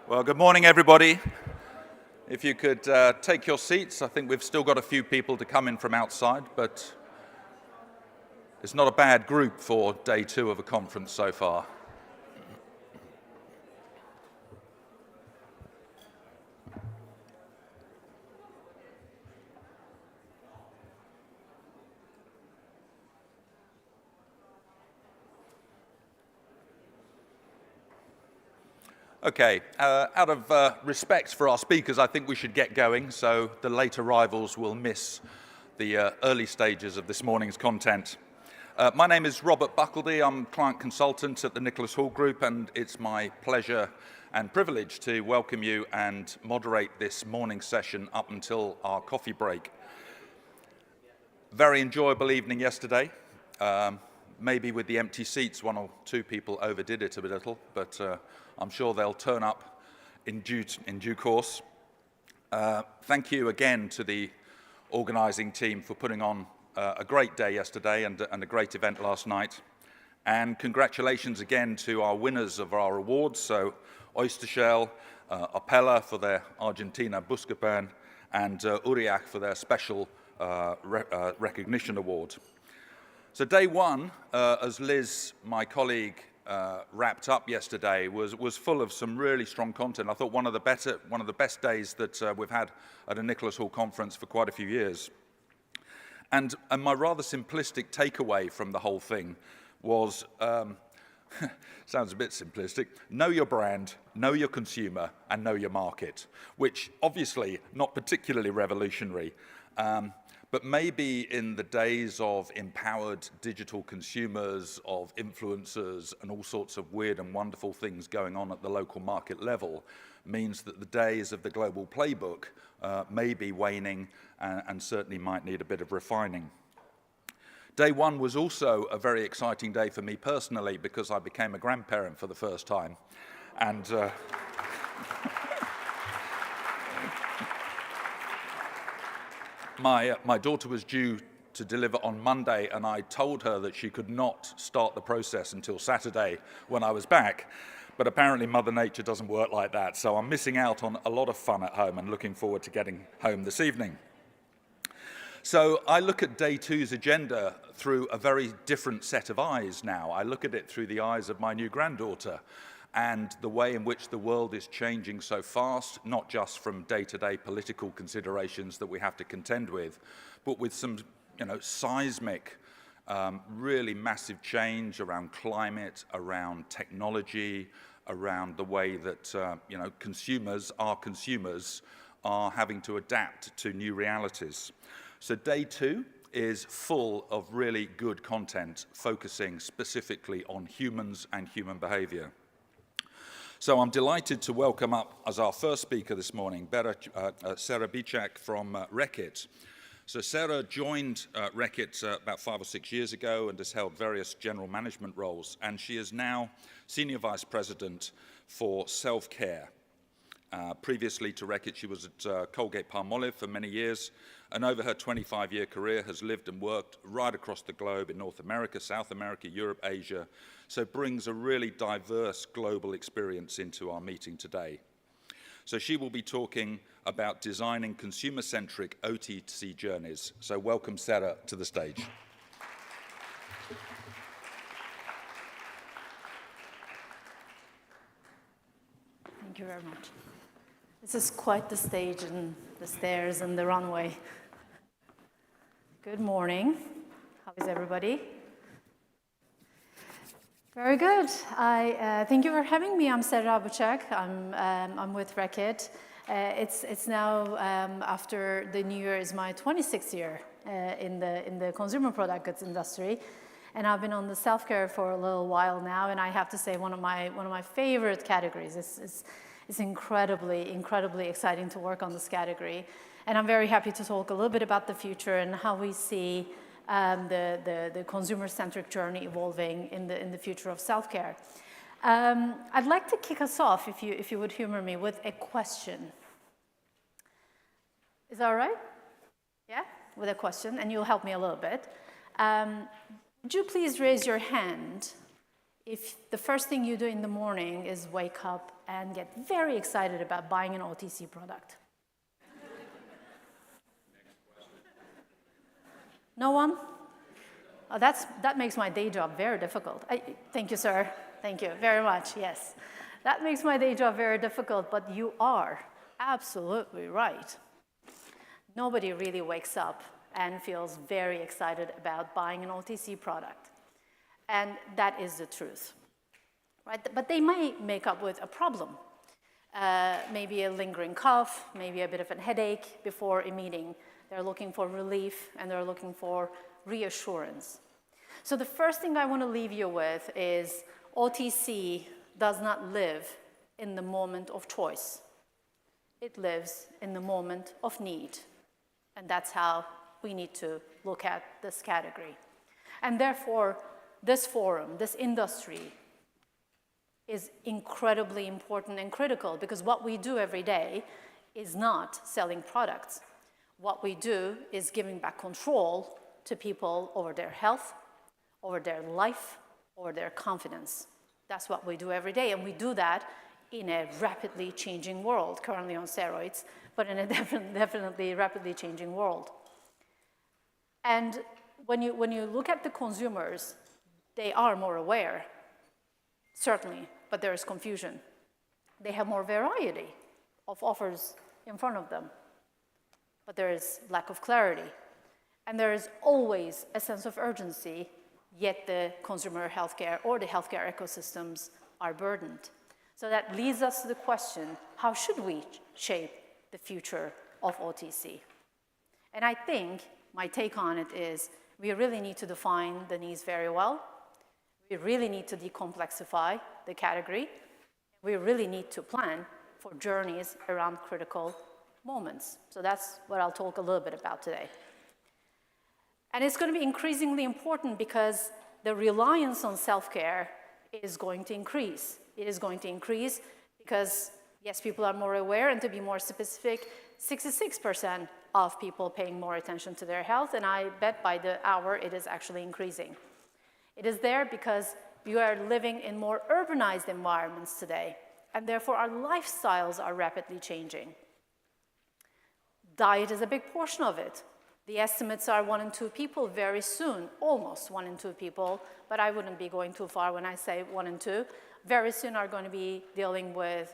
Well, good morning, everybody. If you could take your seats, I think we've still got a few people to come in from outside, but it's not a bad group for day 2 of a conference so far. Okay, out of respect for our speakers, I think we should get going, so the late arrivals will miss the early stages of this morning's content. My name is Robert Buckledy. I'm client consultant at the Nicholas Hall Group, and it's my pleasure and privilege to welcome you and moderate this morning session up until our coffee break. Very enjoyable evening yesterday. Maybe with the empty seats, 1 or 2 people overdid it a little, but I'm sure they'll turn up in due course. Thank you again to the organizing team for putting on a great day yesterday and a great event last night. And congratulations again to our winners of our awards, so Oyster Shell, Opella for their Argentina Buscapan, and Uriach for their special recognition award. So day 1, as Liz, my colleague, wrapped up yesterday, was full of some really strong content. I thought one of the best days that we've had at a Nicholas Hall conference for quite a few years. And my rather simplistic takeaway from the whole thing was, sounds a bit simplistic, know your brand, know your consumer, and know your market, which obviously not particularly revolutionary. But maybe in the days of empowered digital consumers, of influencers, and all sorts of weird and wonderful things going on at the local market level, means that the days of the global playbook may be waning and certainly might need a bit of refining. Day 1 was also a very exciting day for me personally because I became a grandparent for the first time. And my daughter was due to deliver on Monday, and I told her that she could not start the process until Saturday when I was back. But apparently Mother Nature doesn't work like that, so I'm missing out on a lot of fun at home and looking forward to getting home this evening. So I look at day 2's agenda through a very different set of eyes now. I look at it through the eyes of my new granddaughter and the way in which the world is changing so fast, not just from day-to-day political considerations that we have to contend with, but with some, seismic, really massive change around climate, around technology, around the way that, consumers are having to adapt to new realities. So day 2 is full of really good content focusing specifically on humans and human behavior. So I'm delighted to welcome up as our first speaker this morning, Sarah Bichak from Reckitt. So Sarah joined Reckitt about 5 or 6 years ago and has held various general management roles, and she is now Senior Vice President for Self-Care. Previously to Reckitt, she was at Colgate-Palmolive for many years, and over her 25-year career has lived and worked right across the globe in North America, South America, Europe, Asia, so brings a really diverse global experience into our meeting today. So she will be talking about designing consumer-centric OTC journeys. So welcome Sarah to the stage. Thank you very much. This is quite the stage and the stairs and the runway. Good morning. How is everybody? Very good. Thank you for having me. I'm Sarah Bichak. I'm with Reckitt. It's now after the new year is my 26th year in the consumer product goods industry. And I've been on the self-care for a little while now, and I have to say one of my favorite categories. It's incredibly exciting to work on this category. And I'm very happy to talk a little bit about the future and how we see the consumer-centric journey evolving in the future of self-care. I'd like to kick us off, if you would humor me, with a question. Is that all right? Yeah? With a question, and you'll help me a little bit. Would you please raise your hand if the first thing you do in the morning is wake up and get very excited about buying an OTC product? No one? Oh, that makes my day job very difficult. Thank you, sir. Thank you very much, yes. That makes my day job very difficult, but you are absolutely right. Nobody really wakes up and feels very excited about buying an OTC product. And that is the truth, right? But they might make up with a problem. Maybe a lingering cough, maybe a bit of a headache before a meeting. They're looking for relief, and they're looking for reassurance. So the first thing I want to leave you with is OTC does not live in the moment of choice. It lives in the moment of need. And that's how we need to look at this category. And therefore, this forum, this industry, is incredibly important and critical, because what we do every day is not selling products. What we do is giving back control to people over their health, over their life, over their confidence. That's what we do every day, and we do that in a rapidly changing world, currently on steroids, but in a definitely rapidly changing world. And when you look at the consumers, they are more aware, certainly, but there is confusion. They have more variety of offers in front of them, but there is lack of clarity. And there is always a sense of urgency, yet the consumer healthcare or the healthcare ecosystems are burdened. So that leads us to the question, how should we shape the future of OTC? And I think my take on it is we really need to define the needs very well. We really need to decomplexify the category. We really need to plan for journeys around critical moments. So that's what I'll talk a little bit about today. And it's going to be increasingly important because the reliance on self-care is going to increase. It is going to increase because, yes, people are more aware, and to be more specific, 66% of people paying more attention to their health, and I bet by the hour it is actually increasing. It is there because we are living in more urbanized environments today, and therefore our lifestyles are rapidly changing. Diet is a big portion of it. The estimates are 1 in 2 people very soon, almost 1 in 2 people, but I wouldn't be going too far when I say 1 in 2, very soon are going to be dealing with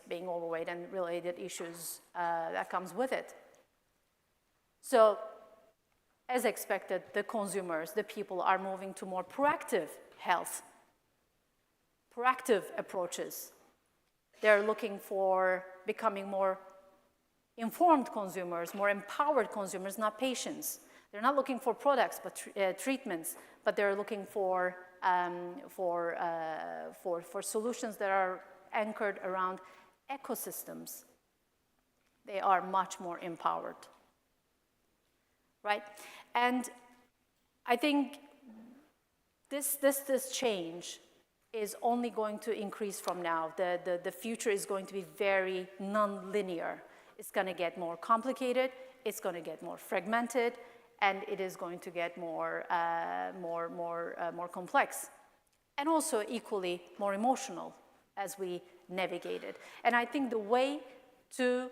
being overweight and related issues that comes with it. So, as expected, the consumers, the people are moving to more proactive health, proactive approaches. They're looking for becoming more informed consumers, more empowered consumers, not patients. They're not looking for products, but treatments, but they're looking for solutions that are anchored around ecosystems. They are much more empowered, right? And I think this change is only going to increase from now. The future is going to be very non-linear. It's going to get more complicated, it's going to get more fragmented, and it is going to get more complex. And also equally more emotional as we navigate it. And I think the way to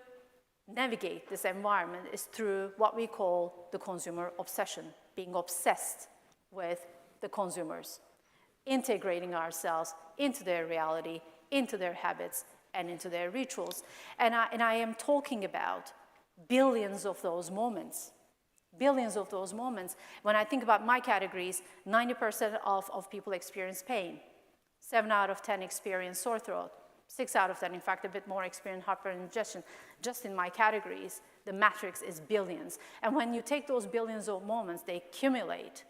navigate this environment is through what we call the consumer obsession, being obsessed with the consumers, integrating ourselves into their reality, into their habits, and into their rituals. And I am talking about billions of those moments. Billions of those moments. When I think about my categories, 90% of people experience pain. 7 out of 10 experience sore throat. 6 out of 10, in fact, a bit more experience heartburn and indigestion. Just in my categories, the matrix is billions. And when you take those billions of moments, they accumulate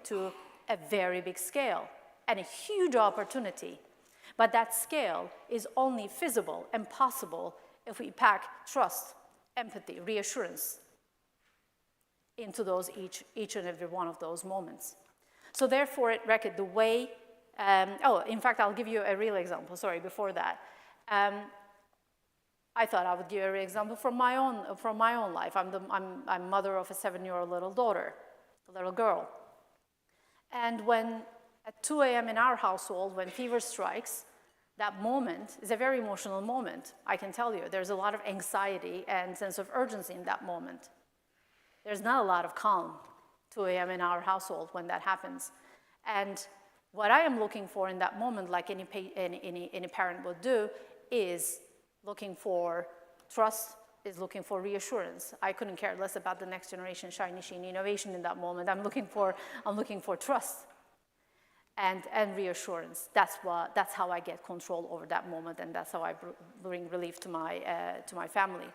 to a very big scale and a huge opportunity. But that scale is only feasible and possible if we pack trust, empathy, reassurance into those each and every one of those moments. So therefore, at Reckitt, the way, in fact, I'll give you a real example, sorry, before that. I thought I would give you an example from my own life. I'm mother of a 7-year-old little daughter, a little girl. And when at 2 a.m. in our household, when fever strikes, that moment is a very emotional moment, I can tell you. There's a lot of anxiety and sense of urgency in that moment. There's not a lot of calm 2 a.m. in our household when that happens. And what I am looking for in that moment, like any parent would do, is looking for trust, is looking for reassurance. I couldn't care less about the next generation shiny innovation in that moment. I'm looking for trust and reassurance. That's how I get control over that moment, and that's how I bring relief to my family.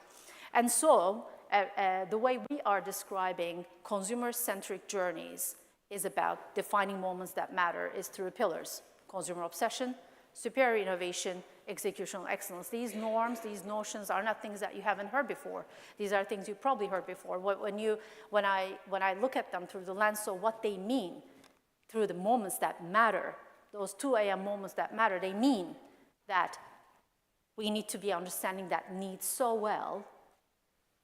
And so the way we are describing consumer-centric journeys is about defining moments that matter is through pillars: consumer obsession, superior innovation, executional excellence. These norms, these notions are not things that you haven't heard before. These are things you probably heard before. When I look at them through the lens of what they mean, through the moments that matter, those 2 a.m. moments that matter, they mean that we need to be understanding that need so well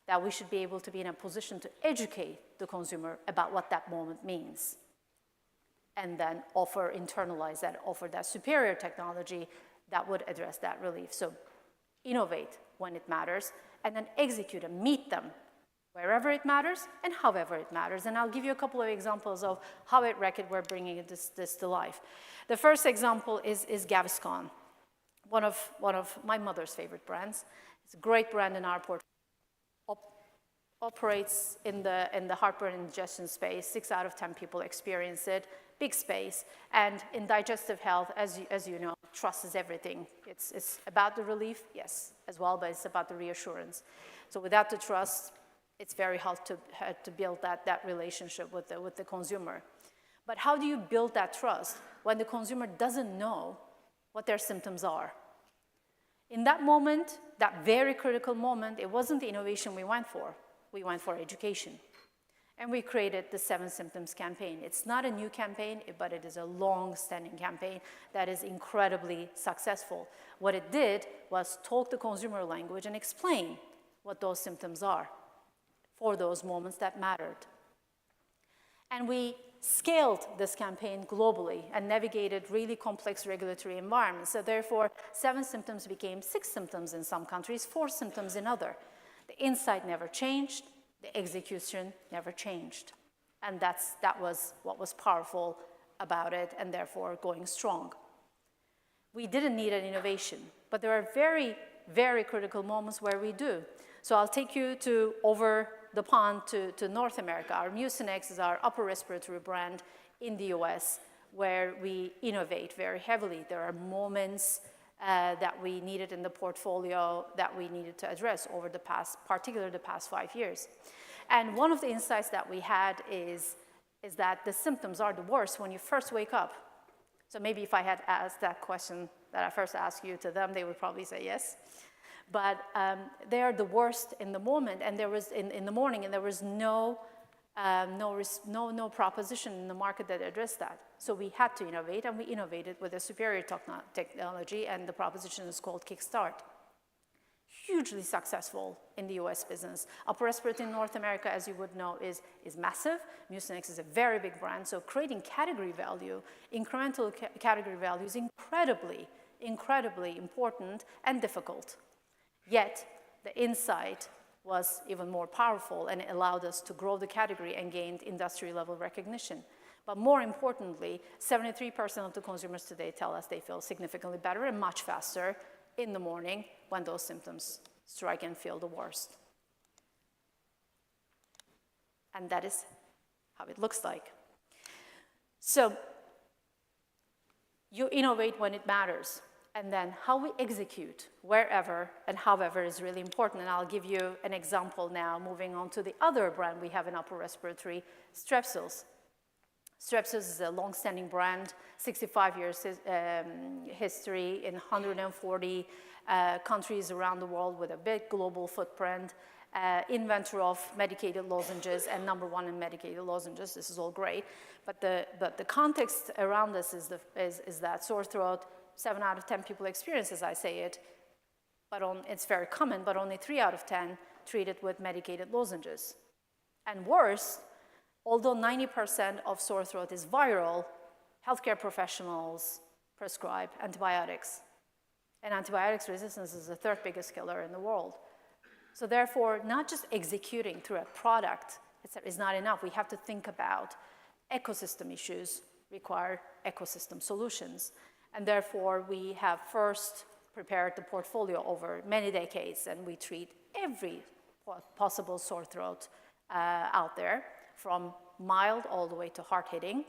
that we should be able to be in a position to educate the consumer about what that moment means, and then internalize that, offer that superior technology that would address that relief. So innovate when it matters, and then execute and meet them wherever it matters and however it matters. And I'll give you a couple of examples of how at Reckitt we're bringing this to life. The first example is Gaviscon, one of my mother's favorite brands. It's a great brand in our portfolio. Operates in the heartburn and indigestion space. 6 out of 10 people experience it. Big space. And in digestive health, as you know, trust is everything. It's about the relief, yes, as well, but it's about the reassurance. So without the trust, it's very hard to build that relationship with the consumer. But how do you build that trust when the consumer doesn't know what their symptoms are? In that moment, that very critical moment, it wasn't the innovation we went for. We went for education. And we created the 7 Symptoms campaign. It's not a new campaign, but it is a long-standing campaign that is incredibly successful. What it did was talk the consumer language and explain what those symptoms are for those moments that mattered. And we scaled this campaign globally and navigated really complex regulatory environments. So therefore, 7 symptoms became 6 symptoms in some countries, 4 symptoms in others. The insight never changed, the execution never changed. And that was what was powerful about it, and therefore going strong. We didn't need an innovation, but there are very, very critical moments where we do. So I'll take you over the pond to North America. Our Mucinex is our upper respiratory brand in the US, where we innovate very heavily. There are moments that we needed in the portfolio that we needed to address over particularly the past 5 years. And one of the insights that we had is that the symptoms are the worst when you first wake up. So maybe if I had asked that question that I first asked you to them, they would probably say yes. But they are the worst in the moment, and there was in the morning, and there was no proposition in the market that addressed that. So we had to innovate, and we innovated with a superior technology, and the proposition is called Kickstart. Hugely successful in the US business. Upper respiratory in North America, as you would know, is massive. Mucinex is a very big brand, so creating category value, incremental category value is incredibly, incredibly important and difficult. Yet, the insight was even more powerful, and it allowed us to grow the category and gained industry-level recognition. But more importantly, 73% of the consumers today tell us they feel significantly better and much faster in the morning when those symptoms strike and feel the worst. And that is how it looks like. So you innovate when it matters. And then how we execute wherever and however is really important. And I'll give you an example now, moving on to the other brand we have in upper respiratory, Strepsils. Strepsils is a long-standing brand, 65 years history in 140 countries around the world with a big global footprint, inventor of medicated lozenges and #1 in medicated lozenges. This is all great, but the context around this is that sore throat, 7 out of 10 people experience, as I say it, but it's very common, but only 3 out of 10 treated with medicated lozenges. And worse, although 90% of sore throat is viral, healthcare professionals prescribe antibiotics. And antibiotics resistance is the 3rd biggest killer in the world. So therefore, not just executing through a product is not enough. We have to think about ecosystem issues require ecosystem solutions. And therefore, we have first prepared the portfolio over many decades, and we treat every possible sore throat out there, from mild all the way to hard-hitting.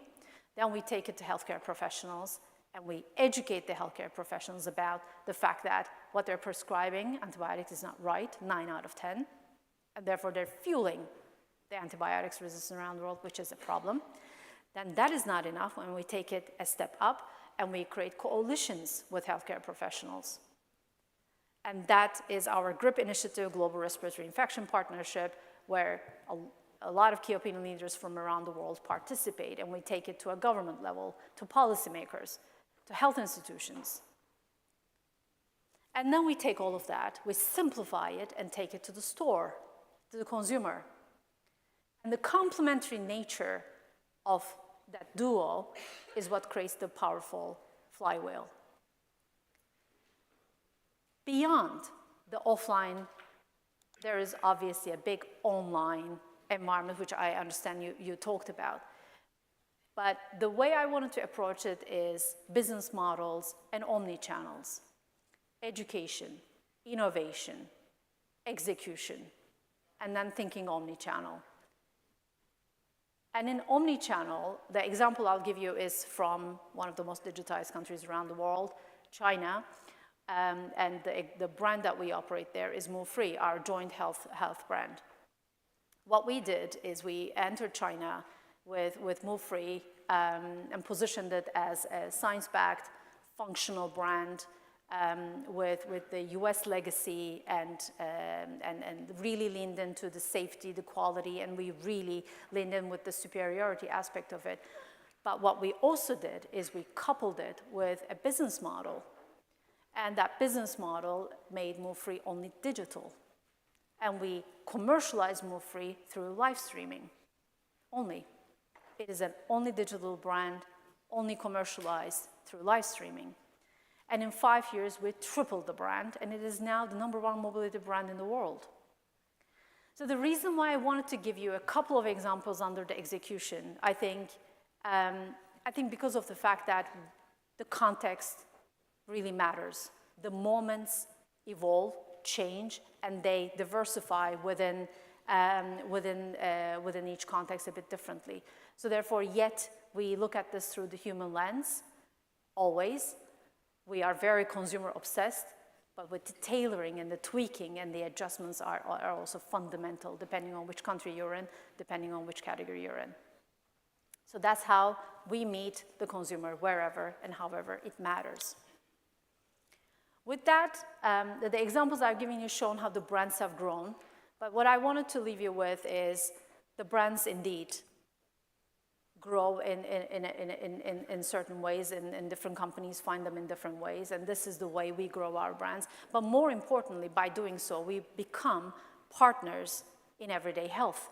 Then we take it to healthcare professionals, and we educate the healthcare professionals about the fact that what they're prescribing, antibiotics, is not right, 9 out of 10. And therefore, they're fueling the antibiotics resistance around the world, which is a problem. Then that is not enough when we take it a step up and we create coalitions with healthcare professionals. And that is our GRIP initiative, Global Respiratory Infection Partnership, where a lot of key opinion leaders from around the world participate, and we take it to a government level, to policymakers, to health institutions. And then we take all of that, we simplify it and take it to the store, to the consumer. And the complementary nature of that duo is what creates the powerful flywheel. Beyond the offline, there is obviously a big online environment, which I understand you talked about. But the way I wanted to approach it is business models and omni-channels, education, innovation, execution, and then thinking omni-channel. And in omni-channel, the example I'll give you is from one of the most digitized countries around the world, China. And the brand that we operate there is Move Free, our joint health brand. What we did is we entered China with Move Free and positioned it as a science-backed, functional brand with the US legacy and really leaned into the safety, the quality, and we really leaned in with the superiority aspect of it. But what we also did is we coupled it with a business model. And that business model made Move Free only digital. And we commercialized Move Free through live streaming only. It is an only digital brand, only commercialized through live streaming. And in 5 years, we tripled the brand, and it is now the #1 mobility brand in the world. So the reason why I wanted to give you a couple of examples under the execution, I think because of the fact that the context really matters. The moments evolve, change, and they diversify within each context a bit differently. So therefore, yet we look at this through the human lens, always. We are very consumer obsessed, but with the tailoring and the tweaking and the adjustments are also fundamental, depending on which country you're in, depending on which category you're in. So that's how we meet the consumer wherever and however it matters. With that, the examples I've given you shown how the brands have grown, but what I wanted to leave you with is the brands indeed grow in certain ways, and different companies find them in different ways, and this is the way we grow our brands. But more importantly, by doing so, we become partners in everyday health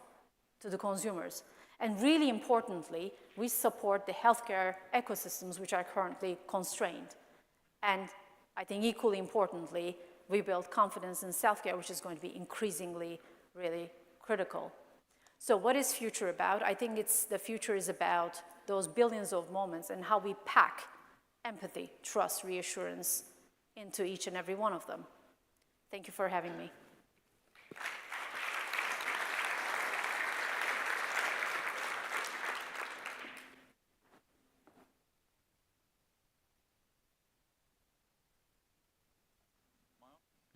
to the consumers. And really importantly, we support the healthcare ecosystems which are currently constrained. And I think equally importantly, we build confidence in self-care, which is going to be increasingly really critical. So what is future about? I think the future is about those billions of moments and how we pack empathy, trust, reassurance into each and every one of them. Thank you for having me.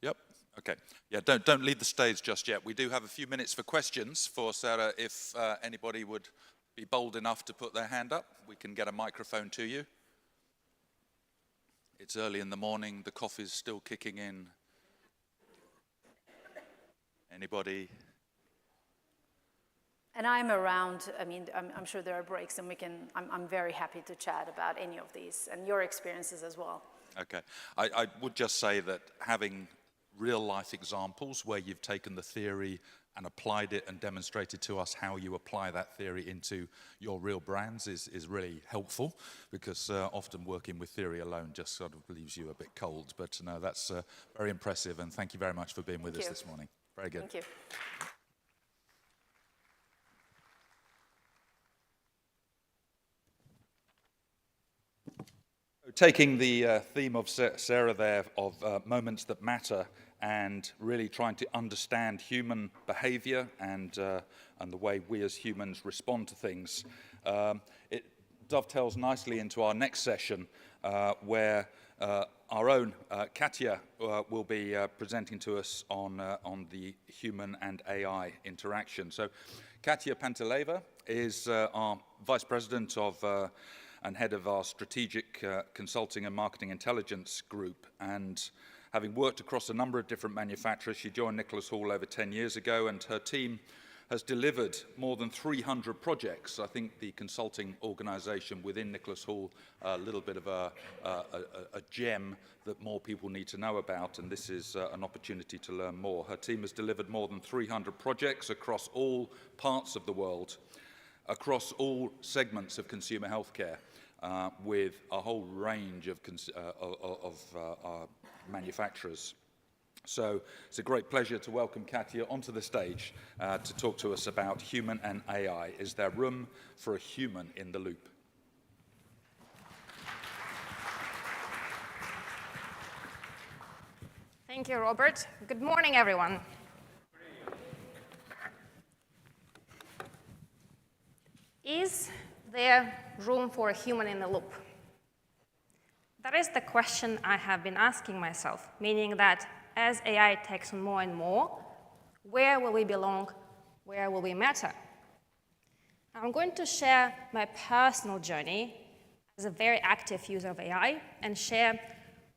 Yep. Okay. Yeah, don't leave the stage just yet. We do have a few minutes for questions for Sarah, if anybody would be bold enough to put their hand up, we can get a microphone to you. It's early in the morning, the coffee's still kicking in. Anybody? And I'm around. I mean, I'm sure there are breaks, and I'm very happy to chat about any of these and your experiences as well. Okay. I would just say that having real-life examples where you've taken the theory and applied it and demonstrated to us how you apply that theory into your real brands is really helpful, because often working with theory alone just sort of leaves you a bit cold. But no, that's very impressive, and thank you very much for being with us this morning. Very good. Thank you. Taking the theme of Sarah there of moments that matter, and really trying to understand human behavior and the way we as humans respond to things, it dovetails nicely into our next session, where our own Katja will be presenting to us on the human and AI interaction. So Katja Panteleva is our Vice President of and head of our strategic consulting and marketing intelligence group. And having worked across a number of different manufacturers, she joined Nicholas Hall over 10 years ago, and her team has delivered more than 300 projects. I think the consulting organization within Nicholas Hall, a little bit of a gem that more people need to know about, and this is an opportunity to learn more. Her team has delivered more than 300 projects across all parts of the world, across all segments of consumer healthcare, with a whole range of manufacturers. So it's a great pleasure to welcome Katja onto the stage to talk to us about human and AI. Is there room for a human in the loop? Thank you, Robert. Good morning, everyone. Is there room for a human in the loop? That is the question I have been asking myself, meaning that as AI takes on more and more, where will we belong? Where will we matter? I'm going to share my personal journey as a very active user of AI and share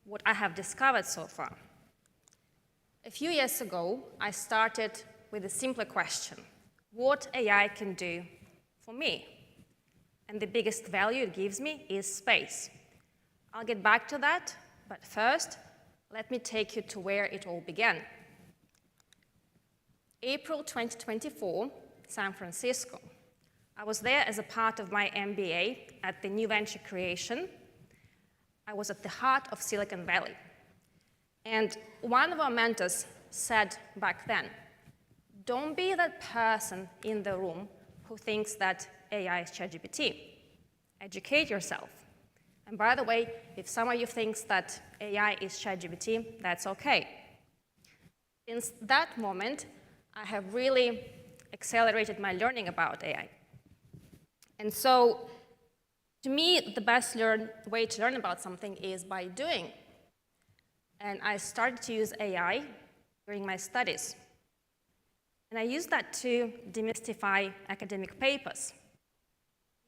what I have discovered so far. A few years ago, I started with a simpler question: what AI can do for me? And the biggest value it gives me is space. I'll get back to that, but first, let me take you to where it all began. April 2024, San Francisco. I was there as a part of my MBA at the New Venture Creation. I was at the heart of Silicon Valley. And one of our mentors said back then, don't be that person in the room who thinks that AI is ChatGPT. Educate yourself. And by the way, if some of you thinks that AI is ChatGPT, that's okay. Since that moment, I have really accelerated my learning about AI. And so, to me, the best way to learn about something is by doing. And I started to use AI during my studies. And I used that to demystify academic papers.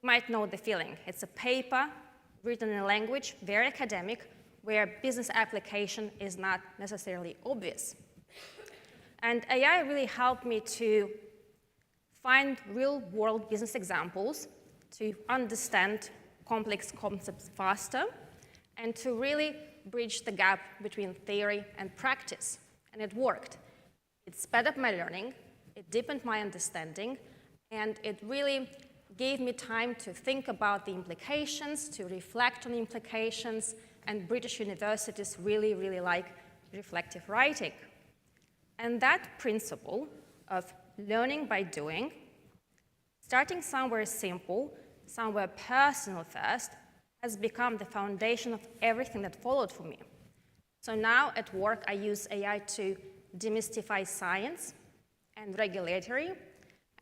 You might know the feeling. It's a paper written in a language, very academic, where business application is not necessarily obvious. And AI really helped me to find real-world business examples, to understand complex concepts faster, and to really bridge the gap between theory and practice. And it worked. It sped up my learning, it deepened my understanding, and it really gave me time to think about the implications, to reflect on the implications, and British universities really, really like reflective writing. And that principle of learning by doing, starting somewhere simple, somewhere personal first, has become the foundation of everything that followed for me. So now at work, I use AI to demystify science and regulatory.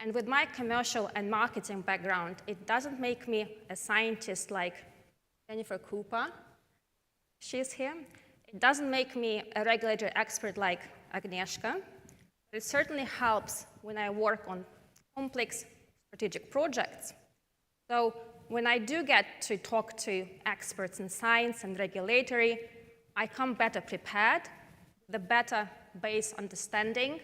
And with my commercial and marketing background, it doesn't make me a scientist like Jennifer Cooper. She's here. It doesn't make me a regulatory expert like Agnieszka. It certainly helps when I work on complex strategic projects. So when I do get to talk to experts in science and regulatory, I come better prepared, the better base understanding,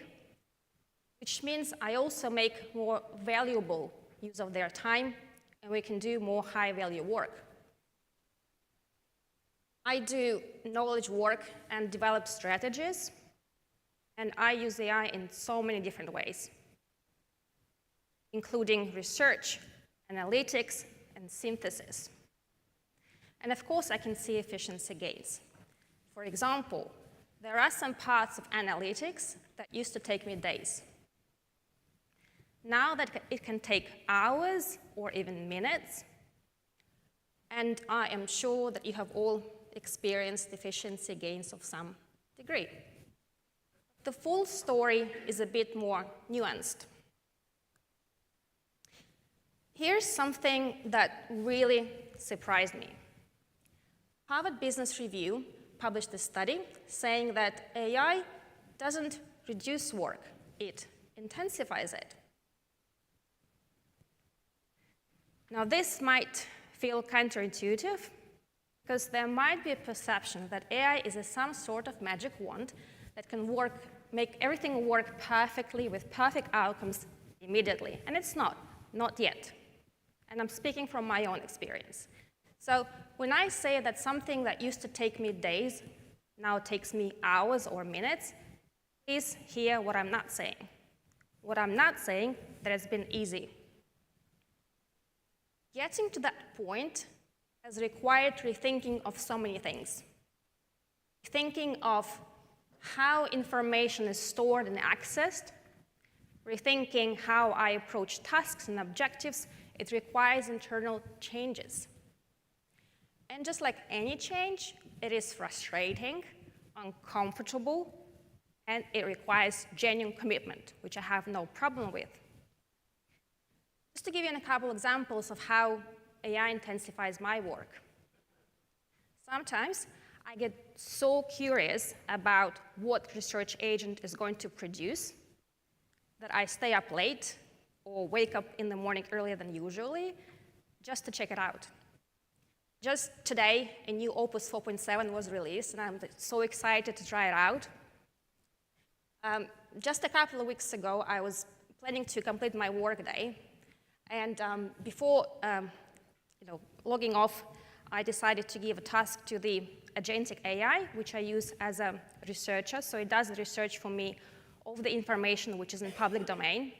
which means I also make more valuable use of their time, and we can do more high-value work. I do knowledge work and develop strategies, and I use AI in so many different ways, including research, analytics, and synthesis. And of course, I can see efficiency gains. For example, there are some parts of analytics that used to take me days. Now that it can take hours or even minutes, and I am sure that you have all experienced efficiency gains of some degree. The full story is a bit more nuanced. Here's something that really surprised me. Harvard Business Review published a study saying that AI doesn't reduce work, it intensifies it. Now, this might feel counterintuitive, because there might be a perception that AI is some sort of magic wand that can make everything work perfectly with perfect outcomes immediately. And it's not yet. And I'm speaking from my own experience. So when I say that something that used to take me days now takes me hours or minutes, please hear what I'm not saying. What I'm not saying that it's been easy. Getting to that point has required rethinking of so many things. Thinking of how information is stored and accessed, rethinking how I approach tasks and objectives. It requires internal changes. And just like any change, it is frustrating, uncomfortable, and it requires genuine commitment, which I have no problem with. Just to give you a couple examples of how AI intensifies my work. Sometimes I get so curious about what research agent is going to produce that I stay up late or wake up in the morning earlier than usually just to check it out. Just today, a new Opus 4.7 was released, and I'm so excited to try it out. Just a couple of weeks ago, I was planning to complete my workday, and before logging off, I decided to give a task to the agentic AI, which I use as a researcher. So it does the research for me of the information which is in public domain.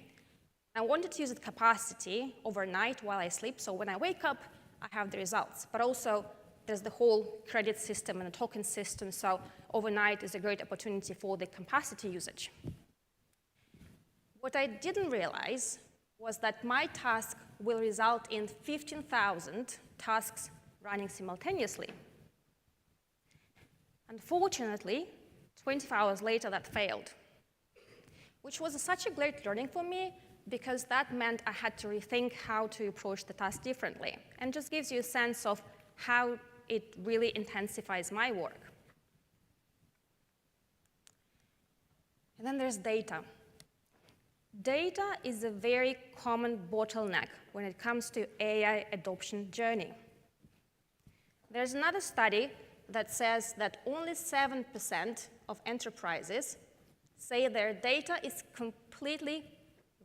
I wanted to use it capacity overnight while I sleep, so when I wake up, I have the results. But also, there's the whole credit system and the token system, so overnight is a great opportunity for the capacity usage. What I didn't realize was that my task will result in 15,000 tasks running simultaneously. Unfortunately, 24 hours later, that failed, which was such a great learning for me, because that meant I had to rethink how to approach the task differently, and just gives you a sense of how it really intensifies my work. And then there's data. Data is a very common bottleneck when it comes to AI adoption journey. There's another study that says that only 7% of enterprises say their data is completely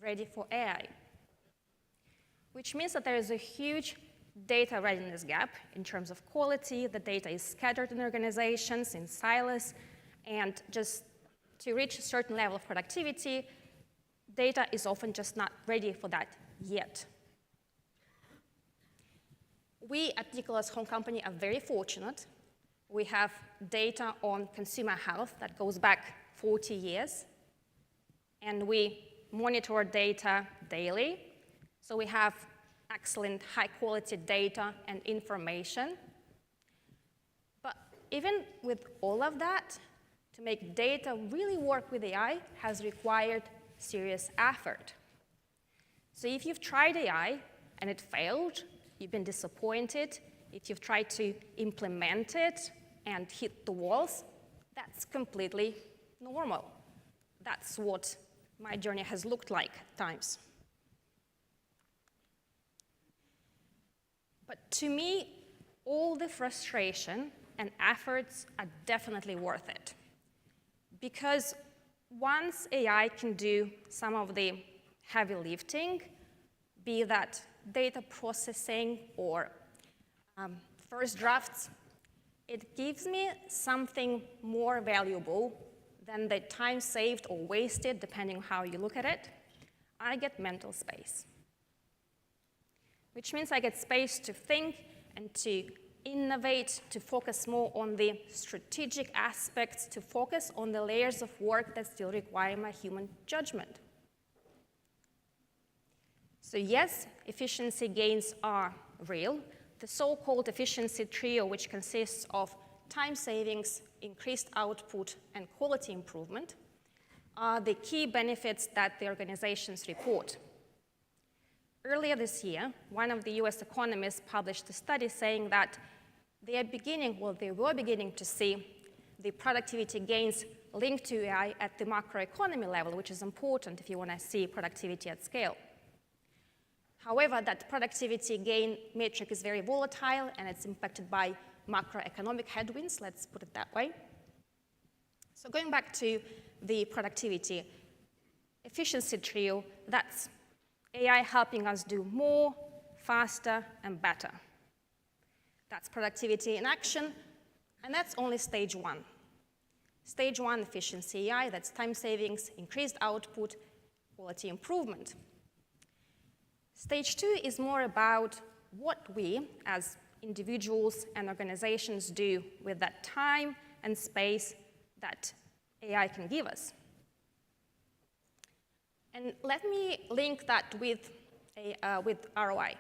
ready for AI, which means that there is a huge data readiness gap in terms of quality. The data is scattered in organizations, in silos, and just to reach a certain level of productivity, data is often just not ready for that yet. We at Nicola's Home Company are very fortunate. We have data on consumer health that goes back 40 years, and we monitor data daily. So we have excellent high-quality data and information. But even with all of that, to make data really work with AI has required serious effort. So if you've tried AI and it failed, you've been disappointed. If you've tried to implement it and hit the walls, that's completely normal. That's what my journey has looked like at times. But to me, all the frustration and efforts are definitely worth it. Because once AI can do some of the heavy lifting, be that data processing or first drafts, it gives me something more valuable than the time saved or wasted, depending on how you look at it. I get mental space, which means I get space to think and to innovate, to focus more on the strategic aspects, to focus on the layers of work that still require my human judgment. So yes, efficiency gains are real. The so-called efficiency trio, which consists of time savings, increased output, and quality improvement, are the key benefits that the organizations report. Earlier this year, one of the US economists published a study saying that they were beginning to see the productivity gains linked to AI at the macroeconomy level, which is important if you want to see productivity at scale. However, that productivity gain metric is very volatile, and it's impacted by macroeconomic headwinds, let's put it that way. So going back to the productivity efficiency trio, that's AI helping us do more, faster, and better. That's productivity in action, and that's only stage one. Stage one, efficiency AI, that's time savings, increased output, quality improvement. Stage two is more about what we, as individuals and organizations, do with that time and space that AI can give us. And let me link that with ROI.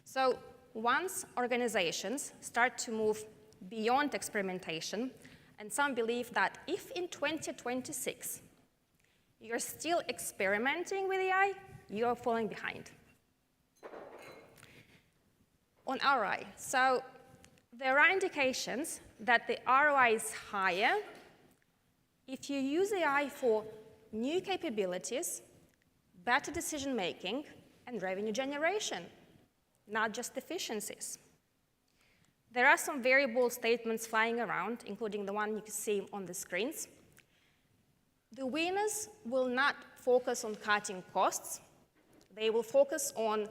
So once organizations start to move beyond experimentation, and some believe that if in 2026 you're still experimenting with AI, you're falling behind. On ROI, so there are indications that the ROI is higher if you use AI for new capabilities, better decision making, and revenue generation, not just efficiencies. There are some very bold statements flying around, including the one you can see on the screens. The winners will not focus on cutting costs. They will focus on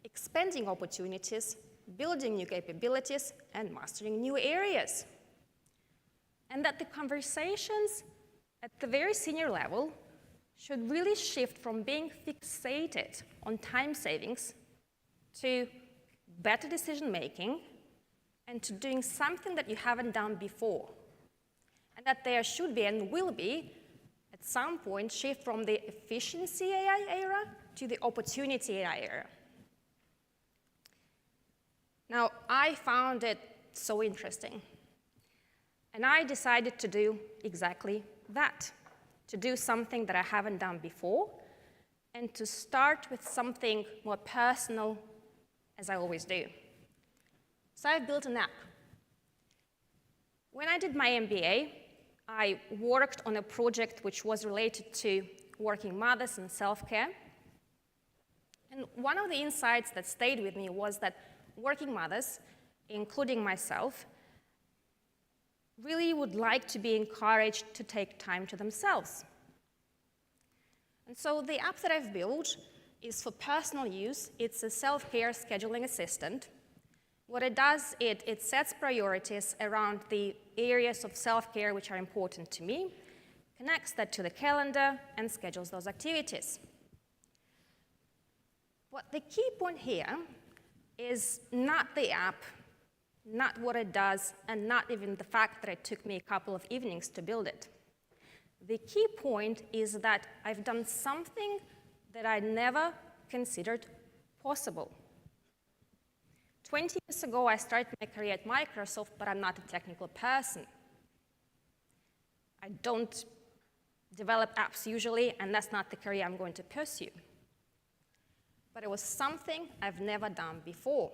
expanding opportunities, building new capabilities, and mastering new areas. And that the conversations at the very senior level should really shift from being fixated on time savings to better decision making and to doing something that you haven't done before. And that there should be and will be, at some point, shift from the efficiency AI era to the opportunity AI era. Now, I found it so interesting. And I decided to do exactly that, to do something that I haven't done before, and to start with something more personal, as I always do. So I built an app. When I did my MBA, I worked on a project which was related to working mothers and self-care. And one of the insights that stayed with me was that working mothers, including myself, really would like to be encouraged to take time to themselves. And so the app that I've built is for personal use. It's a self-care scheduling assistant. What it does, it sets priorities around the areas of self-care which are important to me, connects that to the calendar, and schedules those activities. What the key point here is not the app, not what it does, and not even the fact that it took me a couple of evenings to build it. The key point is that I've done something that I never considered possible. 20 years ago, I started my career at Microsoft, but I'm not a technical person. I don't develop apps usually, and that's not the career I'm going to pursue. But it was something I've never done before.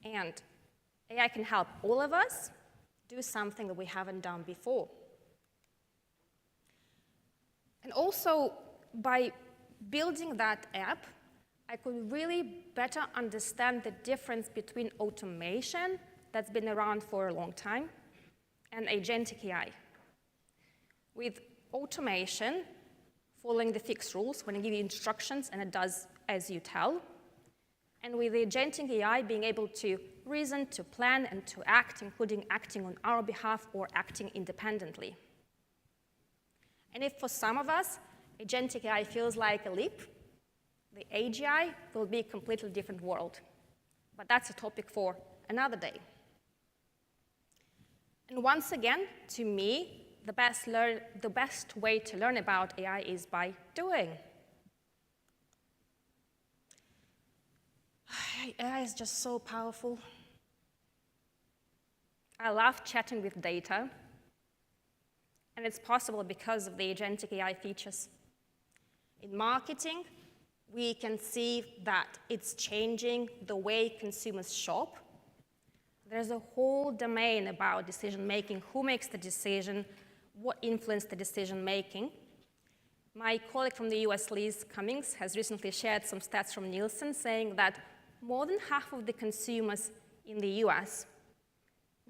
And AI can help all of us do something that we haven't done before. And also, by building that app, I could really better understand the difference between automation that's been around for a long time and agentic AI. With automation, following the fixed rules when I give you instructions and it does as you tell, and with the agentic AI being able to reason, to plan, and to act, including acting on our behalf or acting independently. And if for some of us, agentic AI feels like a leap, the AGI will be a completely different world. But that's a topic for another day. And once again, to me, the best way to learn about AI is by doing. AI is just so powerful. I love chatting with data, and it's possible because of the agentic AI features. In marketing, we can see that it's changing the way consumers shop. There's a whole domain about decision-making, who makes the decision, what influenced the decision-making. My colleague from the US, Liz Cummings, has recently shared some stats from Nielsen saying that more than half of the consumers in the US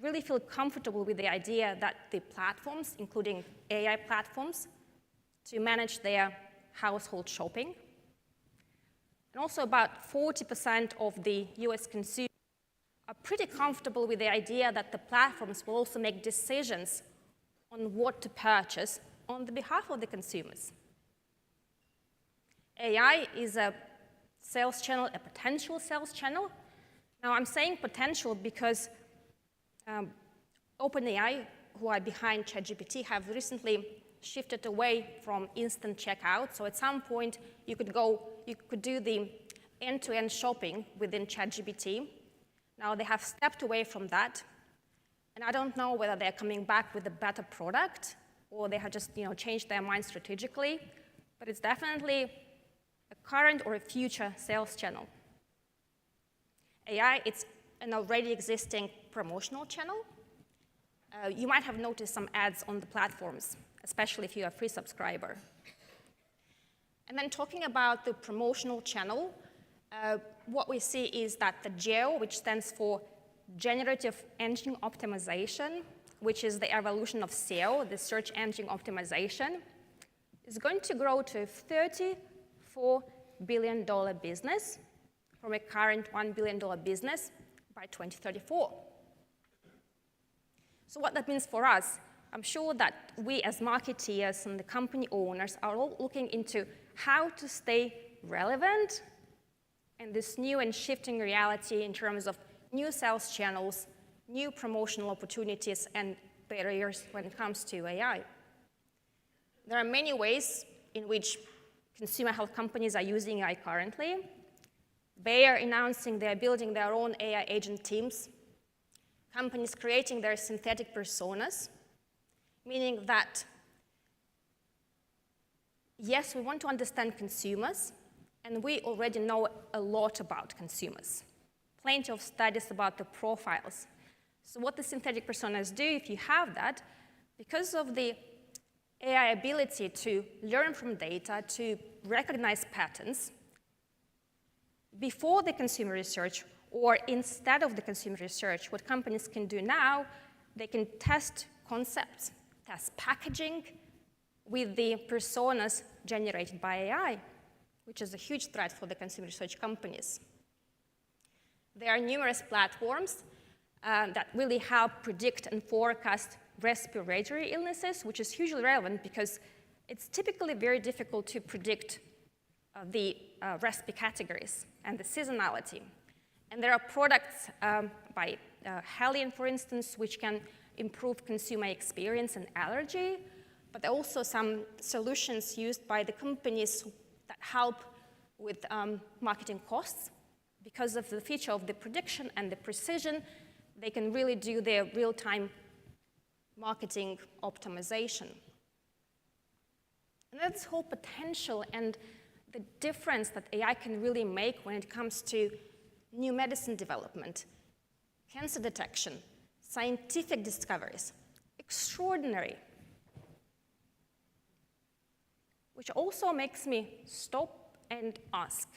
really feel comfortable with the idea that the platforms, including AI platforms, to manage their household shopping. And also about 40% of the US consumers are pretty comfortable with the idea that the platforms will also make decisions on what to purchase on the behalf of the consumers. AI is a sales channel, a potential sales channel. Now, I'm saying potential because OpenAI, who are behind ChatGPT, have recently shifted away from instant checkout. So at some point, you could do the end-to-end shopping within ChatGPT. Now they have stepped away from that, and I don't know whether they're coming back with a better product or they have just changed their mind strategically, but it's definitely a current or a future sales channel. AI, it's an already existing promotional channel. You might have noticed some ads on the platforms, especially if you're a free subscriber. And then talking about the promotional channel, what we see is that the GEO, which stands for Generative Engine Optimization, which is the evolution of SEO, the search engine optimization, is going to grow to a $34 billion business from a current $1 billion business by 2034. So what that means for us, I'm sure that we as marketeers and the company owners are all looking into how to stay relevant in this new and shifting reality in terms of new sales channels, new promotional opportunities, and barriers when it comes to AI. There are many ways in which consumer health companies are using AI currently. Bayer announcing they're building their own AI agent teams, companies creating their synthetic personas, meaning that, yes, we want to understand consumers, and we already know a lot about consumers. Plenty of studies about the profiles. So what the synthetic personas do, if you have that, because of the AI ability to learn from data, to recognize patterns, before the consumer research or instead of the consumer research, what companies can do now, they can test concepts, test packaging with the personas generated by AI, which is a huge threat for the consumer research companies. There are numerous platforms that really help predict and forecast respiratory illnesses, which is hugely relevant because it's typically very difficult to predict the respi categories and the seasonality. And there are products by Helion, for instance, which can improve consumer experience and allergy, but there are also some solutions used by the companies that help with marketing costs. Because of the feature of the prediction and the precision, they can really do their real-time marketing optimization. And that's whole potential and the difference that AI can really make when it comes to new medicine development, cancer detection, scientific discoveries, extraordinary. Which also makes me stop and ask,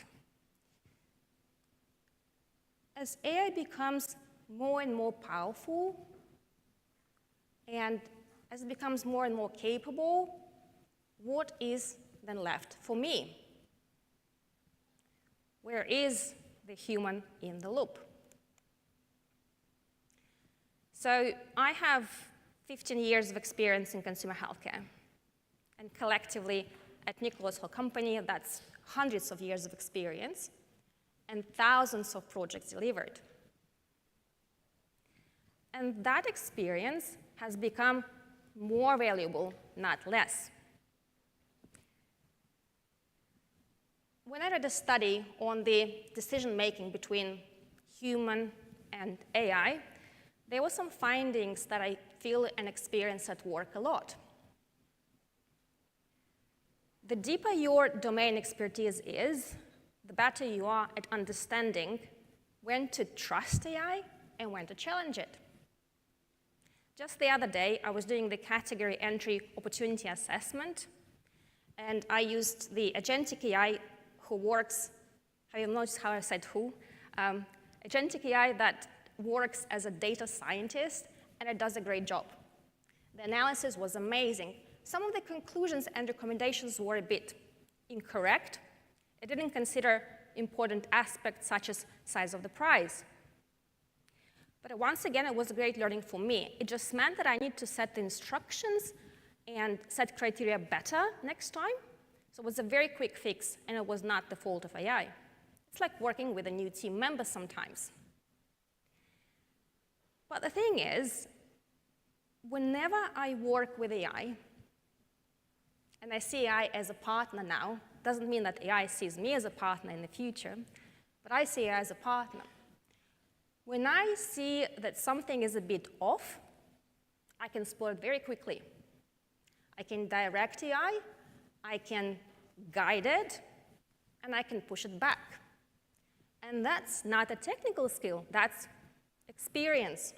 as AI becomes more and more powerful, and as it becomes more and more capable, what is then left for me? Where is the human in the loop? So I have 15 years of experience in consumer healthcare, and collectively at Nicholas Hall Company, that's hundreds of years of experience and thousands of projects delivered. And that experience has become more valuable, not less. When I read a study on the decision-making between human and AI, there were some findings that I feel and experience at work a lot. The deeper your domain expertise is, the better you are at understanding when to trust AI and when to challenge it. Just the other day, I was doing the category entry opportunity assessment, and I used the agentic AI who works, have you noticed how I said who? Agentic AI that works as a data scientist, and it does a great job. The analysis was amazing. Some of the conclusions and recommendations were a bit incorrect. It didn't consider important aspects such as size of the prize. But once again, it was a great learning for me. It just meant that I need to set the instructions and set criteria better next time. So it was a very quick fix, and it was not the fault of AI. It's like working with a new team member sometimes. But the thing is, whenever I work with AI, and I see AI as a partner now, doesn't mean that AI sees me as a partner in the future, but I see AI as a partner. When I see that something is a bit off, I can spot it very quickly. I can direct AI, I can guide it, and I can push it back. And that's not a technical skill, that's experience.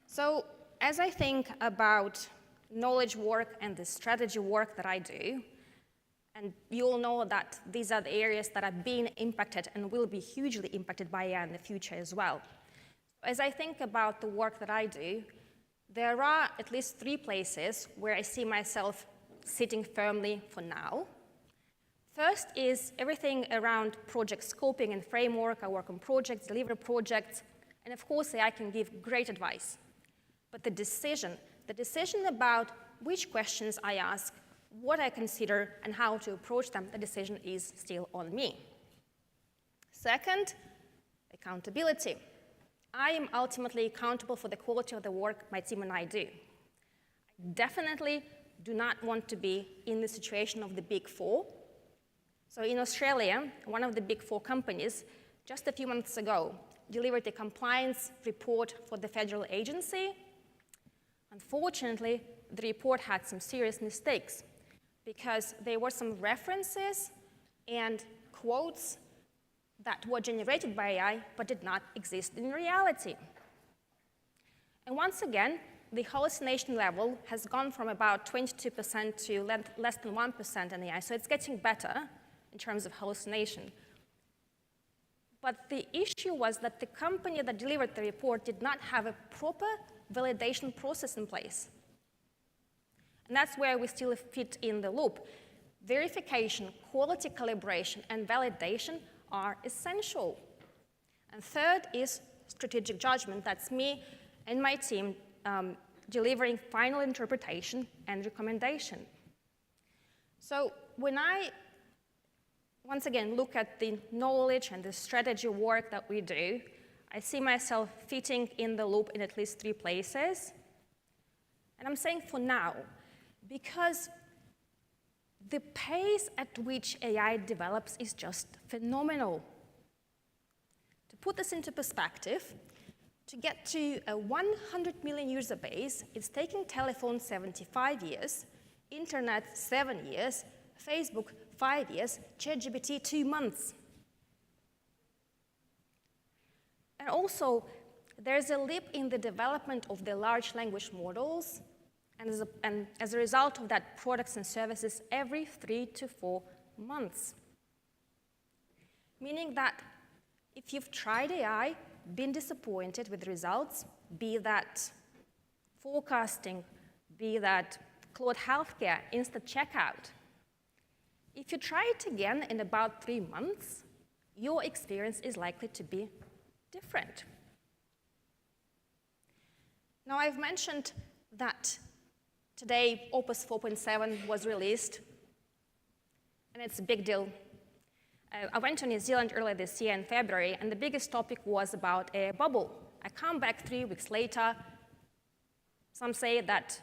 So as I think about knowledge work and the strategy work that I do, and you all know that these are the areas that are being impacted and will be hugely impacted by AI in the future as well. As I think about the work that I do, there are at least 3 places where I see myself sitting firmly for now. First is everything around project scoping and framework. I work on projects, deliver projects, and of course AI can give great advice. But the decision about which questions I ask, what I consider, and how to approach them, the decision is still on me. Second, accountability. I am ultimately accountable for the quality of the work my team and I do. I definitely do not want to be in the situation of the Big Four. So in Australia, one of the Big Four companies, just a few months ago, delivered a compliance report for the federal agency. Unfortunately, the report had some serious mistakes because there were some references and quotes that were generated by AI but did not exist in reality. And once again, the hallucination level has gone from about 22% to less than 1% in AI, so it's getting better in terms of hallucination. But the issue was that the company that delivered the report did not have a proper validation process in place. And that's where we still fit in the loop. Verification, quality calibration, and validation are essential. And third is strategic judgment. That's me and my team delivering final interpretation and recommendation. So when I, once again, look at the knowledge and the strategy work that we do, I see myself fitting in the loop in at least 3 places. And I'm saying for now, because the pace at which AI develops is just phenomenal. To put this into perspective, to get to a 100 million user base, it's taking telephone 75 years, internet 7 years, Facebook 5 years, ChatGPT 2 months. And also, there's a leap in the development of the large language models, and as a result of that, products and services every 3 to 4 months. meaning that if you've tried AI, been disappointed with the results, be that forecasting, be that Claude Healthcare, instant checkout, if you try it again in about 3 months, your experience is likely to be different. Now, I've mentioned that today Opus 4.7 was released, and it's a big deal. I went to New Zealand earlier this year in February, and the biggest topic was about a bubble. I come back 3 weeks later. Some say that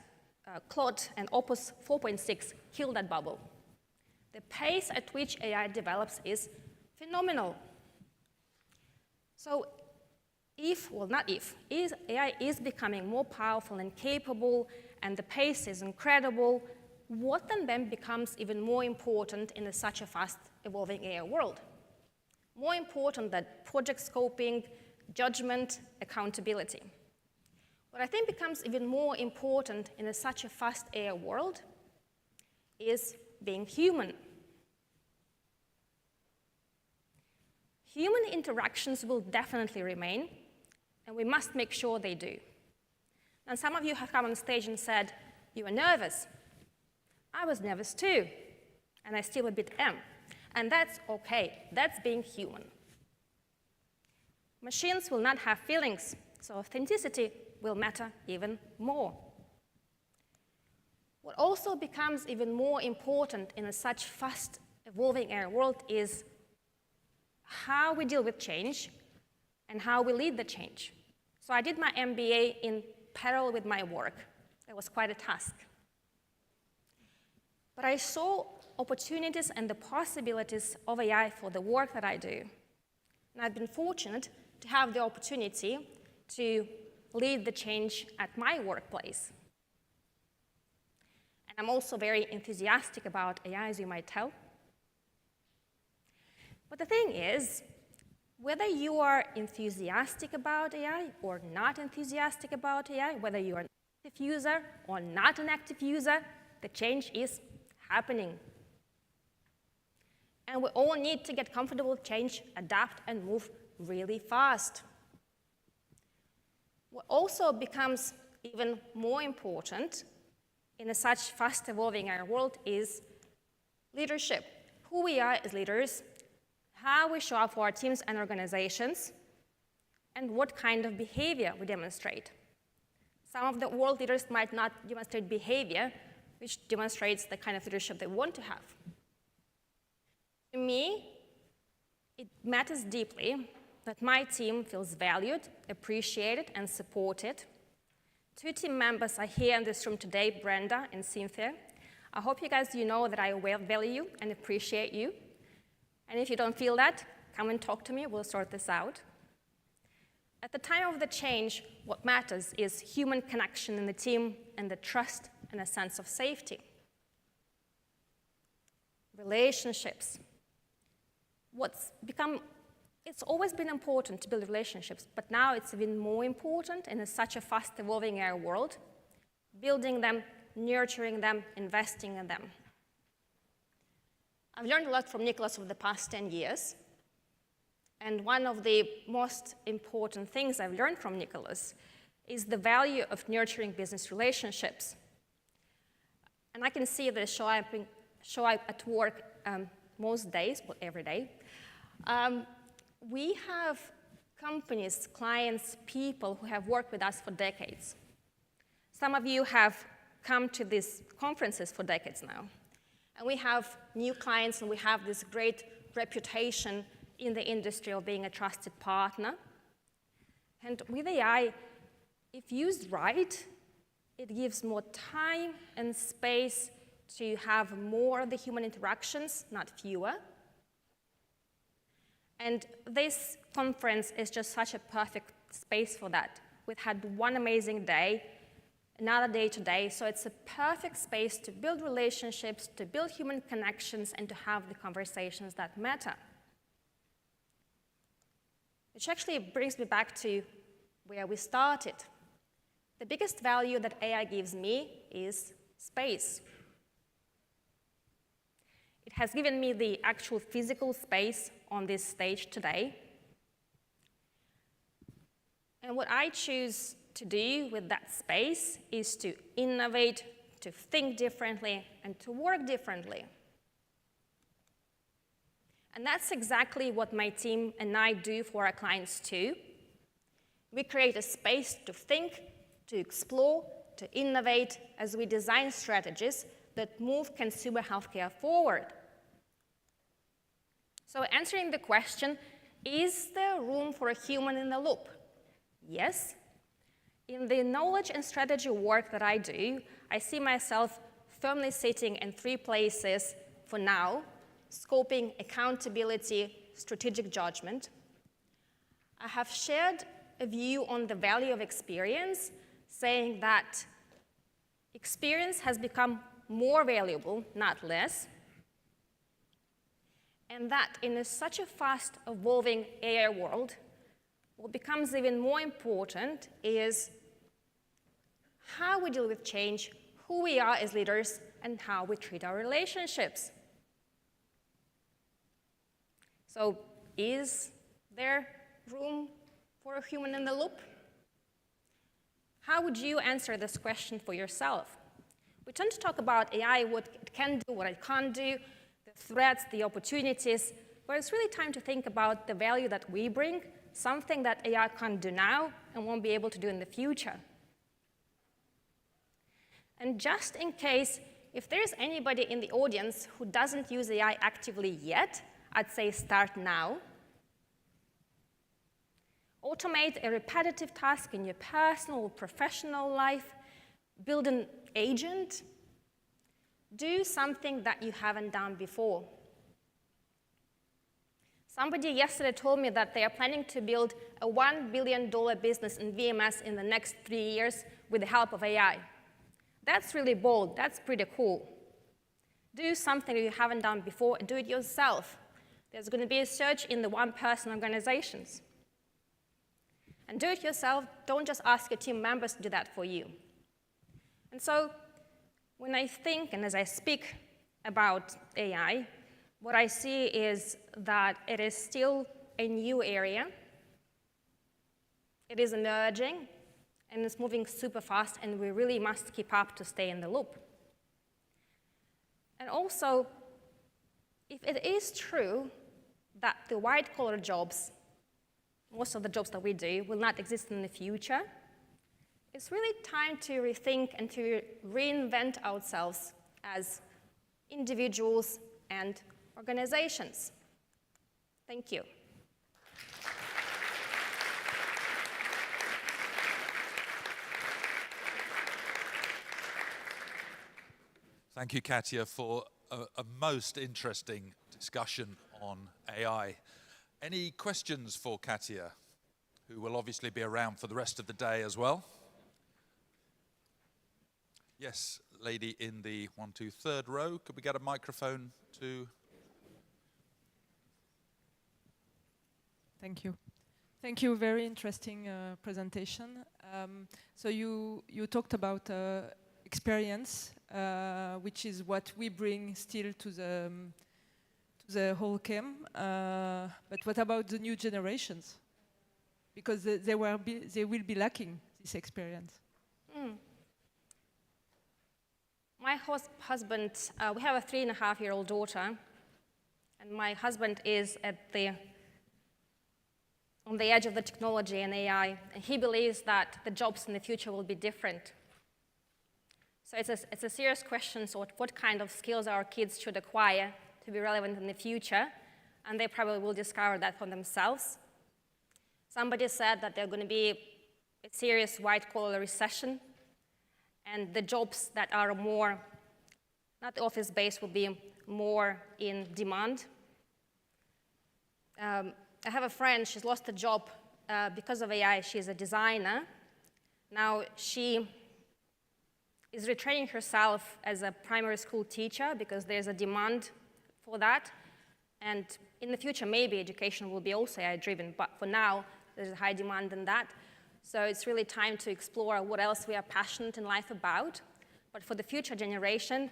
Claude and Opus 4.6 killed that bubble. The pace at which AI develops is phenomenal. So AI is becoming more powerful and capable, and the pace is incredible, what then becomes even more important in such a fast-evolving AI world? More important than project scoping, judgment, accountability. What I think becomes even more important in such a fast AI world is being human. Human interactions will definitely remain, and we must make sure they do. And some of you have come on stage and said, you were nervous. I was nervous too, and I still a bit am. And that's okay, that's being human. Machines will not have feelings, so authenticity will matter even more. What also becomes even more important in such fast evolving AI world is how we deal with change and how we lead the change. So I did my MBA in parallel with my work. It was quite a task. But I saw opportunities and the possibilities of AI for the work that I do. And I've been fortunate to have the opportunity to lead the change at my workplace. And I'm also very enthusiastic about AI, as you might tell. But the thing is, whether you are enthusiastic about AI or not enthusiastic about AI, whether you are an active user or not an active user, the change is happening. And we all need to get comfortable with change, adapt, and move really fast. What also becomes even more important in such fast-evolving AI world is leadership. Who we are as leaders, how we show up for our teams and organizations, and what kind of behavior we demonstrate. Some of the world leaders might not demonstrate behavior, which demonstrates the kind of leadership they want to have. To me, it matters deeply that my team feels valued, appreciated, and supported. 2 team members are here in this room today, Brenda and Cynthia. I hope you guys know that I value you and appreciate you. And if you don't feel that, come and talk to me, we'll sort this out. At the time of the change, what matters is human connection in the team and the trust and a sense of safety. Relationships. It's always been important to build relationships, but now it's even more important in such a fast-evolving AI world, building them, nurturing them, investing in them. I've learned a lot from Nicholas over the past 10 years, and one of the most important things I've learned from Nicholas is the value of nurturing business relationships. And I can see this show up at work most days, but every day. We have companies, clients, people who have worked with us for decades. Some of you have come to these conferences for decades now. And we have new clients, and we have this great reputation in the industry of being a trusted partner. And with AI, if used right, it gives more time and space to have more of the human interactions, not fewer. And this conference is just such a perfect space for that. We've had one amazing day, another day today, so it's a perfect space to build relationships, to build human connections, and to have the conversations that matter. Which actually brings me back to where we started. The biggest value that AI gives me is space. It has given me the actual physical space on this stage today. And what I choose to do with that space is to innovate, to think differently, and to work differently. And that's exactly what my team and I do for our clients too. We create a space to think, to explore, to innovate as we design strategies that move consumer healthcare forward. So answering the question, is there room for a human in the loop? Yes. In the knowledge and strategy work that I do, I see myself firmly sitting in 3 places for now: scoping, accountability, strategic judgment. I have shared a view on the value of experience, saying that experience has become more valuable, not less, and that in such a fast evolving AI world, what becomes even more important is how we deal with change, who we are as leaders, and how we treat our relationships. So, is there room for a human in the loop? How would you answer this question for yourself? We tend to talk about AI, what it can do, what it can't do, the threats, the opportunities, but it's really time to think about the value that we bring, something that AI can't do now and won't be able to do in the future. And just in case, if there's anybody in the audience who doesn't use AI actively yet, I'd say start now. Automate a repetitive task in your personal or professional life. Build an agent. Do something that you haven't done before. Somebody yesterday told me that they are planning to build a $1 billion business in VMS in the next 3 years with the help of AI. That's really bold. That's pretty cool. Do something you haven't done before and do it yourself. There's going to be a surge in the one-person organizations. And do it yourself. Don't just ask your team members to do that for you. And so when I think and as I speak about AI, what I see is that it is still a new area. It is emerging, and it's moving super fast, and we really must keep up to stay in the loop. And also, if it is true that the white-collar jobs, most of the jobs that we do, will not exist in the future, it's really time to rethink and to reinvent ourselves as individuals and organizations. Thank you. Thank you, Katja, for a most interesting discussion on AI. Any questions for Katja, who will obviously be around for the rest of the day as well? Yes, lady in the 1, 2, 3rd row. Could we get a microphone to? Thank you. Thank you. Very interesting presentation. So you talked about experience, which is what we bring still to the whole chem. But what about the new generations? Because they will be lacking this experience. My husband, we have a 3.5-year-old daughter, and my husband is on the edge of the technology and AI, and he believes that the jobs in the future will be different. So it's a serious question, so what kind of skills our kids should acquire to be relevant in the future, and they probably will discover that for themselves. Somebody said that there's going to be a serious white-collar recession, and the jobs that are more, not office-based, will be more in demand. I have a friend, she's lost a job because of AI. She's a designer. Now she is retraining herself as a primary school teacher because there's a demand for that. And in the future, maybe education will be also AI-driven, but for now, there's a high demand in that. So it's really time to explore what else we are passionate in life about. But for the future generation,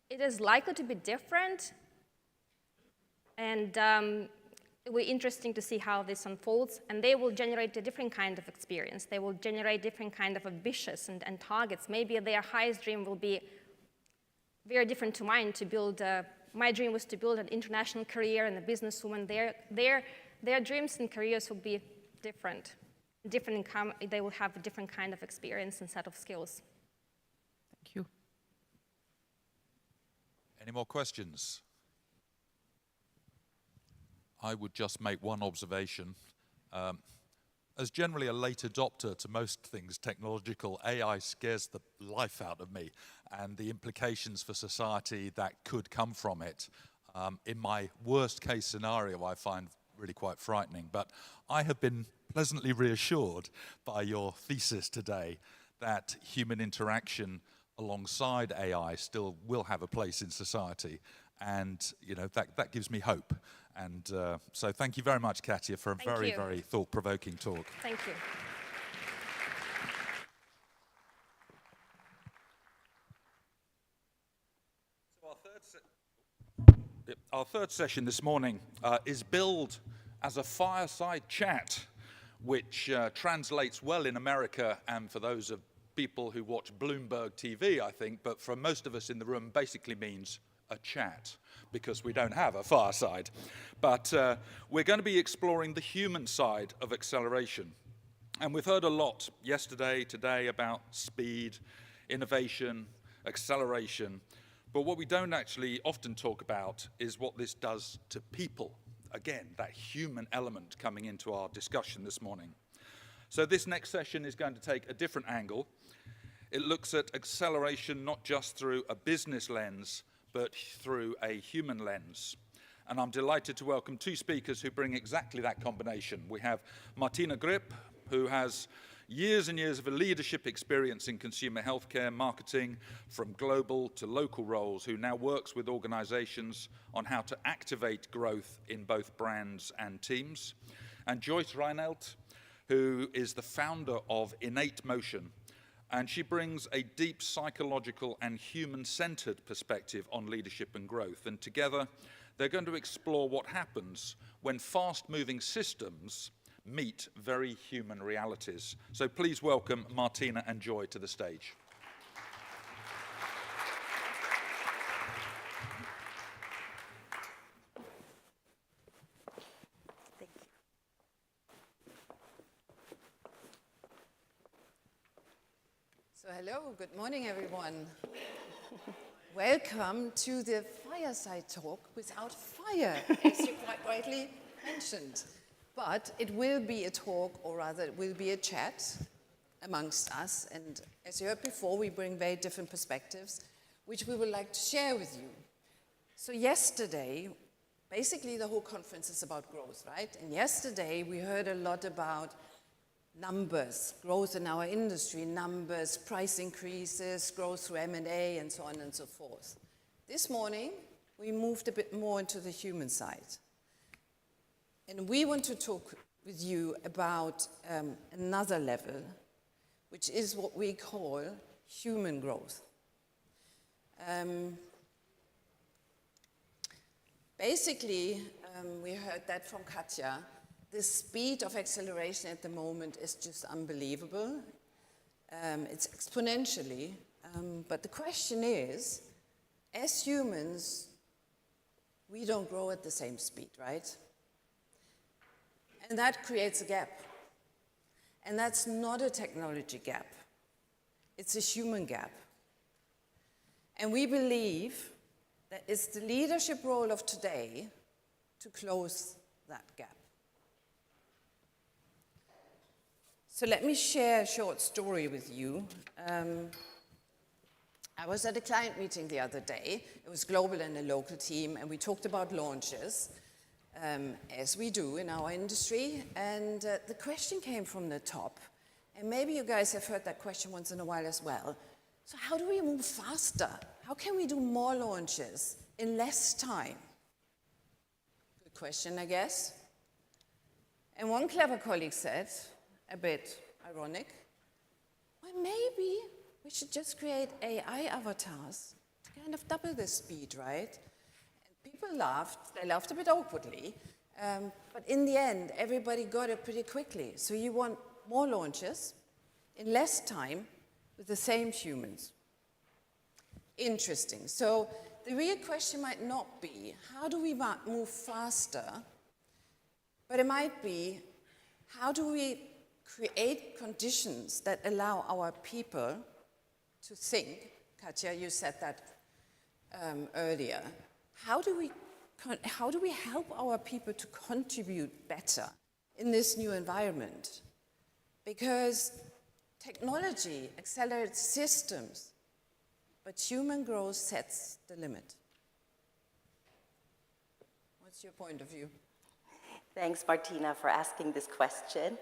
it is likely to be different. And it will be interesting to see how this unfolds, and they will generate a different kind of experience. They will generate different kind of ambitions and targets. Maybe their highest dream will be very different to mine, to build, my dream was to build an international career and a businesswoman. Their dreams and careers will be different. They will have a different kind of experience and set of skills. Thank you. Any more questions? I would just make one observation. As generally a late adopter to most things technological, AI scares the life out of me, and the implications for society that could come from it, in my worst case scenario, I find really quite frightening. But I have been pleasantly reassured by your thesis today that human interaction alongside AI still will have a place in society. And that gives me hope. And so thank you very much, Katja, for a very, very thought-provoking talk. Thank you. So our third session this morning is billed as a fireside chat, which translates well in America and for those of people who watch Bloomberg TV, I think, but for most of us in the room basically means a chat, because we don't have a fireside. But we're going to be exploring the human side of acceleration. And we've heard a lot yesterday, today, about speed, innovation, acceleration. But what we don't actually often talk about is what this does to people. Again, that human element coming into our discussion this morning. So this next session is going to take a different angle. It looks at acceleration not just through a business lens, but through a human lens. And I'm delighted to welcome two speakers who bring exactly that combination. We have Martina Grip, who has years and years of leadership experience in consumer healthcare marketing, from global to local roles, who now works with organizations on how to activate growth in both brands and teams. And Joyce Reinelt, who is the founder of Innate Motion, and she brings a deep psychological and human-centered perspective on leadership and growth. And together, they're going to explore what happens when fast-moving systems meet very human realities. So please welcome Martina and Joy to the stage. Thank you. So hello, good morning everyone. Welcome to the fireside talk without fire, as you quite rightly mentioned. But it will be a talk, or rather it will be a chat amongst us. And as you heard before, we bring very different perspectives, which we would like to share with you. So yesterday, basically the whole conference is about growth, right? And yesterday we heard a lot about numbers, growth in our industry, numbers, price increases, growth through M&A, and so on and so forth. This morning, we moved a bit more into the human side. And we want to talk with you about another level, which is what we call human growth. Basically, we heard that from Katja. The speed of acceleration at the moment is just unbelievable. It's exponentially. But the question is, as humans, we don't grow at the same speed, right? And that creates a gap. And that's not a technology gap. It's a human gap. And we believe that it's the leadership role of today to close that gap. So let me share a short story with you. I was at a client meeting the other day. It was global and a local team, and we talked about launches. As we do in our industry, and the question came from the top, and maybe you guys have heard that question once in a while as well. So how do we move faster? How can we do more launches in less time? Good question, I guess. And one clever colleague said, a bit ironic, well, maybe we should just create AI avatars to kind of double the speed, right? People laughed. They laughed a bit awkwardly. But in the end, everybody got it pretty quickly. So you want more launches in less time with the same humans. Interesting. So the real question might not be, how do we move faster? But it might be, how do we create conditions that allow our people to think? Katja, you said that earlier. How do we help our people to contribute better in this new environment? Because technology accelerates systems, but human growth sets the limit. What's your point of view? Thanks, Martina, for asking this question.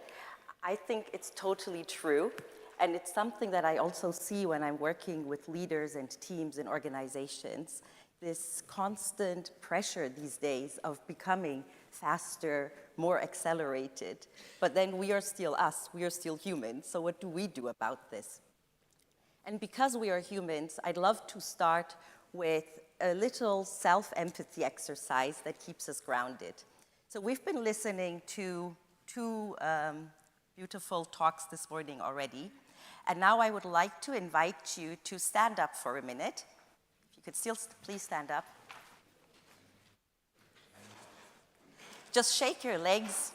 I think it's totally true, and it's something that I also see when I'm working with leaders and teams and organizations. This constant pressure these days of becoming faster, more accelerated. But then we are still us, we are still humans, so what do we do about this? And because we are humans, I'd love to start with a little self-empathy exercise that keeps us grounded. So we've been listening to two beautiful talks this morning already, and now I would like to invite you to stand up for a minute. Could still please stand up. Just shake your legs.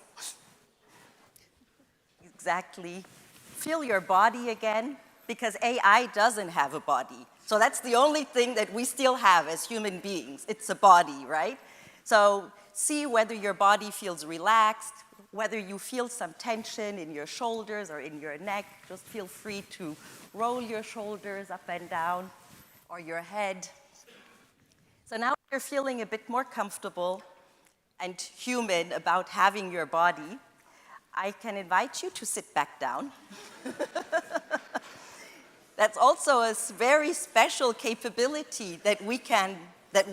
Exactly. Feel your body again, because AI doesn't have a body. So that's the only thing that we still have as human beings. It's a body, right? So see whether your body feels relaxed, whether you feel some tension in your shoulders or in your neck. Just feel free to roll your shoulders up and down, or your head. So now you're feeling a bit more comfortable and human about having your body, I can invite you to sit back down. That's also a very special capability that we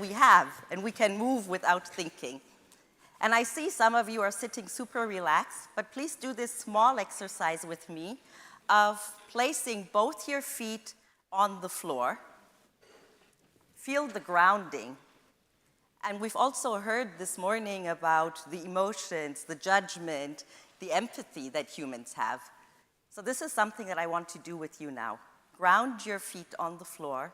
have, and we can move without thinking. And I see some of you are sitting super relaxed, but please do this small exercise with me of placing both your feet on the floor. Feel the grounding. And we've also heard this morning about the emotions, the judgment, the empathy that humans have. So this is something that I want to do with you now. Ground your feet on the floor.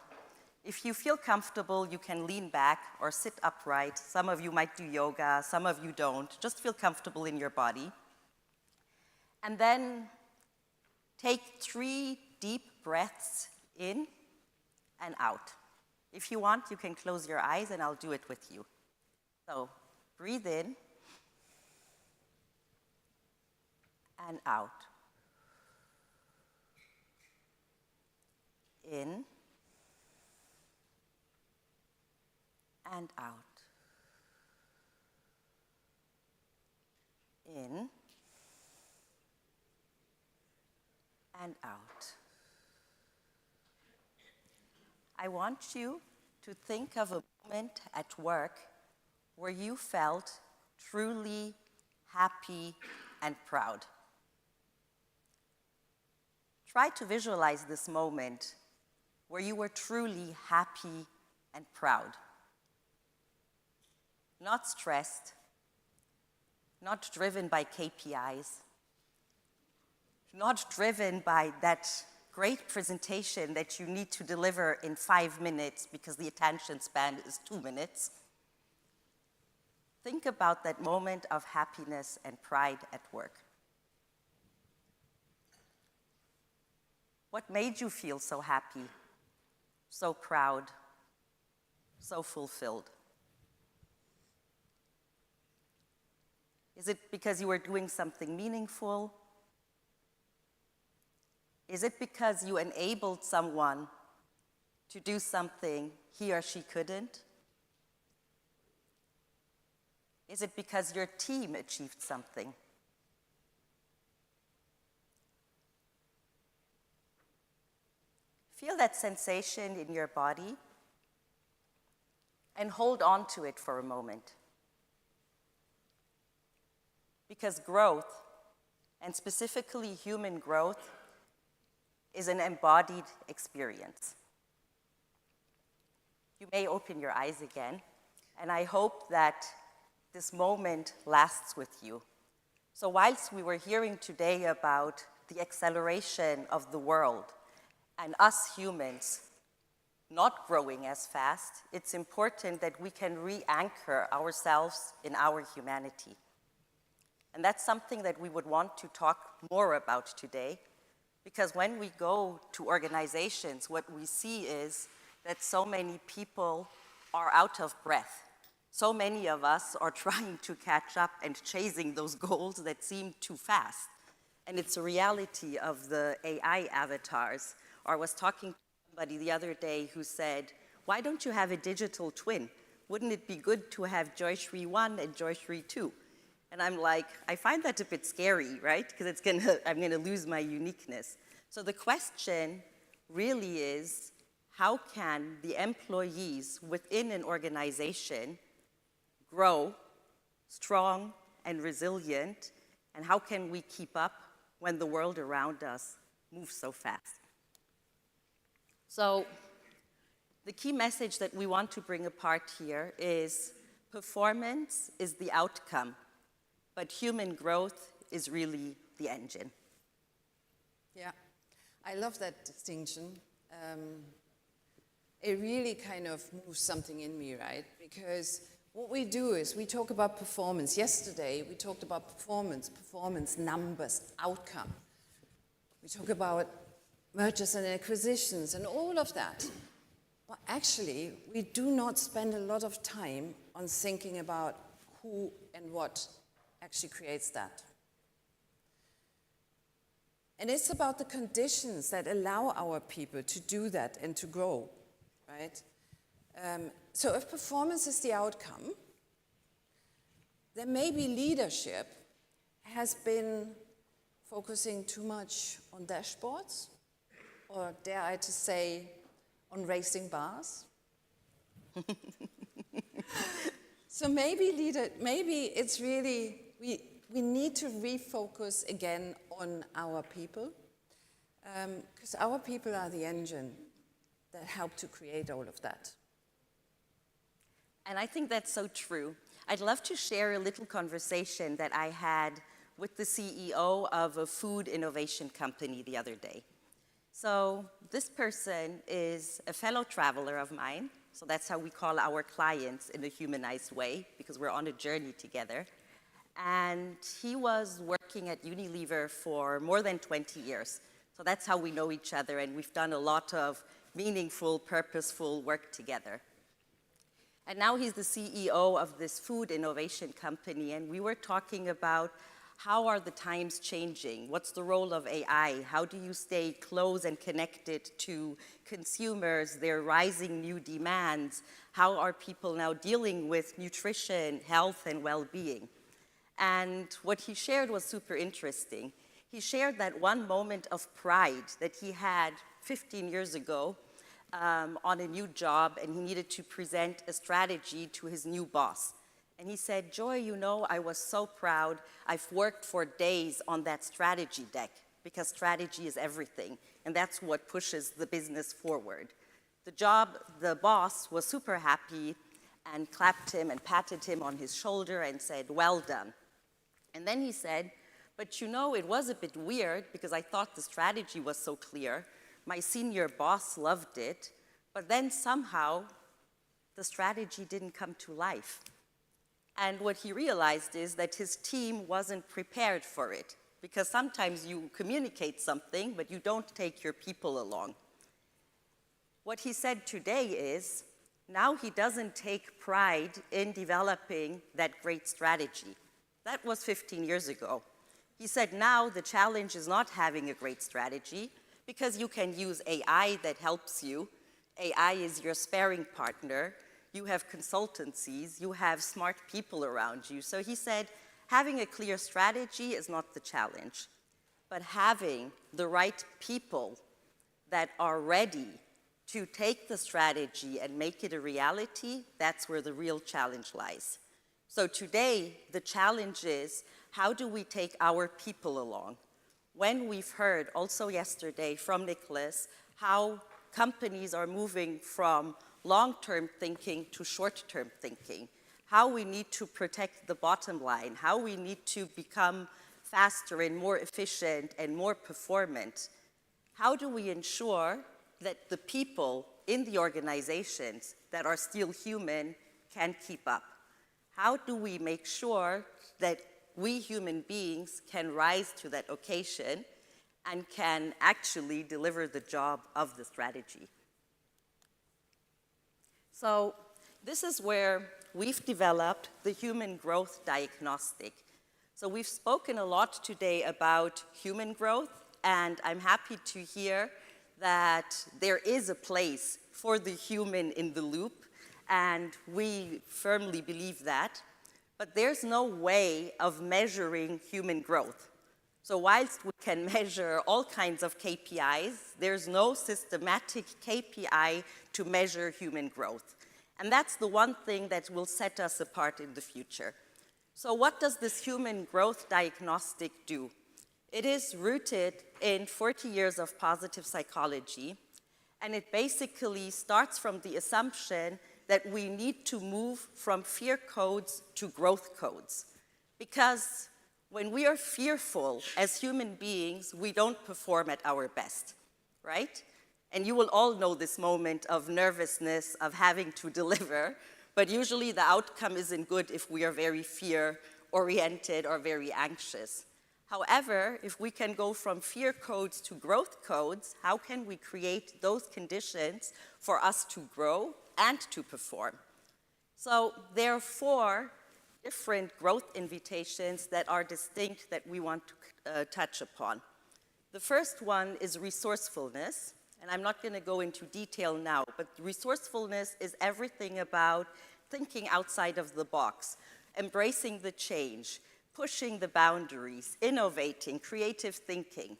If you feel comfortable, you can lean back or sit upright. Some of you might do yoga, some of you don't. Just feel comfortable in your body. And then take 3 deep breaths in and out. If you want, you can close your eyes and I'll do it with you. So breathe in and out. In and out. In and out. I want you to think of a moment at work where you felt truly happy and proud. Try to visualize this moment where you were truly happy and proud. Not stressed, not driven by KPIs, not driven by that great presentation that you need to deliver in 5 minutes because the attention span is 2 minutes. Think about that moment of happiness and pride at work. What made you feel so happy, so proud, so fulfilled? Is it because you were doing something meaningful? Is it because you enabled someone to do something he or she couldn't? Is it because your team achieved something? Feel that sensation in your body and hold on to it for a moment. Because growth, and specifically human growth, is an embodied experience. You may open your eyes again. And I hope that this moment lasts with you. So whilst we were hearing today about the acceleration of the world and us humans not growing as fast, it's important that we can re-anchor ourselves in our humanity. And that's something that we would want to talk more about today, because when we go to organizations, what we see is that so many people are out of breath. So many of us are trying to catch up and chasing those goals that seem too fast. And it's a reality of the AI avatars. Or I was talking to somebody the other day who said, why don't you have a digital twin? Wouldn't it be good to have Joyshri 1 and Joyshri 2? And I'm like, I find that a bit scary, right? Because I'm gonna lose my uniqueness. So the question really is, how can the employees within an organization grow strong and resilient, and how can we keep up when the world around us moves so fast? So the key message that we want to bring apart here is performance is the outcome, but human growth is really the engine. Yeah, I love that distinction. It really kind of moves something in me, right? Because what we do is we talk about performance. Yesterday, we talked about performance, numbers, outcome. We talk about mergers and acquisitions and all of that. But actually, we do not spend a lot of time on thinking about who and what actually creates that. And it's about the conditions that allow our people to do that and to grow, right? So if performance is the outcome, then maybe leadership has been focusing too much on dashboards, or dare I to say, on racing bars. So maybe it's really, we need to refocus again on our people, because our people are the engine that help to create all of that. And I think that's so true. I'd love to share a little conversation that I had with the CEO of a food innovation company the other day. So this person is a fellow traveler of mine. So that's how we call our clients in a humanized way, because we're on a journey together. And he was working at Unilever for more than 20 years. So that's how we know each other, and we've done a lot of meaningful, purposeful work together. And now he's the CEO of this food innovation company, and we were talking about how are the times changing? What's the role of AI? How do you stay close and connected to consumers, their rising new demands? How are people now dealing with nutrition, health, and well-being? And what he shared was super interesting. He shared that one moment of pride that he had 15 years ago on a new job, and he needed to present a strategy to his new boss. And he said, Joy, you know, I was so proud. I've worked for days on that strategy deck, because strategy is everything, and that's what pushes the business forward. The boss was super happy and clapped him and patted him on his shoulder and said, well done. And then he said, but you know, it was a bit weird because I thought the strategy was so clear. My senior boss loved it, but then somehow the strategy didn't come to life. And what he realized is that his team wasn't prepared for it, because sometimes you communicate something, but you don't take your people along. What he said today is, now he doesn't take pride in developing that great strategy. That was 15 years ago. He said now the challenge is not having a great strategy, because you can use AI that helps you. AI is your sparring partner. You have consultancies, you have smart people around you. So he said, having a clear strategy is not the challenge, but having the right people that are ready to take the strategy and make it a reality, that's where the real challenge lies. So today, the challenge is, how do we take our people along? When we've heard also yesterday from Nicholas how companies are moving from long-term thinking to short-term thinking, how we need to protect the bottom line, how we need to become faster and more efficient and more performant. How do we ensure that the people in the organizations that are still human can keep up? How do we make sure that we human beings can rise to that occasion and can actually deliver the job of the strategy? So this is where we've developed the human growth diagnostic. So we've spoken a lot today about human growth, and I'm happy to hear that there is a place for the human in the loop, and we firmly believe that. But there's no way of measuring human growth. So whilst we can measure all kinds of KPIs, there's no systematic KPI to measure human growth. And that's the one thing that will set us apart in the future. So what does this human growth diagnostic do? It is rooted in 40 years of positive psychology, and it basically starts from the assumption that we need to move from fear codes to growth codes. Because when we are fearful as human beings, we don't perform at our best, right? And you will all know this moment of nervousness, of having to deliver, but usually the outcome isn't good if we are very fear-oriented or very anxious. However, if we can go from fear codes to growth codes, how can we create those conditions for us to grow and to perform? So there are 4 different growth invitations that are distinct that we want to touch upon. The first one is resourcefulness, and I'm not going to go into detail now, but resourcefulness is everything about thinking outside of the box, embracing the change, pushing the boundaries, innovating, creative thinking.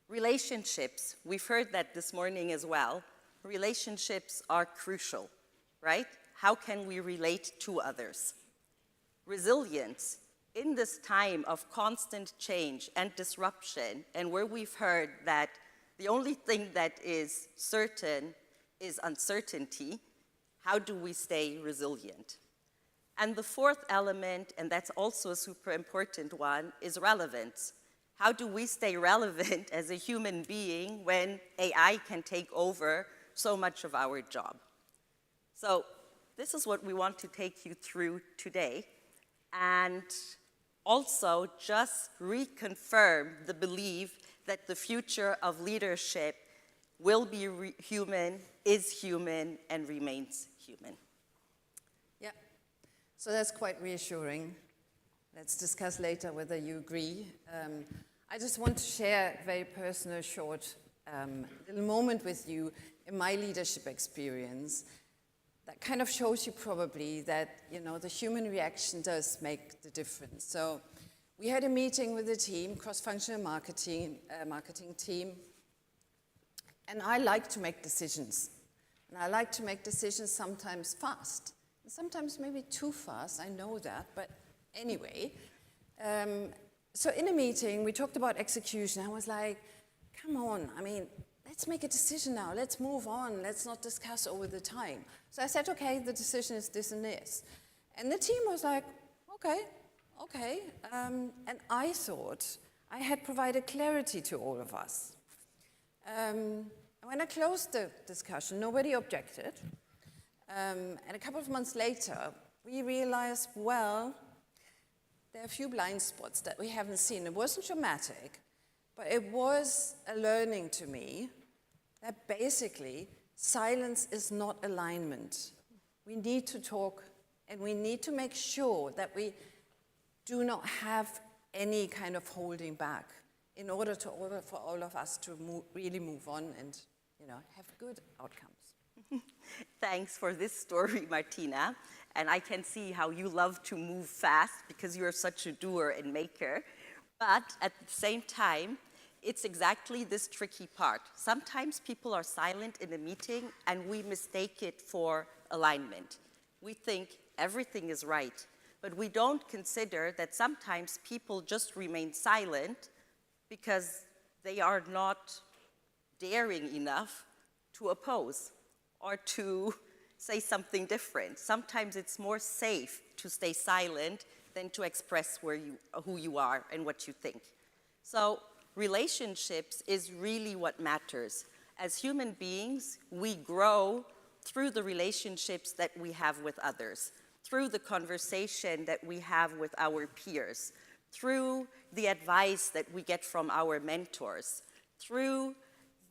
Relationships, we've heard that this morning as well. Relationships are crucial, right? How can we relate to others? Resilience, in this time of constant change and disruption, and where we've heard that the only thing that is certain is uncertainty, how do we stay resilient? And the 4th element, and that's also a super important one, is relevance. How do we stay relevant as a human being when AI can take over so much of our job? So this is what we want to take you through today, and also just reconfirm the belief that the future of leadership will be human, is human, and remains human. Yeah, so that's quite reassuring. Let's discuss later whether you agree. I just want to share a very personal, short little moment with you in my leadership experience that kind of shows you probably that, you know, the human reaction does make the difference. So we had a meeting with the team, cross-functional marketing team, and I like to make decisions. And I like to make decisions sometimes fast, and sometimes maybe too fast, I know that, but anyway. So in a meeting, we talked about execution. I was like, come on, I mean, let's make a decision now. Let's move on. Let's not discuss over the time. So I said, okay, the decision is this and this. And the team was like, okay. And I thought I had provided clarity to all of us. When I closed the discussion, nobody objected. And a couple of months later, we realized, well, there are a few blind spots that we haven't seen. It wasn't dramatic, but it was a learning to me that basically silence is not alignment. We need to talk, and we need to make sure that we do not have any kind of holding back in order for all of us to really move on and, you know, have good outcomes. Thanks for this story, Martina. And I can see how you love to move fast because you're such a doer and maker. But at the same time, it's exactly this tricky part. Sometimes people are silent in a meeting and we mistake it for alignment. We think everything is right, but we don't consider that sometimes people just remain silent because they are not daring enough to oppose, or to say something different. Sometimes it's more safe to stay silent than to express who you are and what you think. So relationships is really what matters. As human beings, we grow through the relationships that we have with others, through the conversation that we have with our peers, through the advice that we get from our mentors, through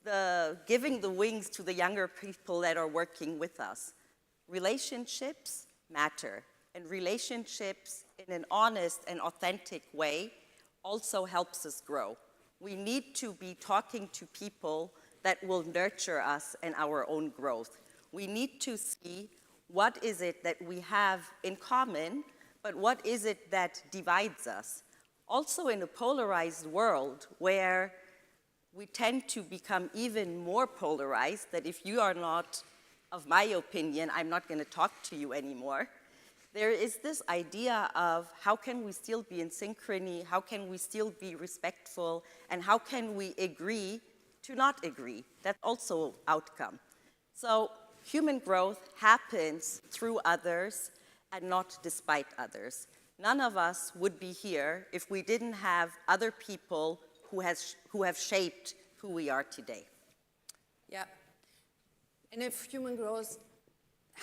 the giving the wings to the younger people that are working with us. Relationships matter, and relationships in an honest and authentic way also helps us grow. We need to be talking to people that will nurture us and our own growth. We need to see what is it that we have in common, but what is it that divides us. Also in a polarized world where we tend to become even more polarized, that if you are not of my opinion, I'm not going to talk to you anymore. There is this idea of how can we still be in synchrony, how can we still be respectful, and how can we agree to not agree. That's also outcome. So human growth happens through others and not despite others. None of us would be here if we didn't have other people who have shaped who we are today. Yeah. And if human growth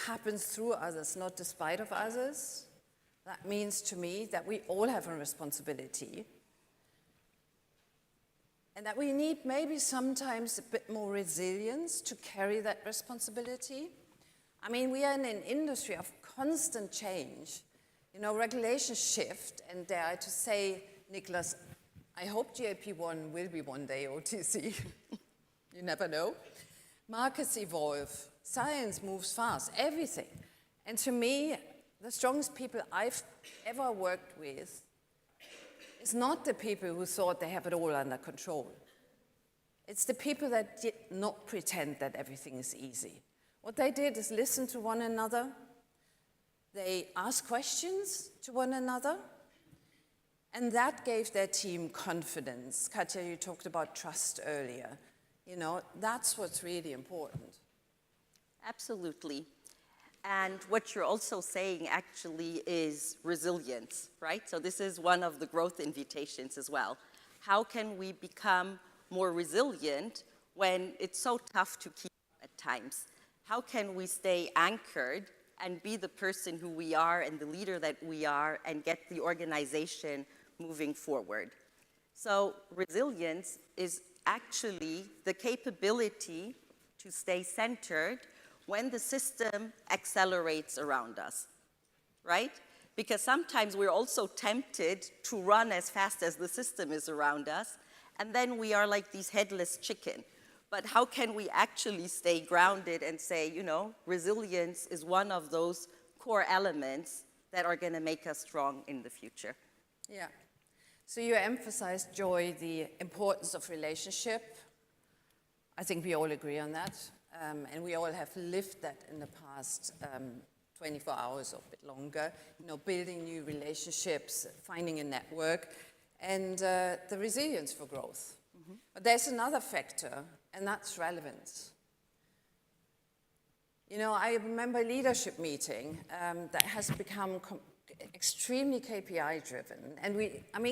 happens through others, not despite of others, that means to me that we all have a responsibility and that we need maybe sometimes a bit more resilience to carry that responsibility. I mean, we are in an industry of constant change. You know, regulations shift, and dare I to say, Nicholas, I hope GLP-1 will be one day OTC. You never know. Markets evolve, science moves fast, everything. And to me, the strongest people I've ever worked with is not the people who thought they have it all under control. It's the people that did not pretend that everything is easy. What they did is listen to one another. They asked questions to one another. And that gave their team confidence. Katja, you talked about trust earlier. You know, that's what's really important. Absolutely. And what you're also saying actually is resilience, right? So this is one of the growth invitations as well. How can we become more resilient when it's so tough to keep at times? How can we stay anchored and be the person who we are and the leader that we are and get the organization moving forward? So resilience is actually the capability to stay centered when the system accelerates around us, right? Because sometimes we're also tempted to run as fast as the system is around us, and then we are like these headless chicken. But how can we actually stay grounded and say, you know, resilience is one of those core elements that are going to make us strong in the future? Yeah. So you emphasized, Joy, the importance of relationship. I think we all agree on that. And we all have lived that in the past 24 hours or a bit longer, you know, building new relationships, finding a network, and the resilience for growth. Mm-hmm. But there's another factor, and that's relevance. You know, I remember a leadership meeting that has become extremely KPI driven. And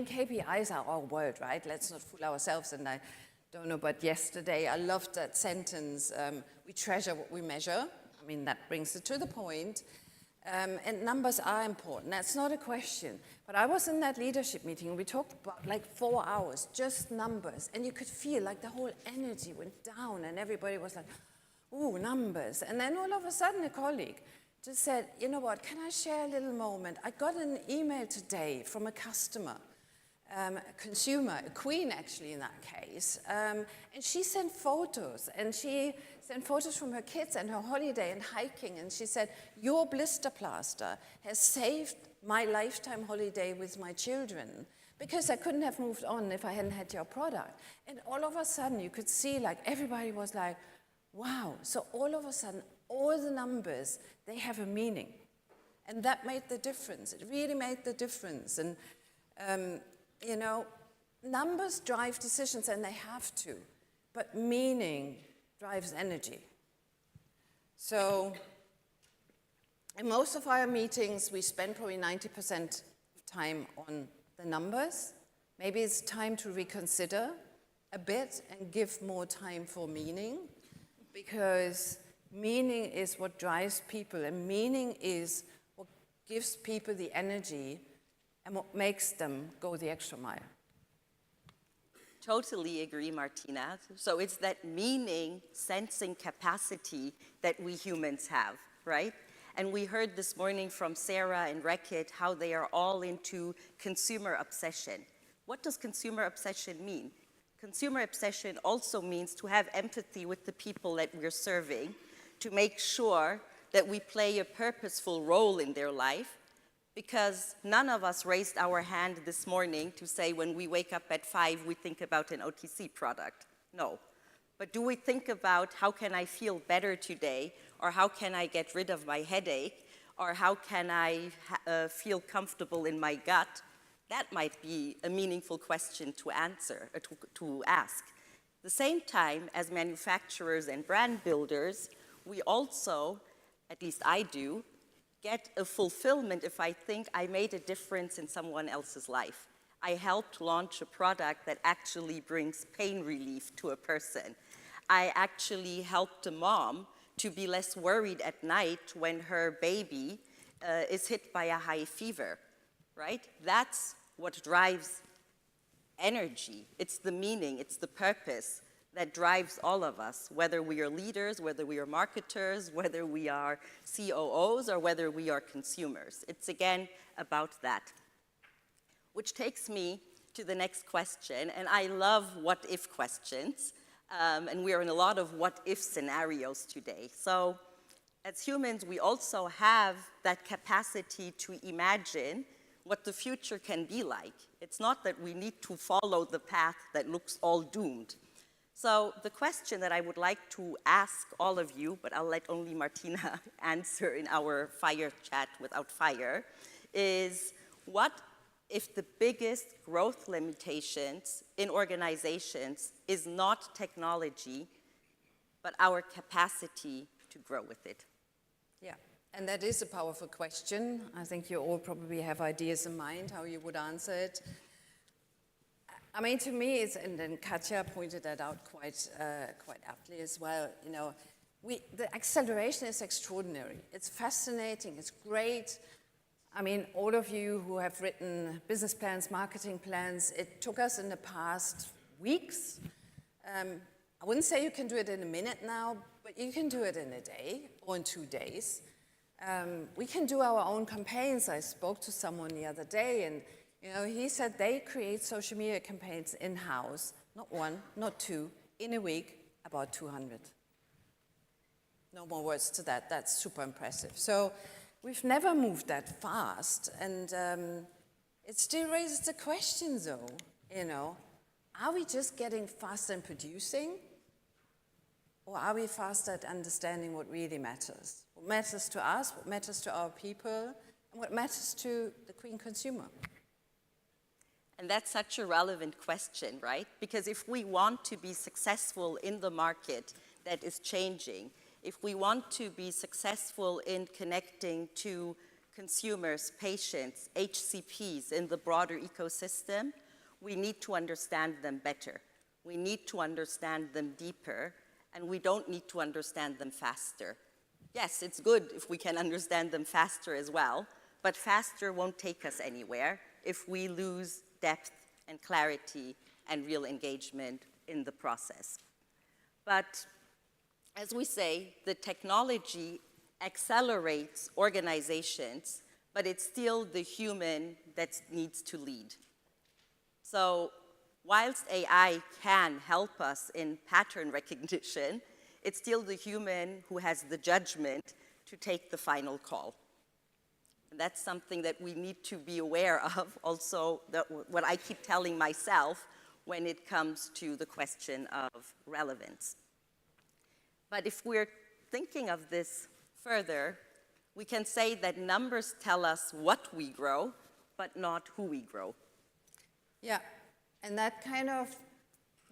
KPIs are our world, right? Let's not fool ourselves. And I don't know, but yesterday I loved that sentence, we treasure what we measure. I mean, that brings it to the point. And numbers are important, that's not a question. But I was in that leadership meeting and we talked about like 4 hours, just numbers. And you could feel like the whole energy went down and everybody was like, ooh, numbers. And then all of a sudden a colleague just said, you know what, can I share a little moment? I got an email today from a customer, a consumer, a queen actually in that case, and she sent photos, and she sent photos from her kids and her holiday and hiking, and she said, your blister plaster has saved my lifetime holiday with my children, because I couldn't have moved on if I hadn't had your product. And all of a sudden you could see like everybody was like, wow, so all of a sudden all the numbers, they have a meaning. And that made the difference. It really made the difference. And, you know, numbers drive decisions, and they have to. But meaning drives energy. So in most of our meetings, we spend probably 90% of time on the numbers. Maybe it's time to reconsider a bit and give more time for meaning, because meaning is what drives people, and meaning is what gives people the energy and what makes them go the extra mile. Totally agree, Martina. So it's that meaning, sensing capacity that we humans have, right? And we heard this morning from Sarah and Rekit how they are all into consumer obsession. What does consumer obsession mean? Consumer obsession also means to have empathy with the people that we're serving, to make sure that we play a purposeful role in their life, because none of us raised our hand this morning to say when we wake up at 5, we think about an OTC product. No. But do we think about how can I feel better today, or how can I get rid of my headache, or how can I feel comfortable in my gut? That might be a meaningful question to answer, to ask. At the same time, as manufacturers and brand builders, we also, at least I do, get a fulfillment if I think I made a difference in someone else's life. I helped launch a product that actually brings pain relief to a person. I actually helped a mom to be less worried at night when her baby is hit by a high fever, right? That's what drives energy. It's the meaning, it's the purpose that drives all of us, whether we are leaders, whether we are marketers, whether we are COOs, or whether we are consumers. It's again about that. Which takes me to the next question, and I love what-if questions, and we are in a lot of what-if scenarios today. So as humans, we also have that capacity to imagine what the future can be like. It's not that we need to follow the path that looks all doomed. So the question that I would like to ask all of you, but I'll let only Martina answer in our fire chat without fire, is what if the biggest growth limitations in organizations is not technology, but our capacity to grow with it? Yeah, and that is a powerful question. I think you all probably have ideas in mind how you would answer it. I mean, to me, it's, and then Katja pointed that out quite aptly as well, you know, the acceleration is extraordinary. It's fascinating, it's great. I mean, all of you who have written business plans, marketing plans, it took us in the past weeks. I wouldn't say you can do it in a minute now, but you can do it in a day or in 2 days. We can do our own campaigns. I spoke to someone the other day, and you know, he said they create social media campaigns in-house, not 1, not 2, in a week, about 200. No more words to that. That's super impressive. So we've never moved that fast, and it still raises the question, though, you know, are we just getting faster in producing, or are we faster at understanding what really matters? What matters to us, what matters to our people, and what matters to the Queen consumer? And that's such a relevant question, right? Because if we want to be successful in the market that is changing, if we want to be successful in connecting to consumers, patients, HCPs in the broader ecosystem, we need to understand them better. We need to understand them deeper, and we don't need to understand them faster. Yes, it's good if we can understand them faster as well, but faster won't take us anywhere if we lose depth and clarity and real engagement in the process. But as we say, the technology accelerates organizations, but it's still the human that needs to lead. So whilst AI can help us in pattern recognition, it's still the human who has the judgment to take the final call. And that's something that we need to be aware of, also what I keep telling myself when it comes to the question of relevance. But if we're thinking of this further, we can say that numbers tell us what we grow, but not who we grow. Yeah, and that kind of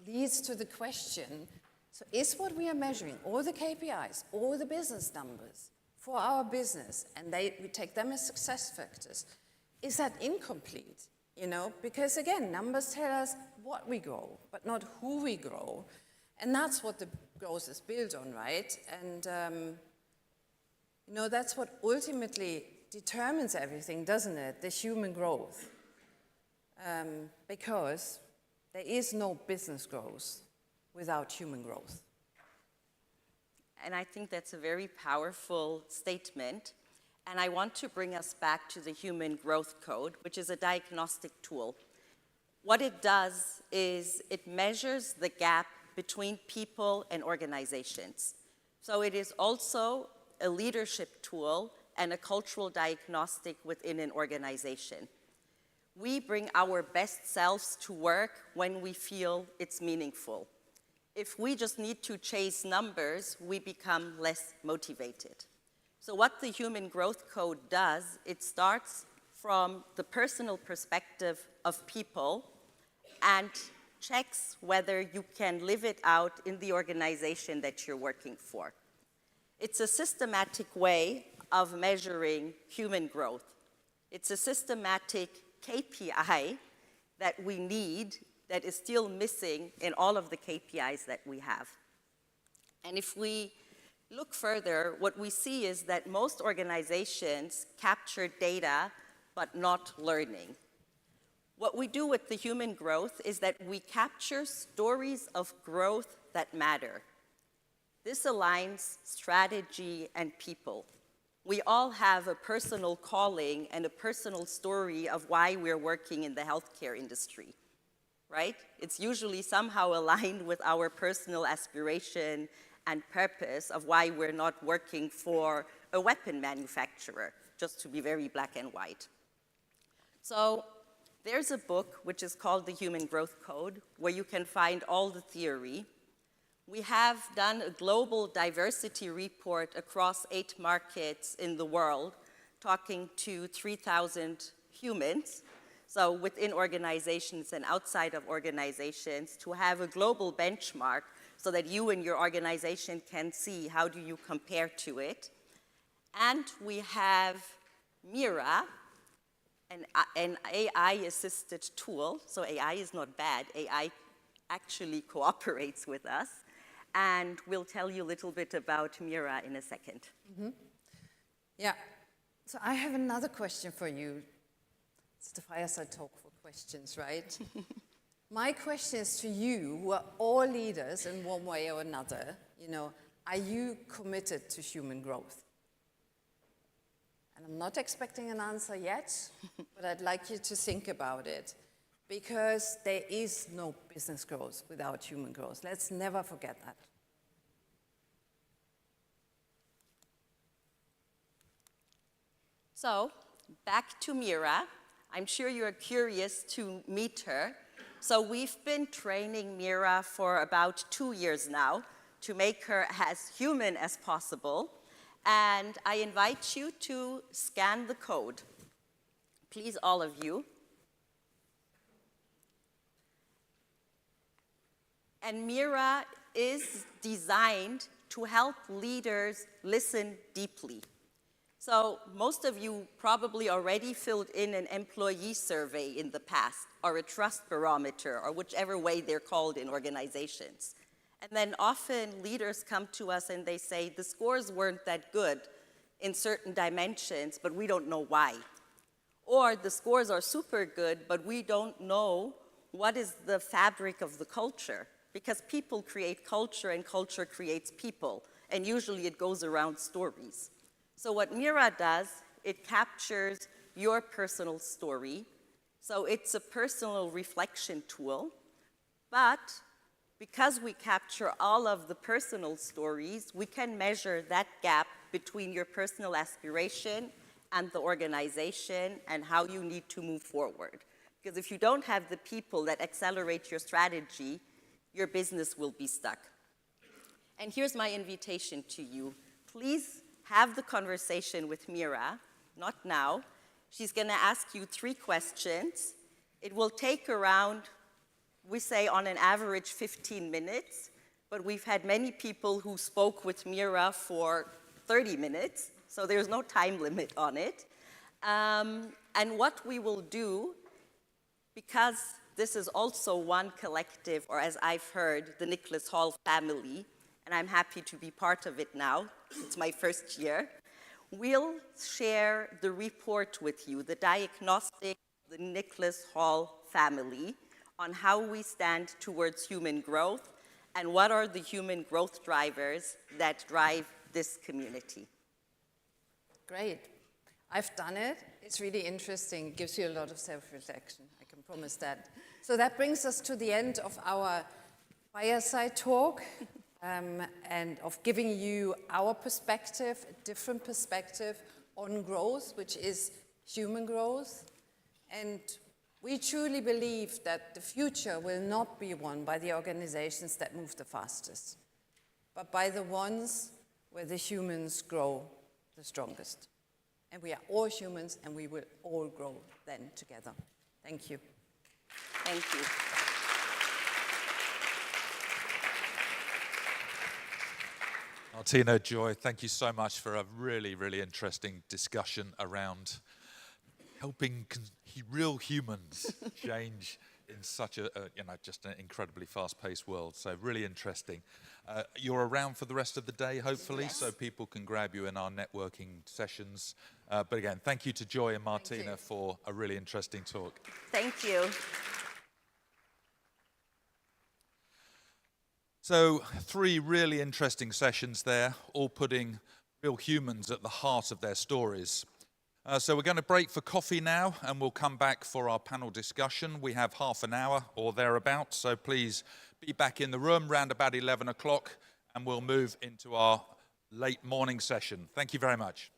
leads to the question, So is what we are measuring, all the KPIs, all the business numbers for our business, and we take them as success factors, is that incomplete? You know, because again, numbers tell us what we grow, but not who we grow. And that's what the growth is built on, right? And, you know, that's what ultimately determines everything, doesn't it? The human growth. Because there is no business growth without human growth. And I think that's a very powerful statement. And I want to bring us back to the Human Growth Code, which is a diagnostic tool. What it does is it measures the gap between people and organizations. So it is also a leadership tool and a cultural diagnostic within an organization. We bring our best selves to work when we feel it's meaningful. If we just need to chase numbers, we become less motivated. So what the Human Growth Code does, it starts from the personal perspective of people and checks whether you can live it out in the organization that you're working for. It's a systematic way of measuring human growth. It's a systematic KPI that we need that is still missing in all of the KPIs that we have. And if we look further, what we see is that most organizations capture data but not learning. What we do with the human growth is that we capture stories of growth that matter. This aligns strategy and people. We all have a personal calling and a personal story of why we're working in the healthcare industry, right? It's usually somehow aligned with our personal aspiration and purpose of why we're not working for a weapon manufacturer, just to be very black and white. So there's a book which is called The Human Growth Code, where you can find all the theory. We have done a global diversity report across 8 markets in the world, talking to 3,000 humans, so within organizations and outside of organizations, to have a global benchmark so that you and your organization can see how do you compare to it. And we have Mira, an AI-assisted tool. So AI is not bad. AI actually cooperates with us. And we'll tell you a little bit about Mira in a second. Mm-hmm. Yeah. So I have another question for you. It's the fireside talk for questions, right? My question is to you, who are all leaders in one way or another, you know, are you committed to human growth? And I'm not expecting an answer yet, but I'd like you to think about it, because there is no business growth without human growth. Let's never forget that. So, back to Mira. I'm sure you're curious to meet her. So we've been training Mira for about 2 years now to make her as human as possible. And I invite you to scan the code. Please, all of you. And Mira is designed to help leaders listen deeply. So most of you probably already filled in an employee survey in the past, or a trust barometer, or whichever way they're called in organizations. And then often leaders come to us and they say, the scores weren't that good in certain dimensions, but we don't know why. Or the scores are super good, but we don't know what is the fabric of the culture. Because people create culture and culture creates people. And usually it goes around stories. So what Mira does, it captures your personal story. So it's a personal reflection tool. But because we capture all of the personal stories, we can measure that gap between your personal aspiration and the organization and how you need to move forward. Because if you don't have the people that accelerate your strategy, your business will be stuck. And here's my invitation to you. Please have the conversation with Mira, not now. She's gonna ask you 3 questions. It will take around, we say on an average 15 minutes, but we've had many people who spoke with Mira for 30 minutes, so there's no time limit on it. And what we will do, because this is also one collective, or as I've heard, the Nicholas Hall family, and I'm happy to be part of it now, it's my first year, we'll share the report with you, the diagnostic, the Nicholas Hall family, on how we stand towards human growth and what are the human growth drivers that drive this community. Great. I've done it. It's really interesting. It gives you a lot of self-reflection. I can promise that. So that brings us to the end of our fireside talk and of giving you our perspective, a different perspective on growth, which is human growth. And we truly believe that the future will not be won by the organizations that move the fastest, but by the ones where the humans grow the strongest. And we are all humans, and we will all grow then together. Thank you. Thank you. Martina, Joy, thank you so much for a really, really interesting discussion around helping real humans change in such a just an incredibly fast-paced world. So really interesting. You're around for the rest of the day, hopefully, Yes. so people can grab you in our networking sessions. But again, thank you to Joy and Martina for a really interesting talk. Thank you. So 3 really interesting sessions there, all putting real humans at the heart of their stories. So we're going to break for coffee now, and we'll come back for our panel discussion. We have half an hour or thereabouts, so please be back in the room round about 11 o'clock, and we'll move into our late morning session. Thank you very much.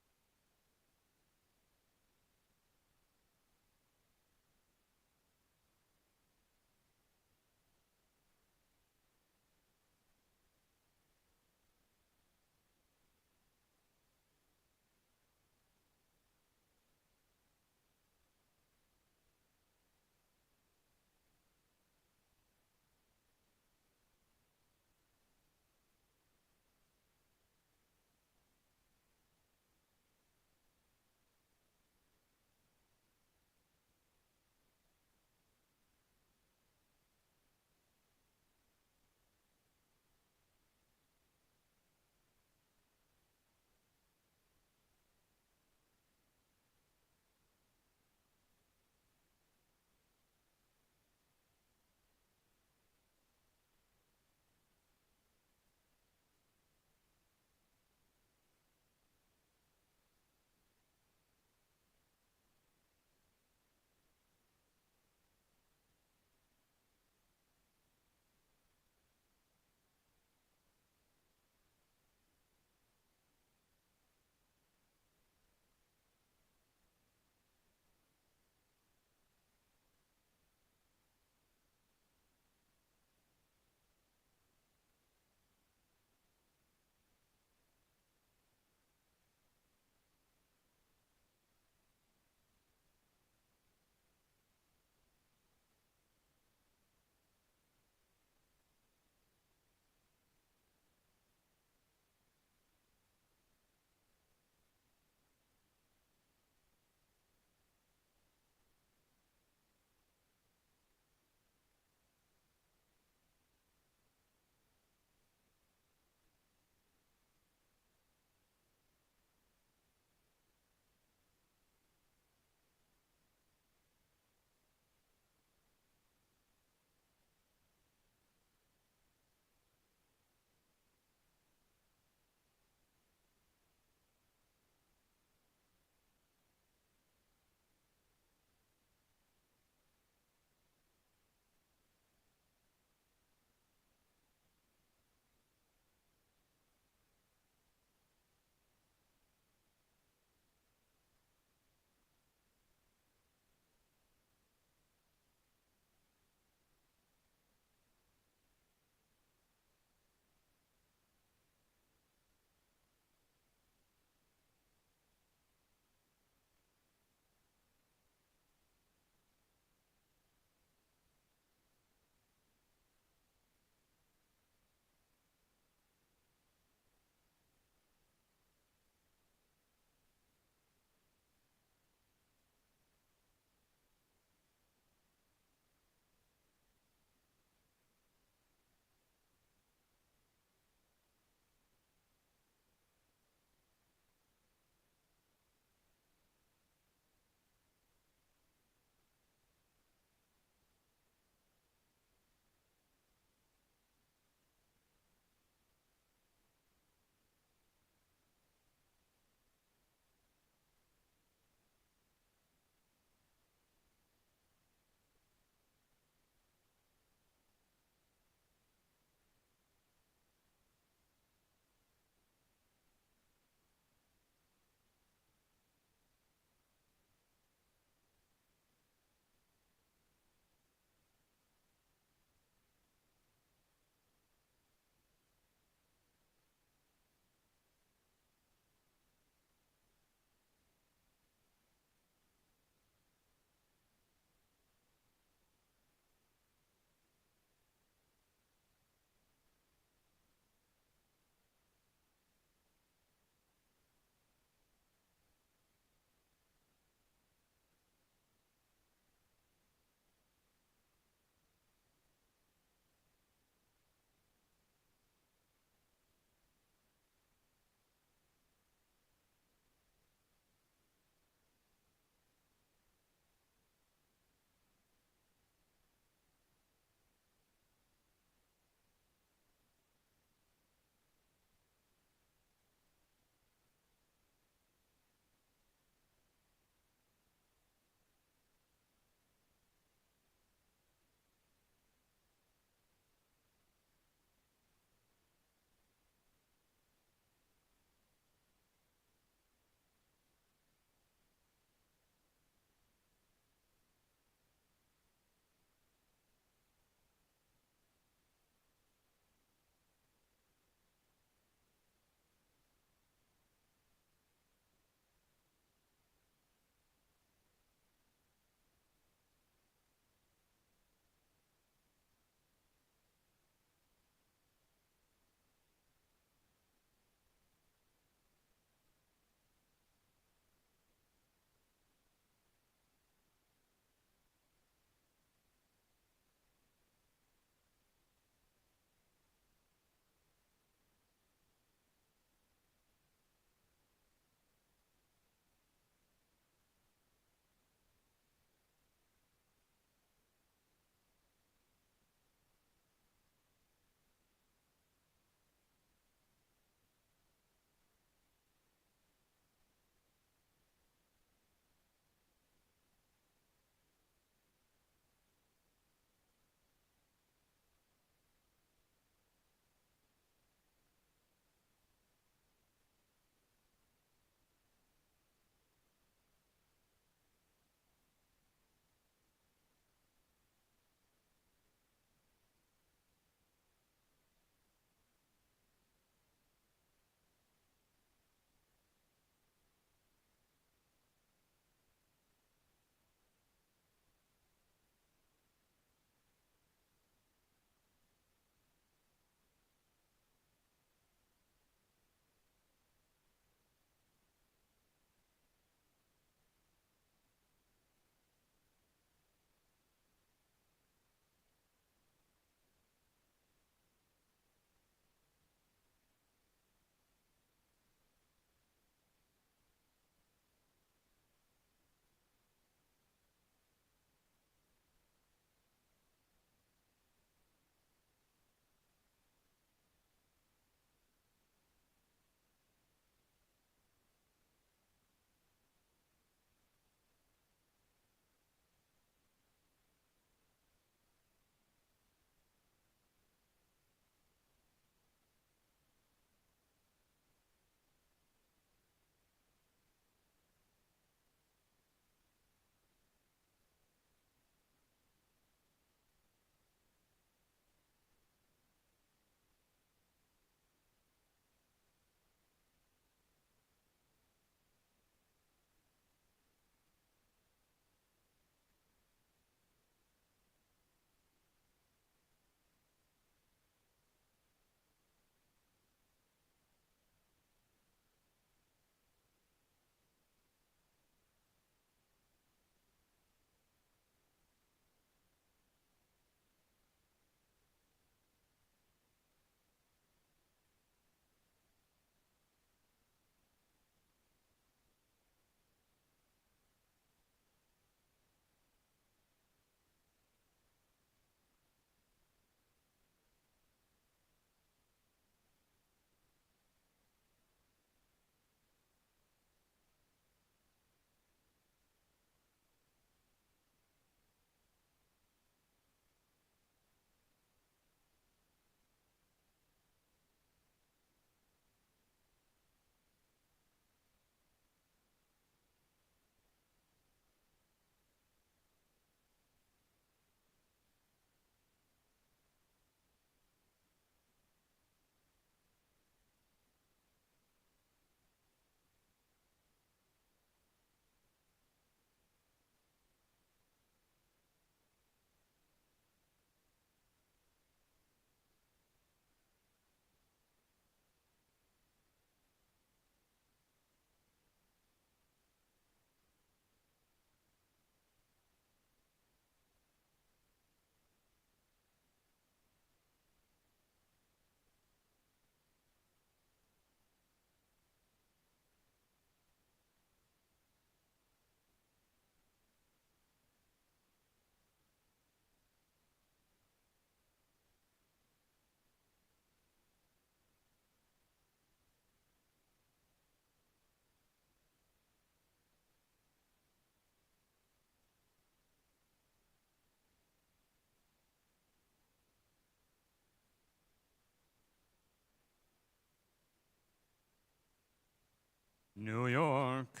New York.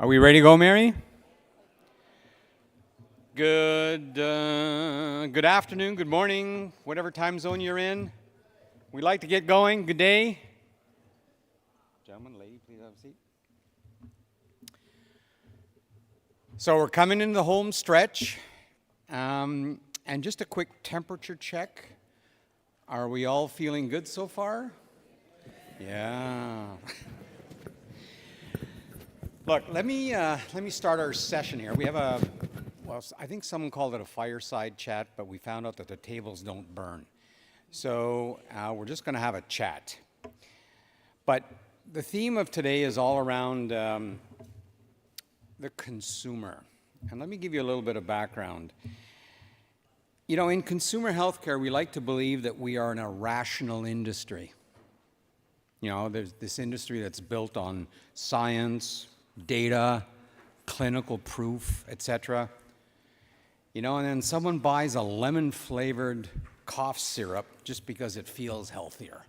Are we ready to go, Mary? Good afternoon, good morning, whatever time zone you're in. We'd like to get going. Good day. Gentlemen, lady, please have a seat. So we're coming into the home stretch. And just a quick temperature check. Are we all feeling good so far? Yeah. Look, let me start our session here. We have well, I think someone called it a fireside chat, but we found out that the tables don't burn. So we're just going to have a chat. But the theme of today is all around the consumer. And let me give you a little bit of background. You know, in consumer healthcare, we like to believe that we are in a rational industry. You know, there's this industry that's built on science, data, clinical proof, etc. You know, and then someone buys a lemon-flavored cough syrup just because it feels healthier.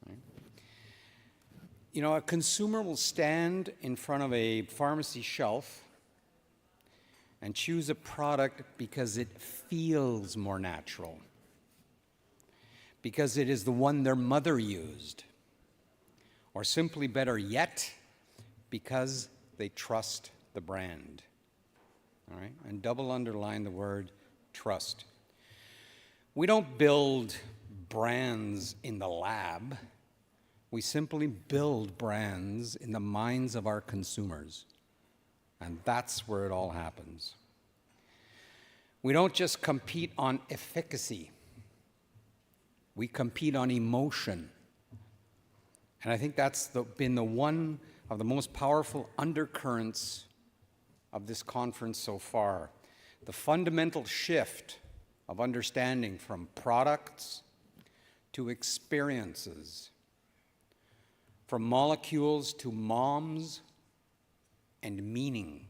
Right? You know, a consumer will stand in front of a pharmacy shelf and choose a product because it feels more natural, because it is the one their mother used, or simply better yet, because they trust the brand. All right? And double underline the word trust. We don't build brands in the lab. We simply build brands in the minds of our consumers. And that's where it all happens. We don't just compete on efficacy. We compete on emotion. And I think that's been the one of the most powerful undercurrents of this conference so far. The fundamental shift of understanding from products to experiences, from molecules to moms and meaning.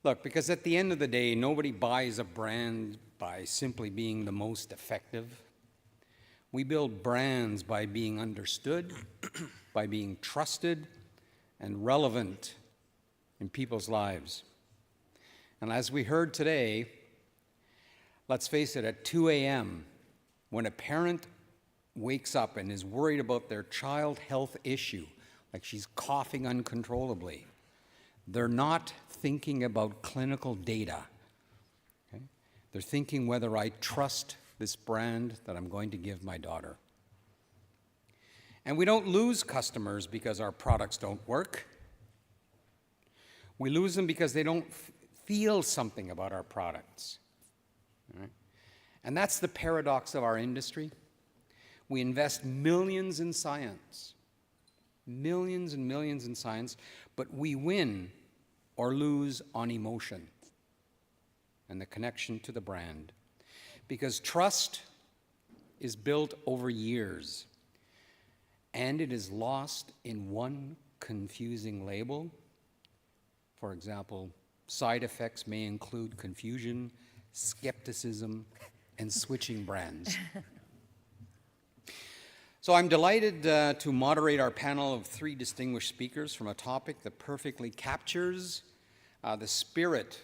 Look, because at the end of the day, nobody buys a brand by simply being the most effective. We build brands by being understood, by being trusted, and relevant in people's lives. And as we heard today, let's face it, at 2 a.m., when a parent wakes up and is worried about their child health issue, like she's coughing uncontrollably, they're not thinking about clinical data. Okay? They're thinking whether I trust this brand that I'm going to give my daughter. And we don't lose customers because our products don't work. We lose them because they don't feel something about our products. All right? And that's the paradox of our industry. We invest millions in science, millions and millions in science, but we win or lose on emotion and the connection to the brand. Because trust is built over years, and it is lost in one confusing label. For example, side effects may include confusion, skepticism, and switching brands. So I'm delighted to moderate our panel of 3 distinguished speakers from a topic that perfectly captures the spirit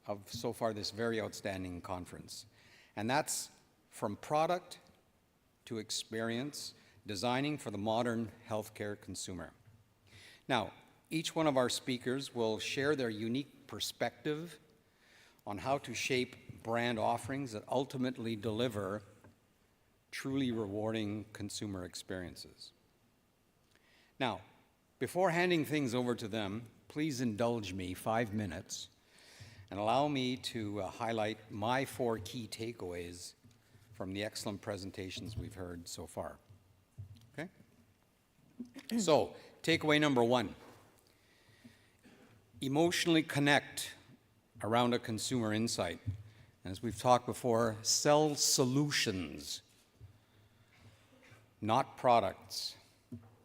of, so far, this very outstanding conference. And that's from product to experience, designing for the modern healthcare consumer. Now, each one of our speakers will share their unique perspective on how to shape brand offerings that ultimately deliver truly rewarding consumer experiences. Now, before handing things over to them, please indulge me 5 minutes and allow me to highlight my 4 key takeaways from the excellent presentations we've heard so far. Okay? So, takeaway number 1. Emotionally connect around a consumer insight. As we've talked before, sell solutions, not products.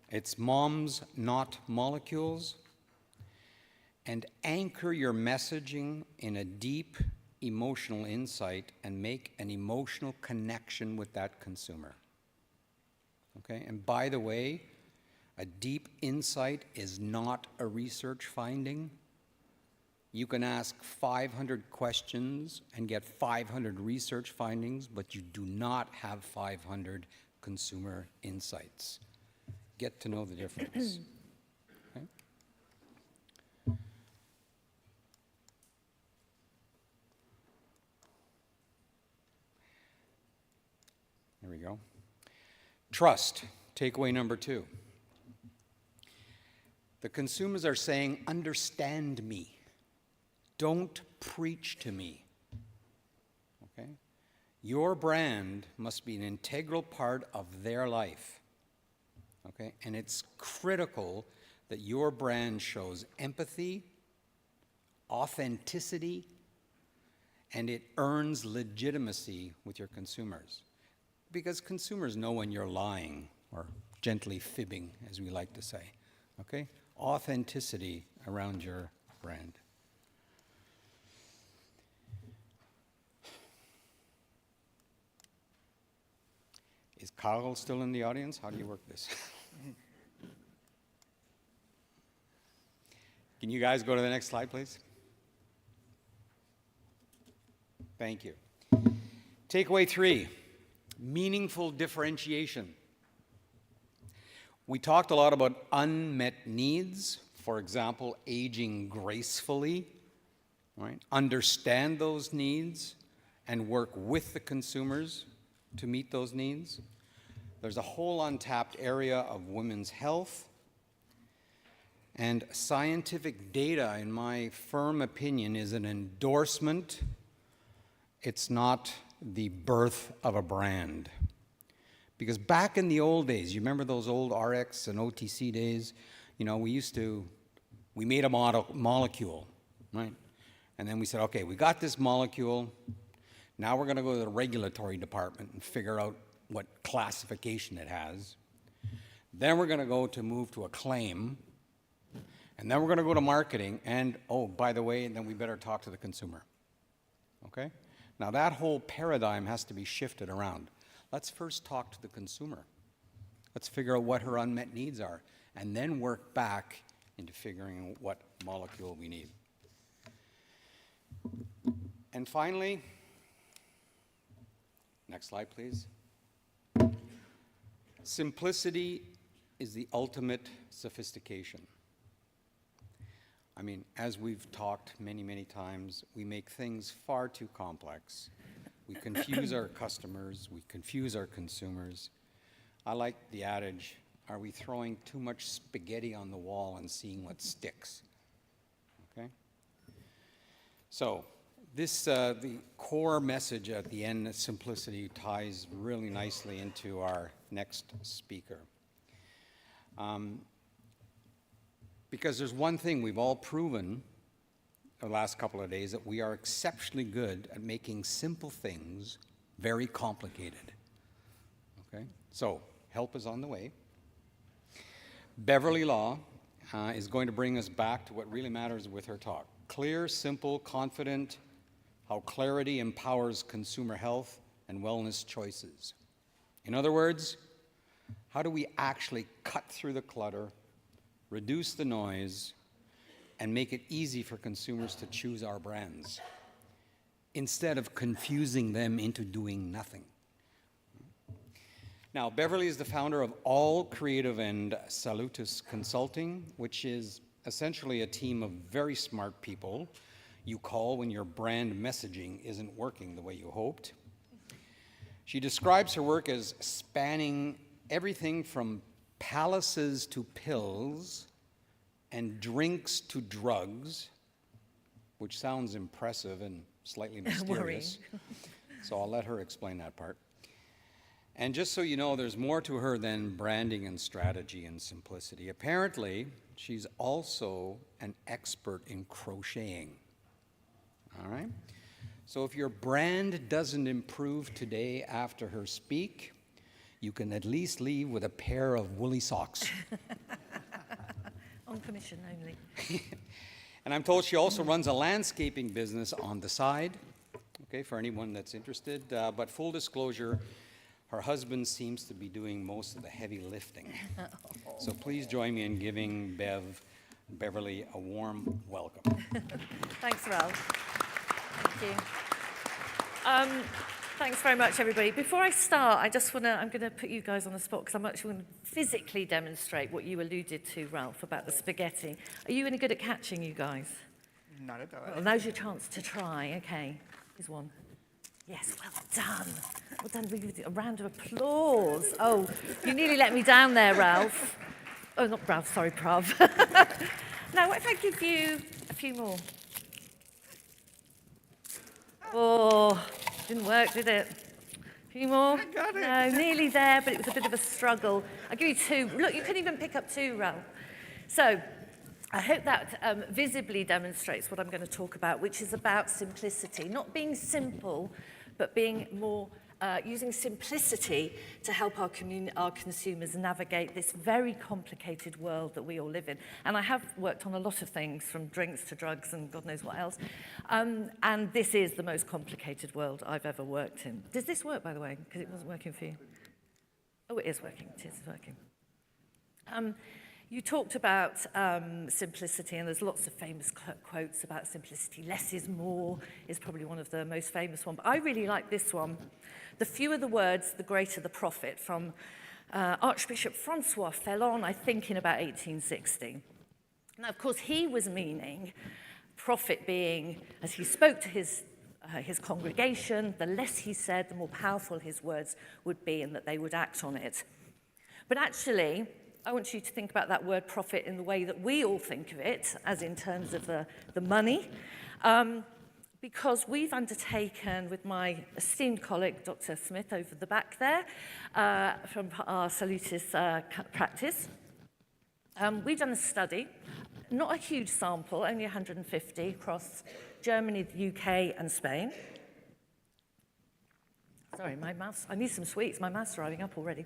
It's moms, not molecules. And anchor your messaging in a deep emotional insight and make an emotional connection with that consumer. Okay? And by the way, a deep insight is not a research finding. You can ask 500 questions and get 500 research findings, but you do not have 500 consumer insights. Get to know the difference. Okay? Trust, takeaway number 2. The consumers are saying, understand me. Don't preach to me. Okay? Your brand must be an integral part of their life. Okay? And it's critical that your brand shows empathy, authenticity, and it earns legitimacy with your consumers. Because consumers know when you're lying, or gently fibbing, as we like to say. Okay? Authenticity around your brand. Is Carl still in the audience? How do you work this? Can you guys go to the next slide, please? Thank you. Takeaway 3, meaningful differentiation. We talked a lot about unmet needs, for example, aging gracefully, right? Understand those needs and work with the consumers to meet those needs. There's a whole untapped area of women's health. And scientific data, in my firm opinion, is an endorsement. It's not the birth of a brand. Because back in the old days, you remember those old RX and OTC days? You know, we made a molecule, right? And then we said, okay, we got this molecule. Now we're going to go to the regulatory department and figure out what classification it has. Then we're going to move to a claim. And then we're going to go to marketing. And, oh, by the way, then we better talk to the consumer. Okay? Now that whole paradigm has to be shifted around. Let's first talk to the consumer. Let's figure out what her unmet needs are, and then work back into figuring out what molecule we need. And finally, next slide, please. Simplicity is the ultimate sophistication. I mean, as we've talked many, many times, we make things far too complex. We confuse our customers, we confuse our consumers. I like the adage, are we throwing too much spaghetti on the wall and seeing what sticks? Okay? So, the core message at the end, simplicity, ties really nicely into our next speaker. Because there's one thing we've all proven the last couple of days, that we are exceptionally good at making simple things very complicated. Okay? So, help is on the way. Beverly Law is going to bring us back to what really matters with her talk. Clear, simple, confident, how clarity empowers consumer health and wellness choices. In other words, how do we actually cut through the clutter, reduce the noise, and make it easy for consumers to choose our brands instead of confusing them into doing nothing. Now, Beverly is the founder of All Creative and Salutis Consulting, which is essentially a team of very smart people you call when your brand messaging isn't working the way you hoped. She describes her work as spanning everything from palaces to pills and drinks to drugs, which sounds impressive and slightly mysterious. So I'll let her explain that part. And just so you know, there's more to her than branding and strategy and simplicity. Apparently, she's also an expert in crocheting. All right? So if your brand doesn't improve today after her speak, you can at least leave with a pair of woolly socks. On commission only. And I'm told she also runs a landscaping business on the side, okay, for anyone that's interested. But full disclosure, her husband seems to be doing most of the heavy lifting. So please join me in giving Beverly a warm welcome. Thanks, Ralph. Thank you. Thanks very much, everybody. Before I start, I'm going to put you guys on the spot because I'm actually going to physically demonstrate what you alluded to, Ralph, about the spaghetti. Are you any good at catching, you guys? Not at all. Well, now's your chance to try. Okay, here's one. Yes, well done. Well done. We give you a round of applause. Oh, you nearly let me down there, Ralph. Oh, not Ralph, sorry, Prav. Now, what if I give you a few more? Oh, didn't work, did it? A few more? I got it. No, nearly there, but it was a bit of a struggle. I'll give you two. Look, you can even pick up two, Ralph. So, I hope that visibly demonstrates what I'm going to talk about, which is about simplicity. Not being simple, but being more, using simplicity to help our consumers navigate this very complicated world that we all live in. And I have worked on a lot of things, from drinks to drugs and God knows what else. And this is the most complicated world I've ever worked in. Does this work, by the way? Because it wasn't working for you. Oh, it is working. It is working. You talked about simplicity, and there's lots of famous quotes about simplicity. Less is more is probably one of the most famous ones. But I really like this one. The fewer the words, the greater the profit, from Archbishop Francois Fellon, I think in about 1860. Now, of course, he was meaning profit being, as he spoke to his congregation, the less he said, the more powerful his words would be, and that they would act on it. But actually, I want you to think about that word profit in the way that we all think of it, as in terms of the money, because we've undertaken, with my esteemed colleague, Dr. Smith, over the back there, from our Salutis practice, we've done a study, not a huge sample, only 150, across Germany, the UK, and Spain. Sorry, my mouth's, I need some sweets, my mouth's driving up already.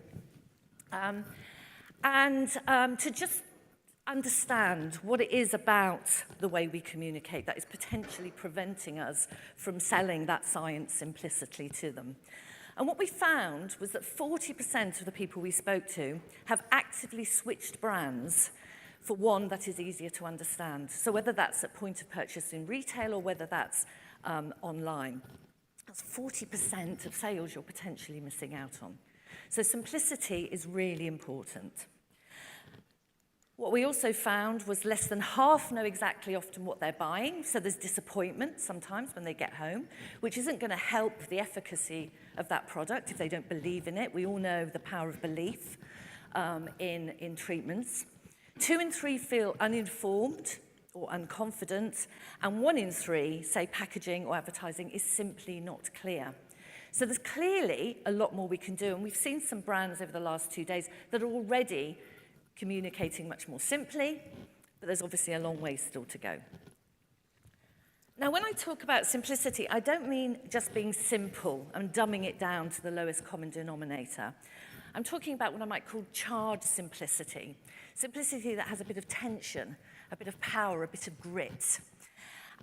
To just understand what it is about the way we communicate that is potentially preventing us from selling that science implicitly to them. And what we found was that 40% of the people we spoke to have actively switched brands for one that is easier to understand. So whether that's at point of purchase in retail or whether that's online. That's 40% of sales you're potentially missing out on. So simplicity is really important. What we also found was less than half know exactly often what they're buying, so there's disappointment sometimes when they get home, which isn't going to help the efficacy of that product if they don't believe in it. We all know the power of belief in treatments. 2 in 3 feel uninformed or unconfident, and 1 in 3 say packaging or advertising is simply not clear. So there's clearly a lot more we can do, and we've seen some brands over the last 2 days that are already communicating much more simply, but there's obviously a long way still to go. Now, when I talk about simplicity, I don't mean just being simple and dumbing it down to the lowest common denominator. I'm talking about what I might call charged simplicity. Simplicity that has a bit of tension, a bit of power, a bit of grit.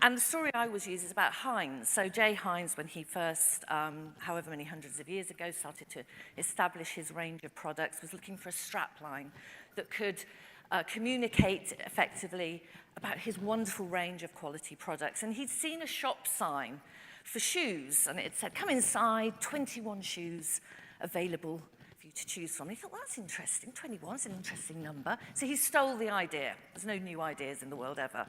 And the story I always use is about Heinz. So Jay Heinz, when he first, however many hundreds of years ago, started to establish his range of products, was looking for a strapline that could communicate effectively about his wonderful range of quality products. And he'd seen a shop sign for shoes, and it said, "Come inside, 21 shoes available for you to choose from." And he thought, well, that's interesting. 21 is an interesting number. So he stole the idea. There's no new ideas in the world ever.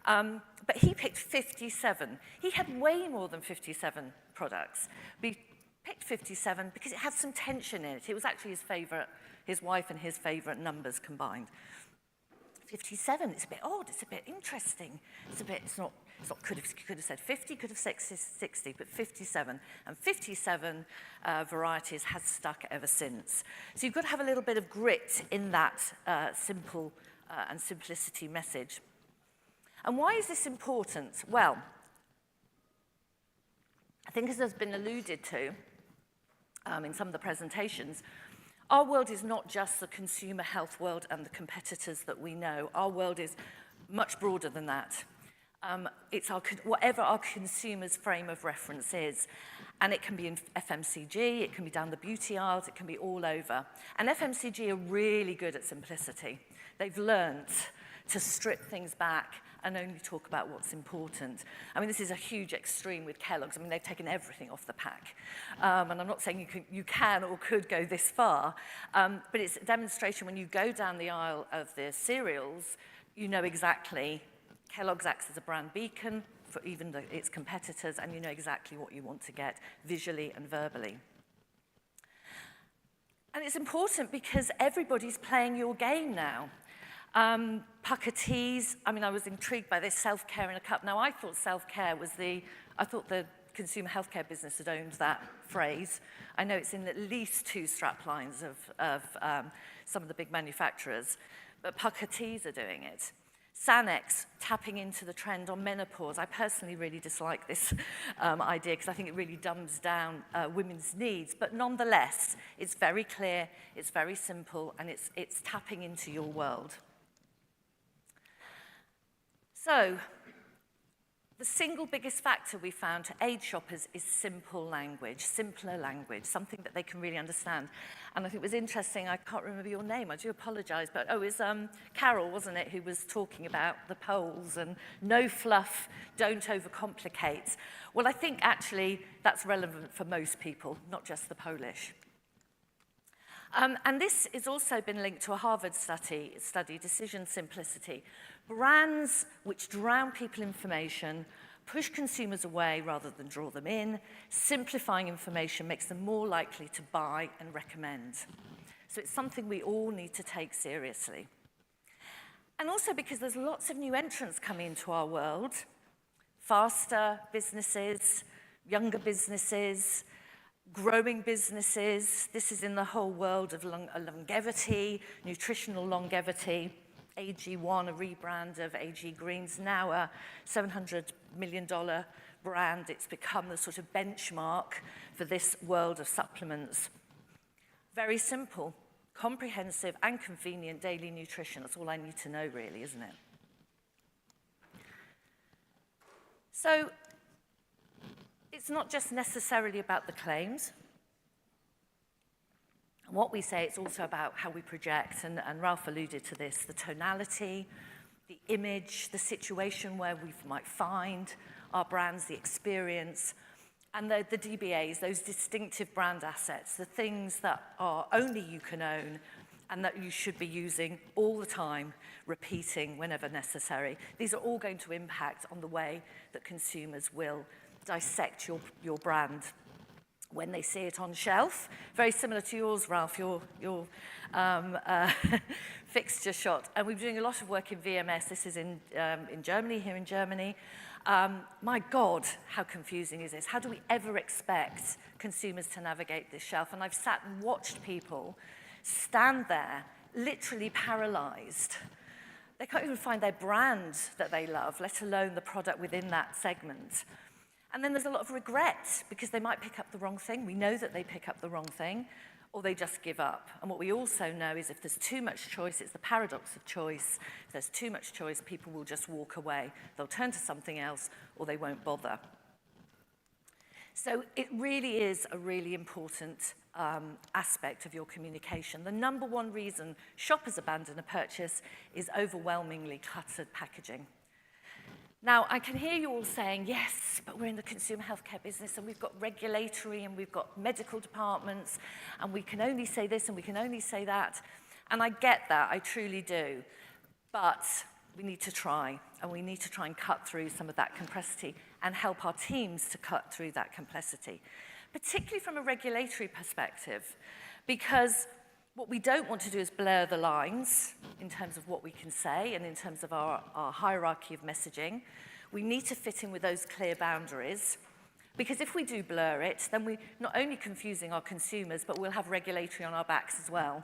But he picked 57. He had way more than 57 products. But he picked 57 because it had some tension in it. It was actually his favorite, his wife and his favorite numbers combined. 57, it's a bit odd, it's a bit interesting. It's not could have said 50, could have said 60, but 57. And 57 varieties has stuck ever since. So you've got to have a little bit of grit in that simple and simplicity message. And why is this important? Well, I think as has been alluded to in some of the presentations, our world is not just the consumer health world and the competitors that we know. Our world is much broader than that. It's whatever our consumers' frame of reference is. And it can be in FMCG, it can be down the beauty aisles, it can be all over. And FMCG are really good at simplicity. They've learned to strip things back and only talk about what's important. I mean, this is a huge extreme with Kellogg's. I mean, they've taken everything off the pack. And I'm not saying you can or could go this far, but it's a demonstration when you go down the aisle of the cereals, you know exactly Kellogg's acts as a brand beacon, for even its competitors, and you know exactly what you want to get visually and verbally. And it's important because everybody's playing your game now. Pucker teas, I mean, I was intrigued by this, self-care in a cup. Now, I thought self-care was I thought the consumer healthcare business had owned that phrase. I know it's in at least 2 straplines of some of the big manufacturers, but Pucker teas are doing it. Sanex, tapping into the trend on menopause. I personally really dislike this idea because I think it really dumbs down women's needs, but nonetheless, it's very clear, it's very simple, and it's tapping into your world. So, the single biggest factor we found to aid shoppers is simple language, simpler language, something that they can really understand. And I think it was interesting, I can't remember your name, I do apologize, but it was Carol, wasn't it, who was talking about the Poles and no fluff, don't overcomplicate. Well, I think actually that's relevant for most people, not just the Polish. And this has also been linked to a Harvard study, Decision Simplicity. Brands which drown people information, push consumers away rather than draw them in. Simplifying information makes them more likely to buy and recommend. So it's something we all need to take seriously. And also because there's lots of new entrants coming into our world, faster businesses, younger businesses, growing businesses. This is in the whole world of longevity, nutritional longevity. AG1, a rebrand of AG Greens, now a $700 million brand. It's become the sort of benchmark for this world of supplements. Very simple, comprehensive and convenient daily nutrition. That's all I need to know, really, isn't it? So, it's not just necessarily about the claims. What we say, it's also about how we project, and Ralph alluded to this, the tonality, the image, the situation where we might find our brands, the experience, and the DBAs, those distinctive brand assets, the things that are only you can own and that you should be using all the time, repeating whenever necessary. These are all going to impact on the way that consumers will dissect your brand when they see it on shelf. Very similar to yours, Ralph, your fixture shot. And we're doing a lot of work in VMS. This is in Germany, here in Germany. My God, how confusing is this? How do we ever expect consumers to navigate this shelf? And I've sat and watched people stand there, literally paralyzed. They can't even find their brand that they love, let alone the product within that segment. And then there's a lot of regret because they might pick up the wrong thing. We know that they pick up the wrong thing, or they just give up. And what we also know is if there's too much choice, it's the paradox of choice. If there's too much choice, people will just walk away. They'll turn to something else, or they won't bother. So it really is a really important aspect of your communication. The number one reason shoppers abandon a purchase is overwhelmingly cluttered packaging. Now, I can hear you all saying, yes, but we're in the consumer healthcare business and we've got regulatory and we've got medical departments and we can only say this and we can only say that. And I get that, I truly do. But we need to try, and we need to try and cut through some of that complexity and help our teams to cut through that complexity, particularly from a regulatory perspective, because what we don't want to do is blur the lines in terms of what we can say and in terms of our hierarchy of messaging. We need to fit in with those clear boundaries, because if we do blur it, then we're not only confusing our consumers, but we'll have regulatory on our backs as well.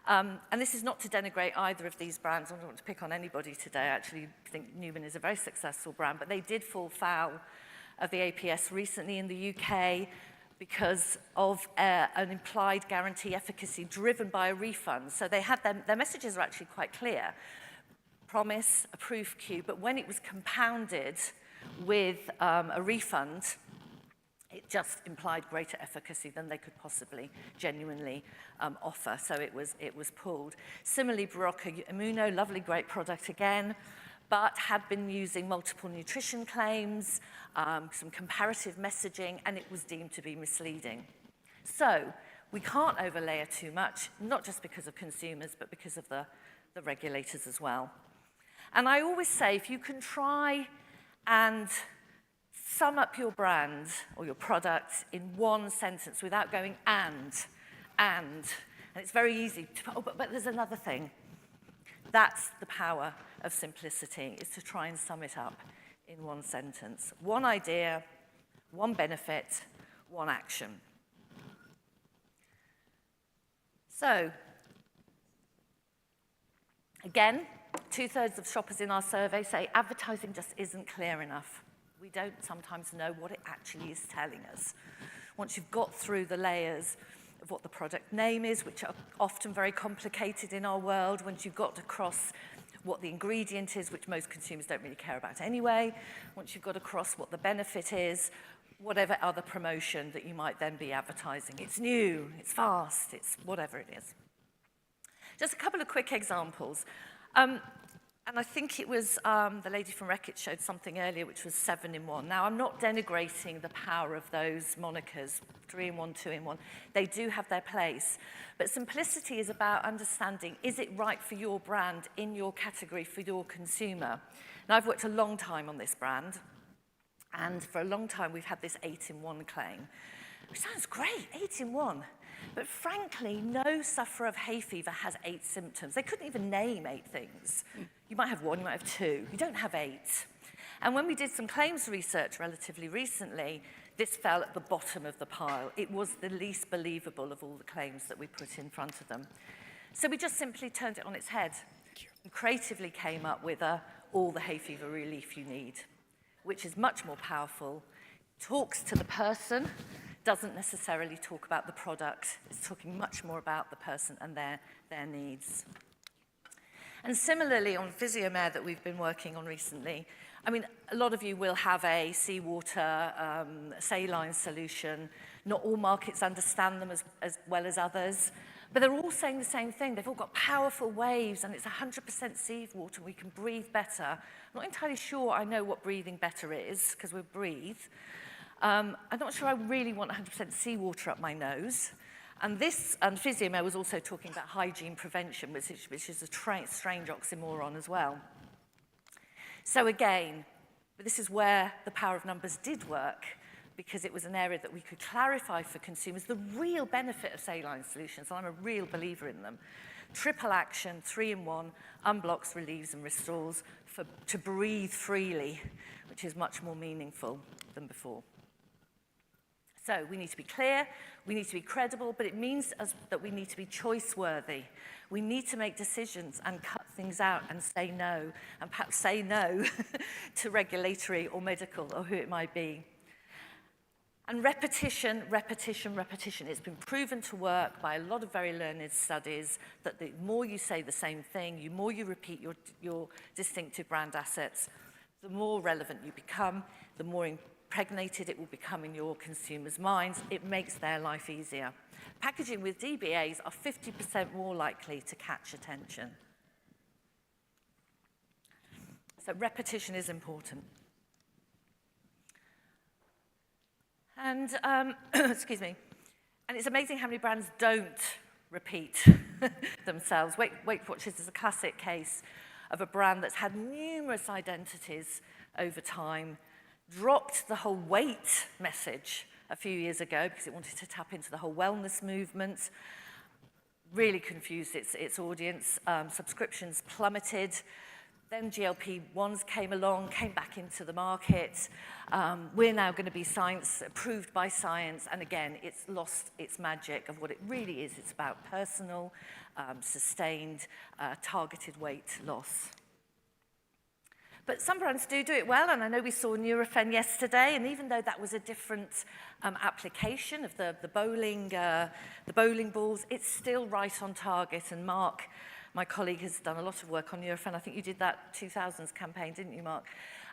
And this is not to denigrate either of these brands. I don't want to pick on anybody today. I actually think Newman is a very successful brand, but they did fall foul of the APS recently in the UK because of an implied guarantee efficacy driven by a refund. So they had their messages are actually quite clear. Promise, a proof queue, but when it was compounded with a refund, it just implied greater efficacy than they could possibly genuinely offer, so it was pulled. Similarly, Barocca Immuno, lovely, great product again, but had been using multiple nutrition claims, some comparative messaging, and it was deemed to be misleading. So we can't overlayer too much, not just because of consumers, but because of the regulators as well. And I always say, if you can try and sum up your brand or your product in one sentence without going and. And it's very easy to, oh, but there's another thing. That's the power of simplicity, is to try and sum it up in one sentence. One idea, one benefit, one action. So, again, 2/3 of shoppers in our survey say advertising just isn't clear enough. We don't sometimes know what it actually is telling us. Once you've got through the layers of what the product name is, which are often very complicated in our world, once you've got across what the ingredient is, which most consumers don't really care about anyway, once you've got across what the benefit is, whatever other promotion that you might then be advertising. It's new, it's fast, it's whatever it is. Just a couple of quick examples. And I think it was the lady from Reckitt showed something earlier, which was 7-in-1. Now, I'm not denigrating the power of those monikers, 3-in-1, 2-in-1. They do have their place. But simplicity is about understanding, is it right for your brand in your category for your consumer? Now, I've worked a long time on this brand. And for a long time, we've had this 8-in-1 claim, which sounds great, 8-in-1. But frankly, no sufferer of hay fever has 8 symptoms. They couldn't even name 8 things. You might have 1, you might have 2. You don't have 8. And when we did some claims research relatively recently, this fell at the bottom of the pile. It was the least believable of all the claims that we put in front of them. So we just simply turned it on its head and creatively came up with all the hay fever relief you need, which is much more powerful, talks to the person, doesn't necessarily talk about the product. It's talking much more about the person and their needs. And similarly, on Physiomare that we've been working on recently, I mean, a lot of you will have a seawater saline solution. Not all markets understand them as well as others, but they're all saying the same thing. They've all got powerful waves, and it's 100% seawater. We can breathe better. I'm not entirely sure I know what breathing better is, because we breathe. I'm not sure I really want 100% seawater up my nose. And this, Physiomare was also talking about hygiene prevention, which is a strange oxymoron as well. So again, this is where the power of numbers did work, because it was an area that we could clarify for consumers the real benefit of saline solutions, and I'm a real believer in them. Triple action, 3-in-1, unblocks, relieves, and restores to breathe freely, which is much more meaningful than before. So we need to be clear, we need to be credible, but it means that we need to be choice-worthy. We need to make decisions and cut things out and say no, and perhaps say no to regulatory or medical or who it might be. And repetition, repetition, repetition. It's been proven to work by a lot of very learned studies that the more you say the same thing, the more you repeat your distinctive brand assets, the more relevant you become, the more impregnated it will become in your consumers' minds. It makes their life easier. Packaging with DBAs are 50% more likely to catch attention. So repetition is important. And, excuse me, and it's amazing how many brands don't repeat themselves. Weight Watchers is a classic case of a brand that's had numerous identities over time, dropped the whole weight message a few years ago because it wanted to tap into the whole wellness movement, really confused its audience. Subscriptions plummeted. Then GLP-1s came along, came back into the market. We're now going to be approved by science, and again, it's lost its magic of what it really is. It's about personal, sustained, targeted weight loss. But some brands do it well, and I know we saw Nurofen yesterday, and even though that was a different application of the bowling balls, it's still right on target. And Mark, my colleague, has done a lot of work on Nurofen. I think you did that 2000s campaign, didn't you, Mark?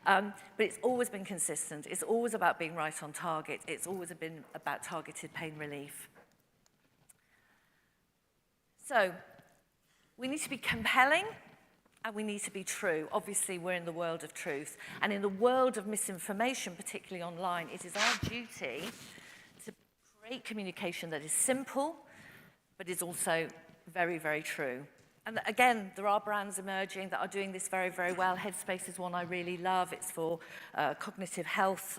But it's always been consistent. It's always about being right on target. It's always been about targeted pain relief. So we need to be compelling, and we need to be true. Obviously, we're in the world of truth. And in the world of misinformation, particularly online, it is our duty to create communication that is simple, but is also very, very true. And again, there are brands emerging that are doing this very, very well. Headspace is one I really love. It's for cognitive health,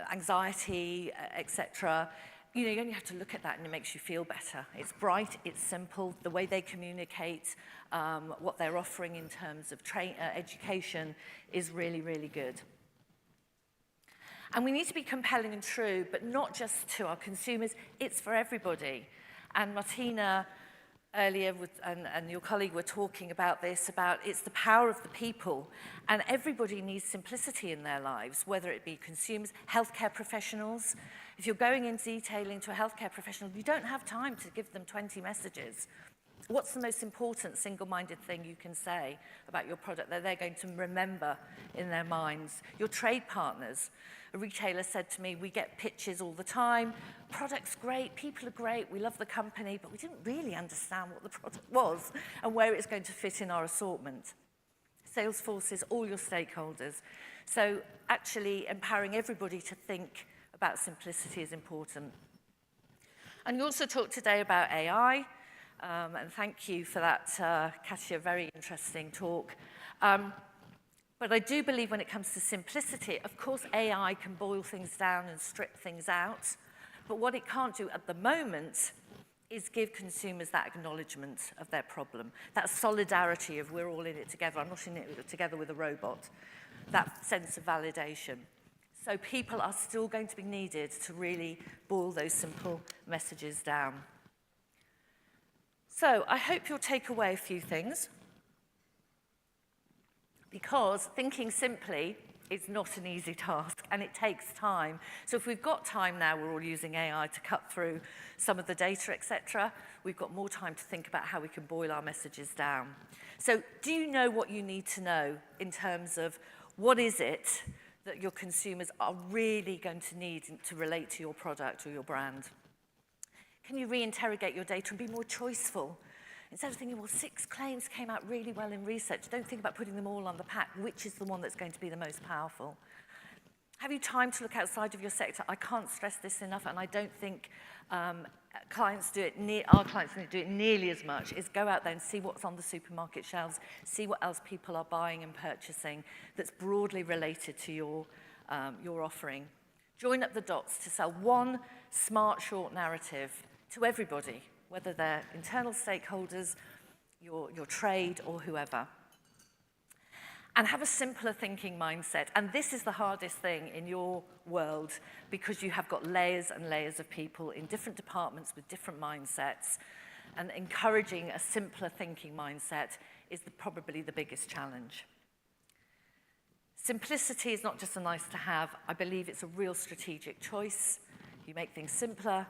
anxiety, etc. You know, you only have to look at that and it makes you feel better. It's bright, it's simple. The way they communicate, what they're offering in terms of education is really, really good. And we need to be compelling and true, but not just to our consumers, it's for everybody. And Martina earlier and your colleague were talking about this, about it's the power of the people, and everybody needs simplicity in their lives, whether it be consumers, healthcare professionals. If you're going in detailing to a healthcare professional, you don't have time to give them 20 messages. What's the most important single-minded thing you can say about your product that they're going to remember in their minds? Your trade partners. A retailer said to me, we get pitches all the time. Product's great, people are great, we love the company, but we didn't really understand what the product was and where it's going to fit in our assortment. Sales forces, all your stakeholders. So actually empowering everybody to think about simplicity is important. And you also talked today about AI. And thank you for that, Katia, very interesting talk. But I do believe when it comes to simplicity, of course, AI can boil things down and strip things out. But what it can't do at the moment is give consumers that acknowledgement of their problem, that solidarity of we're all in it together. I'm not in it together with a robot, that sense of validation. So people are still going to be needed to really boil those simple messages down. So I hope you'll take away a few things, because thinking simply is not an easy task and it takes time. So if we've got time now, we're all using AI to cut through some of the data, etc. We've got more time to think about how we can boil our messages down. So do you know what you need to know in terms of what is it that your consumers are really going to need to relate to your product or your brand? Can you reinterrogate your data and be more choiceful? Instead of thinking, well, 6 claims came out really well in research, don't think about putting them all on the pack. Which is the one that's going to be the most powerful? Have you time to look outside of your sector? I can't stress this enough, and I don't think clients do it, our clients don't do it nearly as much, is go out there and see what's on the supermarket shelves, see what else people are buying and purchasing that's broadly related to your offering. Join up the dots to sell one smart, short narrative to everybody, whether they're internal stakeholders, your trade, or whoever. And have a simpler thinking mindset. And this is the hardest thing in your world, because you have got layers and layers of people in different departments with different mindsets. And encouraging a simpler thinking mindset is probably the biggest challenge. Simplicity is not just a nice to have. I believe it's a real strategic choice. You make things simpler,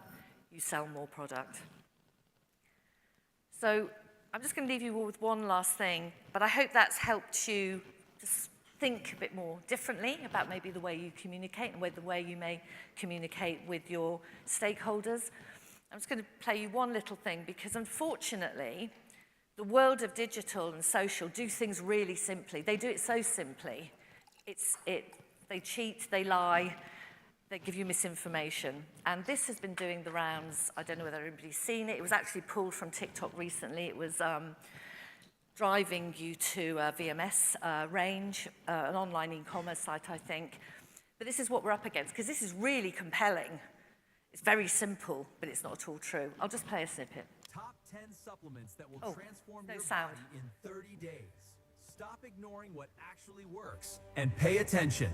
you sell more product. So I'm just going to leave you all with one last thing, but I hope that's helped you just think a bit more differently about maybe the way you communicate and the way you may communicate with your stakeholders. I'm just going to play you one little thing, because unfortunately, the world of digital and social do things really simply. They do it so simply. They cheat, they lie, they give you misinformation. And this has been doing the rounds. I don't know whether everybody's seen it. It was actually pulled from TikTok recently. It was driving you to a VMS range, an online e-commerce site, I think. But this is what we're up against, because this is really compelling. It's very simple, but it's not at all true. I'll just play a snippet. Top 10 supplements that will transform your sound. body in 30 days. Stop ignoring what actually works and pay attention.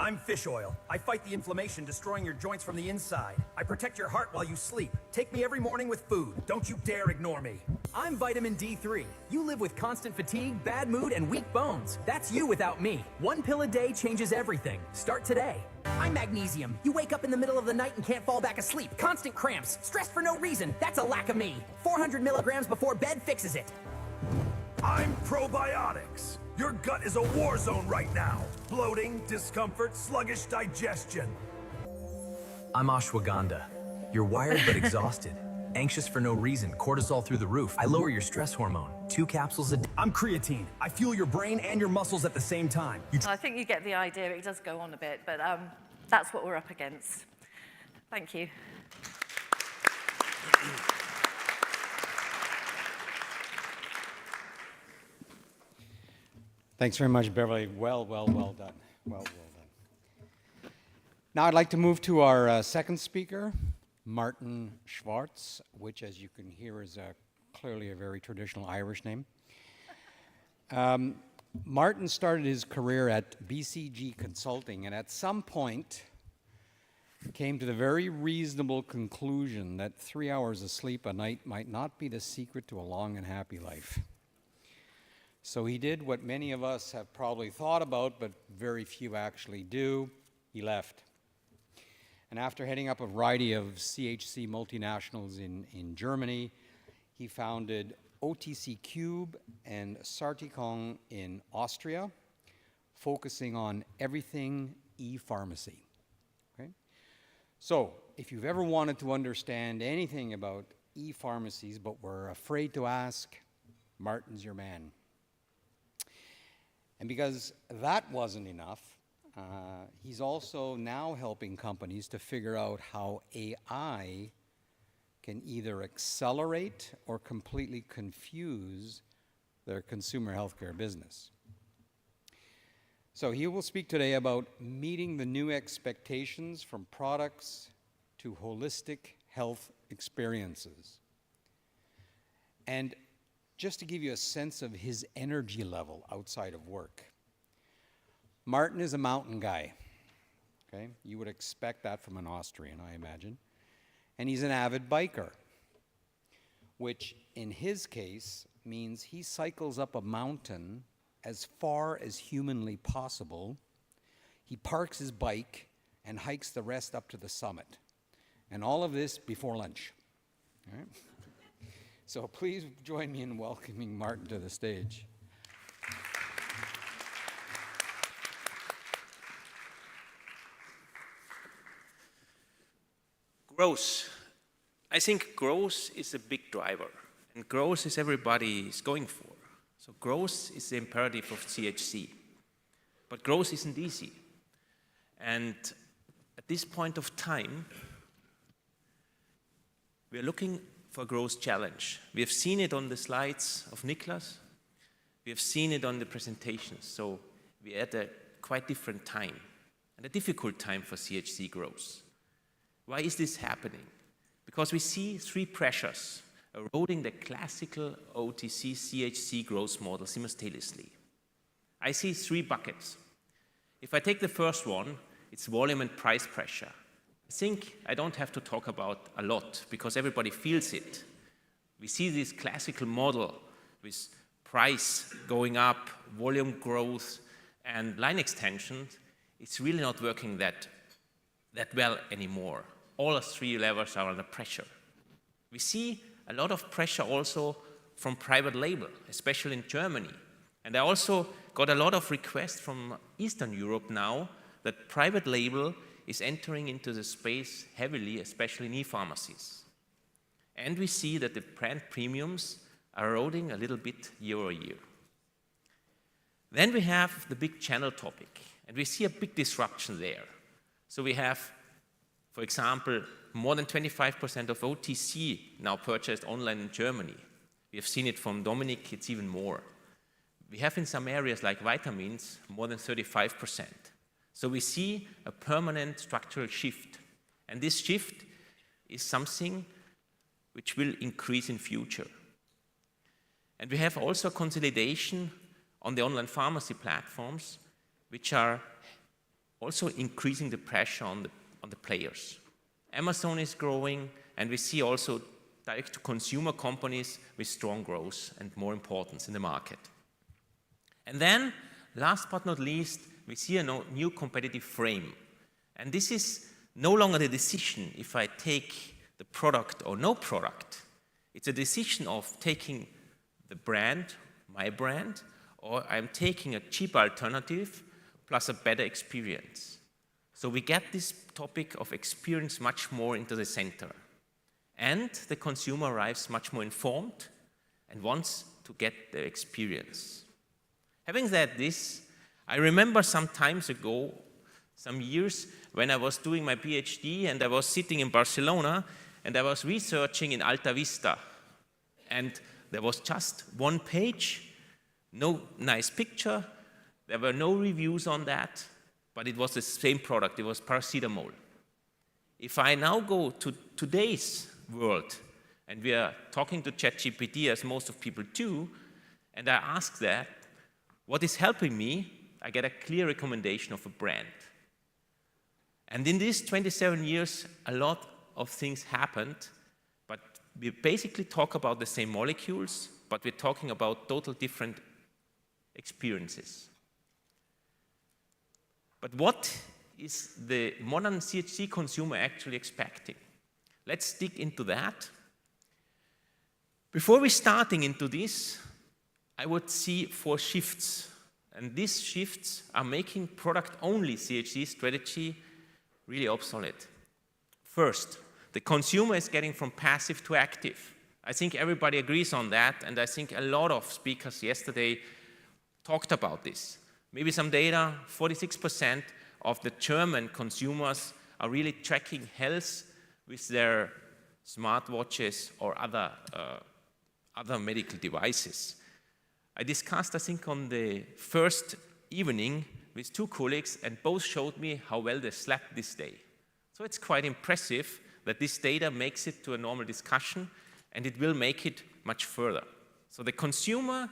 I'm fish oil. I fight the inflammation, destroying your joints from the inside. I protect your heart while you sleep. Take me every morning with food. Don't you dare ignore me. I'm vitamin D3. You live with constant fatigue, bad mood, and weak bones. That's you without me. 1 pill a day changes everything. Start today. I'm magnesium. You wake up in the middle of the night and can't fall back asleep. Constant cramps. Stress for no reason. That's a lack of me. 400 milligrams before bed fixes it. I'm probiotics. Your gut is a war zone right now. Bloating, discomfort, sluggish digestion. I'm ashwagandha. You're wired but exhausted. Anxious for no reason, cortisol through the roof. I lower your stress hormone. 2 capsules a day. I'm creatine. I fuel your brain and your muscles at the same time. I think you get the idea. It does go on a bit, but that's what we're up against. Thank you. Thanks very much, Beverly. Well done. Well done. Now I'd like to move to our second speaker, Martin Schwartz, which, as you can hear, is clearly a very traditional Irish name. Martin started his career at BCG Consulting, and at some point came to the very reasonable conclusion that 3 hours of sleep a night might not be the secret to a long and happy life. So he did what many of us have probably thought about, but very few actually do. He left. And after heading up a variety of CHC multinationals in Germany, he founded OTC Cube and Sartikong in Austria, focusing on everything e-pharmacy. Okay? So, if you've ever wanted to understand anything about e-pharmacies but were afraid to ask, Martin's your man. And because that wasn't enough, he's also now helping companies to figure out how AI can either accelerate or completely confuse their consumer healthcare business. So he will speak today about meeting the new expectations from products to holistic health experiences. And just to give you a sense of his energy level outside of work, Martin is a mountain guy. Okay? You would expect that from an Austrian, I imagine. And he's an avid biker, which in his case means he cycles up a mountain as far as humanly possible. He parks his bike and hikes the rest up to the summit. And all of this before lunch. All right? So please join me in welcoming Martin to the stage. Growth. I think growth is a big driver, and growth is everybody is going for. So growth is the imperative of CHC. But growth isn't easy. And at this point of time, we are looking for a growth challenge. We have seen it on the slides of Niklas. We have seen it on the presentations. So we are at a quite different time, and a difficult time for CHC growth. Why is this happening? Because we see three pressures eroding the classical OTC CHC growth model simultaneously. I see three buckets. If I take the first one, it's volume and price pressure. I think I don't have to talk about a lot because everybody feels it. We see this classical model with price going up, volume growth, and line extensions. It's really not working that well anymore. All three levels are under pressure. We see a lot of pressure also from private label, especially in Germany. And I also got a lot of requests from Eastern Europe now that private label is entering into the space heavily, especially in e-pharmacies. And we see that the brand premiums are eroding a little bit year over year. Then we have the big channel topic, and we see a big disruption there. So we have, for example, more than 25% of OTC now purchased online in Germany. We have seen it from Dominic, it's even more. We have in some areas like vitamins, more than 35%. So we see a permanent structural shift. And this shift is something which will increase in future. And we have also consolidation on the online pharmacy platforms, which are also increasing the pressure on the players. Amazon is growing, and we see also direct-to-consumer companies with strong growth and more importance in the market. And then, last but not least, we see a new competitive frame. And this is no longer the decision if I take the product or no product. It's a decision of taking the brand, my brand, or I'm taking a cheap alternative plus a better experience. So we get this topic of experience much more into the center. And the consumer arrives much more informed and wants to get the experience. Having said this, I remember some times ago, some years, when I was doing my PhD and I was sitting in Barcelona and I was researching in Alta Vista. And there was just one page, no nice picture, There were no reviews on that, but it was the same product. It was paracetamol. If I now go to today's world, and we are talking to ChatGPT, as most of people do, and I ask that, what is helping me? I get a clear recommendation of a brand. And in these 27 years, a lot of things happened, but we basically talk about the same molecules, but we're talking about total different experiences. But what is the modern CHC consumer actually expecting? Let's dig into that. Before we starting into this, I would see 4 shifts. And these shifts are making product-only CHC strategy really obsolete. First, the consumer is getting from passive to active. I think everybody agrees on that, and I think a lot of speakers yesterday talked about this. Maybe some data, 46% of the German consumers are really tracking health with their smartwatches or other medical devices. I discussed, I think, on the first evening with 2 colleagues, and both showed me how well they slept this day. So it's quite impressive that this data makes it to a normal discussion, and it will make it much further. So the consumer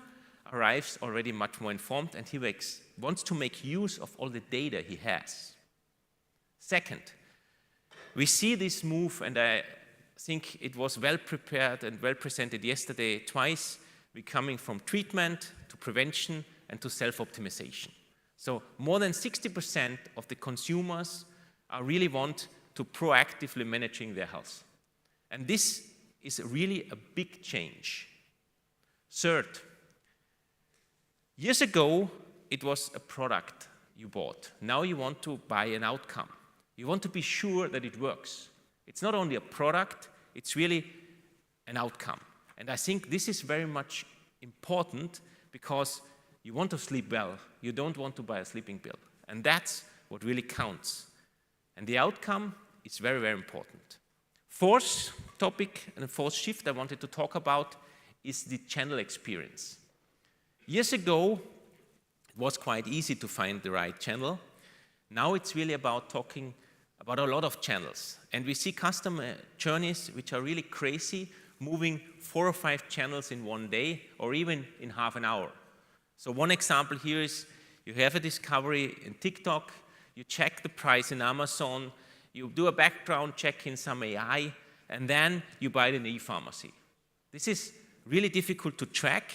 arrives already much more informed, and he wants to make use of all the data he has. Second, we see this move, and I think it was well prepared and well presented yesterday twice. We're coming from treatment to prevention and to self-optimization. So more than 60% of the consumers really want to proactively managing their health. And this is really a big change. Third, years ago, it was a product you bought. Now you want to buy an outcome. You want to be sure that it works. It's not only a product, it's really an outcome. And I think this is very much important because you want to sleep well. You don't want to buy a sleeping pill. And that's what really counts. And the outcome is very, very important. Fourth topic and the fourth shift I wanted to talk about is the channel experience. Years ago, it was quite easy to find the right channel. Now it's really about talking about a lot of channels. And we see customer journeys which are really crazy, moving 4 or 5 channels in one day or even in half an hour. So one example here is you have a discovery in TikTok, you check the price in Amazon, you do a background check in some AI, and then you buy it in the e-pharmacy. This is really difficult to track,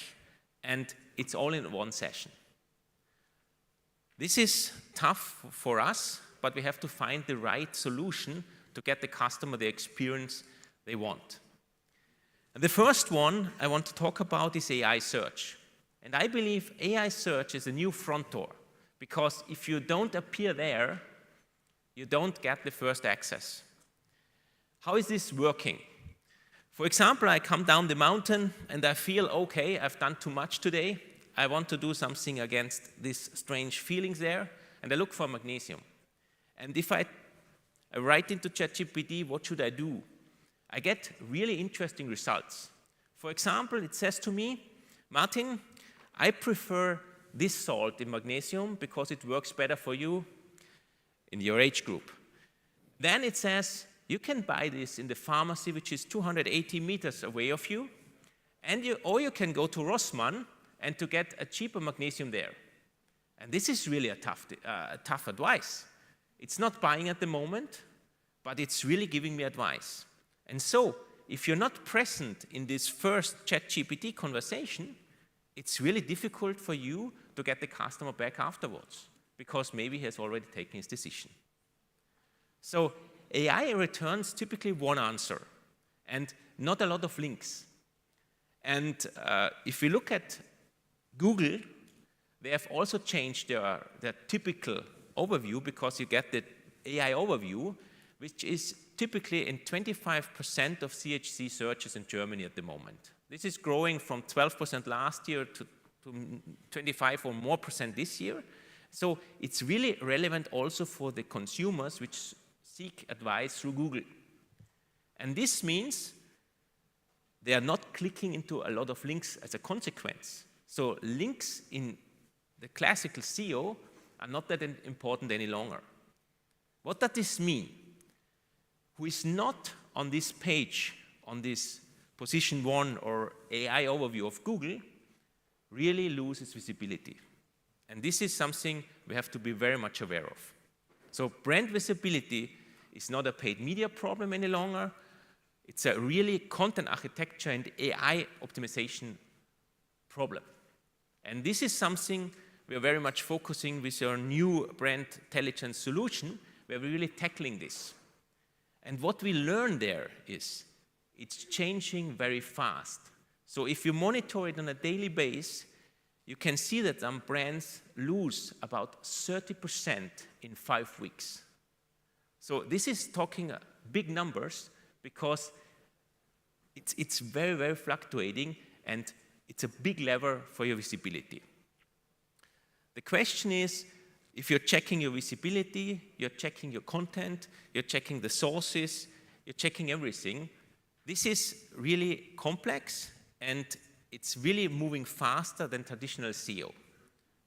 and it's all in one session. This is tough for us, but we have to find the right solution to get the customer the experience they want. And the first one I want to talk about is AI search. And I believe AI search is a new front door, because if you don't appear there, you don't get the first access. How is this working? For example, I come down the mountain and I feel, okay, I've done too much today. I want to do something against these strange feelings there, and I look for magnesium. And if I write into ChatGPT, what should I do? I get really interesting results. For example, it says to me, Martin, I prefer this salt in magnesium because it works better for you in your age group. Then it says, you can buy this in the pharmacy, which is 280 meters away of you, or you can go to Rossmann and to get a cheaper magnesium there. And this is really a tough advice. It's not buying at the moment, but it's really giving me advice. And so, if you're not present in this first ChatGPT conversation, it's really difficult for you to get the customer back afterwards, because maybe he has already taken his decision. So, AI returns typically one answer, and not a lot of links. And if we look at Google, they have also changed their typical overview, because you get the AI overview, which is typically in 25% of CHC searches in Germany at the moment. This is growing from 12% last year to 25% or more this year. So it's really relevant also for the consumers which seek advice through Google. And this means they are not clicking into a lot of links as a consequence. So links in the classical SEO are not that important any longer. What does this mean? Who is not on this page, on this position 1 or AI overview of Google, really loses visibility. And this is something we have to be very much aware of. So brand visibility is not a paid media problem any longer. It's a really content architecture and AI optimization problem. And this is something we are very much focusing with our new brand intelligence solution, where we're really tackling this. And what we learn there is it's changing very fast. So if you monitor it on a daily basis, you can see that some brands lose about 30% in 5 weeks. So this is talking big numbers because it's very, very fluctuating, and it's a big lever for your visibility. The question is, if you're checking your visibility, you're checking your content, you're checking the sources, you're checking everything, this is really complex, and it's really moving faster than traditional SEO.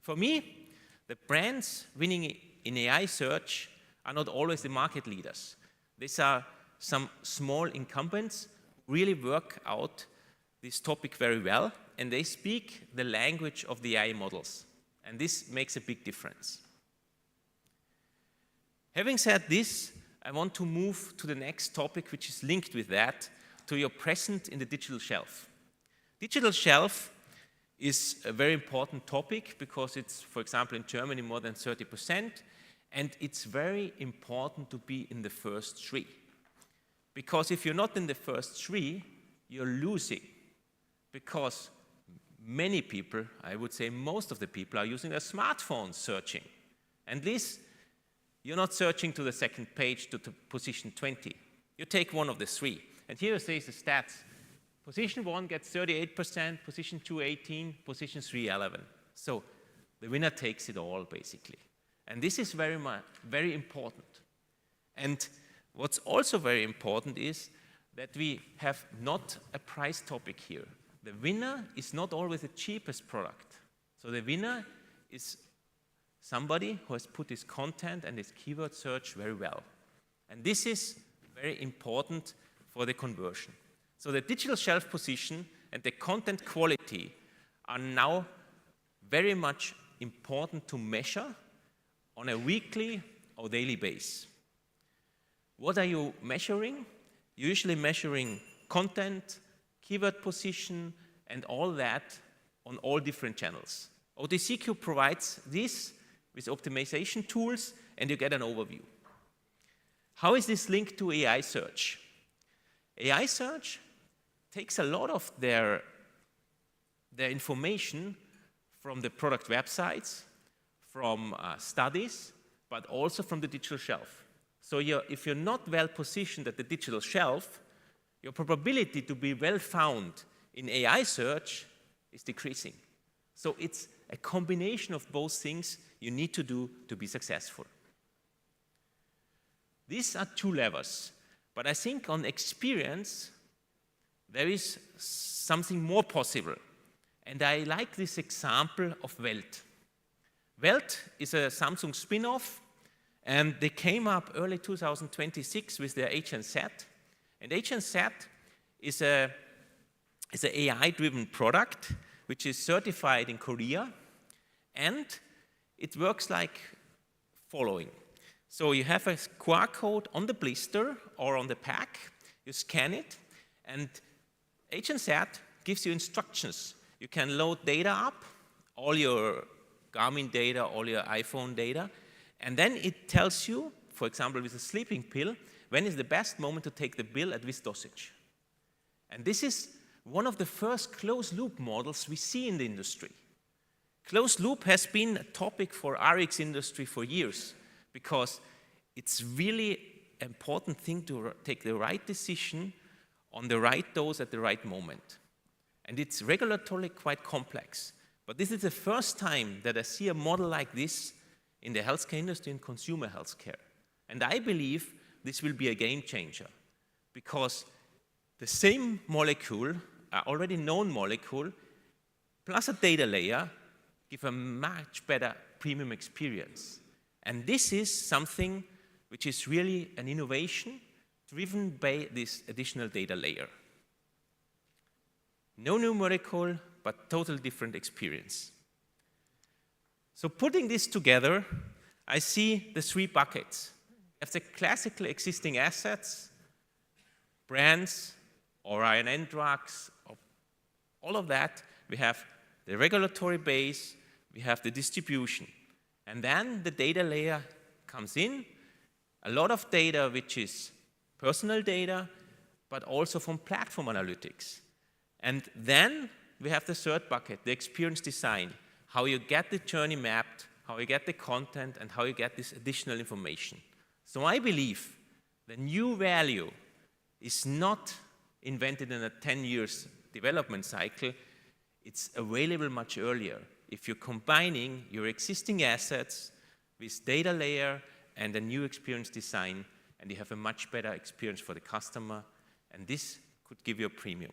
For me, the brands winning in AI search are not always the market leaders. These are some small incumbents who really work out this topic very well, and they speak the language of the AI models. And this makes a big difference. Having said this, I want to move to the next topic, which is linked with that, to your presence in the digital shelf. Digital shelf is a very important topic because it's, for example, in Germany more than 30%, and it's very important to be in the first 3. Because if you're not in the first 3, you're losing. Because many people, I would say most of the people, are using their smartphones searching. And this, you're not searching to the second page to position 20. You take one of the 3. And here says the stats. Position 1 gets 38%, position 2, 18, position 3, 11. So the winner takes it all, basically. And this is very important. And what's also very important is that we have not a price topic here. The winner is not always the cheapest product. So the winner is somebody who has put his content and his keyword search very well. And this is very important for the conversion. So the digital shelf position and the content quality are now very much important to measure on a weekly or daily basis. What are you measuring? You're usually measuring content, keyword position, and all that on all different channels. OTCQ provides this with optimization tools, and you get an overview. How is this linked to AI search? AI search takes a lot of their information from the product websites, from studies, but also from the digital shelf. So if you're not well positioned at the digital shelf, your probability to be well found in AI search is decreasing. So it's a combination of both things you need to do to be successful. These are 2 levers, but I think on experience, there is something more possible. And I like this example of Welt. Welt is a Samsung spin-off, and they came up early 2026 with their HNZ. And HNZ is an AI-driven product which is certified in Korea, and it works like following. So you have a QR code on the blister or on the pack, you scan it, and HNZ gives you instructions. You can load data up, all your Garmin data, all your iPhone data, and then it tells you, for example, with a sleeping pill, when is the best moment to take the pill at this dosage. And this is one of the first closed-loop models we see in the industry. Closed loop has been a topic for RX industry for years because it's really an important thing to take the right decision on the right dose at the right moment. And it's regulatorily quite complex. But this is the first time that I see a model like this in the healthcare industry and consumer healthcare. And I believe this will be a game changer because the same molecule, already known molecule, plus a data layer, give a much better premium experience. And this is something which is really an innovation driven by this additional data layer. No numerical, but totally different experience. So putting this together, I see the 3 buckets. You have the classical existing assets, brands, or INN drugs, or all of that. We have the regulatory base, we have the distribution. And then the data layer comes in, a lot of data which is personal data, but also from platform analytics. And then we have the 3rd bucket, the experience design, how you get the journey mapped, how you get the content, and how you get this additional information. So I believe the new value is not invented in a 10 years development cycle. It's available much earlier if you're combining your existing assets with data layer and a new experience design, and you have a much better experience for the customer, and this could give you a premium.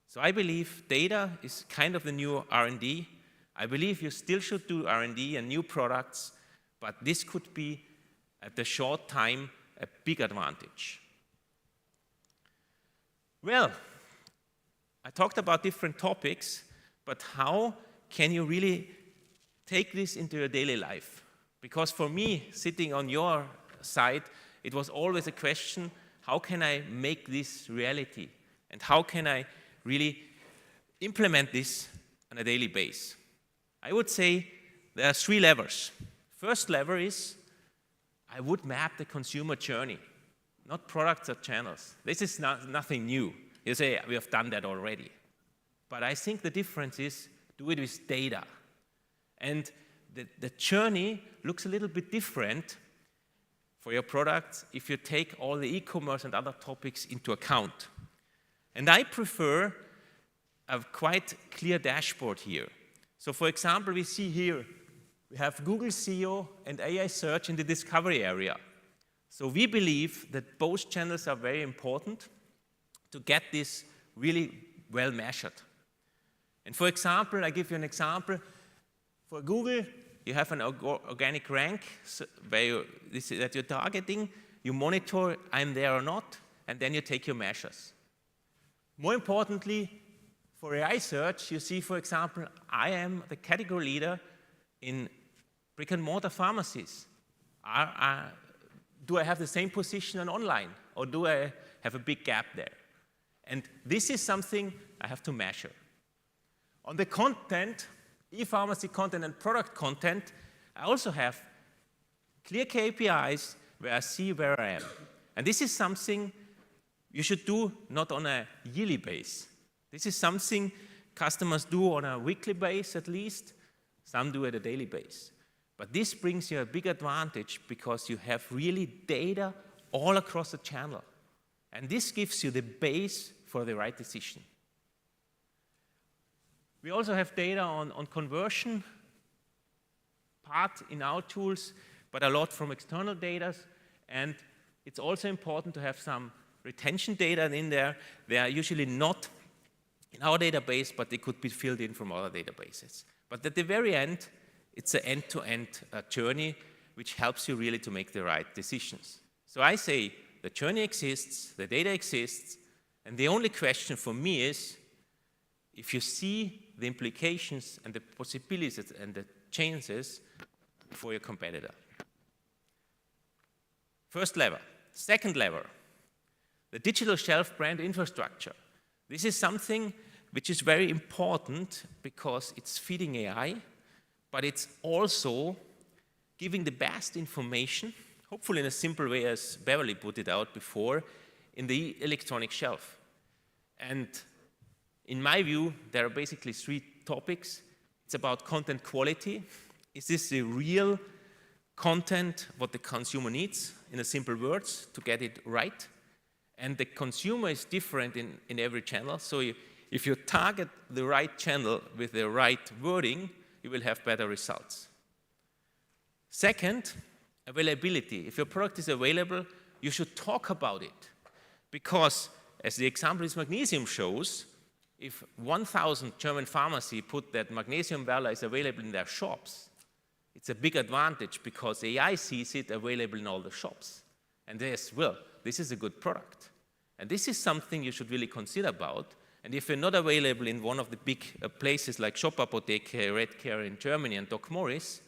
So I believe data is kind of the new R&D. I believe you still should do R&D and new products, but this could be, at the short time, a big advantage. Well, I talked about different topics, but how can you really take this into your daily life? Because for me, sitting on your side, it was always a question, how can I make this reality? And how can I really implement this on a daily basis? I would say there are 3 levers. First lever is I would map the consumer journey, not products or channels. This is nothing new. You say, we have done that already. But I think the difference is do it with data. And the journey looks a little bit different for your products if you take all the e-commerce and other topics into account. And I prefer a quite clear dashboard here. So for example, we see here, we have Google SEO and AI search in the discovery area. So we believe that both channels are very important to get this really well measured. And for example, I give you an example. For Google, you have an organic rank that you're targeting. You monitor, I'm there or not, and then you take your measures. More importantly, for AI search, you see, for example, I am the category leader in brick-and-mortar pharmacies. Do I have the same position on online, or do I have a big gap there? And this is something I have to measure. On the content, e-pharmacy content and product content, I also have clear KPIs where I see where I am. And this is something you should do not on a yearly basis. This is something customers do on a weekly basis at least. Some do at a daily basis. But this brings you a big advantage because you have really data all across the channel. And this gives you the base for the right decision. We also have data on conversion, part in our tools, but a lot from external data. And it's also important to have some retention data in there. They are usually not in our database, but they could be filled in from other databases. But at the very end, it's an end-to-end journey which helps you really to make the right decisions. So I say the journey exists, the data exists, and the only question for me is if you see the implications and the possibilities and the chances for your competitor. First lever. Second lever, the digital shelf brand infrastructure. This is something which is very important because it's feeding AI, but it's also giving the best information, hopefully in a simple way as Beverly put it out before, in the electronic shelf. And in my view, there are basically 3 topics. It's about content quality. Is this the real content, what the consumer needs, in a simple words, to get it right? And the consumer is different in every channel. So if you target the right channel with the right wording, you will have better results. Second, availability. If your product is available, you should talk about it. Because, as the example is magnesium shows, if 1,000 German pharmacies put that magnesium valor is available in their shops, it's a big advantage because AI sees it available in all the shops. And they say, well, this is a good product. And this is something you should really consider about. And if you're not available in one of the big places like Shop Apotheke, Redcare in Germany, and Doc Morris,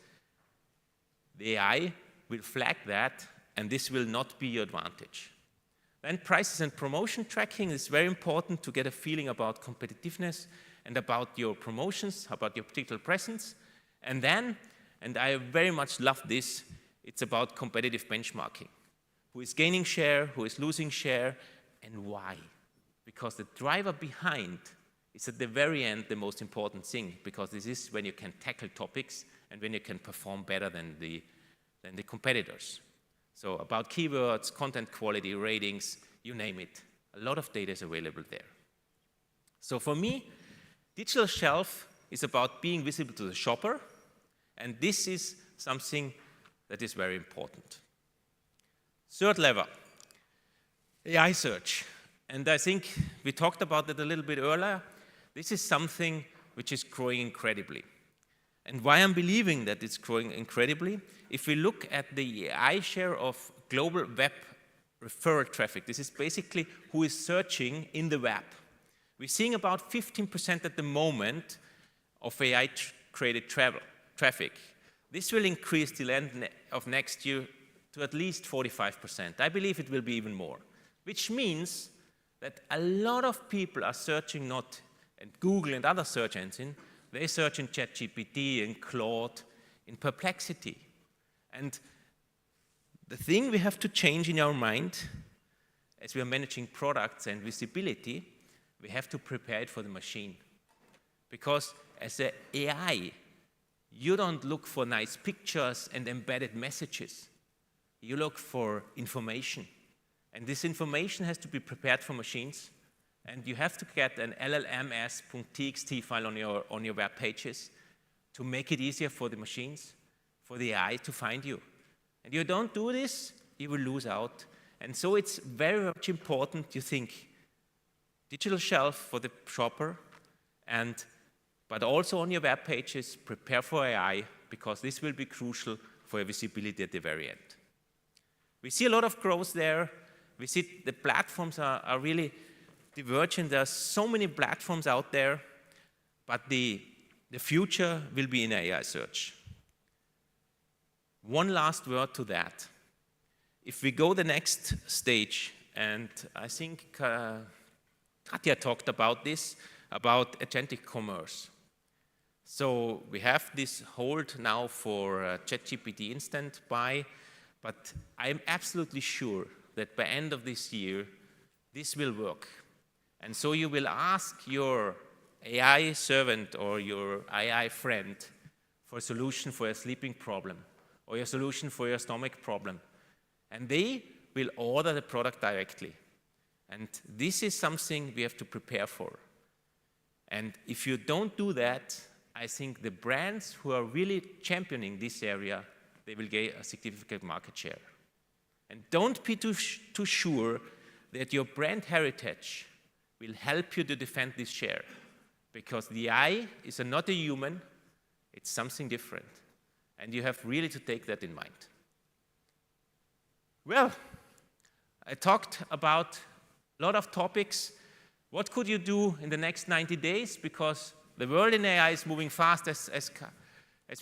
the AI will flag that, and this will not be your advantage. Then prices and promotion tracking is very important to get a feeling about competitiveness and about your promotions, about your particular presence. And then, and I very much love this, it's about competitive benchmarking. Who is gaining share, who is losing share, and why? Because the driver behind is at the very end the most important thing, because this is when you can tackle topics and when you can perform better than the competitors. So about keywords, content quality, ratings, you name it. A lot of data is available there. So for me, digital shelf is about being visible to the shopper, and this is something that is very important. Third lever, AI search. And I think we talked about that a little bit earlier. This is something which is growing incredibly. And why I'm believing that it's growing incredibly, if we look at the AI share of global web referral traffic, this is basically who is searching in the web. We're seeing about 15% at the moment of AI-created traffic. This will increase till the end of next year to at least 45%. I believe it will be even more, which means that a lot of people are searching not in Google and other search engines, they search in ChatGPT, in Claude, in Perplexity. And the thing we have to change in our mind, as we are managing products and visibility, we have to prepare it for the machine. Because as an AI, you don't look for nice pictures and embedded messages. You look for information. And this information has to be prepared for machines. And you have to get an LLMS.txt file on your web pages to make it easier for the machines, for the AI to find you. And you don't do this, you will lose out. And so it's very much important, you think, digital shelf for the shopper, but also on your web pages, prepare for AI, because this will be crucial for your visibility at the very end. We see a lot of growth there. We see the platforms are really divergent. There are so many platforms out there, but the future will be in AI search. One last word to that. If we go the next stage, and I think Katja talked about this, about agentic commerce. So we have this hold now for ChatGPT Instant Buy, but I'm absolutely sure that by end of this year, this will work. And so you will ask your AI servant or your AI friend for a solution for a sleeping problem or a solution for your stomach problem. And they will order the product directly. And this is something we have to prepare for. And if you don't do that, I think the brands who are really championing this area, they will get a significant market share. And don't be too sure that your brand heritage will help you to defend this share, because the AI is not a human, it's something different. And you have really to take that in mind. Well, I talked about a lot of topics. What could you do in the next 90 days? Because the world in AI is moving fast, as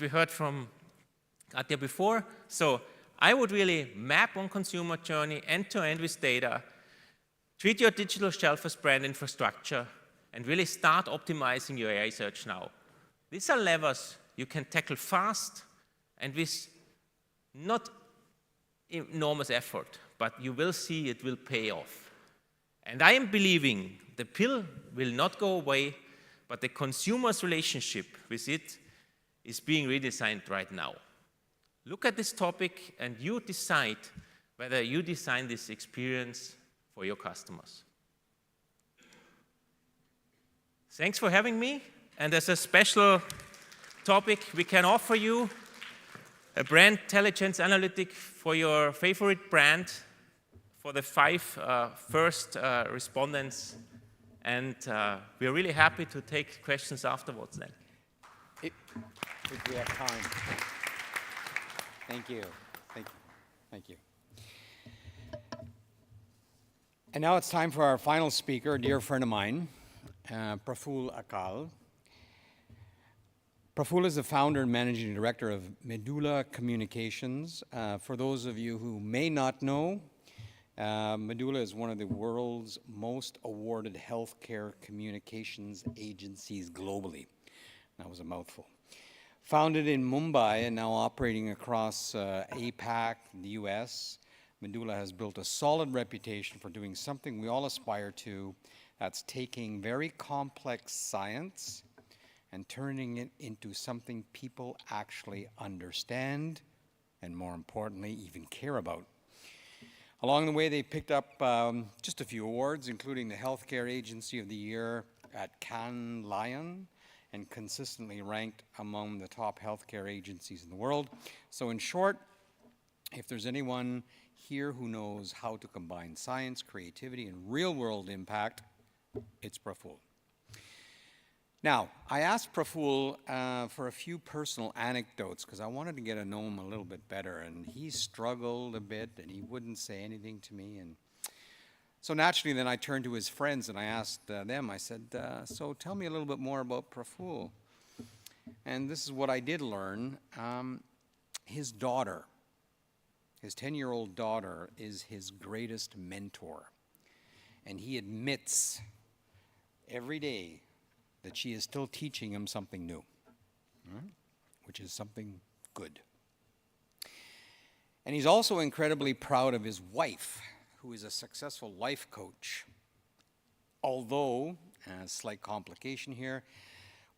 we heard from Katja before. So I would really map on consumer journey end-to-end with data, treat your digital shelf as brand infrastructure, and really start optimizing your AI search now. These are levers you can tackle fast and with not enormous effort, but you will see it will pay off. And I am believing the pill will not go away, but the consumer's relationship with it is being redesigned right now. Look at this topic and you decide whether you design this experience for your customers. Thanks for having me. And as a special topic, we can offer you a brand intelligence analytic for your favorite brand for the 5 first respondents And we're really happy to take questions afterwards then. If we have time. Thank you. Thank you. Thank you. And now it's time for our final speaker, a dear friend of mine, Praful Akal. Praful is the founder and managing director of Medulla Communications. For those of you who may not know, Medulla is one of the world's most awarded healthcare communications agencies globally. That was a mouthful. Founded in Mumbai and now operating across APAC, the US, Medulla has built a solid reputation for doing something we all aspire to. That's taking very complex science and turning it into something people actually understand and, more importantly, even care about. Along the way, they picked up just a few awards, including the Healthcare Agency of the Year at Cannes Lion, and consistently ranked among the top healthcare agencies in the world. So in short, if there's anyone here who knows how to combine science, creativity, and real-world impact, it's Praful. Now, I asked Praful for a few personal anecdotes because I wanted to get to know him a little bit better, and he struggled a bit and he wouldn't say anything to me. And so naturally then I turned to his friends and I asked them, I said, so tell me a little bit more about Praful. And this is what I did learn. His daughter, his 10-year-old daughter, is his greatest mentor. And he admits every day that she is still teaching him something new, right? Which is something good. And he's also incredibly proud of his wife, who is a successful life coach. Although, a slight complication here,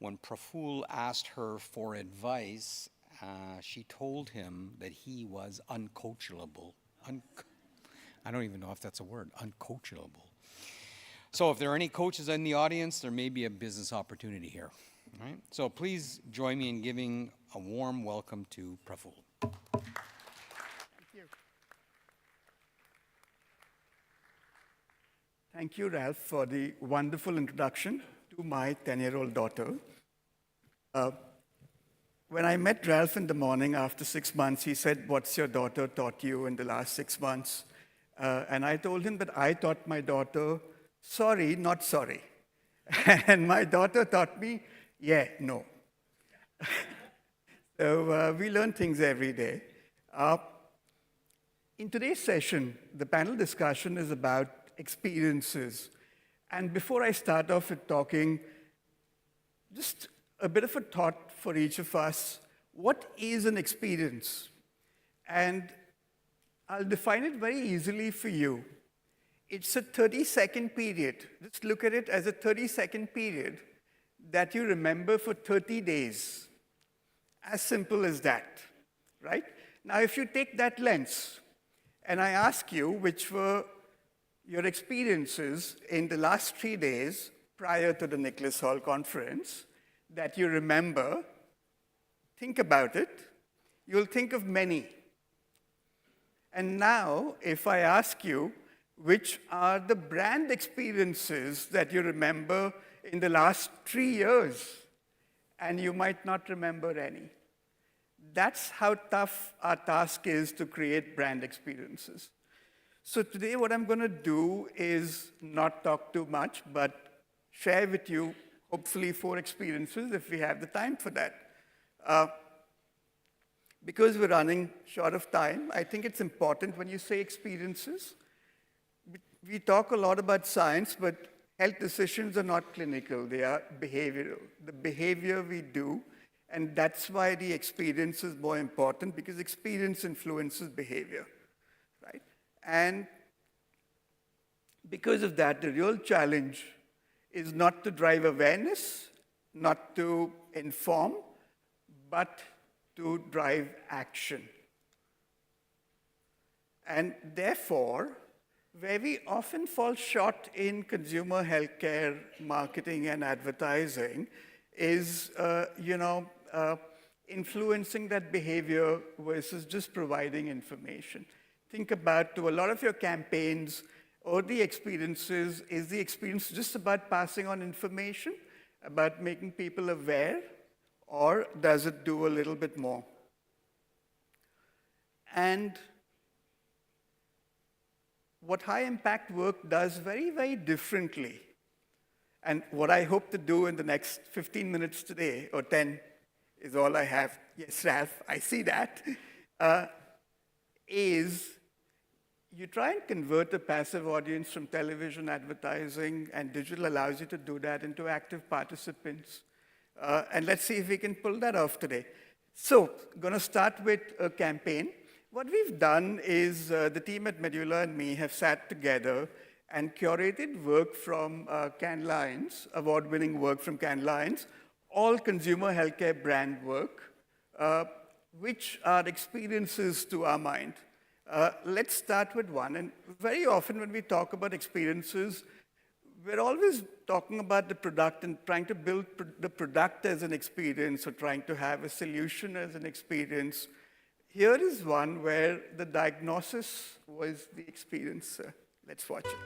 when Praful asked her for advice, she told him that he was uncoachable. I don't even know if that's a word, uncoachable. So if there are any coaches in the audience, there may be a business opportunity here. All right? So please join me in giving a warm welcome to Praful. Thank you. Thank you, Ralph, for the wonderful introduction to my 10-year-old daughter. When I met Ralph in the morning after 6 months, he said, "What's your daughter taught you in the last 6 months?" And I told him that I taught my daughter, sorry, not sorry. And my daughter taught me, yeah, no. So we learn things every day. In today's session, the panel discussion is about experiences. And before I start off with talking, just a bit of a thought for each of us. What is an experience? And I'll define it very easily for you. It's a 30-second period. Just look at it as a 30-second period that you remember for 30 days. As simple as that, right? Now, if you take that lens, and I ask you which were your experiences in the last 3 days prior to the Nicholas Hall conference that you remember, think about it. You'll think of many. And now, if I ask you, which are the brand experiences that you remember in the last 3 years, and you might not remember any. That's how tough our task is to create brand experiences. So today what I'm going to do is not talk too much, but share with you hopefully 4 experiences if we have the time for that. Because we're running short of time, I think it's important when you say experiences. We talk a lot about science, but health decisions are not clinical. They are behavioral. The behavior we do, and that's why the experience is more important, because experience influences behavior, right? And because of that, the real challenge is not to drive awareness, not to inform, but to drive action. And therefore, where we often fall short in consumer healthcare marketing and advertising is, influencing that behavior versus just providing information. Think about, to a lot of your campaigns, or the experiences, is the experience just about passing on information, about making people aware, or does it do a little bit more? And what high impact work does very, very differently, and what I hope to do in the next 15 minutes today, or 10 is all I have, yes, Ralph, I see that, is you try and convert a passive audience from television advertising, and digital allows you to do that, into active participants. And let's see if we can pull that off today. So, I'm going to start with a campaign. What we've done is the team at Medulla and me have sat together and curated work from Cannes Lions, award-winning work from Cannes Lions, all consumer healthcare brand work, which are experiences to our mind. Let's start with one. And very often when we talk about experiences, we're always talking about the product and trying to build the product as an experience, or trying to have a solution as an experience. Here is one where the diagnosis was the experience. Let's watch it.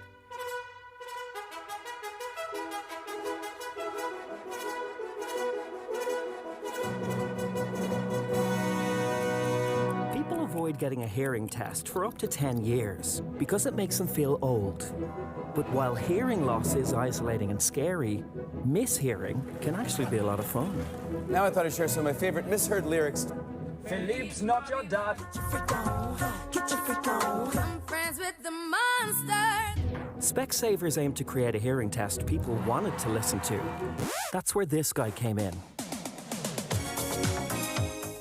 People avoid getting a hearing test for up to 10 years because it makes them feel old. But while hearing loss is isolating and scary, mishearing can actually be a lot of fun. Now I thought I'd share some of my favorite misheard lyrics. Philippe's not your dad. I'm friends with the monster. Specsavers aim to create a hearing test people wanted to listen to. That's where this guy came in.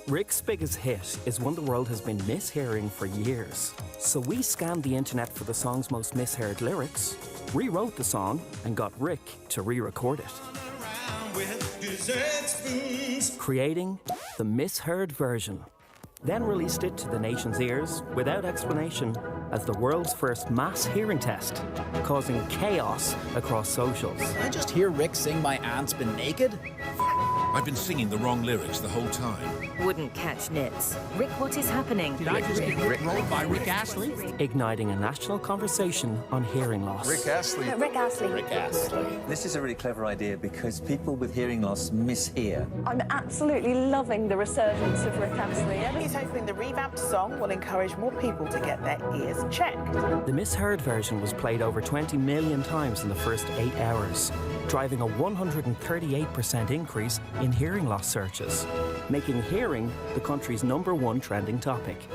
Rick's biggest hit is one the world has been mishearing for years. So we scanned the internet for the song's most misheard lyrics, rewrote the song, and got Rick to re-record it. Creating the misheard version. Then released it to the nation's ears without explanation as the world's first mass hearing test, causing chaos across socials. Did I just hear Rick sing My Aunt's Been Naked? I've been singing the wrong lyrics the whole time. Wouldn't catch nits. Rick, what is happening? Did I just get Rick rolled by Rick Astley? Igniting a national conversation on hearing loss. Rick Astley. No, Rick Astley. Rick Astley. This is a really clever idea because people with hearing loss mishear. I'm absolutely loving the resurgence of Rick Astley. He's hoping the revamped song will encourage more people to get their ears checked. The misheard version was played over 20 million times in the first 8 hours, driving a 138% increase in hearing loss searches, making hearing the country's #1 trending topic,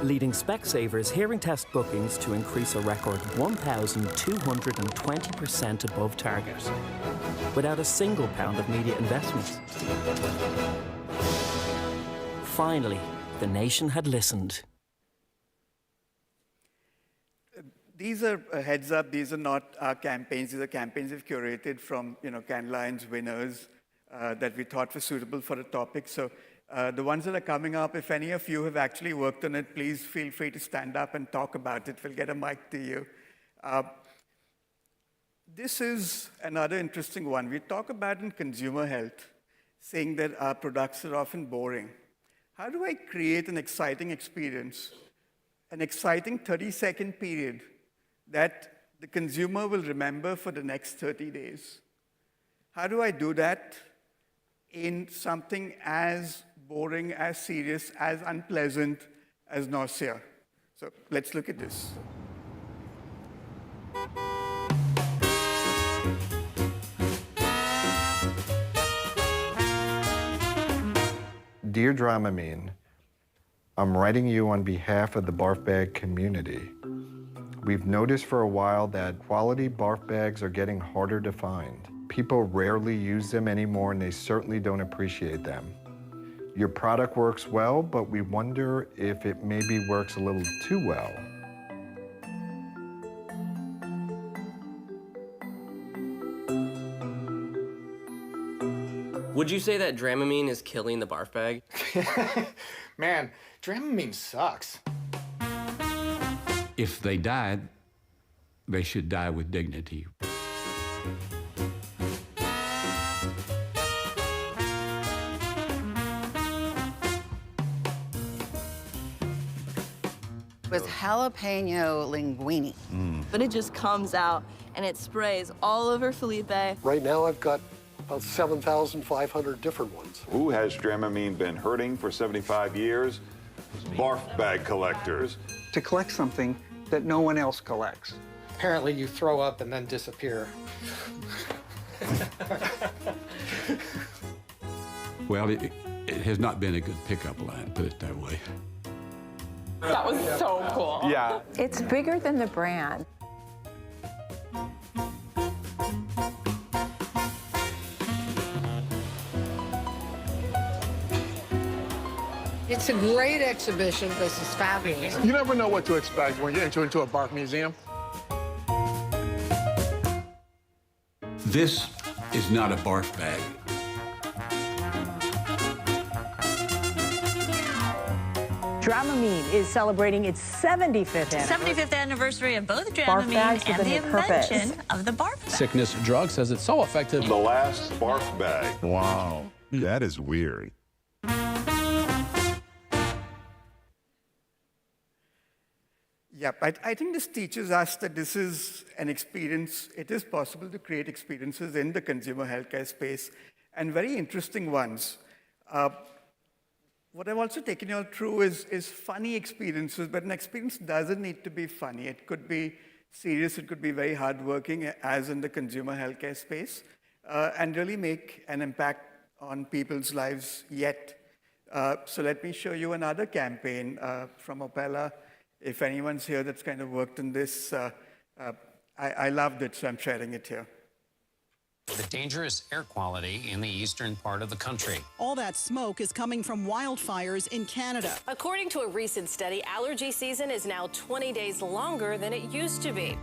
leading Specsavers hearing test bookings to increase a record 1,220% above target, without a single pound of media investment. Finally, the nation had listened. These are a heads up. These are not our campaigns. These are campaigns we've curated from Cannes Lions winners that we thought were suitable for the topic. So the ones that are coming up, if any of you have actually worked on it, please feel free to stand up and talk about it. We'll get a mic to you. This is another interesting one. We talk about in consumer health, saying that our products are often boring. How do I create an exciting experience, an exciting 30-second period that the consumer will remember for the next 30 days? How do I do that in something as boring, as serious, as unpleasant as nausea? So let's look at this. Dear Dramamine, I'm writing you on behalf of the barf bag community. We've noticed for a while that quality barf bags are getting harder to find. People rarely use them anymore, and they certainly don't appreciate them. Your product works well, but we wonder if it maybe works a little too well. Would you say that Dramamine is killing the barf bag? Man, Dramamine sucks. If they died, they should die with dignity. with jalapeno linguine. But it just comes out and it sprays all over Felipe. Right now, I've got about 7,500 different ones. Who has Dramamine been hurting for 75 years? Barf bag collectors. To collect something that no one else collects. Apparently, you throw up and then disappear. Well, it has not been a good pickup line, put it that way. That was so cool. Yeah. It's bigger than the brand. It's a great exhibition. This is fabulous. You never know what to expect when you enter into a barf museum. This is not a barf bag. Dramamine is celebrating its 75th anniversary. 75th anniversary of both Barf bags Dramamine with and a the new purpose. invention of the barf bag. Sickness drug says it's so effective. The last barf bag. Wow, that is weird. Yep, I think this teaches us that this is an experience. It is possible to create experiences in the consumer healthcare space, and very interesting ones. What I've also taken you all through is funny experiences, but an experience doesn't need to be funny. It could be serious, it could be very hardworking, as in the consumer healthcare space, and really make an impact on people's lives yet. So let me show you another campaign from Opella. If anyone's here that's kind of worked in this, I loved it, so I'm sharing it here. The dangerous air quality in the eastern part of the country. All that smoke is coming from wildfires in Canada. According to a recent study, allergy season is now 20 days longer than it used to be.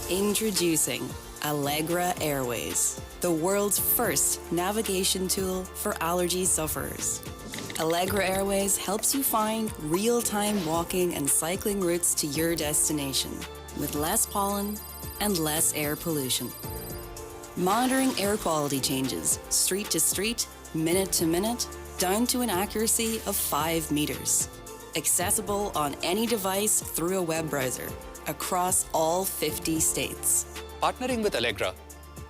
Introducing Allegra Airways, the world's first navigation tool for allergy sufferers. Allegra Airways helps you find real-time walking and cycling routes to your destination with less pollen and less air pollution. Monitoring air quality changes street to street, minute to minute, down to an accuracy of 5 meters. Accessible on any device through a web browser across all 50 states. Partnering with Allegra,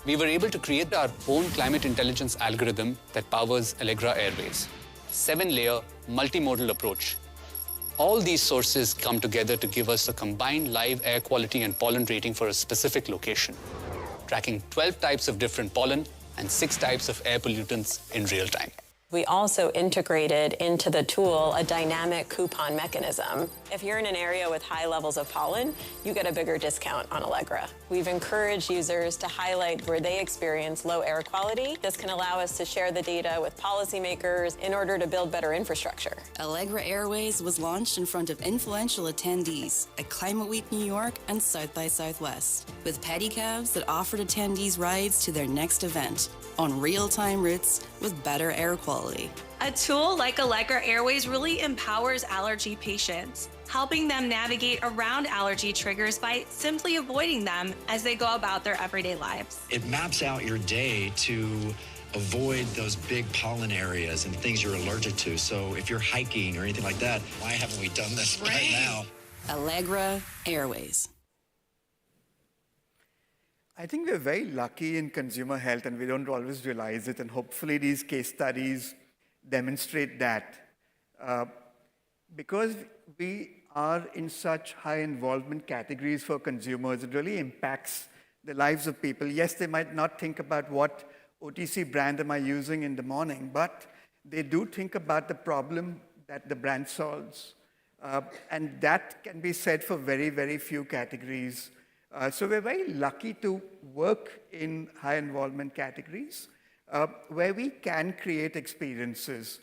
we were able to create our own climate intelligence algorithm that powers Allegra Airways. 7-layer multimodal approach. All these sources come together to give us a combined live air quality and pollen rating for a specific location, tracking 12 types of different pollen and 6 types of air pollutants in real time. We also integrated into the tool a dynamic coupon mechanism. If you're in an area with high levels of pollen, you get a bigger discount on Allegra. We've encouraged users to highlight where they experience low air quality. This can allow us to share the data with policymakers in order to build better infrastructure. Allegra Airways was launched in front of influential attendees at Climate Week New York and South by Southwest, with pedicabs that offered attendees rides to their next event on real-time routes with better air quality. A tool like Allegra Airways really empowers allergy patients, helping them navigate around allergy triggers by simply avoiding them as they go about their everyday lives. It maps out your day to avoid those big pollen areas and things you're allergic to. So if you're hiking or anything like that, why haven't we done this right now? Allegra Airways. I think we're very lucky in consumer health, and we don't always realize it, and hopefully these case studies demonstrate that. Because we are in such high involvement categories for consumers, it really impacts the lives of people. Yes, they might not think about what OTC brand am I using in the morning, but they do think about the problem that the brand solves. And that can be said for very, very few categories. So we're very lucky to work in high involvement categories where we can create experiences.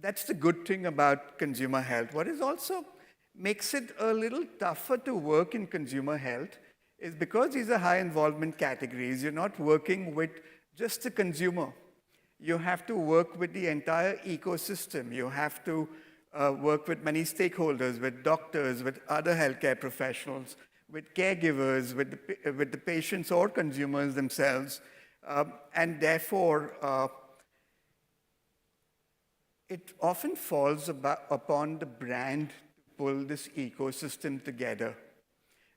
That's the good thing about consumer health. What is also makes it a little tougher to work in consumer health is because these are high involvement categories, you're not working with just the consumer. You have to work with the entire ecosystem. You have to work with many stakeholders, with doctors, with other healthcare professionals, with caregivers, with the patients or consumers themselves. And therefore, it often falls upon the brand to pull this ecosystem together.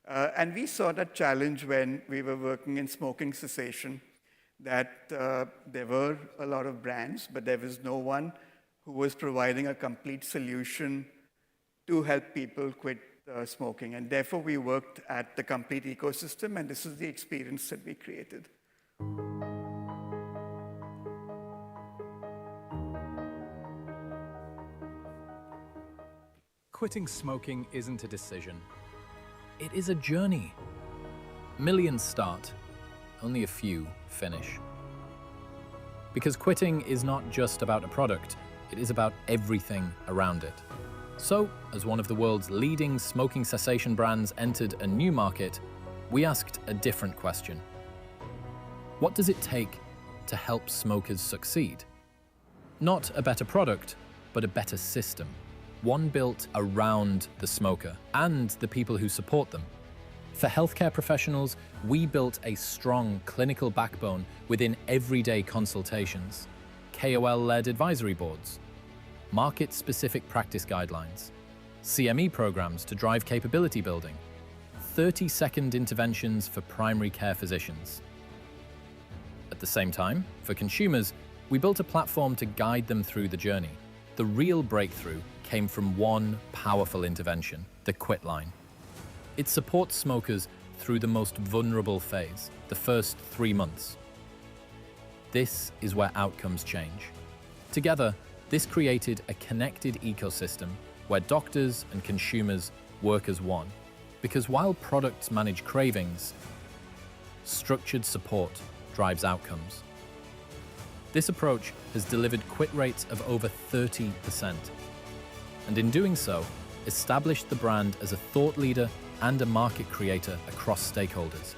And we saw that challenge when we were working in smoking cessation, that there were a lot of brands, but there was no one who was providing a complete solution to help people quit smoking. And therefore, we worked at the complete ecosystem, and this is the experience that we created. Quitting smoking isn't a decision. It is a journey. Millions start, only a few finish. Because quitting is not just about a product, it is about everything around it. So, as one of the world's leading smoking cessation brands entered a new market, we asked a different question. What does it take to help smokers succeed? Not a better product, but a better system. One built around the smoker and the people who support them. For healthcare professionals, we built a strong clinical backbone within everyday consultations, KOL-led advisory boards, market-specific practice guidelines, CME programs to drive capability building, 30-second interventions for primary care physicians. At the same time, for consumers, we built a platform to guide them through the journey. The real breakthrough came from one powerful intervention, the Quit Line. It supports smokers through the most vulnerable phase, the first 3 months. This is where outcomes change. Together, this created a connected ecosystem where doctors and consumers work as one. Because while products manage cravings, structured support drives outcomes. This approach has delivered quit rates of over 30%. And in doing so, established the brand as a thought leader and a market creator across stakeholders.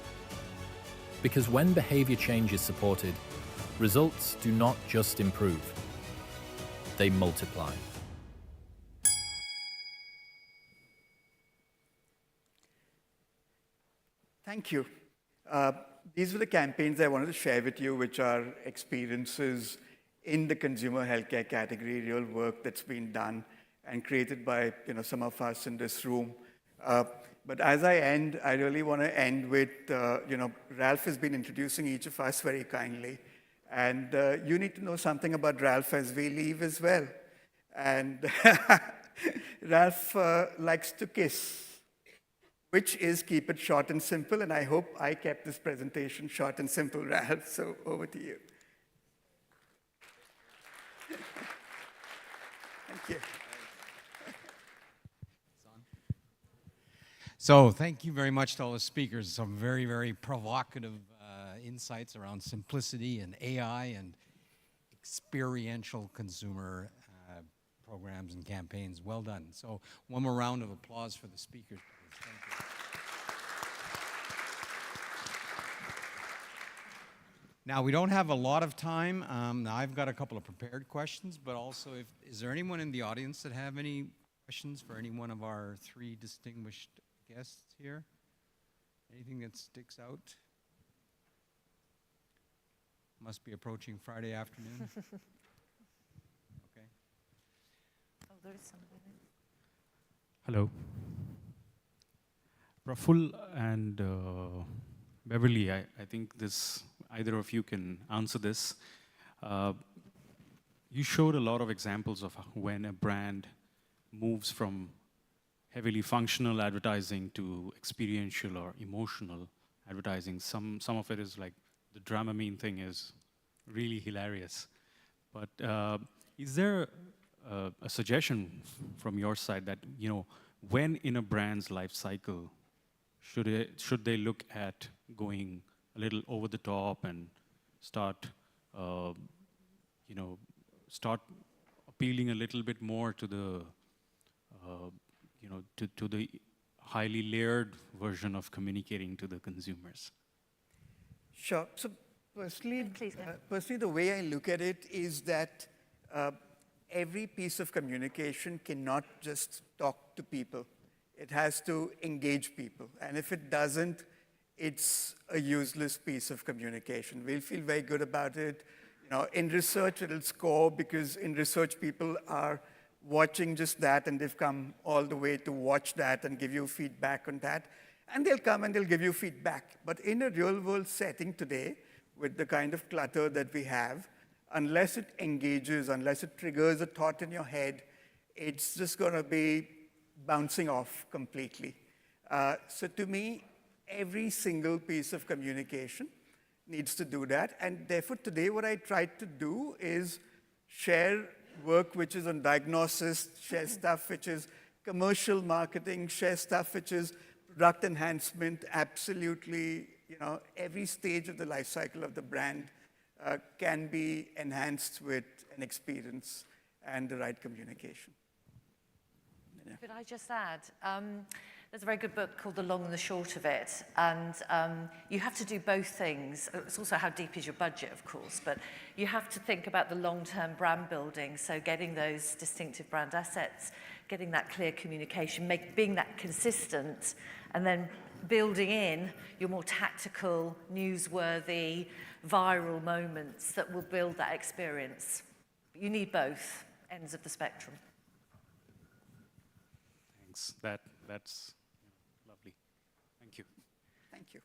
Because when behavior change is supported, results do not just improve, they multiply. Thank you. These were the campaigns I wanted to share with you, which are experiences in the consumer healthcare category, real work that's been done and created by some of us in this room. But as I end, I really want to end with, Ralph has been introducing each of us very kindly. And you need to know something about Ralph as we leave as well. And Ralph likes to kiss, which is keep it short and simple. And I hope I kept this presentation short and simple, Ralph. So over to you. Thank you. So thank you very much to all the speakers. Some very, very provocative insights around simplicity and AI and experiential consumer programs and campaigns. Well done. So one more round of applause for the speakers, please. Thank you. Now, we don't have a lot of time. Now, I've got a couple of prepared questions, but also, is there anyone in the audience that have any questions for any one of our three distinguished guests here? Anything that sticks out? Must be approaching Friday afternoon. Okay. Oh, there's somebody. Hello. Praful and Beverly, I think either of you can answer this. You showed a lot of examples of when a brand moves from heavily functional advertising to experiential or emotional advertising. Some of it is like the Dramamine thing is really hilarious. But is there a suggestion from your side that, when in a brand's life cycle, should they look at going a little over the top and start appealing a little bit more to the to the highly layered version of communicating to the consumers? Sure. So Personally, the way I look at it is that every piece of communication cannot just talk to people. It has to engage people. And if it doesn't, it's a useless piece of communication. We'll feel very good about it. In research, it'll score because in research, people are watching just that, and they've come all the way to watch that and give you feedback on that. And they'll come and they'll give you feedback. But in a real-world setting today, with the kind of clutter that we have, unless it engages, unless it triggers a thought in your head, it's just going to be bouncing off completely. So to me, every single piece of communication needs to do that. And therefore, today, what I tried to do is share work which is on diagnosis, share stuff which is commercial marketing, share stuff which is product enhancement. Absolutely, every stage of the life cycle of the brand can be enhanced with an experience and the right communication. Could I just add? There's a very good book called The Long and the Short of It, and you have to do both things. It's also how deep is your budget, of course, but you have to think about the long-term brand building, so getting those distinctive brand assets, getting that clear communication, being that consistent, and then building in your more tactical, newsworthy, viral moments that will build that experience. You need both ends of the spectrum. Thanks. That's lovely. Thank you. Thank you.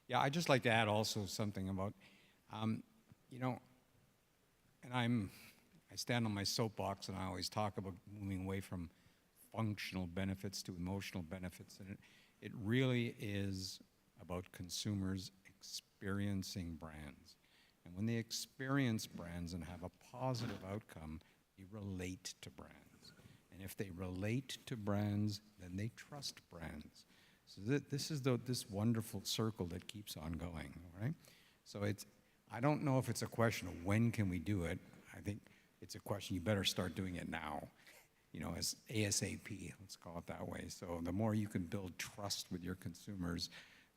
Yeah, I'd just like to add also something about, and I stand on my soapbox and I always talk about moving away from functional benefits to emotional benefits, and it really is about consumers experiencing brands. And when they experience brands and have a positive outcome, they relate to brands. And if they relate to brands, then they trust brands. So this is this wonderful circle that keeps on going, right? So I don't know if it's a question of when can we do it. I think it's a question you better start doing it now, as ASAP, let's call it that way. So the more you can build trust with your consumers,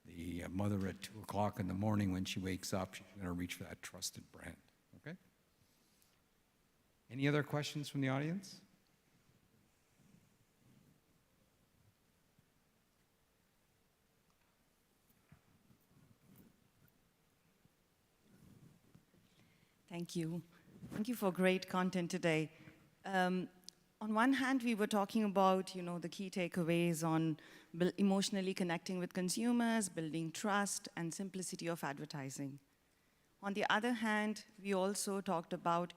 the mother at 2 o'clock in the morning when she wakes up, she's going to reach for that trusted brand, okay? Any other questions from the audience? Thank you. Thank you for great content today. On one hand, we were talking about, the key takeaways on emotionally connecting with consumers, building trust, and simplicity of advertising. On the other hand, we also talked about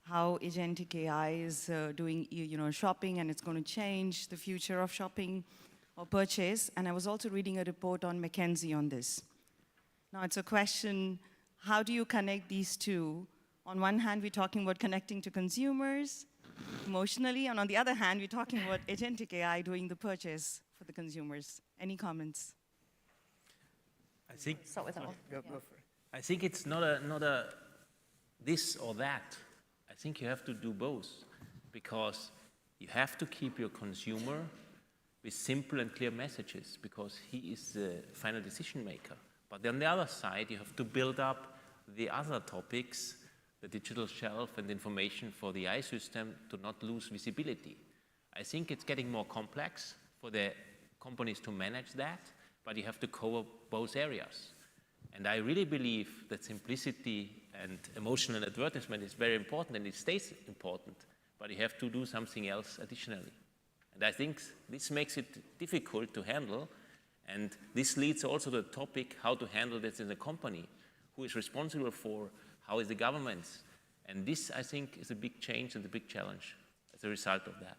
how agentic AI is doing, shopping, and it's going to change the future of shopping or purchase. And I was also reading a report on McKinsey on this. Now, it's a question, how do you connect these two? On one hand, we're talking about connecting to consumers emotionally, and on the other hand, we're talking about agentic AI doing the purchase for the consumers. Any comments? I think start with that one. Go for it. I think it's not a this or that. I think you have to do both, because you have to keep your consumer with simple and clear messages, because he is the final decision maker. But on the other side, you have to build up the other topics, the digital shelf and information for the AI system, to not lose visibility. I think it's getting more complex for the companies to manage that, but you have to cover both areas. And I really believe that simplicity and emotional advertisement is very important, and it stays important, but you have to do something else additionally. And I think this makes it difficult to handle, and this leads also to the topic how to handle this in a company, who is responsible for, how is the government? And this, I think, is a big change and a big challenge as a result of that.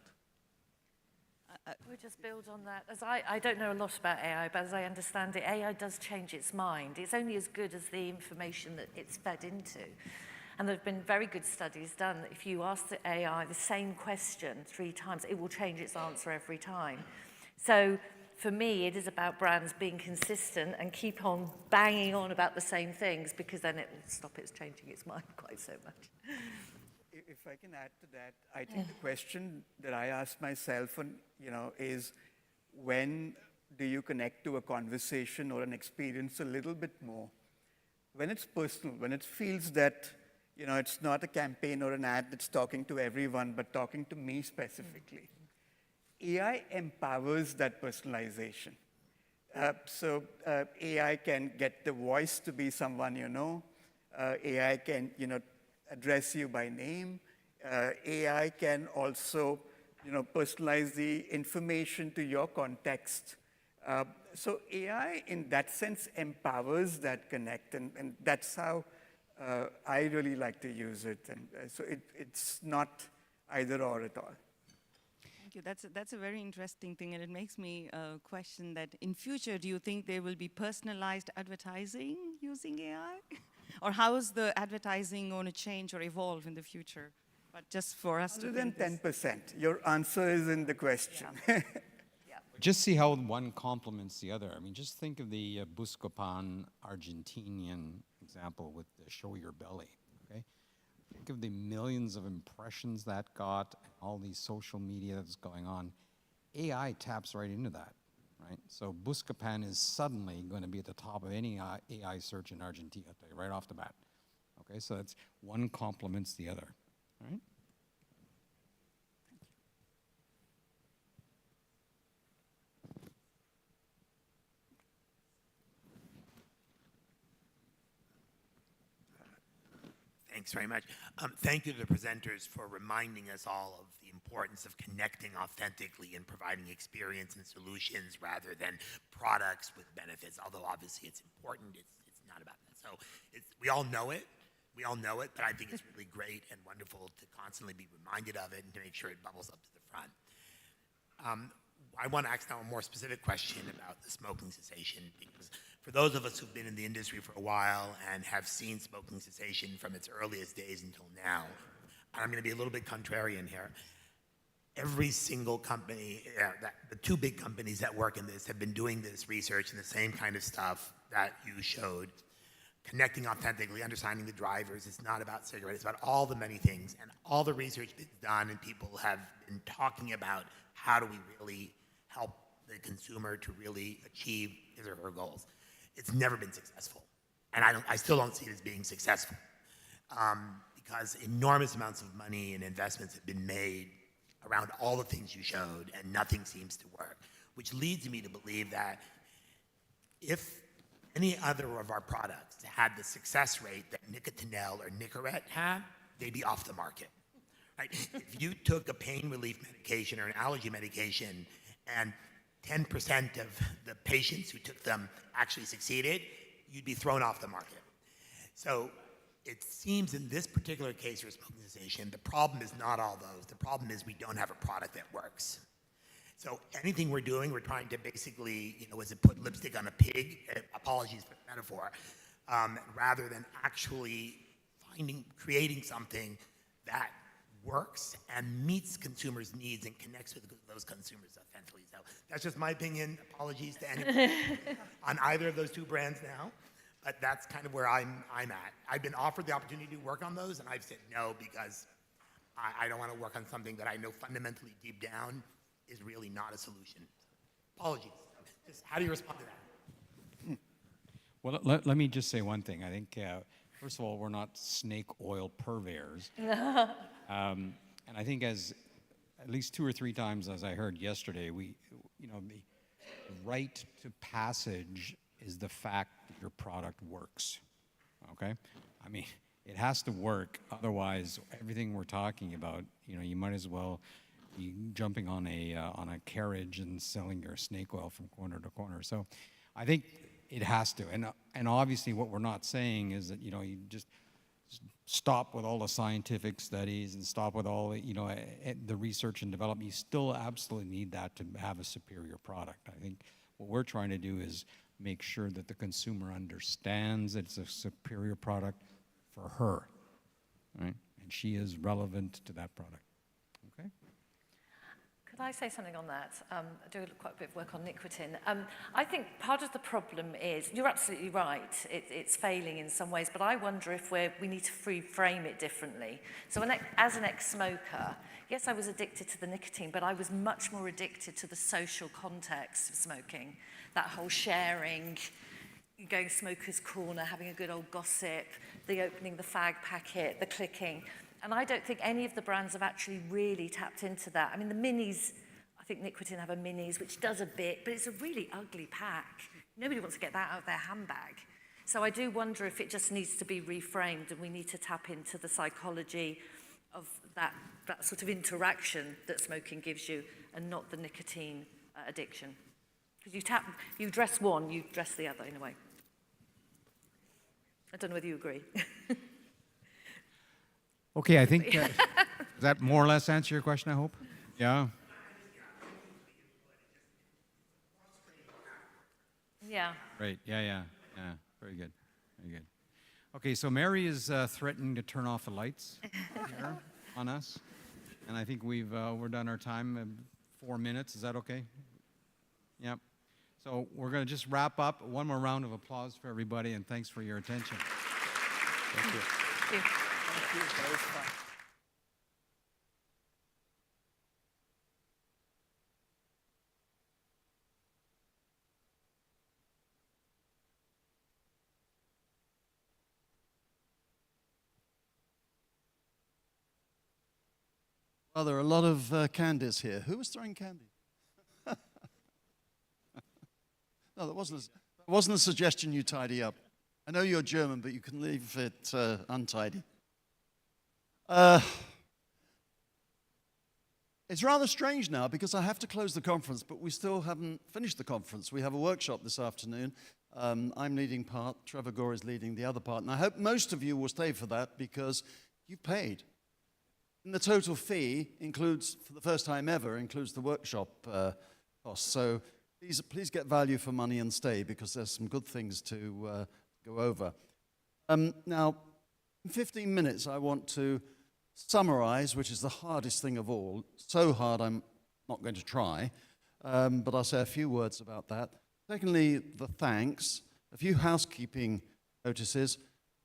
We'll just build on that. As I don't know a lot about AI, but as I understand it, AI does change its mind. It's only as good as the information that it's fed into. And there have been very good studies done that if you ask the AI the same question 3 times, it will change its answer every time. So for me, it is about brands being consistent and keep on banging on about the same things, because then it will stop it changing its mind quite so much. If I can add to that, I think the question that I ask myself, is when do you connect to a conversation or an experience a little bit more? when it's personal, when it feels that, you know, it's not a campaign or an ad that's talking to everyone, but talking to me specifically, AI empowers that personalization. AI can get the voice to be someone you know. AI can, you know, address you by name. AI can also, you know, personalize the information to your context. So AI, in that sense, empowers that connect, and that's how I really like to use it. And so it's not either or at all. Thank you. That's a very interesting thing, and it makes me question that in future, do you think there will be personalized advertising using AI? Or how is the advertising going to change or evolve in the future? But just for us Other to than think 10%, your answer is in the question. Yeah. Just see how one complements the other. I mean, just think of the Buscopan Argentinian example with the show your belly, okay? Think of the millions of impressions that got, all these social media that's going on. AI taps right into that, right? So Buscopan is suddenly going to be at the top of any AI search in Argentina, I'll tell you, right off the bat. Okay, so that's one complements the other, right? Thanks very much. Thank you to the presenters for reminding us all of the importance of connecting authentically and providing experience and solutions rather than products with benefits, although obviously it's important, it's not about that. So we all know it, but I think it's really great and wonderful to constantly be reminded of it and to make sure it bubbles up to the front. I want to ask now a more specific question about the smoking cessation, because for those of us who've been in the industry for a while and have seen smoking cessation from its earliest days until now, and I'm going to be a little bit contrarian here, every single company, the two big companies that work in this have been doing this research and the same kind of stuff that you showed, connecting authentically, understanding the drivers. It's not about cigarettes, it's about all the many things, and all the research that's done, and people have been talking about how do we really help the consumer to really achieve his or her goals. It's never been successful, and I still don't see it as being successful, because enormous amounts of money and investments have been made around all the things you showed, and nothing seems to work, which leads me to believe that if any other of our products had the success rate that Nicotinell or Nicorette had, they'd be off the market. Right? If you took a pain relief medication or an allergy medication and 10% of the patients who took them actually succeeded, you'd be thrown off the market. So it seems in this particular case for smoking cessation, the problem is not all those. The problem is we don't have a product that works. So anything we're doing, we're trying to basically, you know, is it put lipstick on a pig? Apologies for the metaphor. Rather than actually creating something that works and meets consumers' needs and connects with those consumers authentically. So that's just my opinion. Apologies to anyone on either of those two brands now, but that's kind of where I'm at. I've been offered the opportunity to work on those, and I've said no because I don't want to work on something that I know fundamentally deep down is really not a solution. Apologies. Just how do you respond to that? Well, let me just say one thing. I think, first of all, we're not snake oil purveyors. And I think at least 2 or 3 times, as I heard yesterday, the right to passage is the fact that your product works, okay? I mean, it has to work, otherwise everything we're talking about, you know, you might as well be jumping on a carriage and selling your snake oil from corner to corner. So I think it has to, and obviously what we're not saying is that, you know, you just stop with all the scientific studies and stop with all the, you know, the research and development. You still absolutely need that to have a superior product. I think what we're trying to do is make sure that the consumer understands that it's a superior product for her, right? And she is relevant to that product. Okay? Could I say something on that? I do quite a bit of work on nicotine. I think part of the problem is, you're absolutely right, it's failing in some ways, but I wonder if we need to frame it differently. So as an ex-smoker, yes, I was addicted to the nicotine, but I was much more addicted to the social context of smoking, that whole sharing, going smoker's corner, having a good old gossip, the opening the fag packet, the clicking. And I don't think any of the brands have actually really tapped into that. I mean, the minis, I think Nicotine have a minis, which does a bit, but it's a really ugly pack. Nobody wants to get that out of their handbag. So I do wonder if it just needs to be reframed and we need to tap into the psychology of that sort of interaction that smoking gives you and not the nicotine addiction. Because you dress one, you dress the other in a way. I don't know whether you agree. Okay, I think does that more or less answer your question, I hope? Yeah. Yeah. Great. Yeah. Very good. Very good. Okay, so Mary is threatening to turn off the lights here on us, and I think we're done our time. 4 minutes. Is that okay? Yep. So we're going to just wrap up. One more round of applause for everybody, and thanks for your attention. Thank you. Thank you. Thank you. That was fun. Well, there are a lot of candies here. Who was throwing candy? No, that wasn't a suggestion you tidy up. I know you're German, but you can leave it untidy. It's rather strange now because I have to close the conference, but we still haven't finished the conference. We have a workshop this afternoon. I'm leading part, Trevor Gore is leading the other part, and I hope most of you will stay for that because you've paid. And the total fee includes, for the first time ever, includes the workshop costs. So please get value for money and stay because there's some good things to go over. Now, in 15 minutes, I want to summarize, which is the hardest thing of all. So hard, I'm not going to try, but I'll say a few words about that. Secondly, the thanks, a few housekeeping notices,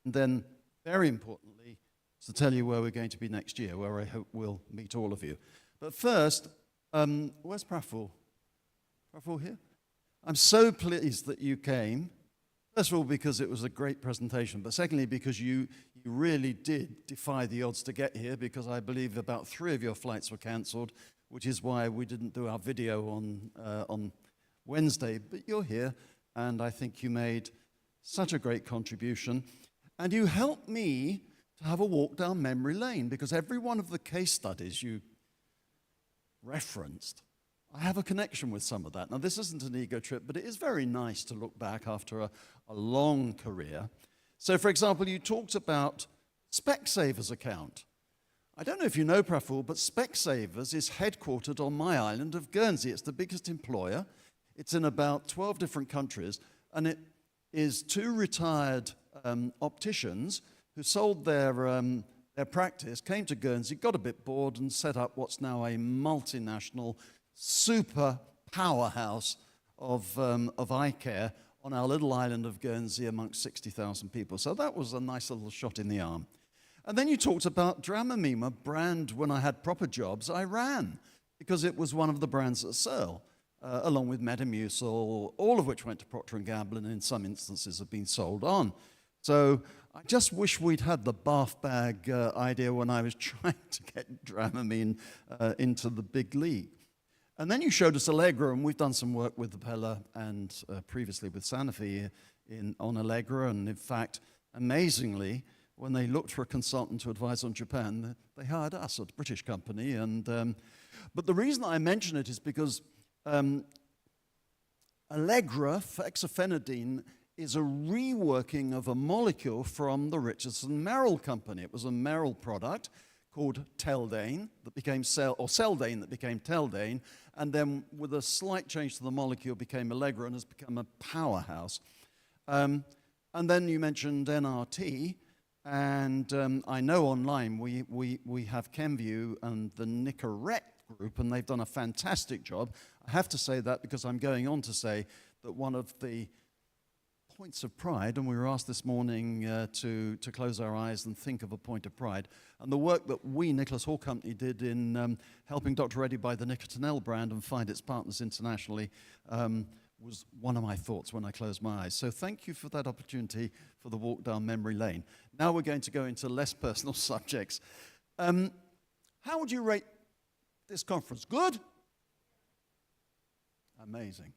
and then, very importantly, to tell you where we're going to be next year, where I hope we'll meet all of you. But first, where's Praful? Praful here? I'm so pleased that you came. First of all, because it was a great presentation, but secondly, because you really did defy the odds to get here, because I believe about 3 of your flights were cancelled, which is why we didn't do our video on Wednesday. But you're here, and I think you made such a great contribution. And you helped me to have a walk down memory lane, because every one of the case studies you referenced, I have a connection with some of that. Now, this isn't an ego trip, but it is very nice to look back after a long career. So, for example, you talked about Specsavers account. I don't know if you know, Praful, but Specsavers is headquartered on my island of Guernsey. It's the biggest employer. It's in about 12 different countries, and it is 2 retired opticians who sold their practice, came to Guernsey, got a bit bored, and set up what's now a multinational super powerhouse of eye care on our little island of Guernsey amongst 60,000 people. So that was a nice little shot in the arm. And then you talked about Dramamine, a brand when I had proper jobs, I ran, because it was one of the brands at Searle, along with Metamucil, all of which went to Procter & Gamble and in some instances have been sold on. So I just wish we'd had the bath bag idea when I was trying to get Dramamine into the big league. And then you showed us Allegra, and we've done some work with Appella and previously with Sanofi on Allegra. And in fact, amazingly, when they looked for a consultant to advise on Japan, they hired us, a British company. And but the reason I mention it is because Allegra, fexofenadine, is a reworking of a molecule from the Richardson Merrill company. It was a Merrill product called Teldane that became Seldane that became Teldane, and then with a slight change to the molecule became Allegra and has become a powerhouse. And then you mentioned NRT, and I know online we have Kenvue and the Nicorette group, and they've done a fantastic job. I have to say that because I'm going on to say that one of the points of pride, and we were asked this morning to close our eyes and think of a point of pride. And the work that we, Nicholas Hall Company, did in helping Dr. Reddy buy the Nicotinell brand and find its partners internationally was one of my thoughts when I closed my eyes. So thank you for that opportunity for the walk down memory lane. Now we're going to go into less personal subjects. How would you rate this conference? Good? Amazing.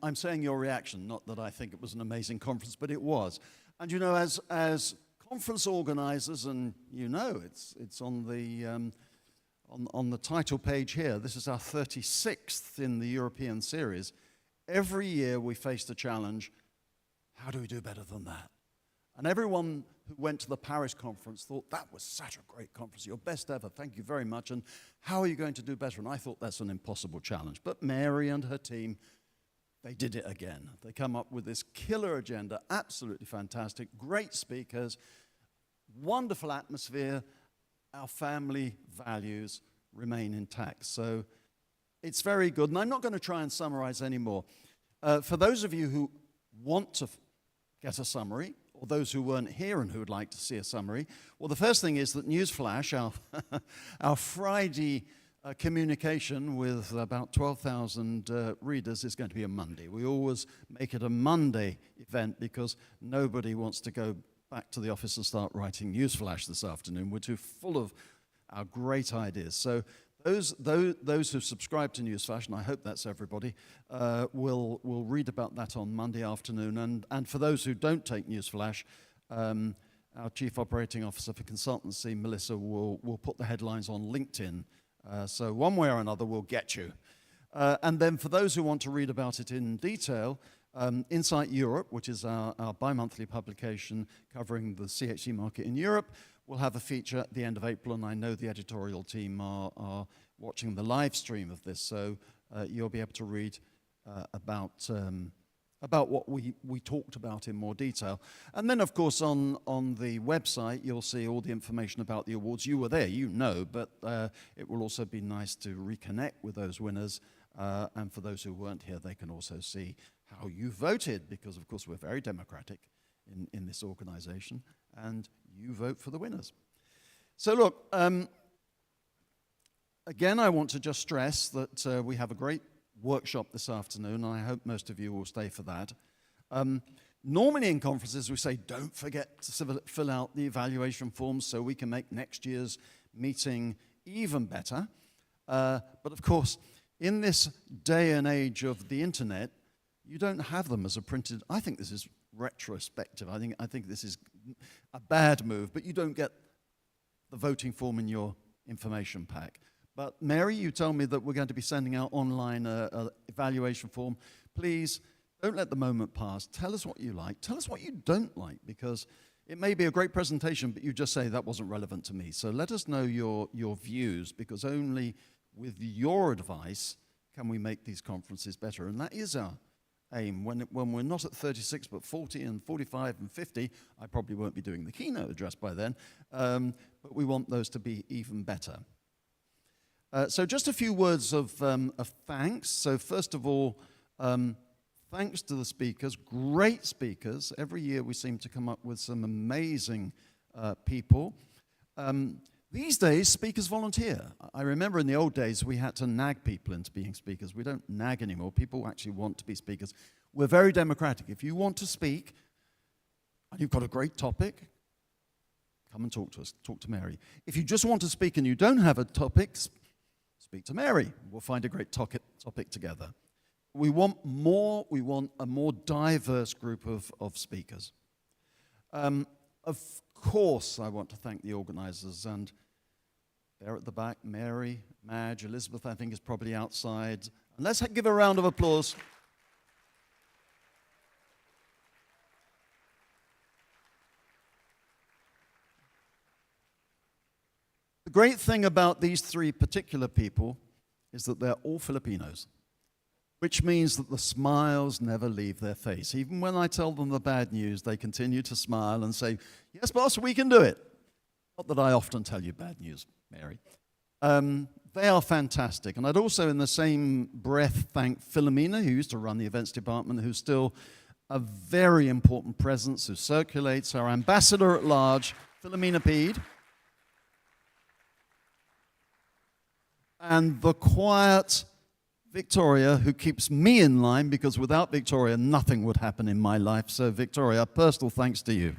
I'm saying your reaction, not that I think it was an amazing conference, but it was. And you know, as conference organizers, and you know, it's on the title page here, this is our 36th in the European series. Every year we face the challenge, how do we do better than that? And everyone who went to the Paris conference thought, that was such a great conference, your best ever, thank you very much, and how are you going to do better? And I thought that's an impossible challenge. But Mary and her team, they did it again. They come up with this killer agenda, absolutely fantastic, great speakers, wonderful atmosphere. Our family values remain intact. So it's very good. And I'm not going to try and summarize anymore. For those of you who want to get a summary, or those who weren't here and who would like to see a summary, well, the first thing is that Newsflash, our Friday communication with about 12,000 readers is going to be a Monday. We always make it a Monday event because nobody wants to go back to the office and start writing Newsflash this afternoon. We're too full of our great ideas. So those who subscribe to Newsflash, and I hope that's everybody, will read about that on Monday afternoon. And for those who don't take Newsflash, our Chief Operating Officer for Consultancy, Melissa, will put the headlines on LinkedIn. So one way or another, we'll get you. And then for those who want to read about it in detail, Insight Europe, which is our bi-monthly publication covering the CHC market in Europe, will have a feature at the end of April, and I know the editorial team are watching the live stream of this, so you'll be able to read about what we talked about in more detail. And then, of course, on the website, you'll see all the information about the awards. You were there, you know, but it will also be nice to reconnect with those winners. And for those who weren't here, they can also see how you voted, because, of course, we're very democratic in this organization, and you vote for the winners. So, look, again, I want to just stress that we have a great workshop this afternoon, and I hope most of you will stay for that. Normally in conferences, we say, don't forget to fill out the evaluation forms so we can make next year's meeting even better. But, of course, in this day and age of the internet, you don't have them as a printed. I think this is retrospective. I think this is a bad move, but you don't get the voting form in your information pack. But Mary, you told me that we're going to be sending out online an evaluation form. Please don't let the moment pass. Tell us what you like. Tell us what you don't like, because it may be a great presentation, but you just say that wasn't relevant to me. So let us know your views, because only with your advice can we make these conferences better. And that is our aim. When we're not at 36, but 40 and 45 and 50, I probably won't be doing the keynote address by then, but we want those to be even better. So just a few words of thanks. So first of all, thanks to the speakers, great speakers. Every year we seem to come up with some amazing people. These days, speakers volunteer. I remember in the old days, we had to nag people into being speakers. We don't nag anymore. People actually want to be speakers. We're very democratic. If you want to speak, and you've got a great topic, come and talk to us. Talk to Mary. If you just want to speak and you don't have a topic, speak to Mary. We'll find a great topic together. We want a more diverse group of speakers. Of course, I want to thank the organizers, and there at the back, Mary, Madge, Elizabeth, I think, is probably outside. And let's give a round of applause. The great thing about these three particular people is that they're all Filipinos, which means that the smiles never leave their face. Even when I tell them the bad news, they continue to smile and say, yes, boss, we can do it. Not that I often tell you bad news, Mary. They are fantastic. And I'd also, in the same breath, thank Philomena, who used to run the events department, who's still a very important presence, who circulates, our ambassador at large, Philomena Pede. And the quiet, Victoria, who keeps me in line, because without Victoria, nothing would happen in my life. So Victoria, personal thanks to you.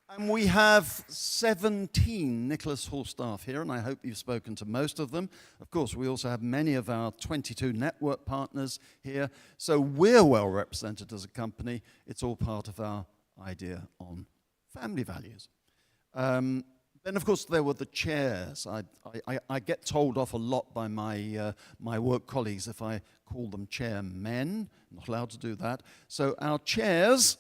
And we have 17 Nicholas Hall staff here, and I hope you've spoken to most of them. Of course, we also have many of our 22 network partners here. So we're well represented as a company. It's all part of our idea on family values. Then, of course, there were the chairs. I get told off a lot by my work colleagues if I call them chairmen. I'm not allowed to do that. So our chairs.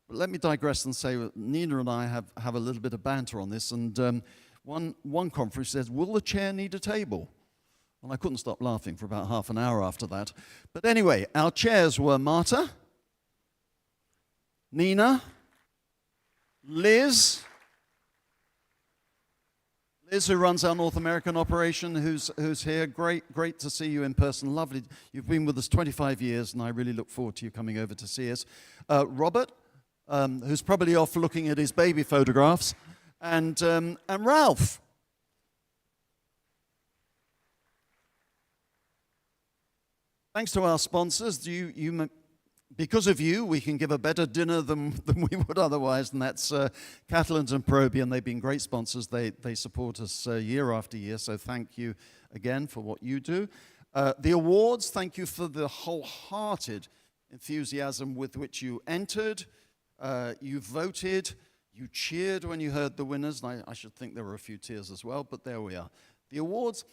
But let me digress and say that Nina and I have a little bit of banter on this. And one conference says, will the chair need a table? And I couldn't stop laughing for about half an hour after that. But anyway, our chairs were Marta, Nina, Liz, who runs our North American operation, who's here. Great to see you in person. Lovely. You've been with us 25 years, and I really look forward to you coming over to see us. Robert, who's probably off looking at his baby photographs, and Ralph. Thanks to our sponsors, because of you, we can give a better dinner than we would otherwise, and that's Catalans and Proby, and they've been great sponsors. They support us year after year, so thank you again for what you do. The awards, thank you for the wholehearted enthusiasm with which you entered. You voted, you cheered when you heard the winners, and I should think there were a few tears as well, but there we are. The awards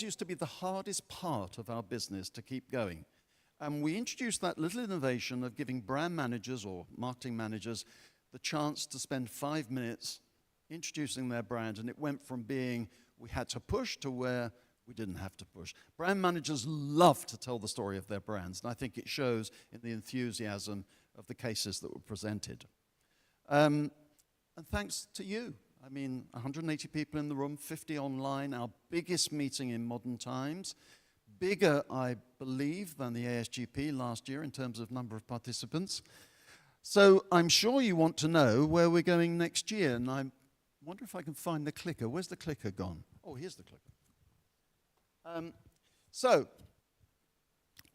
used to be the hardest part of our business to keep going. And we introduced that little innovation of giving brand managers or marketing managers the chance to spend 5 minutes introducing their brand, and it went from being we had to push to where we didn't have to push. Brand managers love to tell the story of their brands, and I think it shows in the enthusiasm of the cases that were presented. And thanks to you. I mean, 180 people in the room, 50 online, our biggest meeting in modern times. Bigger, I believe, than the ASGP last year in terms of number of participants. So I'm sure you want to know where we're going next year, and I wonder if I can find the clicker. Where's the clicker gone? Oh, here's the clicker. So,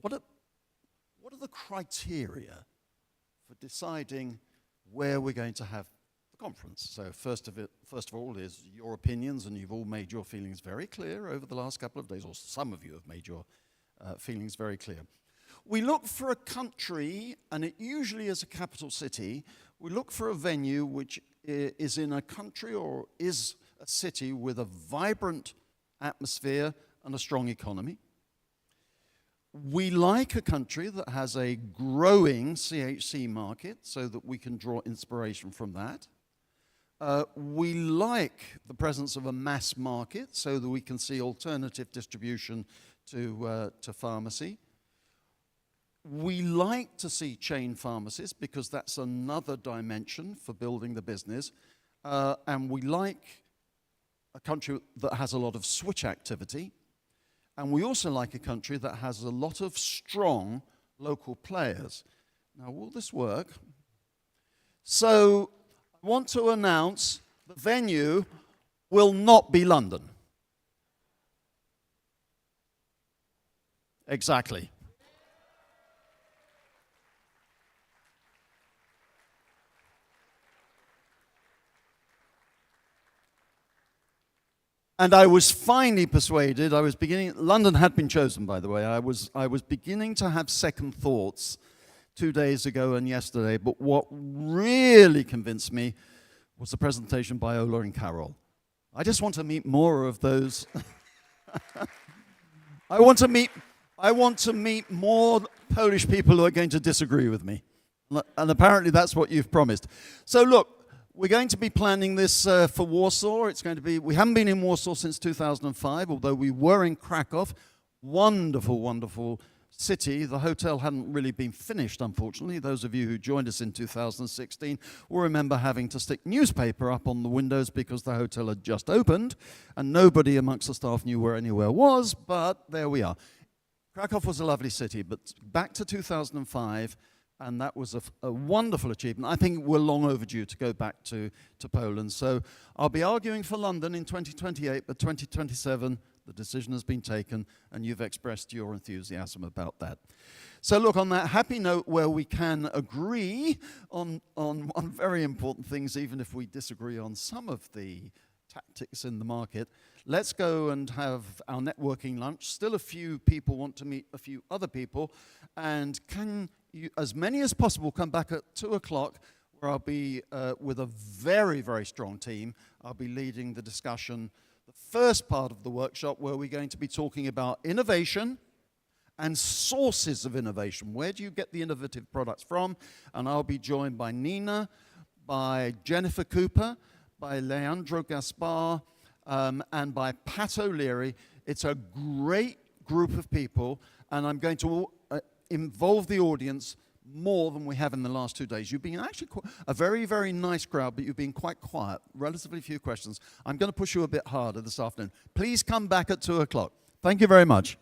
what are the criteria for deciding where we're going to have the conference? So first of all is your opinions, and you've all made your feelings very clear over the last couple of days, or some of you have made your feelings very clear. We look for a country, and it usually is a capital city. We look for a venue which is in a country or is a city with a vibrant atmosphere and a strong economy. We like a country that has a growing CHC market so that we can draw inspiration from that. We like the presence of a mass market so that we can see alternative distribution to pharmacy. We like to see chain pharmacies because that's another dimension for building the business. And we like a country that has a lot of switch activity. And we also like a country that has a lot of strong local players. Now, will this work? So, I want to announce the venue will not be London. Exactly. And I was finally persuaded. London had been chosen, by the way. I was beginning to have second thoughts 2 days ago and yesterday, but what really convinced me was the presentation by Ola and Carol. I just want to meet more of those. I want to meet more Polish people who are going to disagree with me. And apparently that's what you've promised. So look, we're going to be planning this for Warsaw. We haven't been in Warsaw since 2005, although we were in Krakow. Wonderful, wonderful city. The hotel hadn't really been finished, unfortunately. Those of you who joined us in 2016 will remember having to stick newspaper up on the windows because the hotel had just opened, and nobody amongst the staff knew where anywhere was, but there we are. Krakow was a lovely city, but back to 2005, And that was a wonderful achievement. I think we're long overdue to go back to Poland. So I'll be arguing for London in 2028, but 2027, the decision has been taken, and you've expressed your enthusiasm about that. So look, on that happy note where we can agree on very important things, even if we disagree on some of the tactics in the market, let's go and have our networking lunch. Still a few people want to meet a few other people, and can you, as many as possible, come back at 2 o'clock, where I'll be with a very, very strong team. I'll be leading the discussion, the first part of the workshop, where we're going to be talking about innovation and sources of innovation. Where do you get the innovative products from? And I'll be joined by Nina, by Jennifer Cooper, by Leandro Gaspar, and by Pat O'Leary. It's a great group of people, and I'm going to involve the audience more than we have in the last 2 days. You've been actually a very, very nice crowd, but you've been quite quiet, relatively few questions. I'm going to push you a bit harder this afternoon. Please come back at 2 o'clock. Thank you very much.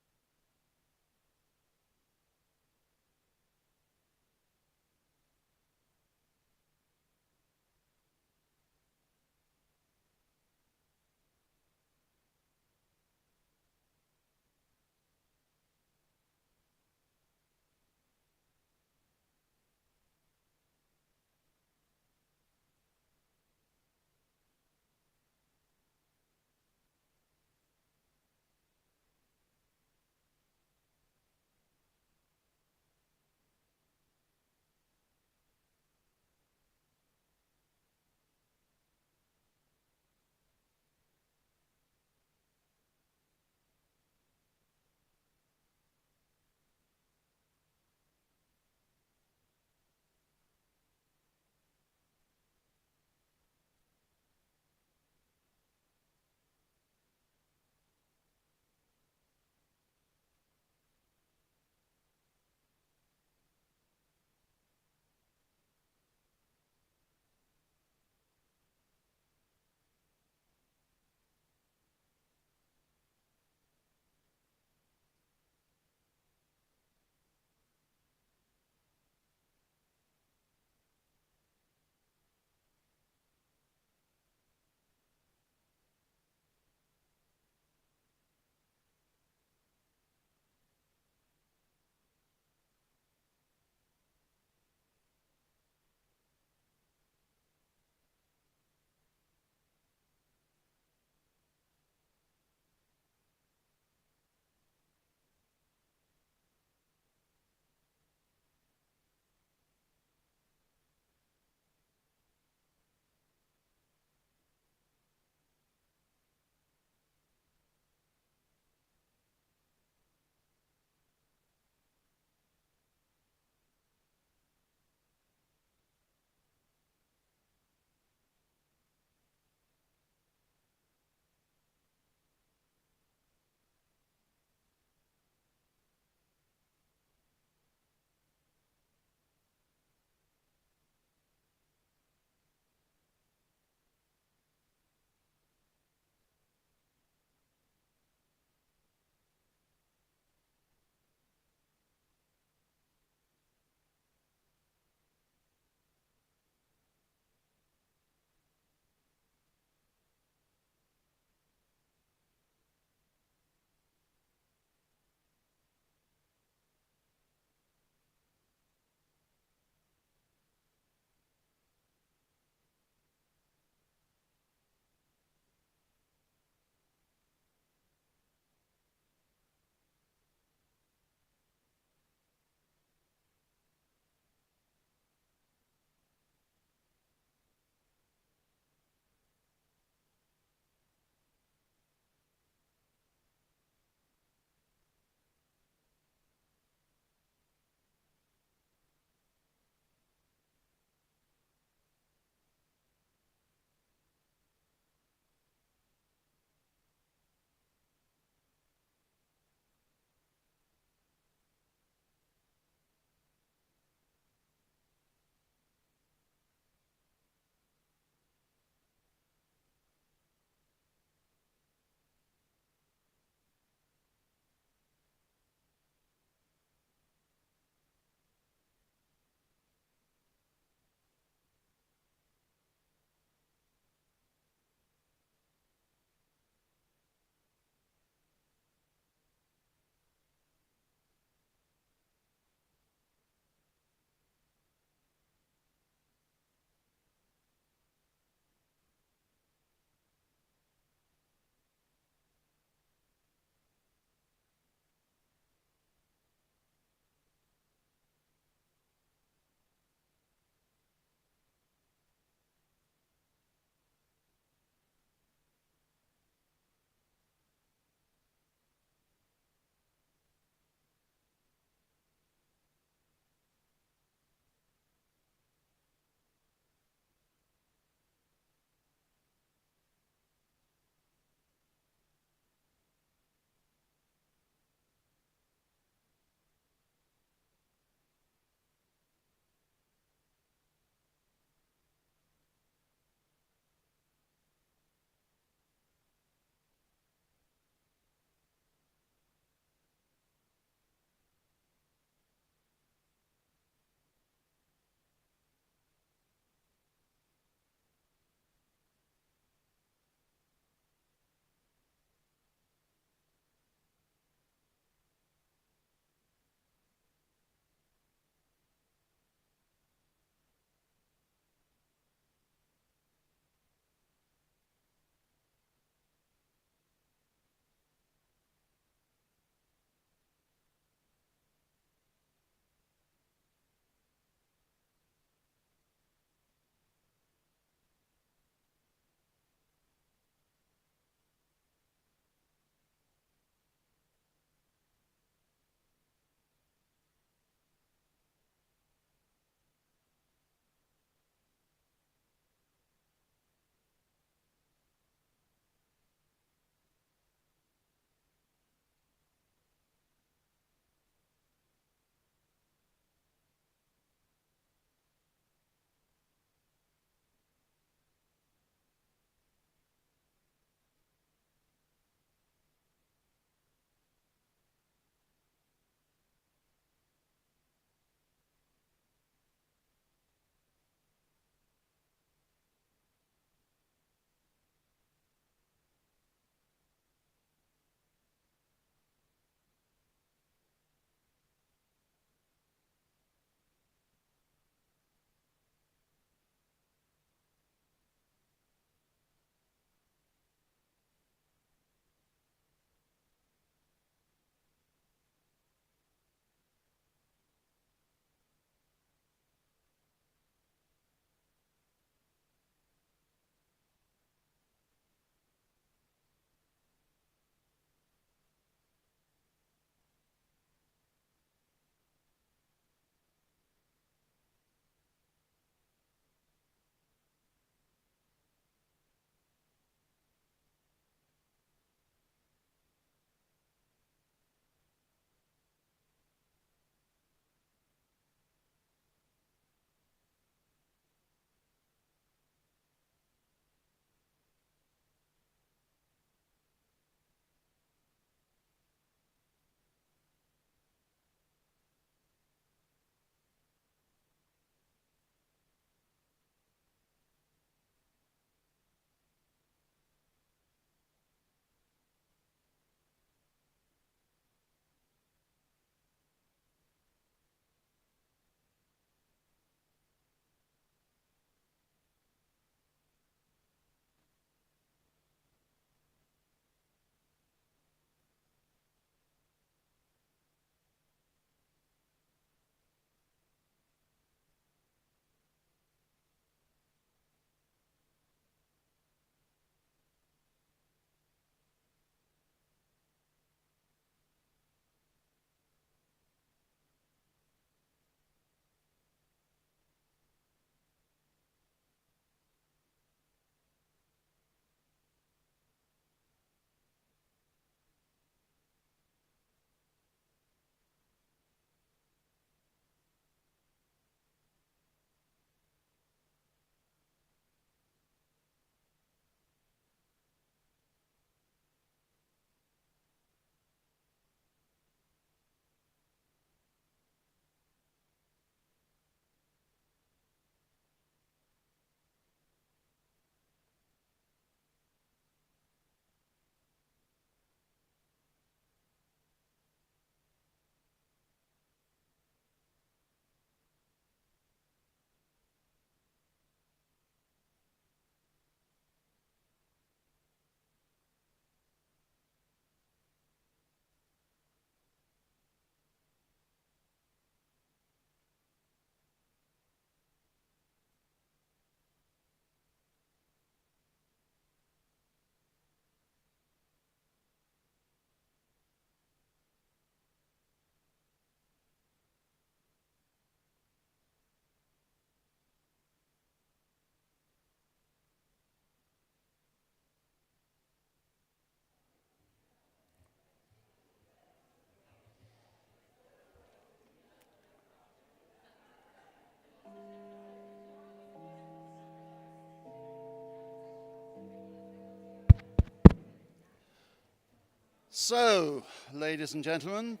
So, ladies and gentlemen,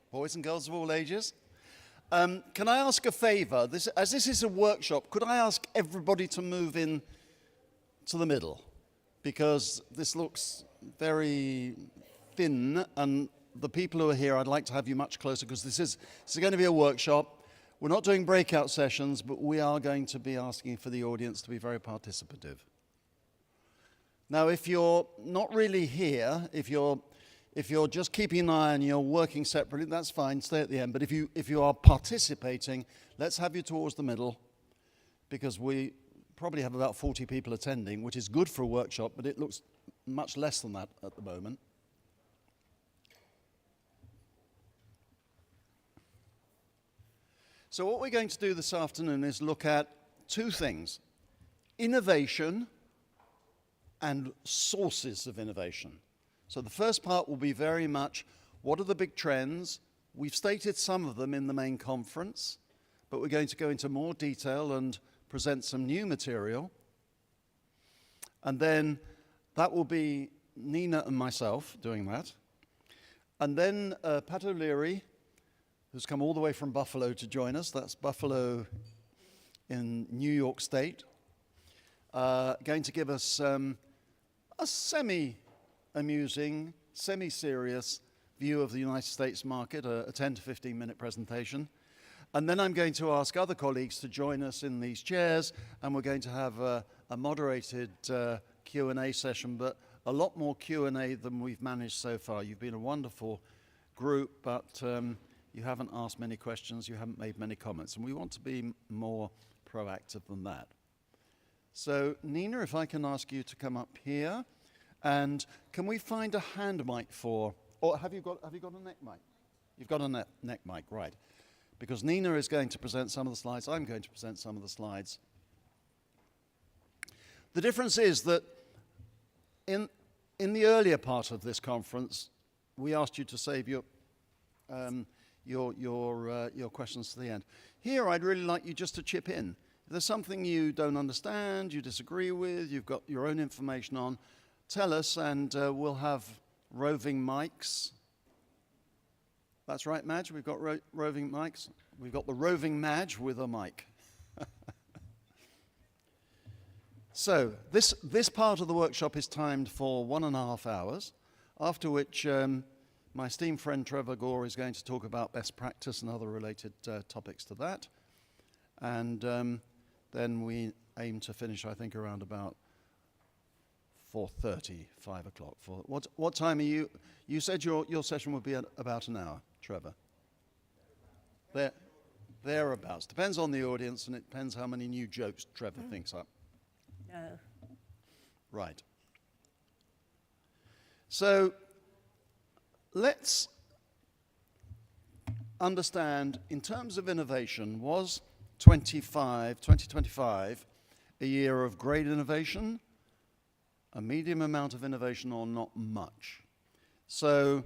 boys and girls of all ages, can I ask a favor? As this is a workshop, could I ask everybody to move in to the middle? Because this looks very thin, and the people who are here, I'd like to have you much closer, because this is going to be a workshop. We're not doing breakout sessions, but we are going to be asking for the audience to be very participative. Now, if you're not really here, if you're just keeping an eye and you're working separately, that's fine, stay at the end. But if you are participating, let's have you towards the middle, because we probably have about 40 people attending, which is good for a workshop, but it looks much less than that at the moment. So what we're going to do this afternoon is look at two things: innovation and sources of innovation. So the first part will be very much, what are the big trends? We've stated some of them in the main conference, but we're going to go into more detail and present some new material. And then that will be Nina and myself doing that. And then Pat O'Leary, who's come all the way from Buffalo to join us. That's Buffalo in New York State. Going to give us a semi-amusing, semi-serious view of the United States market, a 10 to 15 minute presentation. And then I'm going to ask other colleagues to join us in these chairs, and we're going to have a moderated Q&A session, but a lot more Q&A than we've managed so far. You've been a wonderful group, but you haven't asked many questions, you haven't made many comments, and we want to be more proactive than that. So, Nina, if I can ask you to come up here, and can we find a hand mic for, or have you got a neck mic? You've got a neck mic, right. Because Nina is going to present some of the slides, I'm going to present some of the slides. The difference is that in the earlier part of this conference, we asked you to save your questions to the end. Here, I'd really like you just to chip in. If there's something you don't understand, you disagree with, you've got your own information on, tell us, and we'll have roving mics. That's right, Madge, we've got roving mics. We've got the roving Madge with a mic. So, this part of the workshop is timed for 1.5 hours, after which my esteemed friend Trevor Gore is going to talk about best practice and other related topics to that. And then we aim to finish, I think, around about 4:30, 5 o'clock. What time are you? You said your session would be at about an hour, Trevor. Thereabouts. Depends on the audience, and it depends how many new jokes Trevor thinks up. No. Right. So let's understand, in terms of innovation, was 2025 a year of great innovation, a medium amount of innovation, or not much? So,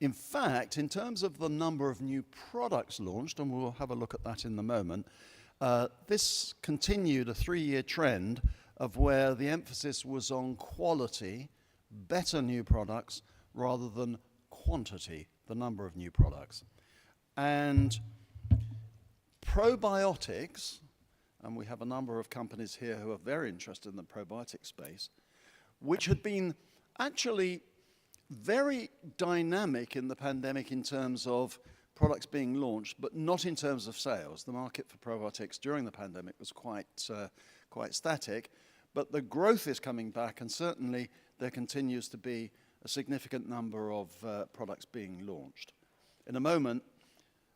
in fact, in terms of the number of new products launched, and we'll have a look at that in a moment, this continued a 3-year trend of where the emphasis was on quality, better new products, rather than quantity, the number of new products. And probiotics, and we have a number of companies here who are very interested in the probiotic space, which had been actually very dynamic in the pandemic in terms of products being launched, but not in terms of sales. The market for probiotics during the pandemic was quite static, but the growth is coming back, and certainly there continues to be a significant number of products being launched. In a moment,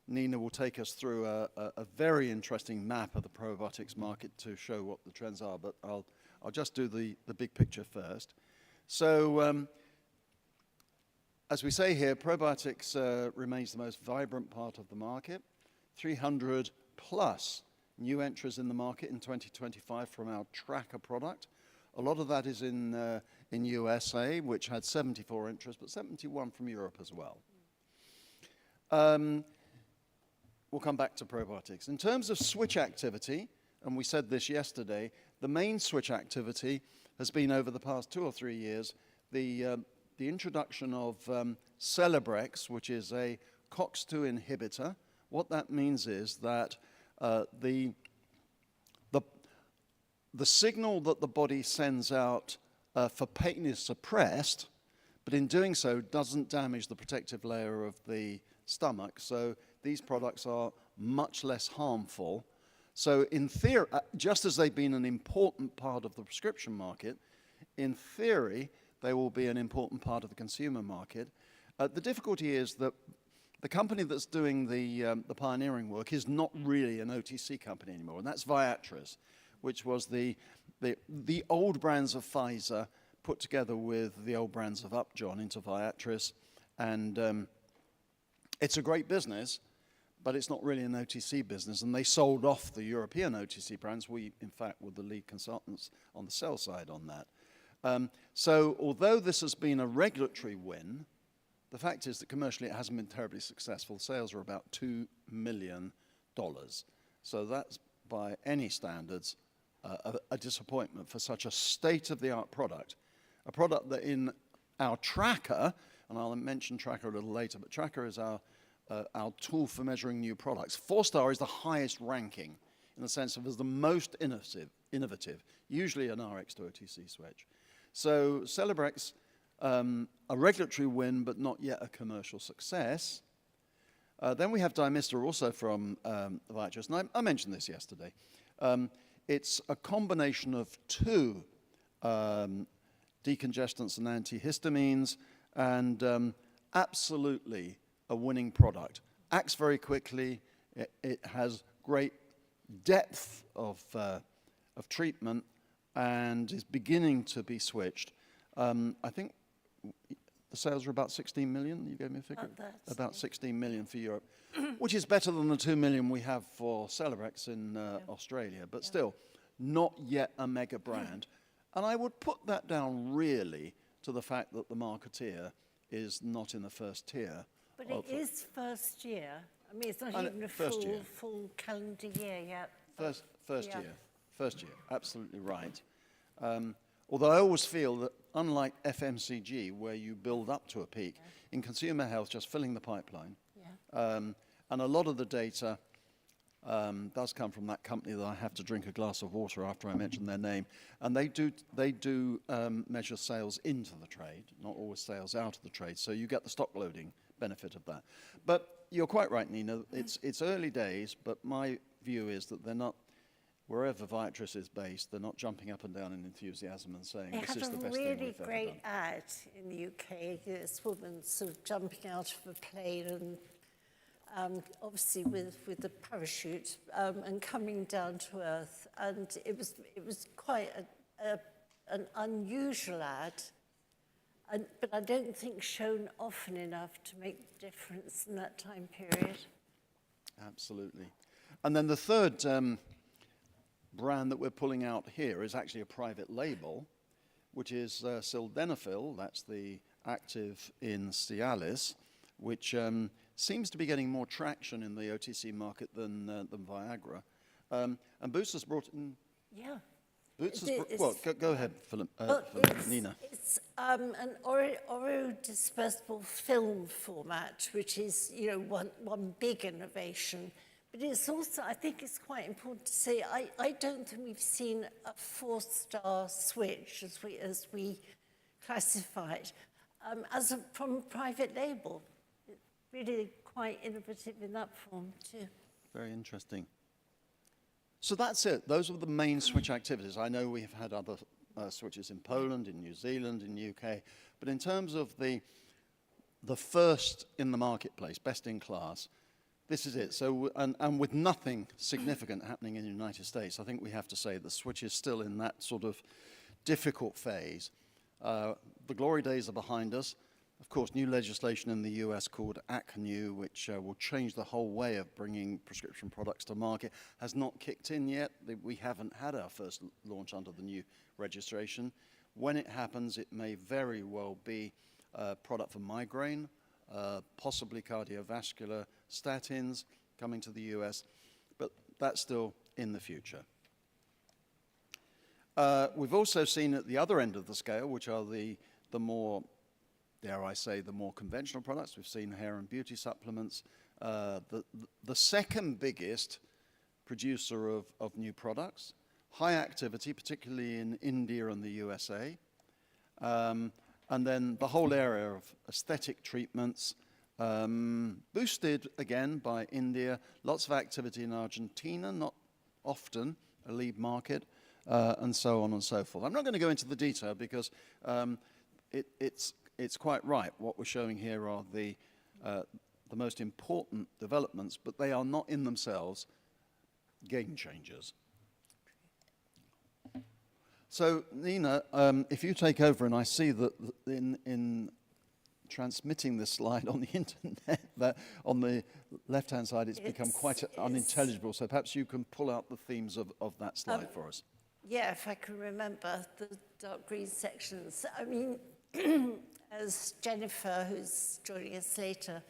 Nina will take us through a very interesting map of the probiotics market to show what the trends are, but I'll just do the big picture first. So, as we say here, probiotics remains the most vibrant part of the market. 300 plus new entries in the market in 2025 from our tracker product. A lot of that is in USA, which had 74 entries, but 71 from Europe as well. We'll come back to probiotics. In terms of switch activity, and we said this yesterday, the main switch activity has been over the past 2 or 3 years, the the introduction of Celebrex, which is a COX-2 inhibitor. What that means is that the signal that the body sends out for pain is suppressed, but in doing so doesn't damage the protective layer of the stomach. So these products are much less harmful. So in theory, just as they've been an important part of the prescription market, in theory, they will be an important part of the consumer market. The difficulty is that the company that's doing the pioneering work is not really an OTC company anymore, and that's Viatris, which was the old brands of Pfizer put together with the old brands of Upjohn into Viatris. And it's a great business, but it's not really an OTC business. And they sold off the European OTC brands. We, in fact, were the lead consultants on the sell side on that. So although this has been a regulatory win, the fact is that commercially it hasn't been terribly successful. Sales are about $2 million. So that's, by any standards, a disappointment for such a state-of-the-art product. A product that in our tracker, and I'll mention tracker a little later, but tracker is our tool for measuring new products. 4-star is the highest ranking in the sense of as the most innovative, usually an RX to OTC switch. So Celebrex, a regulatory win, but not yet a commercial success. Then we have Dymista, also from Viatris, and I mentioned this yesterday. It's a combination of two decongestants and antihistamines, and absolutely a winning product. Acts very quickly. It has great depth of treatment and is beginning to be switched. I think the sales are about 16 million. You gave me a figure? About 16 million for Europe, which is better than the 2 million we have for Celebrex in Australia, but still not yet a mega brand. And I would put that down really to the fact that the marketeer is not in the first tier. But it is first year. I mean, it's not even a full calendar year yet. First year, absolutely right. Although I always feel that unlike FMCG, where you build up to a peak, in consumer health, just filling the pipeline. And a lot of the data does come from that company that I have to drink a glass of water after I mention their name. And they do measure sales into the trade, not always sales out of the trade. So you get the stock loading benefit of that. But you're quite right, Nina. It's early days, but my view is that they're not, wherever Viatris is based, they're not jumping up and down in enthusiasm and saying, this is the best thing we've ever done. They had a really great ad in the UK, this woman sort of jumping out of a plane and obviously with the parachute and coming down to earth. And it was quite an unusual ad, but I don't think shown often enough to make a difference in that time period. Absolutely. And then the third brand that we're pulling out here is actually a private label, which is sildenafil. That's the active in Cialis, which seems to be getting more traction in the OTC market than Viagra. And Boots has brought in... Yeah. Boots has go ahead, Philip, Nina. It's an orodispersible film format, which is, one big innovation. But it's also, I think it's quite important to say, I don't think we've seen a 4-star switch, as we classify it, from private label. It's really quite innovative in that form, too. Very interesting. So that's it. Those are the main switch activities. I know we have had other switches in Poland, in New Zealand, in the UK. But in terms of the first in the marketplace, best in class, this is it. So, and with nothing significant happening in the United States, I think we have to say the switch is still in that sort of difficult phase. The glory days are behind us. Of course, new legislation in the US called ACNU, which will change the whole way of bringing prescription products to market, has not kicked in yet. We haven't had our first launch under the new registration. When it happens, it may very well be a product for migraine, possibly cardiovascular, statins coming to the US, but that's still in the future. We've also seen at the other end of the scale, which are the more dare I say, the more conventional products. We've seen hair and beauty supplements. The second biggest producer of new products, high activity, particularly in India and the USA. And then the whole area of aesthetic treatments, boosted again by India, lots of activity in Argentina, not often a lead market, and so on and so forth. I'm not going to go into the detail because it's quite right. What we're showing here are the most important developments, but they are not in themselves game changers. So, Nina, if you take over, and I see that in transmitting this slide on the internet, that on the left-hand side, it's become quite unintelligible. So perhaps you can pull out the themes of that slide for us. Yeah, if I can remember the dark green sections. I mean, as Jennifer, who's joining us later,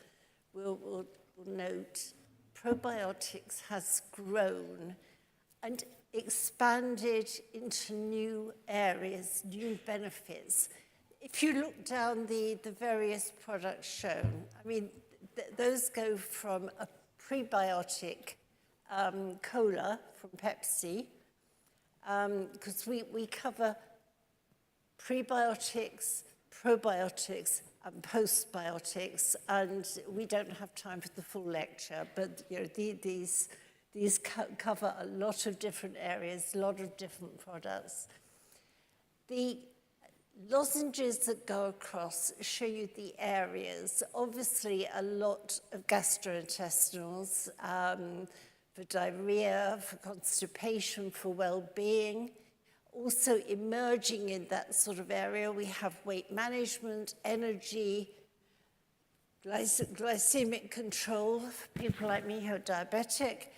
will note, probiotics has grown and expanded into new areas, new benefits. If you look down the various products shown, I mean, those go from a prebiotic cola from Pepsi, because we cover prebiotics, probiotics, and postbiotics, and we don't have time for the full lecture, but you know, these cover a lot of different areas, a lot of different products. The lozenges that go across show you the areas. Obviously, a lot of gastrointestinals, for diarrhea, for constipation, for well-being. Also emerging in that sort of area, we have weight management, energy, glycemic control for people like me who are diabetic,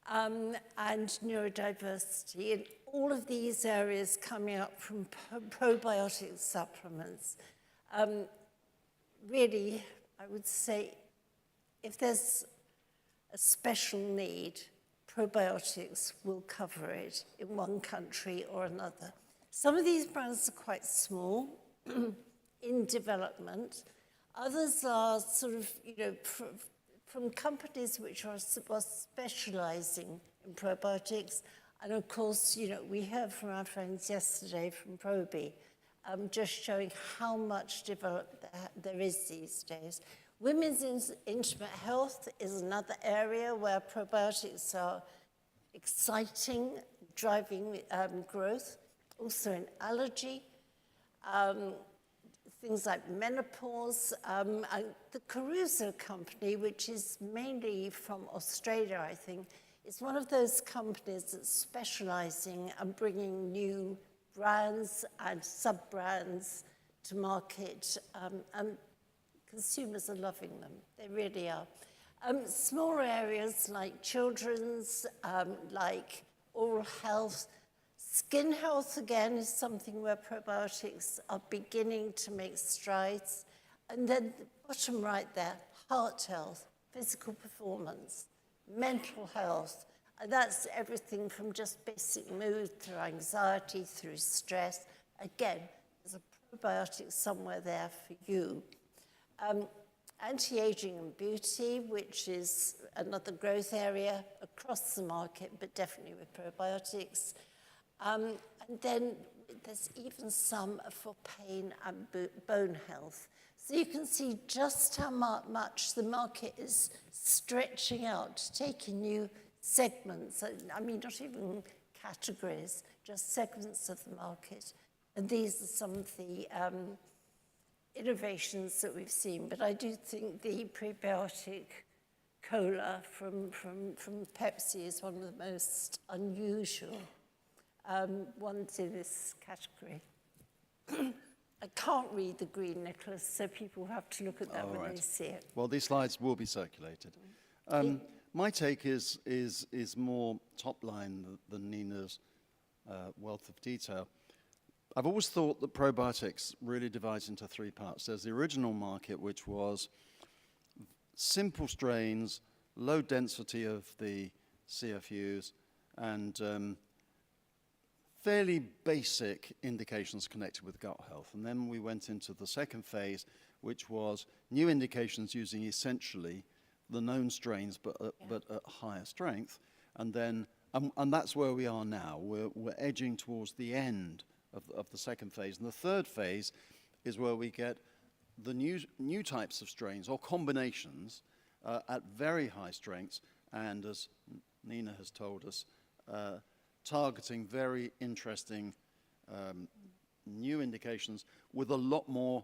and neurodiversity, and all of these areas coming up from probiotic supplements. Really, I would say, if there's a special need, probiotics will cover it in one country or another. Some of these brands are quite small in development. Others are sort of, you know, from companies which are specializing in probiotics. And of course, you know, we heard from our friends yesterday from Probi, just showing how much developed there is these days. Women's intimate health is another area where probiotics are exciting, driving growth. Also in allergy, things like menopause. And the Caruso company, which is mainly from Australia, I think, is one of those companies that's specializing and bringing new brands and sub-brands to market, and consumers are loving them. They really are. Smaller areas like children's, like oral health. Skin health, again, is something where probiotics are beginning to make strides. And then the bottom right there, heart health, physical performance, mental health. And that's everything from just basic mood through anxiety, through stress. Again, there's a probiotic somewhere there for you. Anti-aging and beauty, which is another growth area across the market, but definitely with probiotics. And then there's even some for pain and bone health. So you can see just how much the market is stretching out, taking new segments. I mean, not even categories, just segments of the market. And these are some of the innovations that we've seen. But I do think the prebiotic cola from Pepsi is one of the most unusual ones in this category. I can't read the green, Nicholas, so people have to look at that when they see it. Well, these slides will be circulated. My take is more top line than Nina's wealth of detail. I've always thought that probiotics really divides into three parts. There's the original market, which was simple strains, low density of the CFUs, and fairly basic indications connected with gut health. And then we went into the second phase, which was new indications using essentially the known strains, but at higher strength. And then, and that's where we are now. We're edging towards the end of the second phase. And the third phase is where we get the new types of strains or combinations at very high strengths, and as Nina has told us, targeting very interesting new indications with a lot more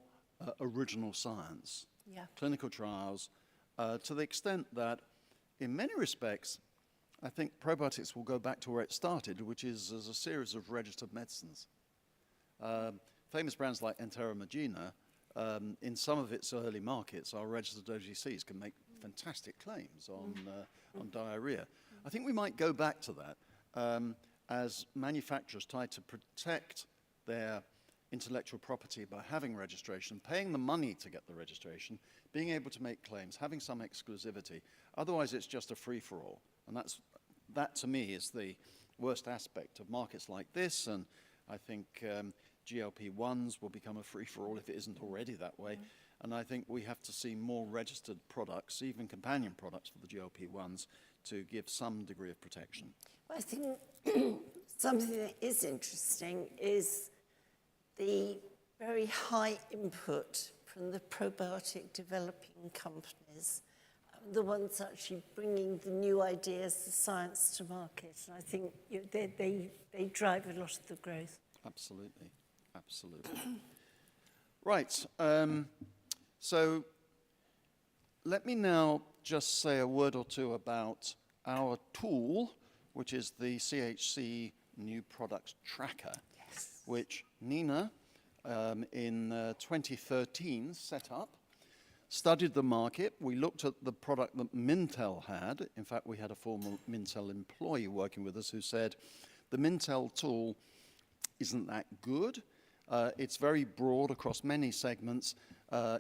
original science. Yeah. Clinical trials, to the extent that, in many respects, I think probiotics will go back to where it started, which is as a series of registered medicines. Famous brands like Enteramagina, in some of its early markets, our registered OGCs can make fantastic claims on diarrhea. I think we might go back to that as manufacturers try to protect their intellectual property by having registration, paying the money to get the registration, being able to make claims, having some exclusivity. Otherwise, it's just a free-for-all. And that, to me, is the worst aspect of markets like this. And I think GLP-1s will become a free-for-all if it isn't already that way. And I think we have to see more registered products, even companion products for the GLP-1s, to give some degree of protection. Well, I think something that is interesting is the very high input from the probiotic developing companies, the ones actually bringing the new ideas, the science to market. And I think they drive a lot of the growth. Absolutely, absolutely. Right, so let me now just say a word or two about our tool, which is the CHC New Products Tracker, which Nina in 2013 set up, studied the market. We looked at the product that Mintel had. In fact, we had a former Mintel employee working with us who said, the Mintel tool isn't that good. It's very broad across many segments.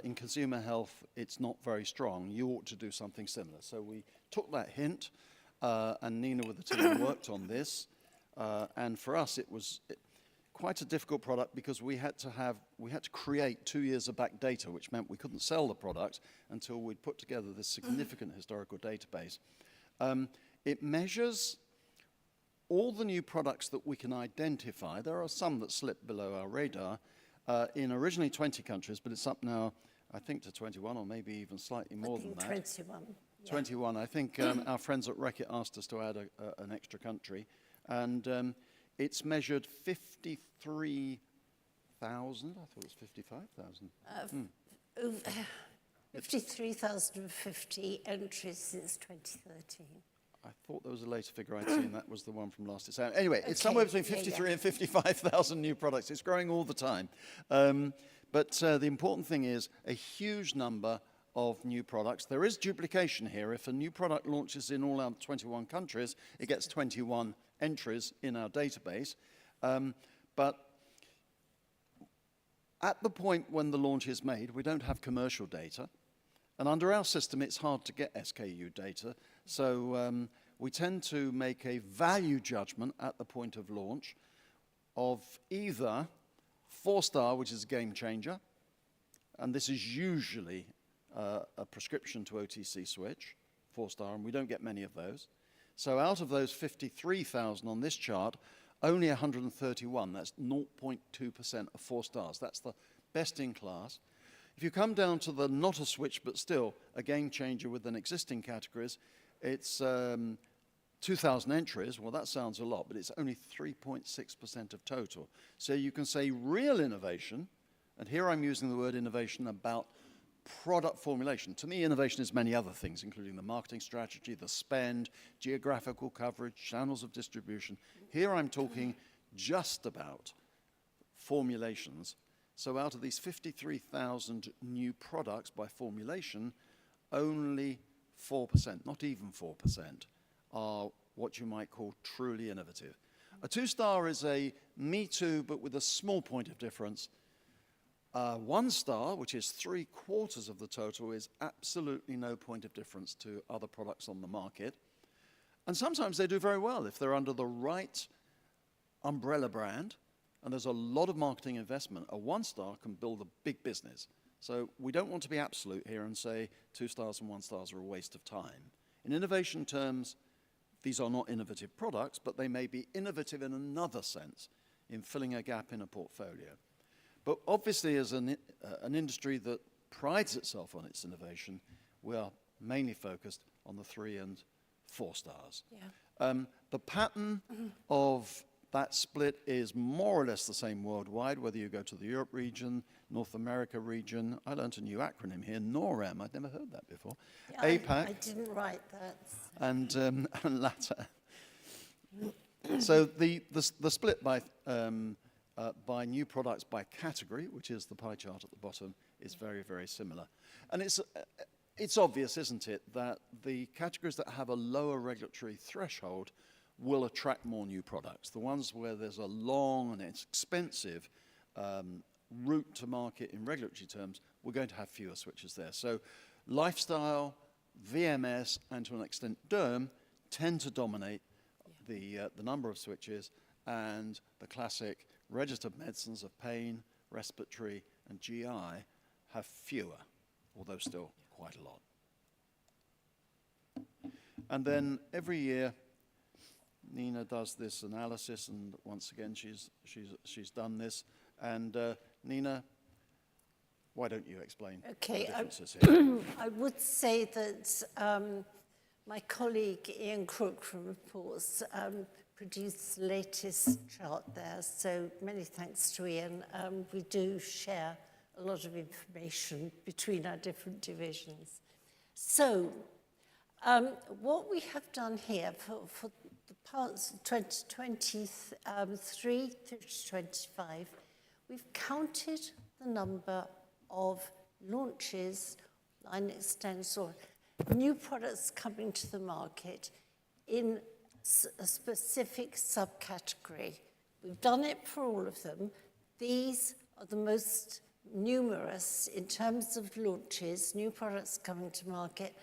In consumer health, it's not very strong. You ought to do something similar. So we took that hint, and Nina with the team worked on this. And for us, it was quite a difficult product because we had to create 2 years of back data, which meant we couldn't sell the product until we'd put together this significant historical database. It measures all the new products that we can identify. There are some that slip below our radar in originally 20 countries, but it's up now, I think, to 21 or maybe even slightly more than that. 21. Yeah. 21. I think our friends at Reckitt asked us to add an extra country. And it's measured 53,000. I thought it was 55,000. 53,050 entries since 2013. I thought there was a later figure I'd seen. That was the one from last December. Anyway, it's somewhere between 53 and 55,000 new products. It's growing all the time. But the important thing is a huge number of new products. There is duplication here. If a new product launches in all our 21 countries, it gets 21 entries in our database. But at the point when the launch is made, we don't have commercial data. And under our system, it's hard to get SKU data. So we tend to make a value judgment at the point of launch of either 4-star, which is a game changer, and this is usually a prescription to OTC switch, 4-star, and we don't get many of those. So out of those 53,000 on this chart, only 131, that's 0.2% of 4 stars. That's the best in class. If you come down to the not a switch, but still a game changer within existing categories, it's 2,000 entries. Well, that sounds a lot, but it's only 3.6% of total. So you can say real innovation, and here I'm using the word innovation about product formulation. To me, innovation is many other things, including the marketing strategy, the spend, geographical coverage, channels of distribution. Here I'm talking just about formulations. So out of these 53,000 new products by formulation, only 4%, not even 4%, are what you might call truly innovative. A 2-star is a me too, but with a small point of difference. 1-star, which is 3/4 of the total, is absolutely no point of difference to other products on the market. And sometimes they do very well if they're under the right umbrella brand, and there's a lot of marketing investment. A 1-star can build a big business. So we don't want to be absolute here and say 2 stars and 1 stars are a waste of time. In innovation terms, these are not innovative products, but they may be innovative in another sense, in filling a gap in a portfolio. But obviously, as an industry that prides itself on its innovation, we are mainly focused on the 3 and 4 stars. Yeah. The pattern of that split is more or less the same worldwide, whether you go to the Europe region, North America region. I learned a new acronym here, NORAM. I'd never heard that before. Yeah, APAC. I didn't write that. And LATAM. So the split by new products by category, which is the pie chart at the bottom, is very, very similar. And it's obvious, isn't it, that the categories that have a lower regulatory threshold will attract more new products. The ones where there's a long and it's expensive route to market in regulatory terms, we're going to have fewer switches there. So lifestyle, VMS, and to an extent derm tend to dominate the number of switches, and the classic registered medicines of pain, respiratory, and GI have fewer, although still quite a lot. And then every year, Nina does this analysis, and once again, she's done this. And Nina, why don't you explain the differences here? I would say that my colleague Ian Crook from Reports produced the latest chart there, so many thanks to Ian. We do share a lot of information between our different divisions. So, what we have done here for the parts of 2023 through to 25, we've counted the number of launches, line extents, or new products coming to the market in a specific subcategory. We've done it for all of them. These are the most numerous in terms of launches, new products coming to market.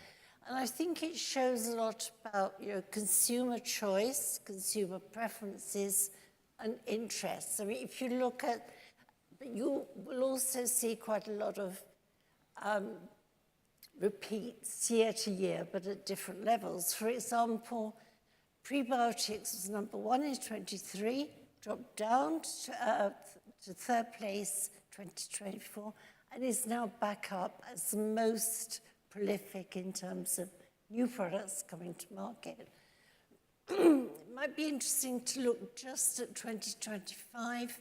And I think it shows a lot about consumer choice, consumer preferences, and interests. I mean, if you look at, you will also see quite a lot of repeats year to year, but at different levels. For example, prebiotics was number 1 in 23, dropped down to 3rd place 2024, and is now back up as the most prolific in terms of new products coming to market. It might be interesting to look just at 2025,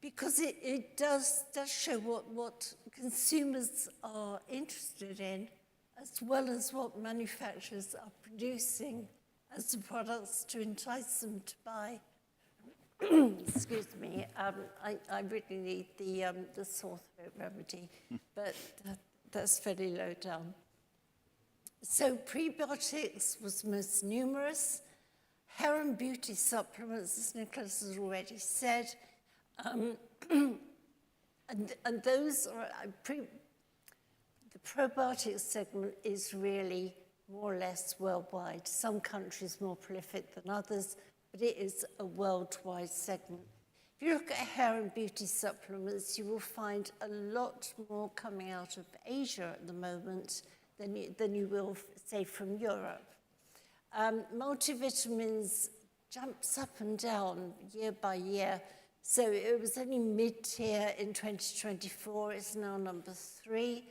because it does show what consumers are interested in, as well as what manufacturers are producing as the products to entice them to buy. Excuse me, I really need the sore throat remedy, but that's fairly low down. So prebiotics was most numerous. Hair and beauty supplements, as Nicholas has already said, and those are, the probiotics segment is really more or less worldwide. Some countries more prolific than others, but it is a worldwide segment. If you look at hair and beauty supplements, you will find a lot more coming out of Asia at the moment than you will, say, from Europe. Multivitamins jumps up and down year by year. So it was only mid-tier in 2024. It's now number 3,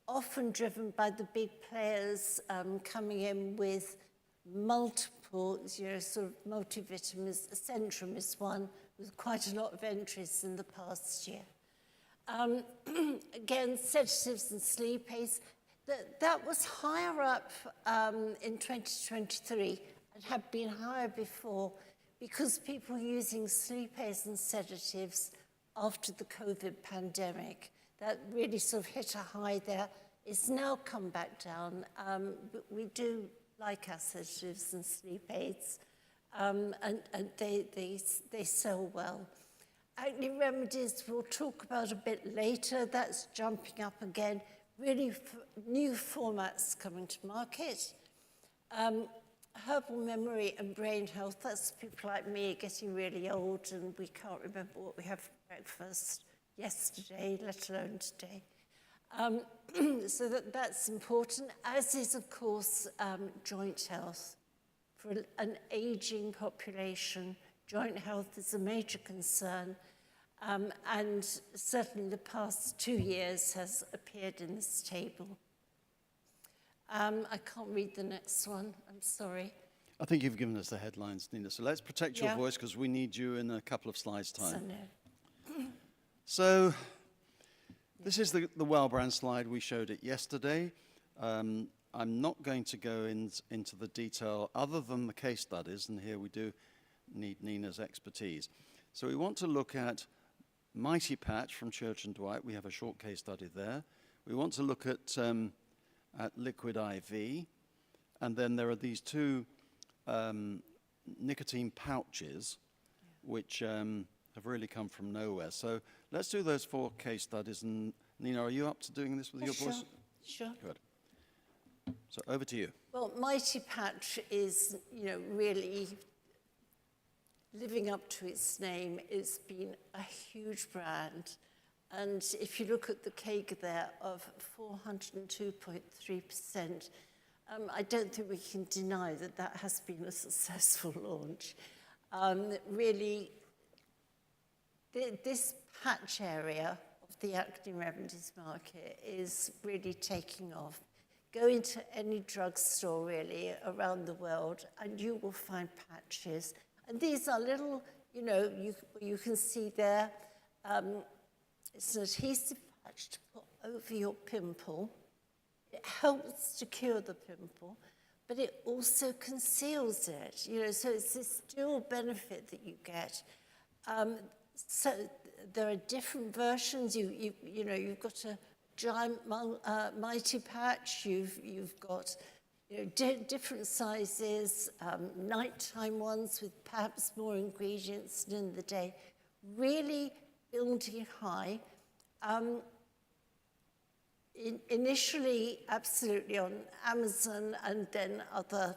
often driven by the big players coming in with multiple, sort of multivitamins. Centrum is one with quite a lot of entries in the past year. Again, sedatives and sleep aids. That was higher up in 2023 and had been higher before, because people were using sleep aids and sedatives after the COVID pandemic. That really sort of hit a high there. It's now come back down, but we do like our sedatives and sleep aids, and they sell well. Acne remedies we'll talk about a bit later. That's jumping up again. Really new formats coming to market. Herbal memory and brain health, that's people like me getting really old and we can't remember what we had for breakfast yesterday, let alone today. So that's important, as is, of course, joint health. For an aging population, joint health is a major concern, and certainly the past 2 years has appeared in this table. I can't read the next one, I'm sorry. I think you've given us the headlines, Nina. So let's protect your voice because we need you in a couple of slides' time. So no. So this is the Wellbrand slide. We showed it yesterday. I'm not going to go into the detail other than the case studies, and here we do need Nina's expertise. So we want to look at Mighty Patch from Church and Dwight. We have a short case study there. We want to look at Liquid IV, and then there are these two nicotine pouches, which have really come from nowhere. So let's do those 4 case studies. And Nina, are you up to doing this with your voice? Sure. Good. So over to you. Well, Mighty Patch is, really living up to its name. It's been a huge brand. And if you look at the CAGR there of 402.3%, I don't think we can deny that that has been a successful launch. Really, this patch area of the acne remedies market is really taking off. Go into any drugstore, really, around the world, and you will find patches. And these are little, you can see there, it's an adhesive patch to put over your pimple. It helps to cure the pimple, but it also conceals it. So it's this dual benefit that you get. So there are different versions. You've got a giant Mighty Patch. You've got different sizes, nighttime ones with perhaps more ingredients than in the day. Really building high. Initially, absolutely on Amazon and then other,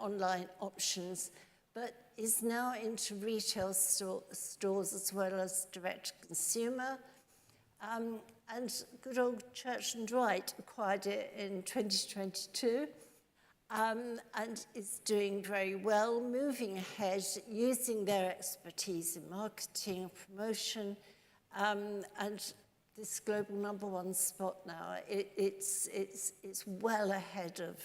online options, but is now into retail stores as well as direct consumer. And good old Church and Dwight acquired it in 2022 and is doing very well, moving ahead, using their expertise in marketing, promotion, and this global #1 spot now. It's well ahead of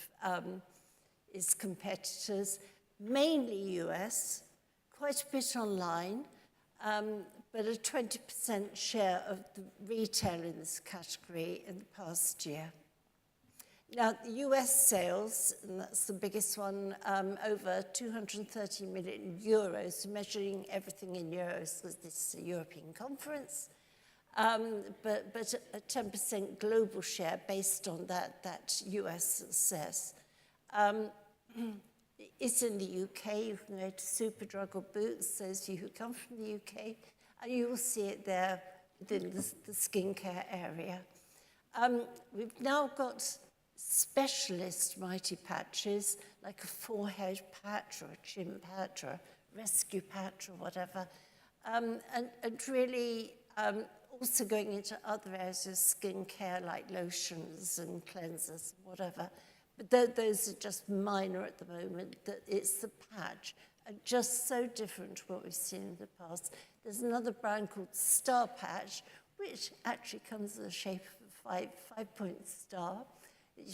its competitors, mainly US, quite a bit online, but a 20% share of the retail in this category in the past year. Now, the US sales, and that's the biggest one, over 230 million euros, measuring everything in euros because this is a European conference, but a 10% global share based on that US success. It's in the UK. You can go to Superdrug or Boots, those of you who come from the UK, and you will see it there within the skincare area. We've now got specialist Mighty Patches, like a forehead patch or a chin patch or a rescue patch or whatever, and really also going into other areas of skincare like lotions and cleansers, whatever. But those are just minor at the moment. That it's the patch, and just so different to what we've seen in the past. There's another brand called Star Patch, which actually comes in the shape of a five-point star,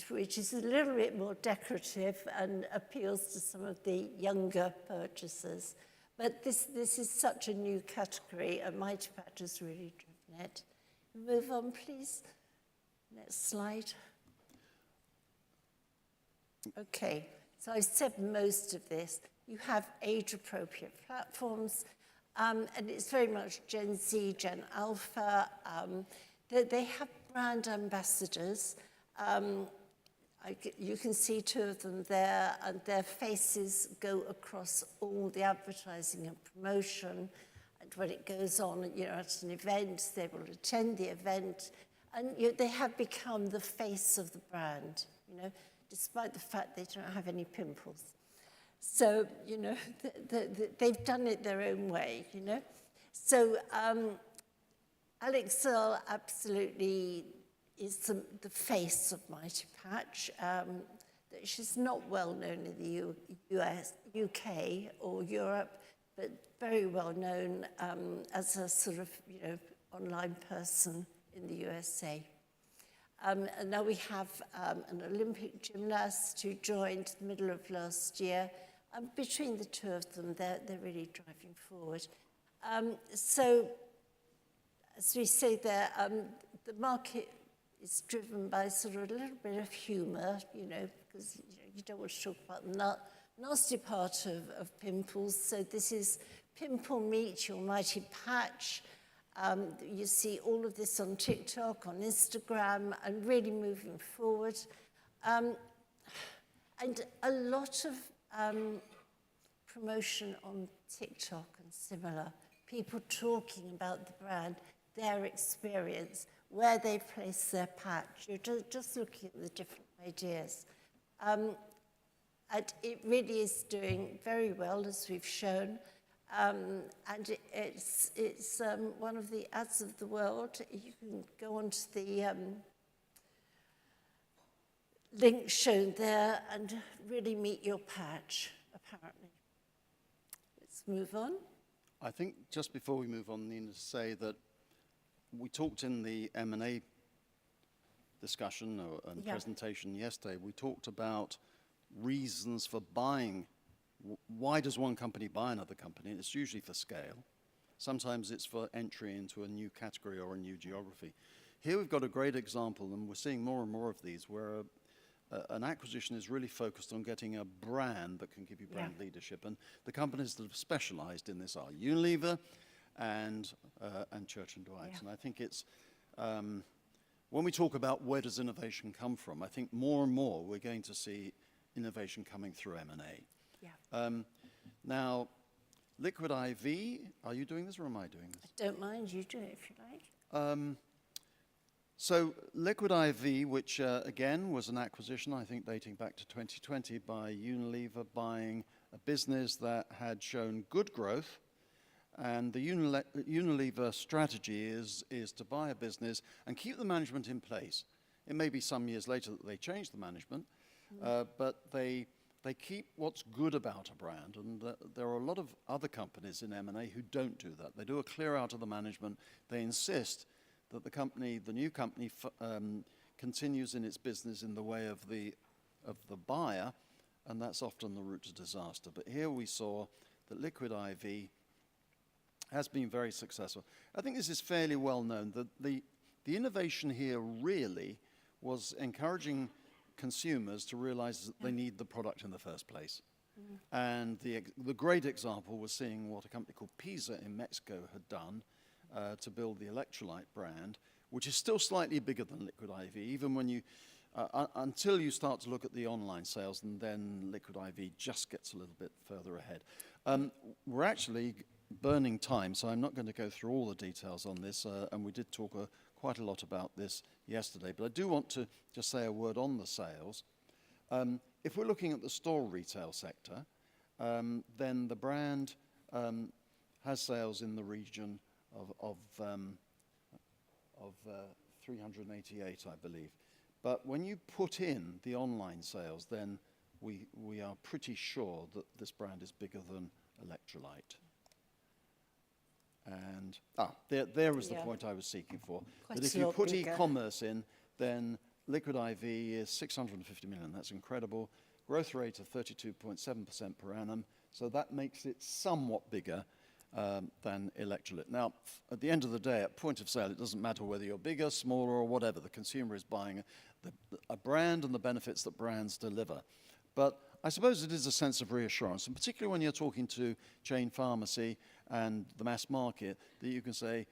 which is a little bit more decorative and appeals to some of the younger purchasers. But this is such a new category, and Mighty Patch has really driven it. Move on, please. Next slide. Okay, so I said most of this. You have age-appropriate platforms, and it's very much Gen Z, Gen Alpha. They have brand ambassadors. You can see 2 of them there, and their faces go across all the advertising and promotion. And when it goes on, at an event, they will attend the event, and they have become the face of the brand, despite the fact they don't have any pimples. So, they've done it their own way, So, Alex Earle absolutely is the face of Mighty Patch. She's not well known in the UK or Europe, but very well known as a sort of, online person in the USA. And now we have an Olympic gymnast who joined the middle of last year. Between the two of them, they're really driving forward. So, as we say there, the market is driven by sort of a little bit of humour, because you don't want to talk about the nasty part of pimples. So this is Pimple Meet Your Mighty Patch. You see all of this on TikTok, on Instagram, and really moving forward. And a lot of promotion on TikTok and similar. People talking about the brand, their experience, where they place their patch. You're just looking at the different ideas. And it really is doing very well, as we've shown. And it's one of the ads of the world. You can go onto the link shown there and really meet your patch, apparently. Let's move on. I think just before we move on, Nina, to say that we talked in the M&A discussion and presentation yesterday, we talked about reasons for buying. Why does one company buy another company? It's usually for scale. Sometimes it's for entry into a new category or a new geography. Here we've got a great example, and we're seeing more and more of these, where an acquisition is really focused on getting a brand that can give you brand leadership. And the companies that have specialized in this are Unilever and Church & Dwight. And I think it's, when we talk about where does innovation come from, I think more and more we're going to see innovation coming through M&A. Now, Liquid IV, are you doing this or am I doing this? I don't mind, you do it if you like. So Liquid IV, which again was an acquisition, I think dating back to 2020, by Unilever, buying a business that had shown good growth. And the Unilever strategy is to buy a business and keep the management in place. It may be some years later that they change the management, but they keep what's good about a brand. And there are a lot of other companies in M&A who don't do that. They do a clear out of the management. They insist that the new company continues in its business in the way of the buyer, and that's often the route to disaster. But here we saw that Liquid IV has been very successful. I think this is fairly well known, that the innovation here really was encouraging consumers to realize that they need the product in the first place. And the great example was seeing what a company called Pisa in Mexico had done to build the electrolyte brand, which is still slightly bigger than Liquid IV, even when you, until you start to look at the online sales, and then Liquid IV just gets a little bit further ahead. We're actually burning time, so I'm not going to go through all the details on this, and we did talk quite a lot about this yesterday, but I do want to just say a word on the sales. If we're looking at the store retail sector, then the brand has sales in the region of 388, I believe. But when you put in the online sales, then we are pretty sure that this brand is bigger than Electrolyte. And there was the point I was seeking for. Quite that if you put e-commerce in, then Liquid IV is 650 million. That's incredible. Growth rate of 32.7% per annum. So that makes it somewhat bigger than Electrolyte. Now, at the end of the day, at point of sale, it doesn't matter whether you're bigger, smaller, or whatever. The consumer is buying a brand and the benefits that brands deliver. But I suppose it is a sense of reassurance, and particularly when you're talking to chain pharmacy and the mass market, that you can say,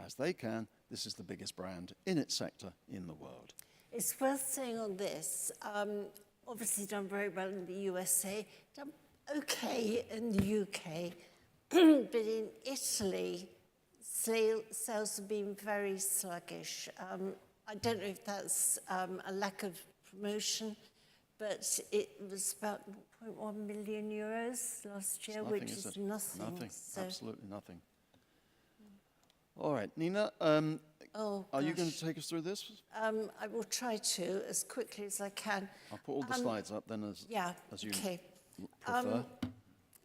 as they can, this is the biggest brand in its sector in the world. It's worth saying on this, obviously done very well in the USA, done okay in the UK, but in Italy, sales have been very sluggish. I don't know if that's a lack of promotion, but it was about 0.1 million euros last year, which is nothing. Nothing, so. absolutely nothing. All right, Nina, Oh, are you going gosh. to take us through this? I will try to as quickly as I can. I'll put all the slides up then as you okay. prefer.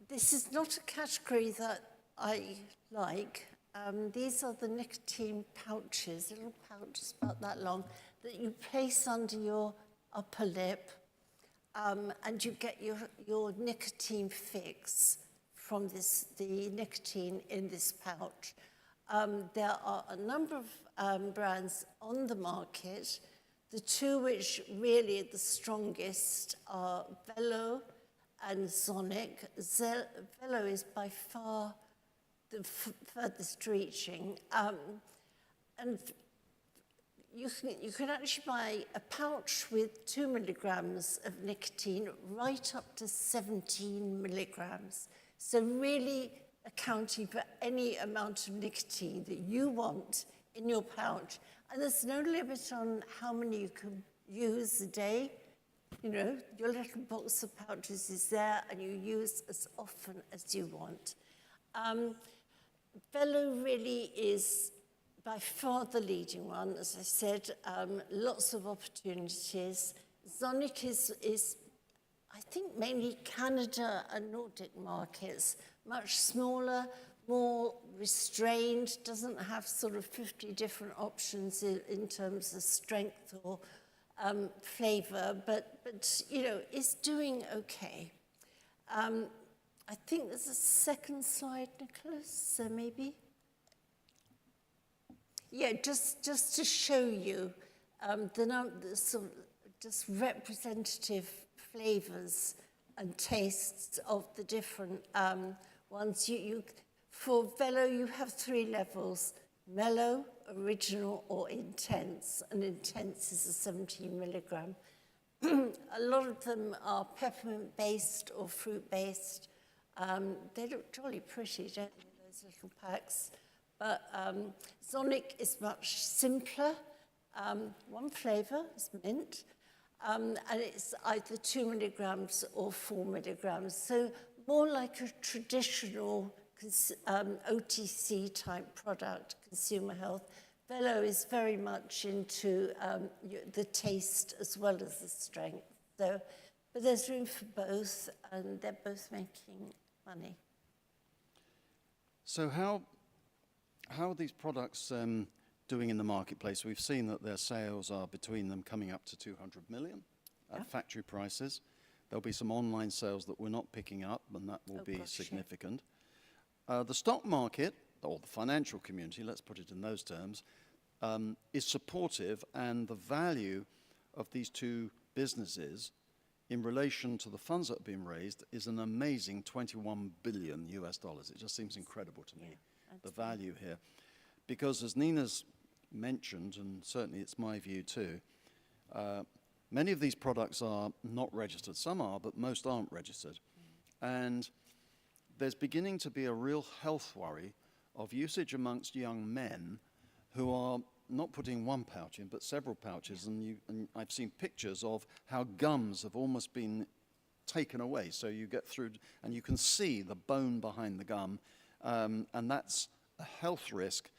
This is not a category that I like. These are the nicotine pouches, little pouches about that long, that you place under your upper lip, and you get your nicotine fix from the nicotine in this pouch. There are a number of brands on the market. The two which really are the strongest are Velo and Sonic. Velo is by far the furthest reaching. And you can actually buy a pouch with 2 milligrams of nicotine right up to 17 milligrams. So really accounting for any amount of nicotine that you want in your pouch. And there's no limit on how many you can use a day. You know, your little box of pouches is there and you use as often as you want. Velo really is by far the leading one, as I said, lots of opportunities. Sonic is, I think, mainly Canada and Nordic markets, much smaller, more restrained, doesn't have sort of 50 different options in terms of strength or flavor, but you know, is doing okay. I think there's a second slide, Nicholas, so maybe? Yeah, just to show you the sort of just representative flavors and tastes of the different ones. For Velo, you have 3 levels: mellow, original, or intense. And intense is a 17 milligram. A lot of them are peppermint-based or fruit-based. They look jolly pretty, don't they, those little packs? But Sonic is much simpler. One flavor is mint. And it's either 2 milligrams or 4 milligrams. So more like a traditional OTC type product, consumer health. Velo is very much into the taste as well as the strength. So, but there's room for both, and they're both making money. So how are these products doing in the marketplace? We've seen that their sales are between them coming up to 200 million at factory prices. There'll be some online sales that we're not picking up, and that will be significant. The stock market, or the financial community, let's put it in those terms, is supportive, and the value of these two businesses in relation to the funds that have been raised is an amazing $21 billion US. It just seems incredible to me, the value here. Because as Nina's mentioned, and certainly it's my view too, many of these products are not registered. Some are, but most aren't registered. And there's beginning to be a real health worry of usage amongst young men who are not putting one pouch in, but several pouches. And I've seen pictures of how gums have almost been taken away. So you get through, and you can see the bone behind the gum, and that's a health risk,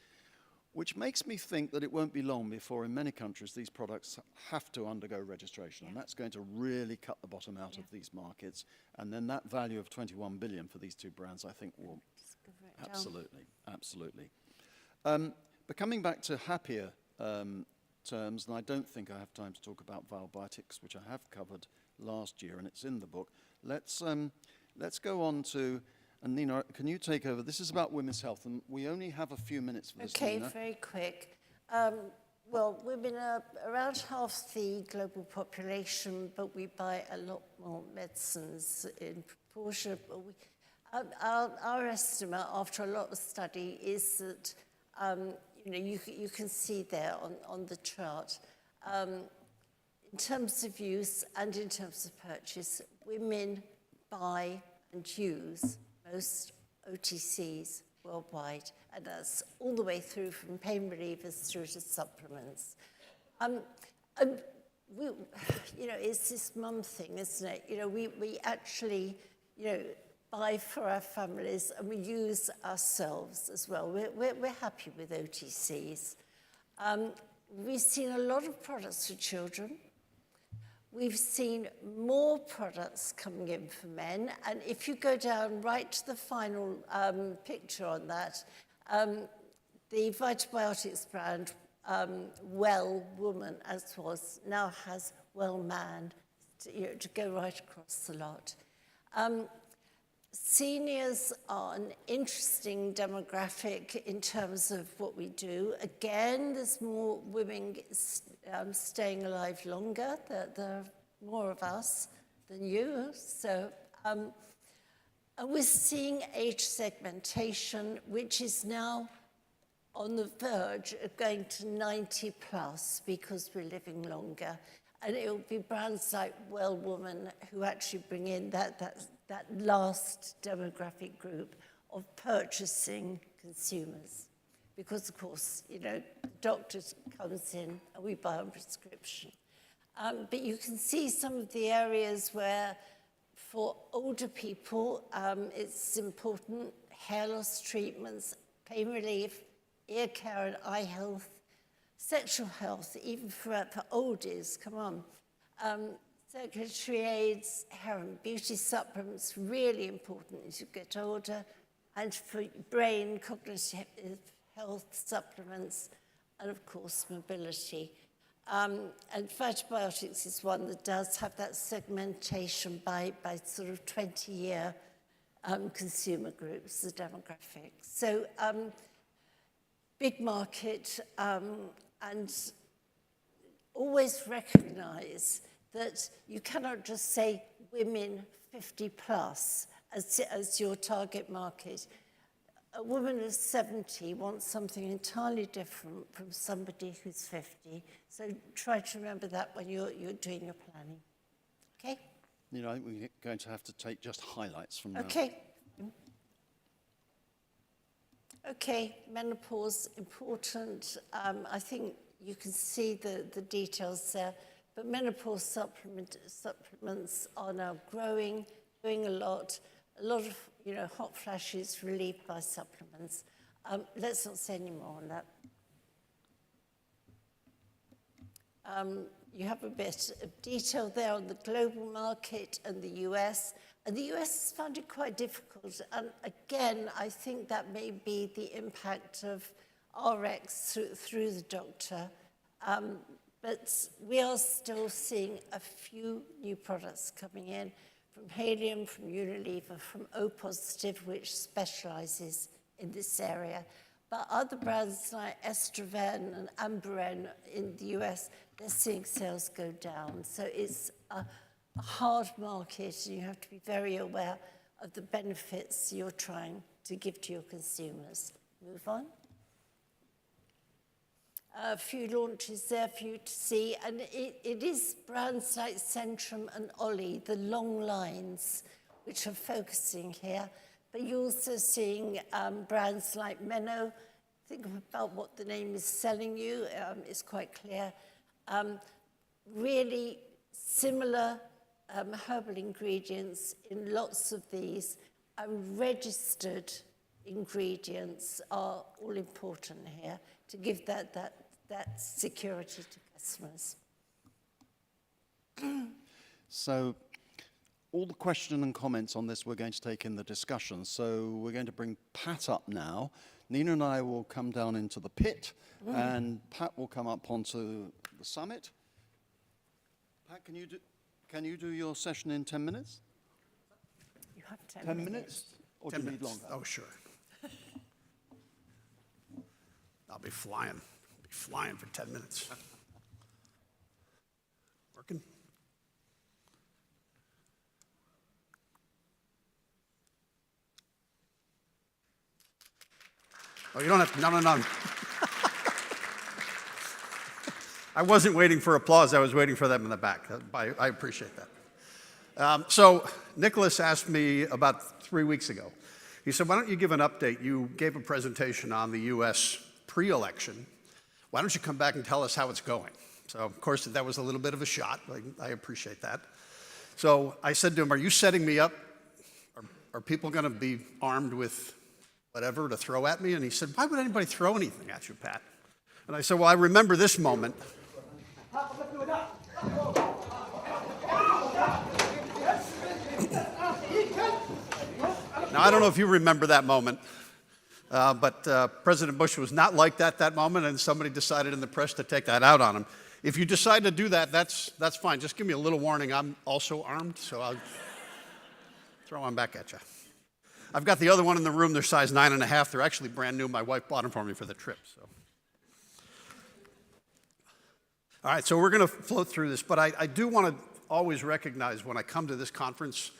which makes me think that it won't be long before in many countries these products have to undergo registration. And that's going to really cut the bottom out of these markets. And then that value of 21 billion for these two brands, I think, will absolutely. But coming back to happier terms, and I don't think I have time to talk about Valbiotics, which I have covered last year, and it's in the book. Let's go on to, and Nina, can you take over? This is about women's health, and we only have a few minutes for this, Okay, Nina. very quick. Well, women are around half the global population, but we buy a lot more medicines in proportion. But our estimate, after a lot of study, is that you can see there on the chart, in terms of use and in terms of purchase, women buy and use most OTCs worldwide, and that's all the way through from pain relievers through to supplements. It's this mum thing, isn't it? We actually, buy for our families, and we use ourselves as well. We're happy with OTCs. We've seen a lot of products for children. We've seen more products coming in for men, and if you go down right to the final picture on that, the Vitabiotics brand, Well Woman, as was, now has Well Man, to go right across the lot. Seniors are an interesting demographic in terms of what we do. Again, there's more women staying alive longer. There are more of us than you. So, and we're seeing age segmentation, which is now on the verge of going to 90 plus because we're living longer. And it will be brands like Well Woman who actually bring in that last demographic group of purchasing consumers. Because, of course, you know, the doctor comes in and we buy a prescription. But you can see some of the areas where, for older people, it's important: hair loss treatments, pain relief, ear care and eye health, sexual health, even for oldies, come on. Circulatory aids, hair and beauty supplements, really important as you get older. And for brain, cognitive health supplements, and of course, mobility. And Vitabiotics is one that does have that segmentation by sort of 20-year consumer groups, the demographics. So big market, and always recognize that you cannot just say women 50 plus as your target market. A woman who's 70 wants something entirely different from somebody who's 50. So try to remember that when you're doing your planning. Okay? You know, I think we're going to have to take just highlights from that. Okay. Okay, menopause, important. I think you can see the details there, but menopause supplements are now growing a lot. A lot of, you know, hot flashes relieved by supplements. Let's not say any more on that. You have a bit of detail there on the global market and the US. And the US has found it quite difficult. And again, I think that may be the impact of RX through the doctor. But we are still seeing a few new products coming in from Halium, from Unilever, from O Positive, which specializes in this area. But other brands like Estroven and Amberen in the US, they're seeing sales go down. So it's a hard market, and you have to be very aware of the benefits you're trying to give to your consumers. Move on. A few launches there for you to see, and it is brands like Centrum and Ollie, the long lines, which are focusing here. But you're also seeing brands like Menno. Think about what the name is selling you. It's quite clear. Really similar herbal ingredients in lots of these, and registered ingredients are all important here to give that security to customers. So all the questions and comments on this we're going to take in the discussion. So we're going to bring Pat up now. Nina and I will come down into the pit, and Pat will come up onto the summit. Pat, can you do your session in 10 minutes? You have 10 10 minutes. minutes? Or 10 do you need minutes. longer? Oh, sure. I'll be flying for 10 minutes. Working? Oh, you don't have to, no. I wasn't waiting for applause, I was waiting for them in the back. I appreciate that. So Nicholas asked me about 3 weeks ago. He said, why don't you give an update? You gave a presentation on the US pre-election. Why don't you come back and tell us how it's going? So of course that was a little bit of a shot. I appreciate that. So I said to him, are you setting me up? Or are people going to be armed with whatever to throw at me? And he said, why would anybody throw anything at you, Pat? And I said, well, I remember this moment. Now, I don't know if you remember that moment, but President Bush was not like that moment, and somebody decided in the press to take that out on him. If you decide to do that, that's fine. Just give me a little warning. I'm also armed, so I'll throw one back at you. I've got the other one in the room. They're size 9.5. They're actually brand new. My wife bought them for me for the trip. So. All right, so we're going to float through this, but I do want to always recognize when I come to this conference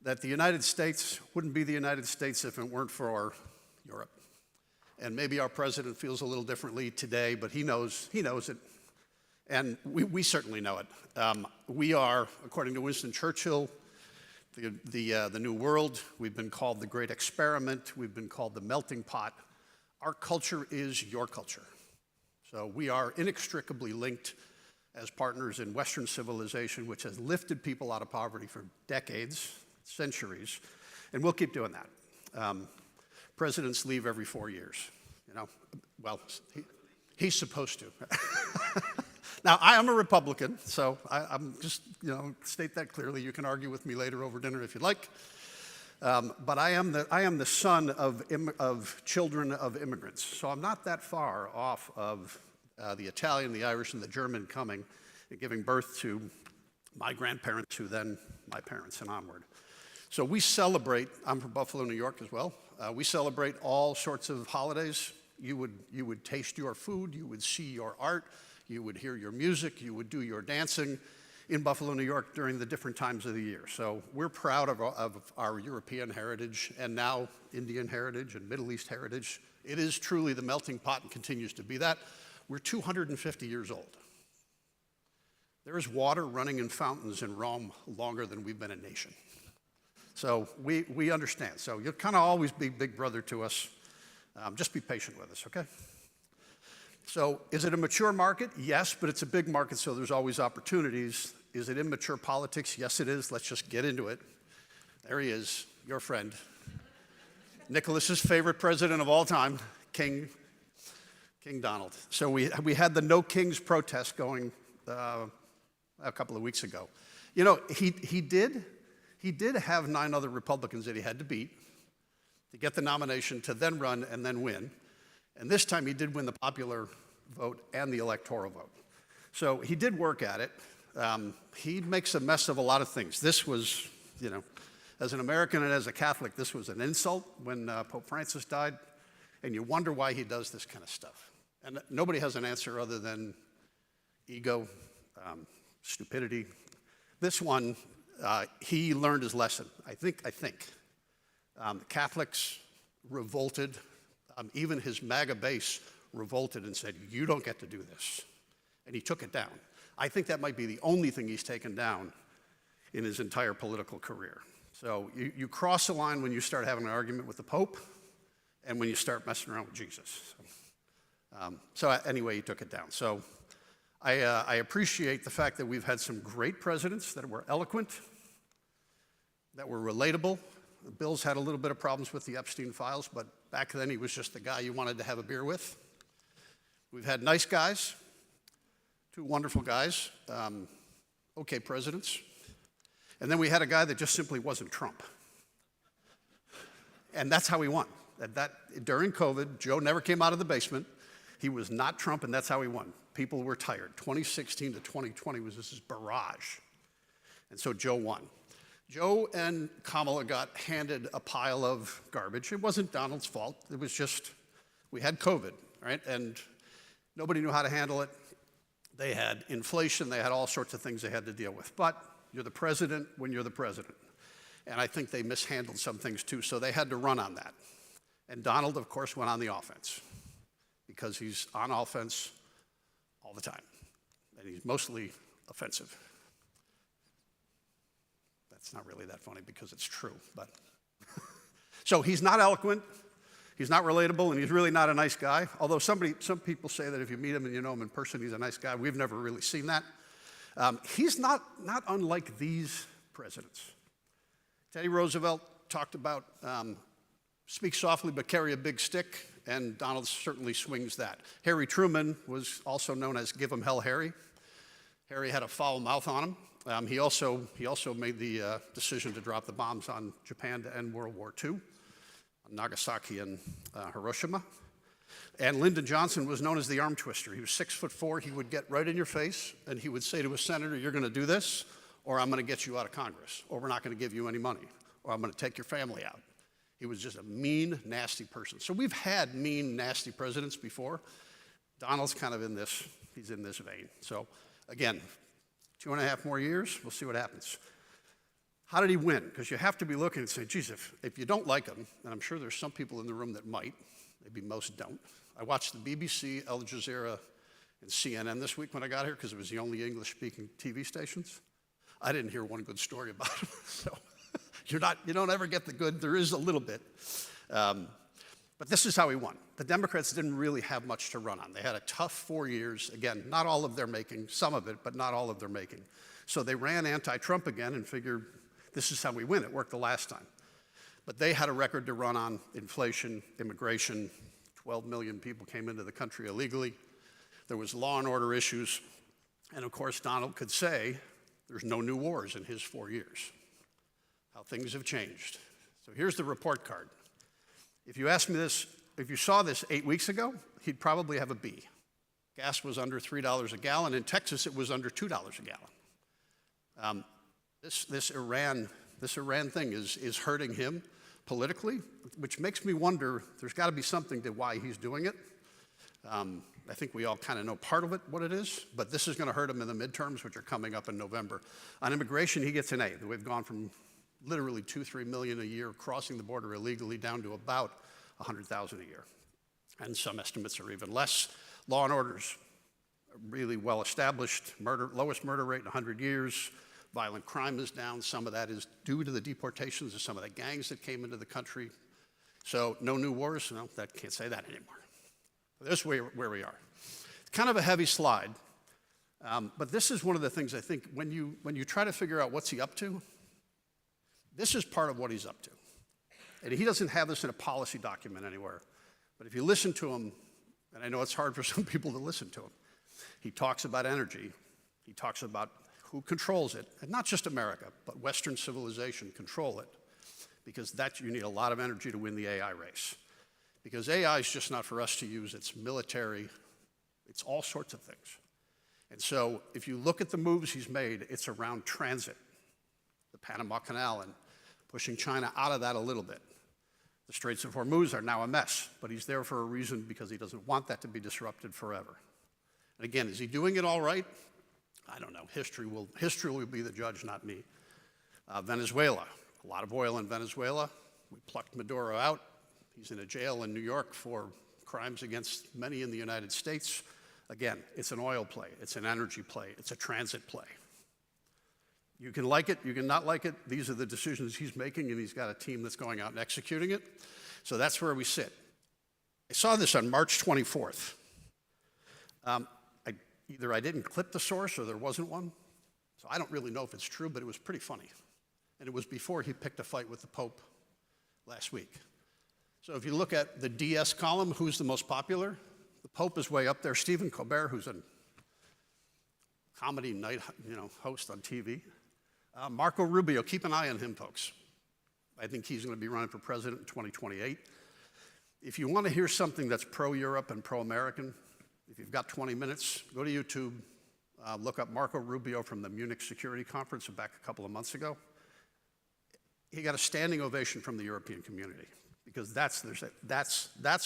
that the United States wouldn't be the United States if it weren't for Europe. And maybe our president feels a little differently today, but he knows it. And we certainly know it. We are, according to Winston Churchill, the New World. We've been called the Great Experiment. We've been called the melting pot. Our culture is your culture. So we are inextricably linked as partners in Western civilization, which has lifted people out of poverty for decades, centuries, and we'll keep doing that. Presidents leave every 4 years, you know. Well, he's supposed to. Now, I am a Republican, so I'm just, you know, state that clearly. You can argue with me later over dinner if you'd like. But I am the son of children of immigrants, so I'm not that far off of the Italian, the Irish, and the German coming and giving birth to my grandparents, who then my parents and onward. So we celebrate. I'm from Buffalo, New York, as well. We celebrate all sorts of holidays. You would taste your food. You would see your art. You would hear your music. You would do your dancing in Buffalo, New York during the different times of the year. So we're proud of our European heritage and now Indian heritage and Middle East heritage. It is truly the melting pot and continues to be that. We're 250 years old. There is water running in fountains in Rome longer than we've been a nation. So we understand. So you'll kind of always be big brother to us. Just be patient with us, okay? So is it a mature market? Yes, but it's a big market, so there's always opportunities. Is it immature politics? Yes, it is. Let's just get into it. There he is, your friend. Nicholas's favorite president of all time, King Donald. So we had the No Kings protest going a couple of weeks ago. You know, he did have 9 other Republicans that he had to beat to get the nomination to then run and then win. And this time he did win the popular vote and the electoral vote. So he did work at it. He makes a mess of a lot of things. This was, you know, as an American and as a Catholic, this was an insult when Pope Francis died. And you wonder why he does this kind of stuff. And nobody has an answer other than ego, stupidity. This one, he learned his lesson, I think. The Catholics revolted. Even his MAGA base revolted and said, you don't get to do this. And he took it down. I think that might be the only thing he's taken down in his entire political career. So you cross the line when you start having an argument with the Pope and when you start messing around with Jesus. So anyway, he took it down. So I appreciate the fact that we've had some great presidents that were eloquent, that were relatable. Bill's had a little bit of problems with the Epstein files, but back then he was just the guy you wanted to have a beer with. We've had nice guys, 2 wonderful guys, okay presidents. And then we had a guy that just simply wasn't Trump. And that's how he won. During COVID, Joe never came out of the basement. He was not Trump, and that's how he won. People were tired. 2016 to 2020 was this barrage. And so Joe won. Joe and Kamala got handed a pile of garbage. It wasn't Donald's fault. It was just, we had COVID, right? And nobody knew how to handle it. They had inflation. They had all sorts of things they had to deal with. But you're the president when you're the president. And I think they mishandled some things too, so they had to run on that. And Donald, of course, went on the offense because he's on offense all the time. And he's mostly offensive. It's not really that funny because it's true, but. So he's not eloquent, he's not relatable, and he's really not a nice guy. Although some people say that if you meet him and you know him in person, he's a nice guy. We've never really seen that. He's not unlike these presidents. Teddy Roosevelt, talked about speak softly but carry a big stick, and Donald certainly swings that. Harry Truman was also known as Give 'em Hell Harry. Harry had a foul mouth on him. He also made the decision to drop the bombs on Japan to end World War II, on Nagasaki and Hiroshima. And Lyndon Johnson was known as the arm twister. He was 6'4". He would get right in your face, and he would say to a senator, "You're going to do this, or I'm going to get you out of Congress, or we're not going to give you any money, or I'm going to take your family out." He was just a mean, nasty person. So we've had mean, nasty presidents before. Donald's kind of in this, he's in this vein. So again, 2.5 more years, we'll see what happens. How did he win? Because you have to be looking and say, geez, if you don't like him, and I'm sure there's some people in the room that might, maybe most don't. I watched the BBC, Al Jazeera, and CNN this week when I got here because it was the only English-speaking TV stations. I didn't hear one good story about him. So you don't ever get the good. There is a little bit. But this is how he won. The Democrats didn't really have much to run on. They had a tough 4 years. Again, not all of their making, some of it, but not all of their making. So they ran anti-Trump again and figured this is how we win. It worked the last time. But they had a record to run on: inflation, immigration. 12 million people came into the country illegally. There was law and order issues. And of course, Donald could say there's no new wars in his 4 years. How things have changed. So here's the report card. If you asked me this, if you saw this 8 weeks ago, he'd probably have a B. Gas was under $3 a gallon. In Texas, it was under $2 a gallon. This Iran thing is hurting him politically, which makes me wonder, there's got to be something to why he's doing it. I think we all kind of know part of it, what it is, but this is going to hurt him in the midterms, which are coming up in November. On immigration, he gets an A. We've gone from literally 2-3 million a year crossing the border illegally down to about 100,000 a year. And some estimates are even less. Law and order's really well established. Lowest murder rate in 100 years. Violent crime is down. Some of that is due to the deportations of some of the gangs that came into the country. So no new wars? No, that can't say that anymore. This is where we are. It's kind of a heavy slide, but this is one of the things I think when you try to figure out what's he up to, this is part of what he's up to. And he doesn't have this in a policy document anywhere, but if you listen to him, and I know it's hard for some people to listen to him, he talks about energy, he talks about who controls it, and not just America, but Western civilization control it, because you need a lot of energy to win the AI race. Because AI is just not for us to use, it's military, it's all sorts of things. And so if you look at the moves he's made, it's around transit, the Panama Canal, and pushing China out of that a little bit. The Straits of Hormuz are now a mess, but he's there for a reason, because he doesn't want that to be disrupted forever. And again, is he doing it all right? I don't know. History will be the judge, not me. Venezuela, a lot of oil in Venezuela. We plucked Maduro out. He's in a jail in New York for crimes against many in the United States. Again, it's an oil play, it's an energy play, it's a transit play. You can like it, you can not like it. These are the decisions he's making, and he's got a team that's going out and executing it. So that's where we sit. I saw this on March 24th. Either I didn't clip the source or there wasn't one. So I don't really know if it's true, but it was pretty funny. And it was before he picked a fight with the Pope last week. So if you look at the DS column, who's the most popular? The Pope is way up there. Stephen Colbert, who's a comedy night host on TV. Marco Rubio, keep an eye on him, folks. I think he's going to be running for president in 2028. If you want to hear something that's pro-Europe and pro-American, if you've got 20 minutes, go to YouTube, look up Marco Rubio from the Munich Security Conference back a couple of months ago. He got a standing ovation from the European community, because that's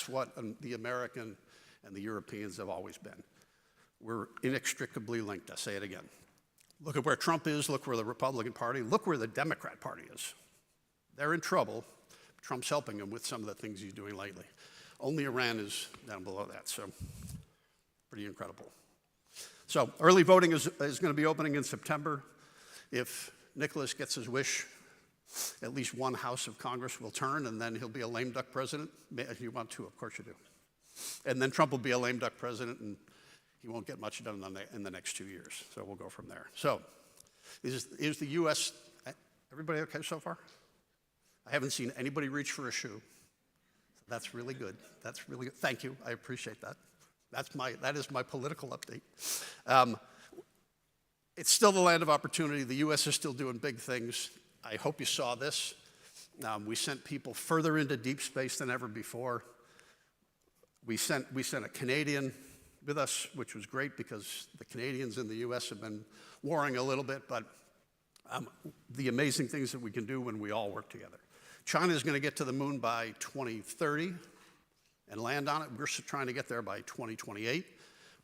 what the American and the Europeans have always been. We're inextricably linked. I say it again. Look at where Trump is, look where the Republican Party, look where the Democrat Party is. They're in trouble. Trump's helping them with some of the things he's doing lately. Only Iran is down below that, so pretty incredible. So early voting is going to be opening in September. If Nicholas gets his wish, at least one House of Congress will turn, and then he'll be a lame duck president. You want to, of course you do. And then Trump will be a lame duck president, and he won't get much done in the next 2 years. So we'll go from there. So is the U.S., everybody okay so far? I haven't seen anybody reach for a shoe. So that's really good. That's really good. Thank you. I appreciate that. That is my political update. It's still the land of opportunity. The U.S. is still doing big things. I hope you saw this. We sent people further into deep space than ever before. We sent a Canadian with us, which was great because the Canadians in the U.S. have been warring a little bit, but the amazing things that we can do when we all work together. China is going to get to the moon by 2030 and land on it. We're trying to get there by 2028.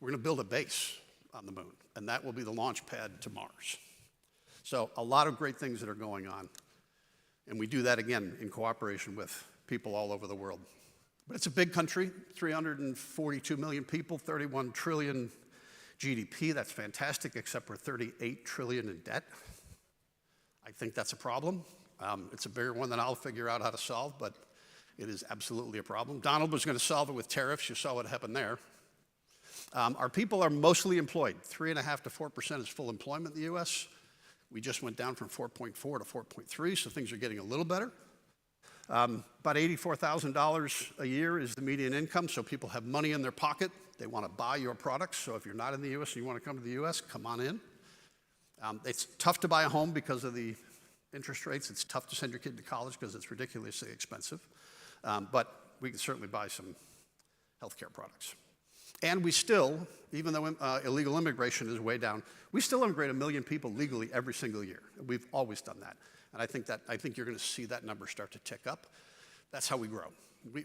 We're going to build a base on the moon, and that will be the launch pad to Mars. So a lot of great things that are going on, and we do that, again, in cooperation with people all over the world. But it's a big country, 342 million people, 31 trillion GDP. That's fantastic, except we're 38 trillion in debt. I think that's a problem. It's a bigger one than I'll figure out how to solve, but it is absolutely a problem. Donald was going to solve it with tariffs. You saw what happened there. Our people are mostly employed. 3.5% to 4% is full employment in the U.S. We just went down from 4.4 to 4.3, so things are getting a little better. About $84,000 a year is the median income, so people have money in their pocket. They want to buy your products, so if you're not in the U.S. and you want to come to the U.S., come on in. It's tough to buy a home because of the interest rates. It's tough to send your kid to college because it's ridiculously expensive. But we can certainly buy some healthcare products. And we still, even though illegal immigration is way down, we still immigrate 1 million people legally every single year. We've always done that. And I think you're going to see that number start to tick up. That's how we grow.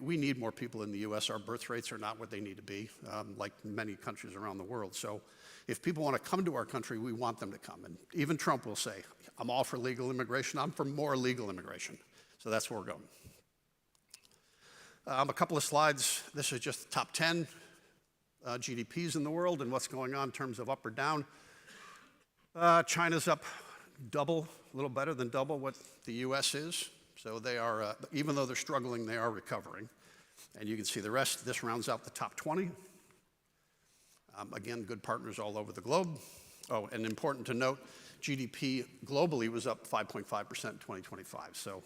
We need more people in the U.S. Our birth rates are not what they need to be, like many countries around the world. So if people want to come to our country, we want them to come. And even Trump will say, I'm all for legal immigration. I'm for more legal immigration. So that's where we're going. A couple of slides. This is just the top 10 GDPs in the world and what's going on in terms of up or down. China's up double, a little better than double what the U.S. is. So they are, even though they're struggling, they are recovering. And you can see the rest. This rounds out the top 20. Again, good partners all over the globe. Oh, and important to note, GDP globally was up 5.5% in 2025. So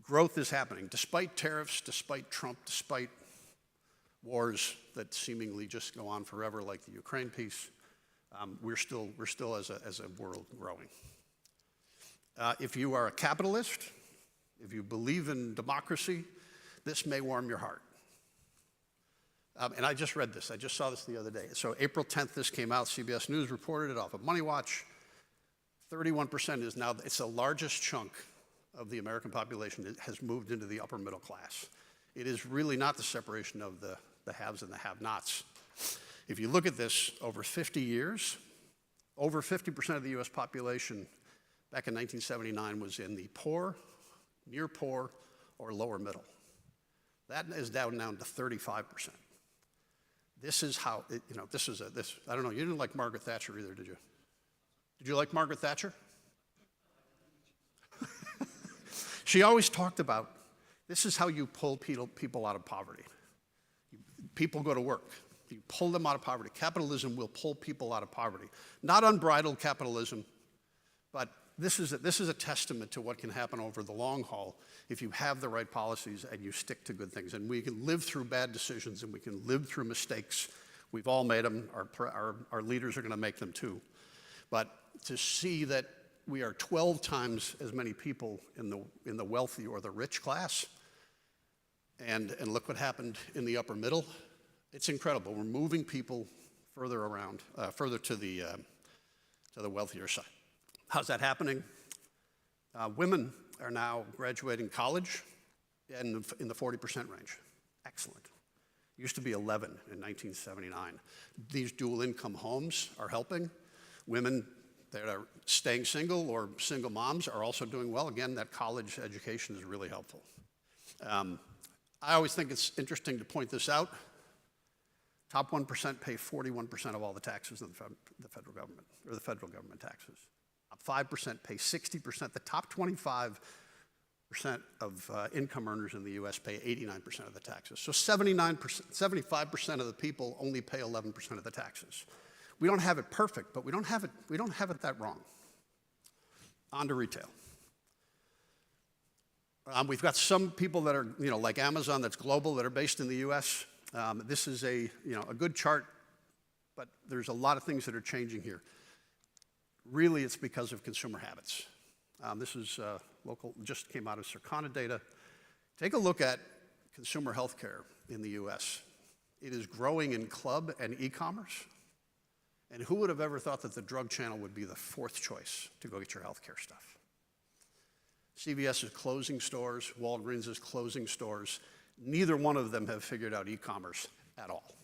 growth is happening, despite tariffs, despite Trump, despite wars that seemingly just go on forever, like the Ukraine piece. We're still as a world growing. If you are a capitalist, if you believe in democracy, this may warm your heart. And I just read this. I just saw this the other day. So April 10th, this came out. CBS News reported it off of Money Watch. 31% is now, it's the largest chunk of the American population that has moved into the upper middle class. It is really not the separation of the haves and the have-nots. If you look at this over 50 years, over 50% of the US population back in 1979 was in the poor, near poor, or lower middle. That is down to 35%. This is how, I don't know, you didn't like Margaret Thatcher either, did you? Did you like Margaret Thatcher? She always talked about, this is how you pull people out of poverty. People go to work. You pull them out of poverty. Capitalism will pull people out of poverty. Not unbridled capitalism, but this is a testament to what can happen over the long haul if you have the right policies and you stick to good things. And we can live through bad decisions and we can live through mistakes. We've all made them. Our leaders are going to make them too. But to see that we are 12 times as many people in the wealthy or the rich class, and look what happened in the upper middle, it's incredible. We're moving people further around, further to the wealthier side. How's that happening? Women are now graduating college in the 40% range. Excellent. It used to be 11 in 1979. These dual income homes are helping. Women that are staying single or single moms are also doing well. Again, that college education is really helpful. I always think it's interesting to point this out. Top 1% pay 41% of all the taxes in the federal government, or the federal government taxes. Top 5% pay 60%. The top 25% of income earners in the US pay 89% of the taxes. So 75% of the people only pay 11% of the taxes. We don't have it perfect, but we don't have it that wrong. On to retail. We've got some people that are, like Amazon, that's global, that are based in the U.S. This is a good chart, but there's a lot of things that are changing here. Really, it's because of consumer habits. This is local, just came out of Circana data. Take a look at consumer healthcare in the U.S. It is growing in club and e-commerce. And who would have ever thought that the drug channel would be the fourth choice to go get your healthcare stuff? CVS is closing stores, Walgreens is closing stores. Neither one of them have figured out e-commerce at all.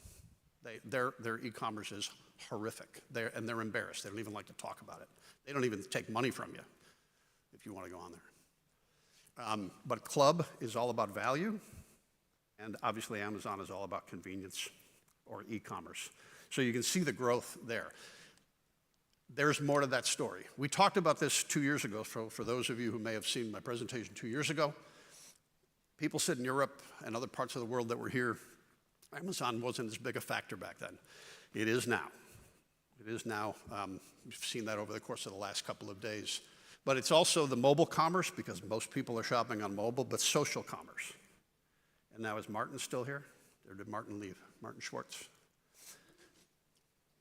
Their e-commerce is horrific, and they're embarrassed. They don't even like to talk about it. They don't even take money from you if you want to go on there. But club is all about value, and obviously Amazon is all about convenience or e-commerce. So you can see the growth there. There's more to that story. We talked about this 2 years ago, for those of you who may have seen my presentation 2 years ago. People said in Europe and other parts of the world that were here, Amazon wasn't as big a factor back then. It is now. It is now. We've seen that over the course of the last couple of days. But it's also the mobile commerce, because most people are shopping on mobile, but social commerce. And now, is Martin still here? Or did Martin leave? Martin Schwartz?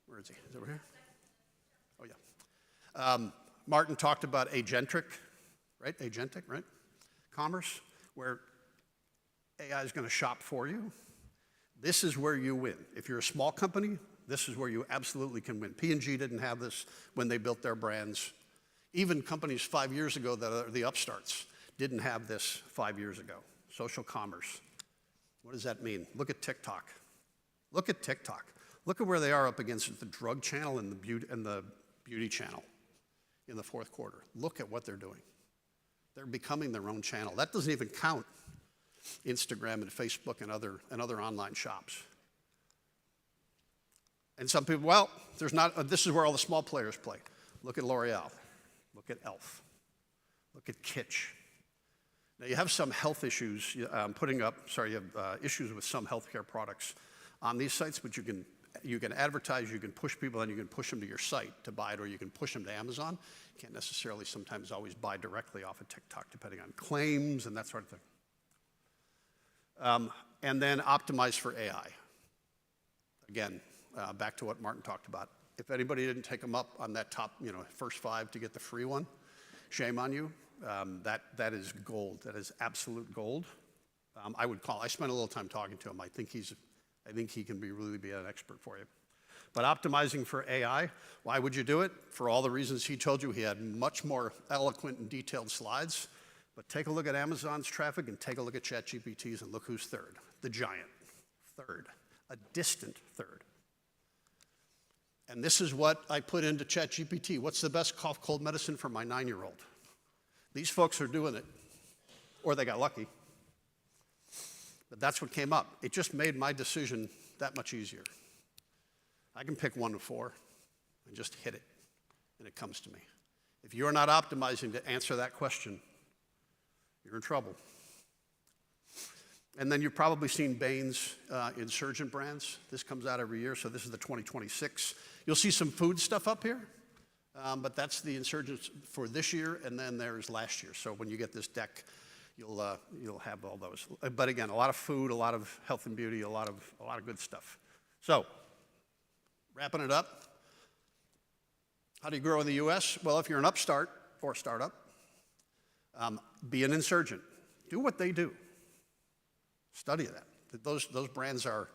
Where is he? Is he over here? Oh, yeah. Martin talked about agentic, right? Agentic, right? Commerce, where AI is going to shop for you. This is where you win. If you're a small company, this is where you absolutely can win. P&G didn't have this when they built their brands. Even companies 5 years ago that are the upstarts didn't have this 5 years ago. Social commerce. What does that mean? Look at TikTok. Look at TikTok. Look at where they are up against the drug channel and the beauty channel in the fourth quarter. Look at what they're doing. They're becoming their own channel. That doesn't even count Instagram and Facebook and other online shops. And some people, well, this is where all the small players play. Look at L'Oreal. Look at Elf. Look at Kitsch. Now, you have some health issues, you have issues with some healthcare products on these sites, but you can advertise, you can push people, and you can push them to your site to buy it, or you can push them to Amazon. You can't necessarily sometimes always buy directly off of TikTok, depending on claims and that sort of thing. And then optimize for AI. Again, back to what Martin talked about. If anybody didn't take them up on that top, first 5 to get the free one, shame on you. That is gold. That is absolute gold. I spent a little time talking to him. I think he can really be an expert for you. But optimizing for AI, why would you do it? For all the reasons he told you. He had much more eloquent and detailed slides. But take a look at Amazon's traffic and take a look at ChatGPT's and look who's third. The giant, third, a distant third. And this is what I put into ChatGPT. What's the best cough, cold medicine for my 9-year-old? These folks are doing it, or they got lucky. But that's what came up. It just made my decision that much easier. I can pick 1 to 4 and just hit it, and it comes to me. If you're not optimizing to answer that question, you're in trouble. And then you've probably seen Bain's insurgent brands. This comes out every year, so this is the 2026. You'll see some food stuff up here, but that's the insurgents for this year, and then there's last year. So when you get this deck, you'll have all those. But again, a lot of food, a lot of health and beauty, a lot of good stuff. So, wrapping it up, how do you grow in the U.S.? Well, if you're an upstart or a startup, be an insurgent. Do what they do. Study that. Those brands are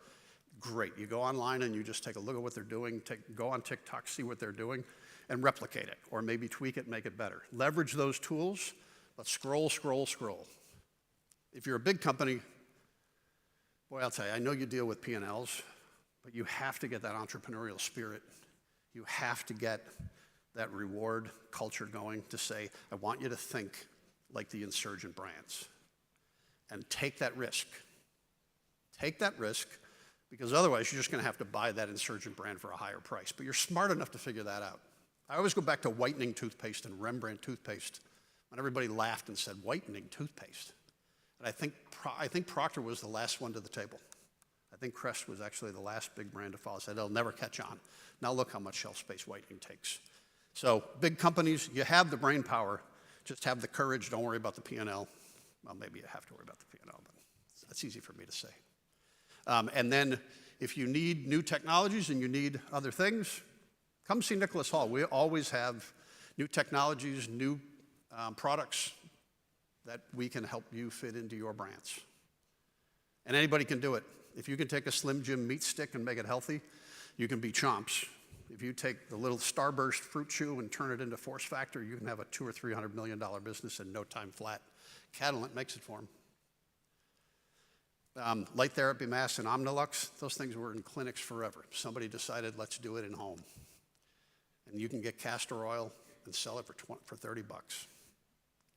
great. You go online and you just take a look at what they're doing. Go on TikTok, see what they're doing, and replicate it, or maybe tweak it, make it better. Leverage those tools, but scroll. If you're a big company, boy, I'll tell you, I know you deal with P&Ls, but you have to get that entrepreneurial spirit. You have to get that reward culture going to say, I want you to think like the insurgent brands. And take that risk. Take that risk, because otherwise you're just going to have to buy that insurgent brand for a higher price. But you're smart enough to figure that out. I always go back to whitening toothpaste and Rembrandt toothpaste when everybody laughed and said, whitening toothpaste. And I think Procter was the last one to the table. I think Crest was actually the last big brand to follow. Said they'll never catch on. Now look how much shelf space whitening takes. So big companies, you have the brain power. Just have the courage. Don't worry about the P&L. Well, maybe you have to worry about the P&L, but that's easy for me to say. And then if you need new technologies and you need other things, come see Nicholas Hall. We always have new technologies, new products that we can help you fit into your brands. And anybody can do it. If you can take a Slim Jim meat stick and make it healthy, you can be Chomps. If you take the little Starburst fruit chew and turn it into Force Factor, you can have a $200 or $300 million business in no time flat. Catalent makes it for them. Light therapy masks and Omnilux, those things were in clinics forever. Somebody decided, let's do it in home. And you can get castor oil and sell it for 30 bucks.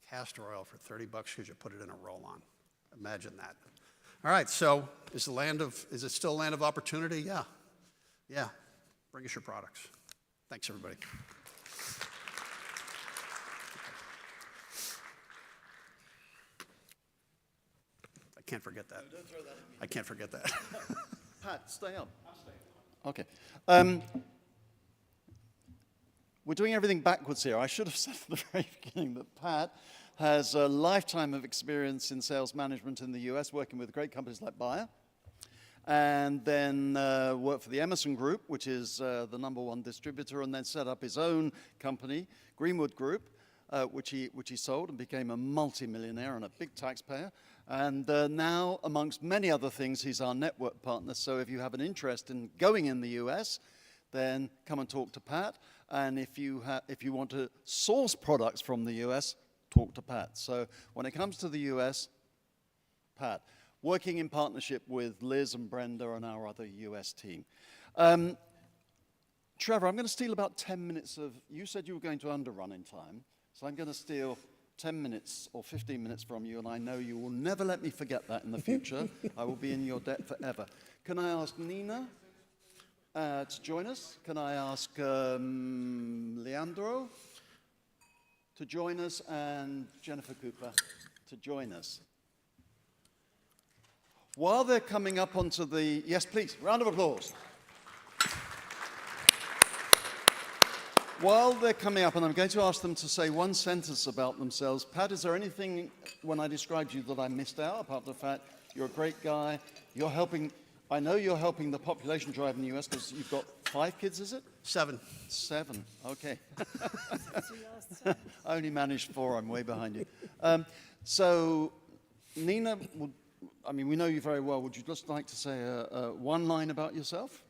Castor oil for 30 bucks because you put it in a roll-on. Imagine that. All right, so is it still a land of opportunity? Yeah. Yeah. Bring us your products. Thanks, everybody. I can't forget that. No, don't throw that at me. I can't forget that. Pat, stay up. I'm staying. Okay. We're doing everything backwards here. I should have said at the very beginning that Pat has a lifetime of experience in sales management in the US, working with great companies like Bayer, and then worked for the Emerson Group, which is the #1 distributor, and then set up his own company, Greenwood Group, which he sold and became a multi-millionaire and a big taxpayer. And now, amongst many other things, he's our network partner. So if you have an interest in going in the US, then come and talk to Pat. And if you want to source products from the US, talk to Pat. So when it comes to the US, Pat, working in partnership with Liz and Brenda and our other US team. Trevor, I'm going to steal about 10 minutes of, you said you were going to underrun in time, so I'm going to steal 10 minutes or 15 minutes from you, and I know you will never let me forget that in the future. I will be in your debt forever. Can I ask Nina to join us? Can I ask Leandro to join us, and Jennifer Cooper to join us? While they're coming up onto the, yes, please, round of applause. While they're coming up, and I'm going to ask them to say one sentence about themselves. Pat, is there anything when I described you that I missed out, apart from the fact you're a great guy, you're helping, I know you're helping the population drive in the US because you've got 5 kids, is it? 7. 7, okay. I only managed 4, I'm way behind you. So, Nina, we know you very well. Would you just like to say one line about yourself?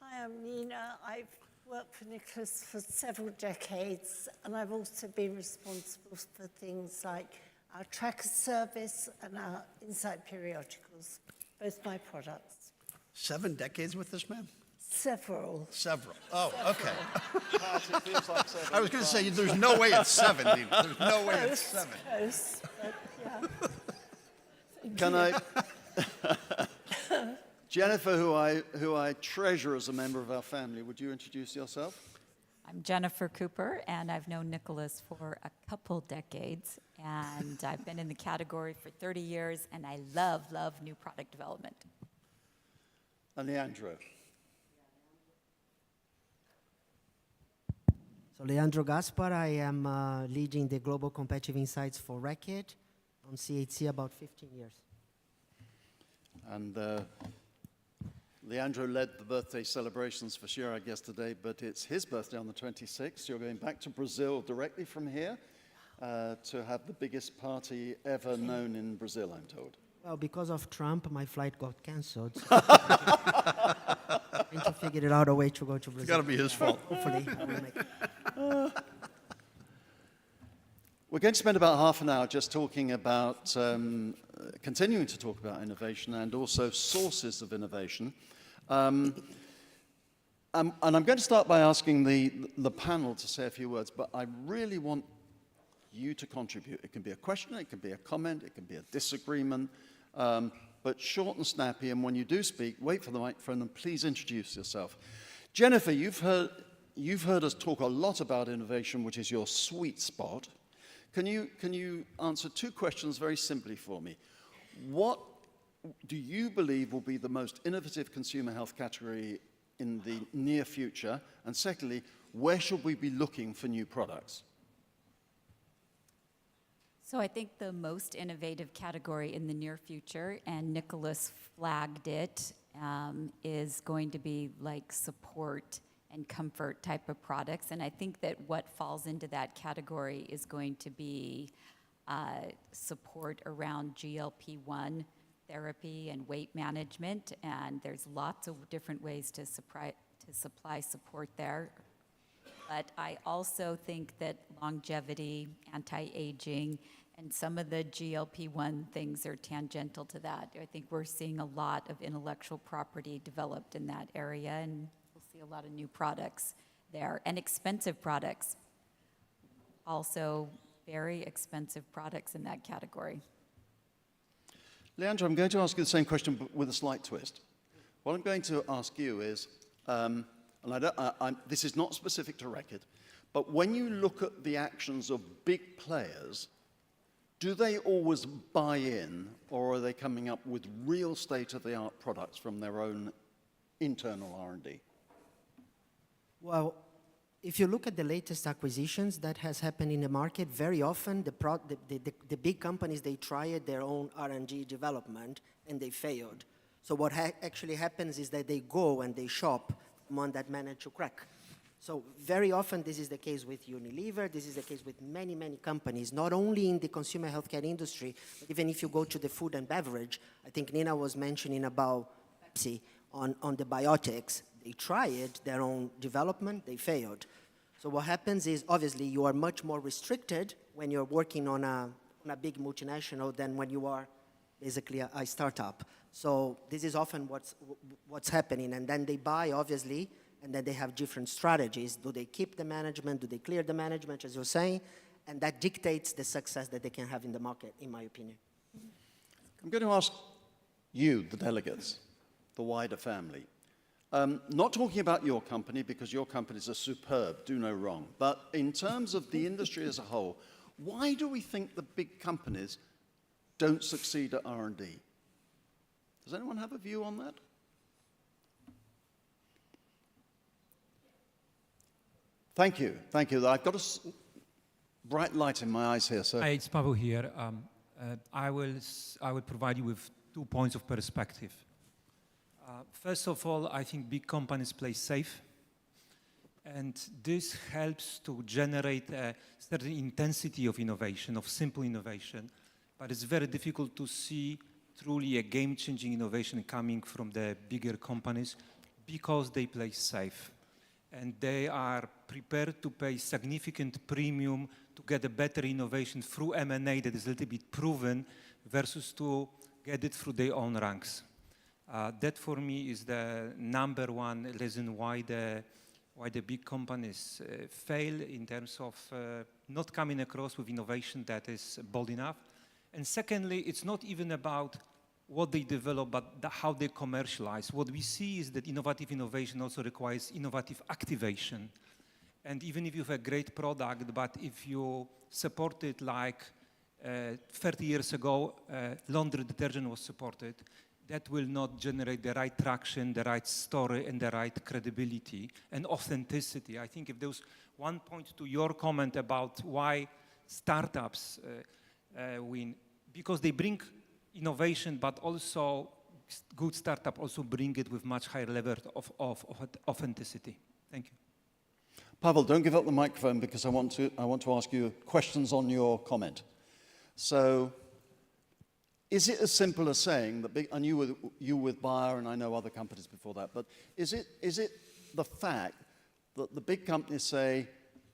Hi, I'm Nina. I've worked for Nicholas for several decades, and I've also been responsible for things like our tracker service and our Insight periodicals, both my products. 7 decades with this man? Several. Oh, okay. Pat, it feels like 7. I was going to say, there's no way it's 7, Nina. There's no way it's 7. Close, but yeah. Can I... Jennifer, who I treasure as a member of our family, would you introduce yourself? I'm Jennifer Cooper, and I've known Nicholas for a couple decades, and I've been in the category for 30 years, and I love new product development. And Leandro. So Leandro Gaspar, I am leading the Global Competitive Insights for Reckitt on CHC about 15 years. And Leandro led the birthday celebrations for Chirag yesterday, but it's his birthday on the 26th. You're going back to Brazil directly from here to have the biggest party ever known in Brazil, I'm told. Well, because of Trump, my flight got canceled. So I need to figure out a way to go to Brazil. It's got to be his fault. Hopefully, I will make it. We're going to spend about half an hour just talking about, continuing to talk about innovation and also sources of innovation. And I'm going to start by asking the panel to say a few words, but I really want you to contribute. It can be a question, it can be a comment, it can be a disagreement, but short and snappy, and when you do speak, wait for the microphone and please introduce yourself. Jennifer, you've heard us talk a lot about innovation, which is your sweet spot. Can you answer 2 questions very simply for me? What do you believe will be the most innovative consumer health category in the near future? And secondly, where should we be looking for new products? So I think the most innovative category in the near future, and Nicholas flagged it, is going to be like support and comfort type of products. And I think that what falls into that category is going to be support around GLP-1 therapy and weight management. And there's lots of different ways to supply support there. But I also think that longevity, anti-aging, and some of the GLP-1 things are tangential to that. I think we're seeing a lot of intellectual property developed in that area, and we'll see a lot of new products there, and expensive products. Also, very expensive products in that category. Leandro, I'm going to ask you the same question, but with a slight twist. What I'm going to ask you is, and this is not specific to Reckitt, but when you look at the actions of big players, do they always buy in, or are they coming up with real state-of-the-art products from their own internal R&D? Well, if you look at the latest acquisitions that has happened in the market, very often the big companies, they tried their own R&D development and they failed. So what actually happens is that they go and they shop one that managed to crack. So very often this is the case with Unilever, this is the case with many, many companies, not only in the consumer healthcare industry, but even if you go to the food and beverage. I think Nina was mentioning about Pepsi on the biotics. They tried their own development, they failed. So what happens is, obviously, you are much more restricted when you're working on a big multinational than when you are basically a startup. So this is often what's happening. And then they buy, obviously, and then they have different strategies. Do they keep the management? Do they clear the management, as you're saying? And that dictates the success that they can have in the market, in my opinion. I'm going to ask you, the delegates, the wider family. Not talking about your company, because your companies are superb, do no wrong. But in terms of the industry as a whole, why do we think the big companies don't succeed at R&D? Does anyone have a view on that? Thank you, thank you. I've got a bright light in my eyes here, sir. Hi, it's Pavel here. I will provide you with 2 points of perspective. First of all, I think big companies play safe, and this helps to generate a certain intensity of innovation, of simple innovation, but it's very difficult to see truly a game-changing innovation coming from the bigger companies because they play safe. And they are prepared to pay significant premium to get a better innovation through M&A that is a little bit proven versus to get it through their own ranks. That for me is the number one reason why the big companies fail in terms of not coming across with innovation that is bold enough. And secondly, it's not even about what they develop, but how they commercialize. What we see is that innovative innovation also requires innovative activation. And even if you have a great product, but if you support it like 30 years ago, laundry detergent was supported, that will not generate the right traction, the right story, and the right credibility and authenticity. I think if there was one point to your comment about why startups win, because they bring innovation, but also good startup also bring it with much higher level of authenticity. Thank you. Pavel, don't give up the microphone because I want to ask you questions on your comment. So, is it as simple as saying that big, and you with Bayer, and I know other companies before that, but is it the fact that the big companies say,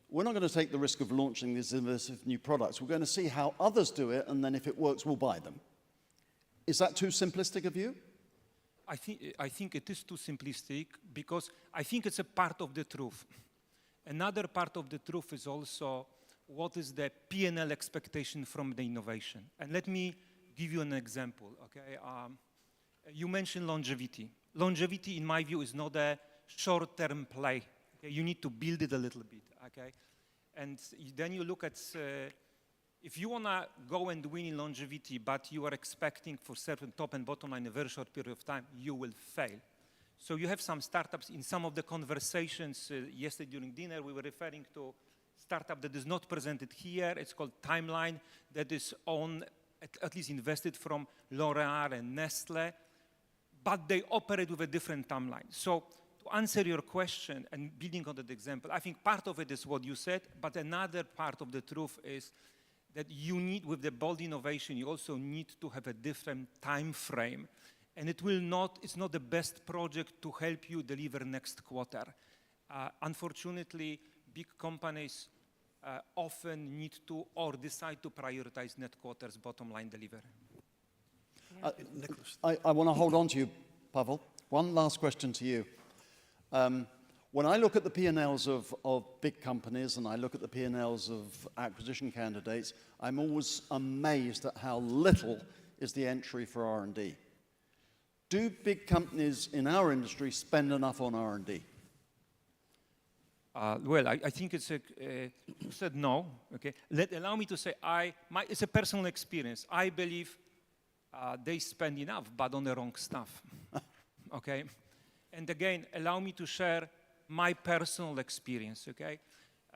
we're not going to take the risk of launching these innovative new products, we're going to see how others do it, and then if it works, we'll buy them? Is that too simplistic a view? I think it is too simplistic because I think it's a part of the truth. Another part of the truth is also what is the P&L expectation from the innovation. And let me give you an example, okay? You mentioned longevity. Longevity, in my view, is not a short-term play. Okay? You need to build it a little bit, okay? And then you look at, if you want to go and win in longevity, but you are expecting for certain top and bottom line in a very short period of time, you will fail. So you have some startups. In some of the conversations yesterday during dinner, we were referring to startup that is not presented here. It's called Timeline, that is owned, at least invested from L'Oreal and Nestle, but they operate with a different timeline. So to answer your question and building on that example, I think part of it is what you said, but another part of the truth is that you need, with the bold innovation, you also need to have a different time frame. And it's not the best project to help you deliver next quarter. Unfortunately, big companies often need to or decide to prioritize net quarter's bottom line delivery. I want to hold on to you, Pavel. One last question to you. When I look at the P&Ls of big companies and I look at the P&Ls of acquisition candidates, I'm always amazed at how little is the entry for R&D. Do big companies in our industry spend enough on R&D? Well, I think it's you said no, okay? Allow me to say, it's a personal experience. I believe they spend enough, but on the wrong stuff, okay? And again, allow me to share my personal experience, okay?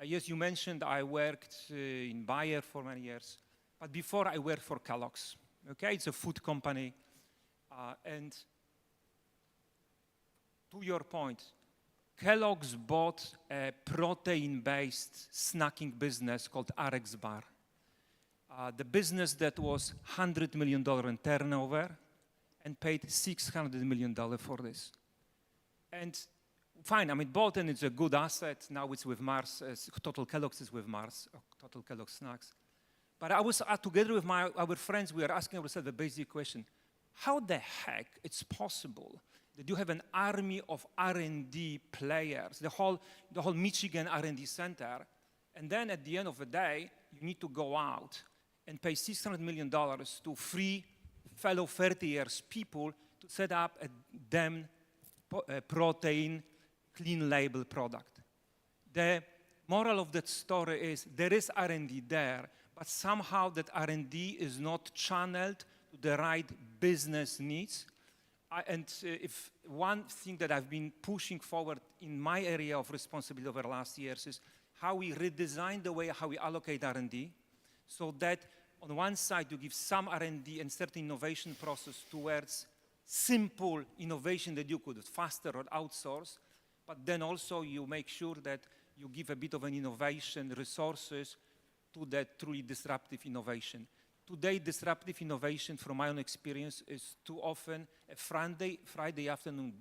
Yes, you mentioned I worked in Bayer for many years, but before I worked for Kellogg's, okay? It's a food company, and to your point, Kellogg's bought a protein-based snacking business called RX Bar. The business that was $100 million in turnover and paid $600 million for this. And fine, I mean, Bolton is a good asset. Now it's with Mars. Total Kellogg's is with Mars, Total Kellogg's Snacks. But I was together with our friends, we were asking ourselves a basic question. How the heck it's possible that you have an army of R&D players, the whole Michigan R&D center, and then at the end of the day, you need to go out and pay $600 million to 3 fellow 30 years people to set up a damn protein clean label product. The moral of that story is there is R&D there, but somehow that R&D is not channeled to the right business needs. If one thing that I've been pushing forward in my area of responsibility over the last years is how we redesign the way how we allocate R&D so that on one side you give some R&D and certain innovation process towards simple innovation that you could faster or outsource, but then also you make sure that you give a bit of an innovation resources to that truly disruptive innovation. Today, disruptive innovation, from my own experience, is too often a Friday afternoon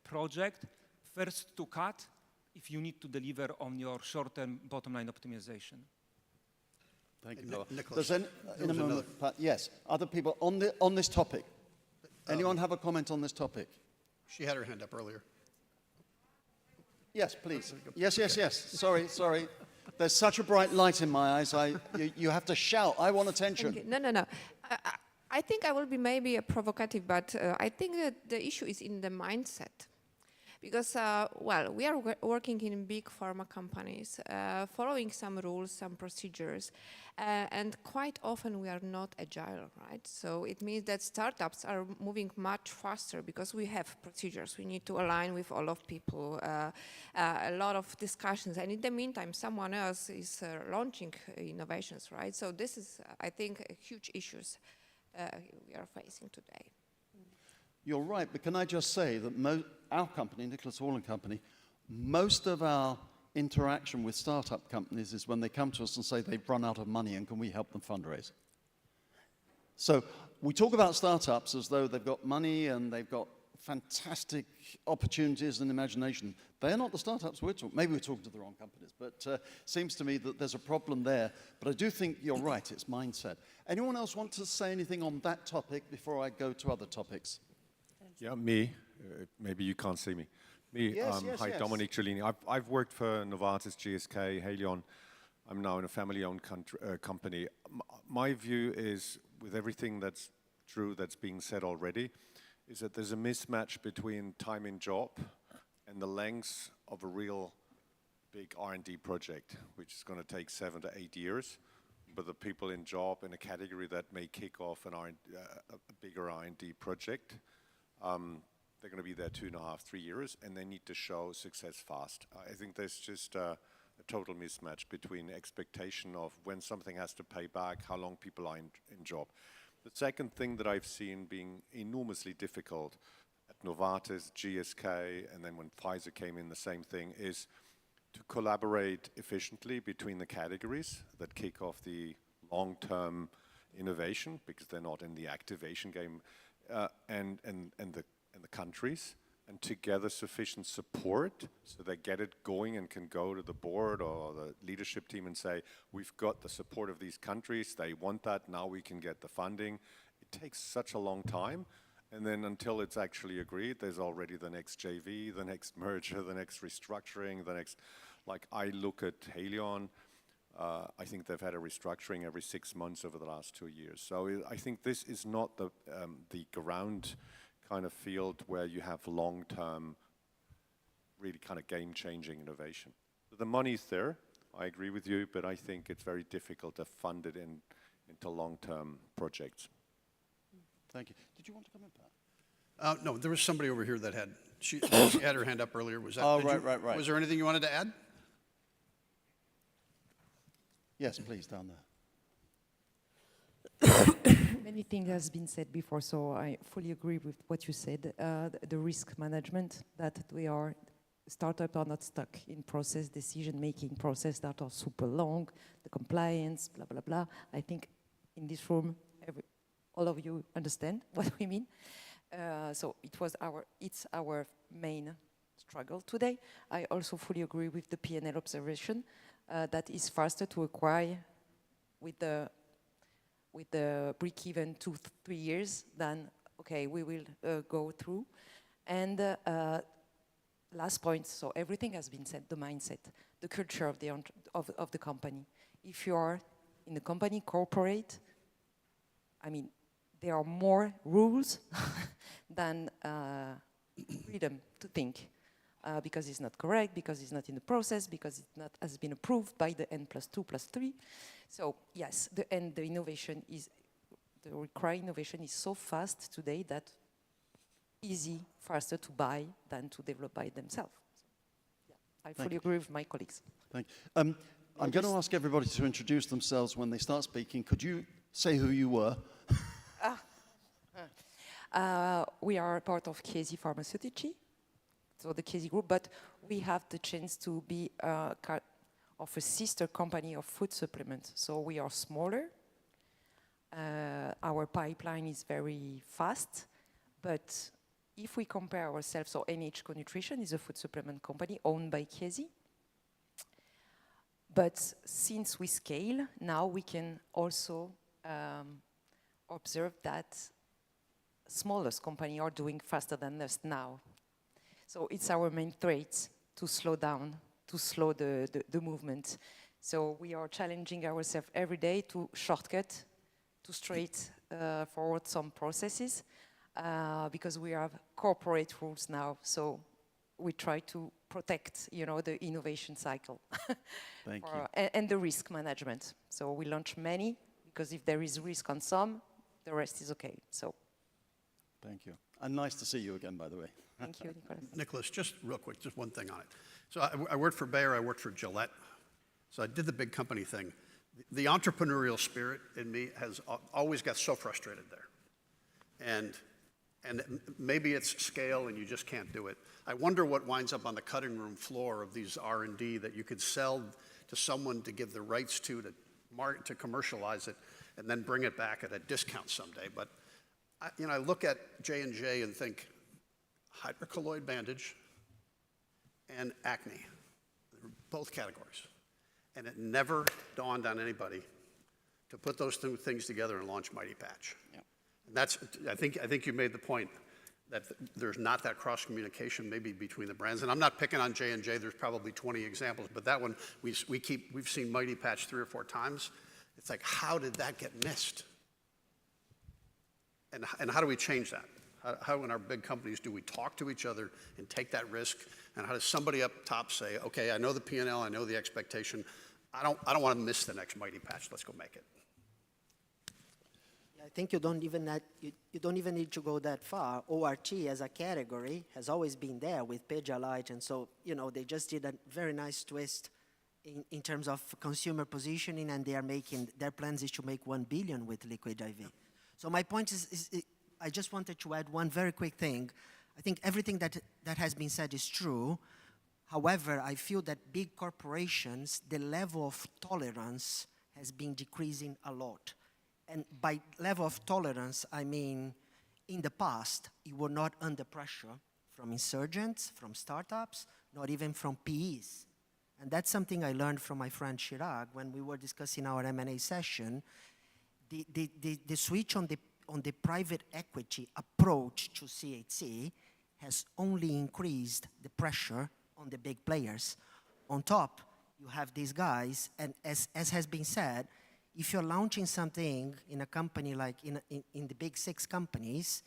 project, first to cut if you need to deliver on your short-term bottom line optimization. Thank you, Nicholas, in a moment, yes, other people on this topic. Anyone have a comment on this topic? She had her hand up earlier. Yes, please. Yes. Sorry. There's such a bright light in my eyes. You have to shout. I want attention. No. I think I will be maybe provocative, but I think that the issue is in the mindset. Because, we are working in big pharma companies, following some rules, some procedures, and quite often we are not agile, right? So it means that startups are moving much faster because we have procedures. We need to align with all of people, a lot of discussions, and in the meantime, someone else is launching innovations, right? So this is, I think, huge issues we are facing today. You're right, but can I just say that our company, Nicholas Hall & Company, most of our interaction with startup companies is when they come to us and say they've run out of money and can we help them fundraise. So we talk about startups as though they've got money and they've got fantastic opportunities and imagination. They're not the startups we're talking. Maybe we're talking to the wrong companies, but seems to me that there's a problem there. But I do think you're right, it's mindset. Anyone else want to say anything on that topic before I go to other topics? Yeah, me. Maybe you can't see me. Yes, hi, yes. Dominic Cellini. I've worked for Novartis, GSK, Haleon. I'm now in a family-owned company. My view is, with everything that's true that's being said already, is that there's a mismatch between time in job and the length of a real big R&D project, which is going to take 7 to 8 years. But the people in job in a category that may kick off a bigger R&D project, they're going to be there 2.5, 3 years, and they need to show success fast. I think there's just a total mismatch between expectation of when something has to pay back, how long people are in job. The second thing that I've seen being enormously difficult at Novartis, GSK, and then when Pfizer came in, the same thing, is to collaborate efficiently between the categories that kick off the long-term innovation, because they're not in the activation game, and the countries, and together sufficient support so they get it going and can go to the board or the leadership team and say, we've got the support of these countries, they want that, now we can get the funding. It takes such a long time, and then until it's actually agreed, there's already the next JV, the next merger, the next restructuring, the next, like I look at Haleon, I think they've had a restructuring every 6 months over the last 2 years. So I think this is not the ground kind of field where you have long-term, really kind of game-changing innovation. The money's there, I agree with you, but I think it's very difficult to fund it into long-term projects. Thank you. Did you want to come in, Pat? No, there was somebody over here that she had her hand up earlier. Was that? Oh, right. Was there anything you wanted to add? Yes, please, down there. Many things has been said before, so I fully agree with what you said. The risk management, that we are, startups are not stuck in decision-making process that are super long, the compliance, blah, blah, blah. I think in this room, all of you understand what we mean. So it's our main struggle today. I also fully agree with the P&L observation that is faster to acquire with the break-even 2-3 years than, okay, we will go through. And last point, so everything has been said, the mindset, the culture of the company. If you are in the company corporate, I mean, there are more rules than freedom to think. Because it's not correct, because it's not in the process, because it has been approved by the N+2+3. So yes, the innovation is, the required innovation is so fast today that faster to buy than to develop by themselves. So, yeah, I fully agree with my colleagues. Thank you. I'm going to ask everybody to introduce themselves when they start speaking. Could you say who you were? We are part of CHC Pharmaceutici. So the CHC group, but we have the chance to be of a sister company of food supplements. So we are smaller. Our pipeline is very fast, but if we compare ourselves, so NH Nutrition is a food supplement company owned by CHC. But since we scale, now we can also observe that smallest company are doing faster than us now. So it's our main threat to slow down, to slow the movement. So we are challenging ourselves every day to shortcut, to straight forward some processes, because we have corporate rules now. So we try to protect, the innovation cycle. Thank you. And the risk management. So we launch many, because if there is risk on some, the rest is okay. So. Thank you. And nice to see you again, by the way. Thank you, Nicholas. Nicholas, just real quick, just one thing on it. So I worked for Bayer, I worked for Gillette. So I did the big company thing. The entrepreneurial spirit in me has always got so frustrated there. And maybe it's scale and you just can't do it. I wonder what winds up on the cutting room floor of these R&D that you could sell to someone to give the rights to commercialize it and then bring it back at a discount someday. But I look at J&J and think, hydrocolloid bandage and acne, both categories. And it never dawned on anybody to put those two things together and launch Mighty Patch. Yeah. And that's, I think you made the point that there's not that cross communication maybe between the brands. And I'm not picking on J&J, there's probably 20 examples, but that one, we've seen Mighty Patch 3 or 4 times. It's like, how did that get missed? And how do we change that? How in our big companies do we talk to each other and take that risk? And how does somebody up top say, okay, I know the P&L, I know the expectation. I don't want to miss the next Mighty Patch. Let's go make it. I think you don't even need to go that far. ORT as a category has always been there with Pedialyte, and so they just did a very nice twist in terms of consumer positioning, and their plans is to make 1 billion with liquid IV. So my point is I just wanted to add one very quick thing. I think everything that has been said is true. However, I feel that big corporations, the level of tolerance has been decreasing a lot. And by level of tolerance, I mean, in the past, you were not under pressure from insurgents, from startups, not even from PEs. And that's something I learned from my friend Chirag when we were discussing our M&A session. The switch on the private equity approach to CHC has only increased the pressure on the big players. On top, you have these guys, and as has been said, if you're launching something in a company like in the big 6 companies,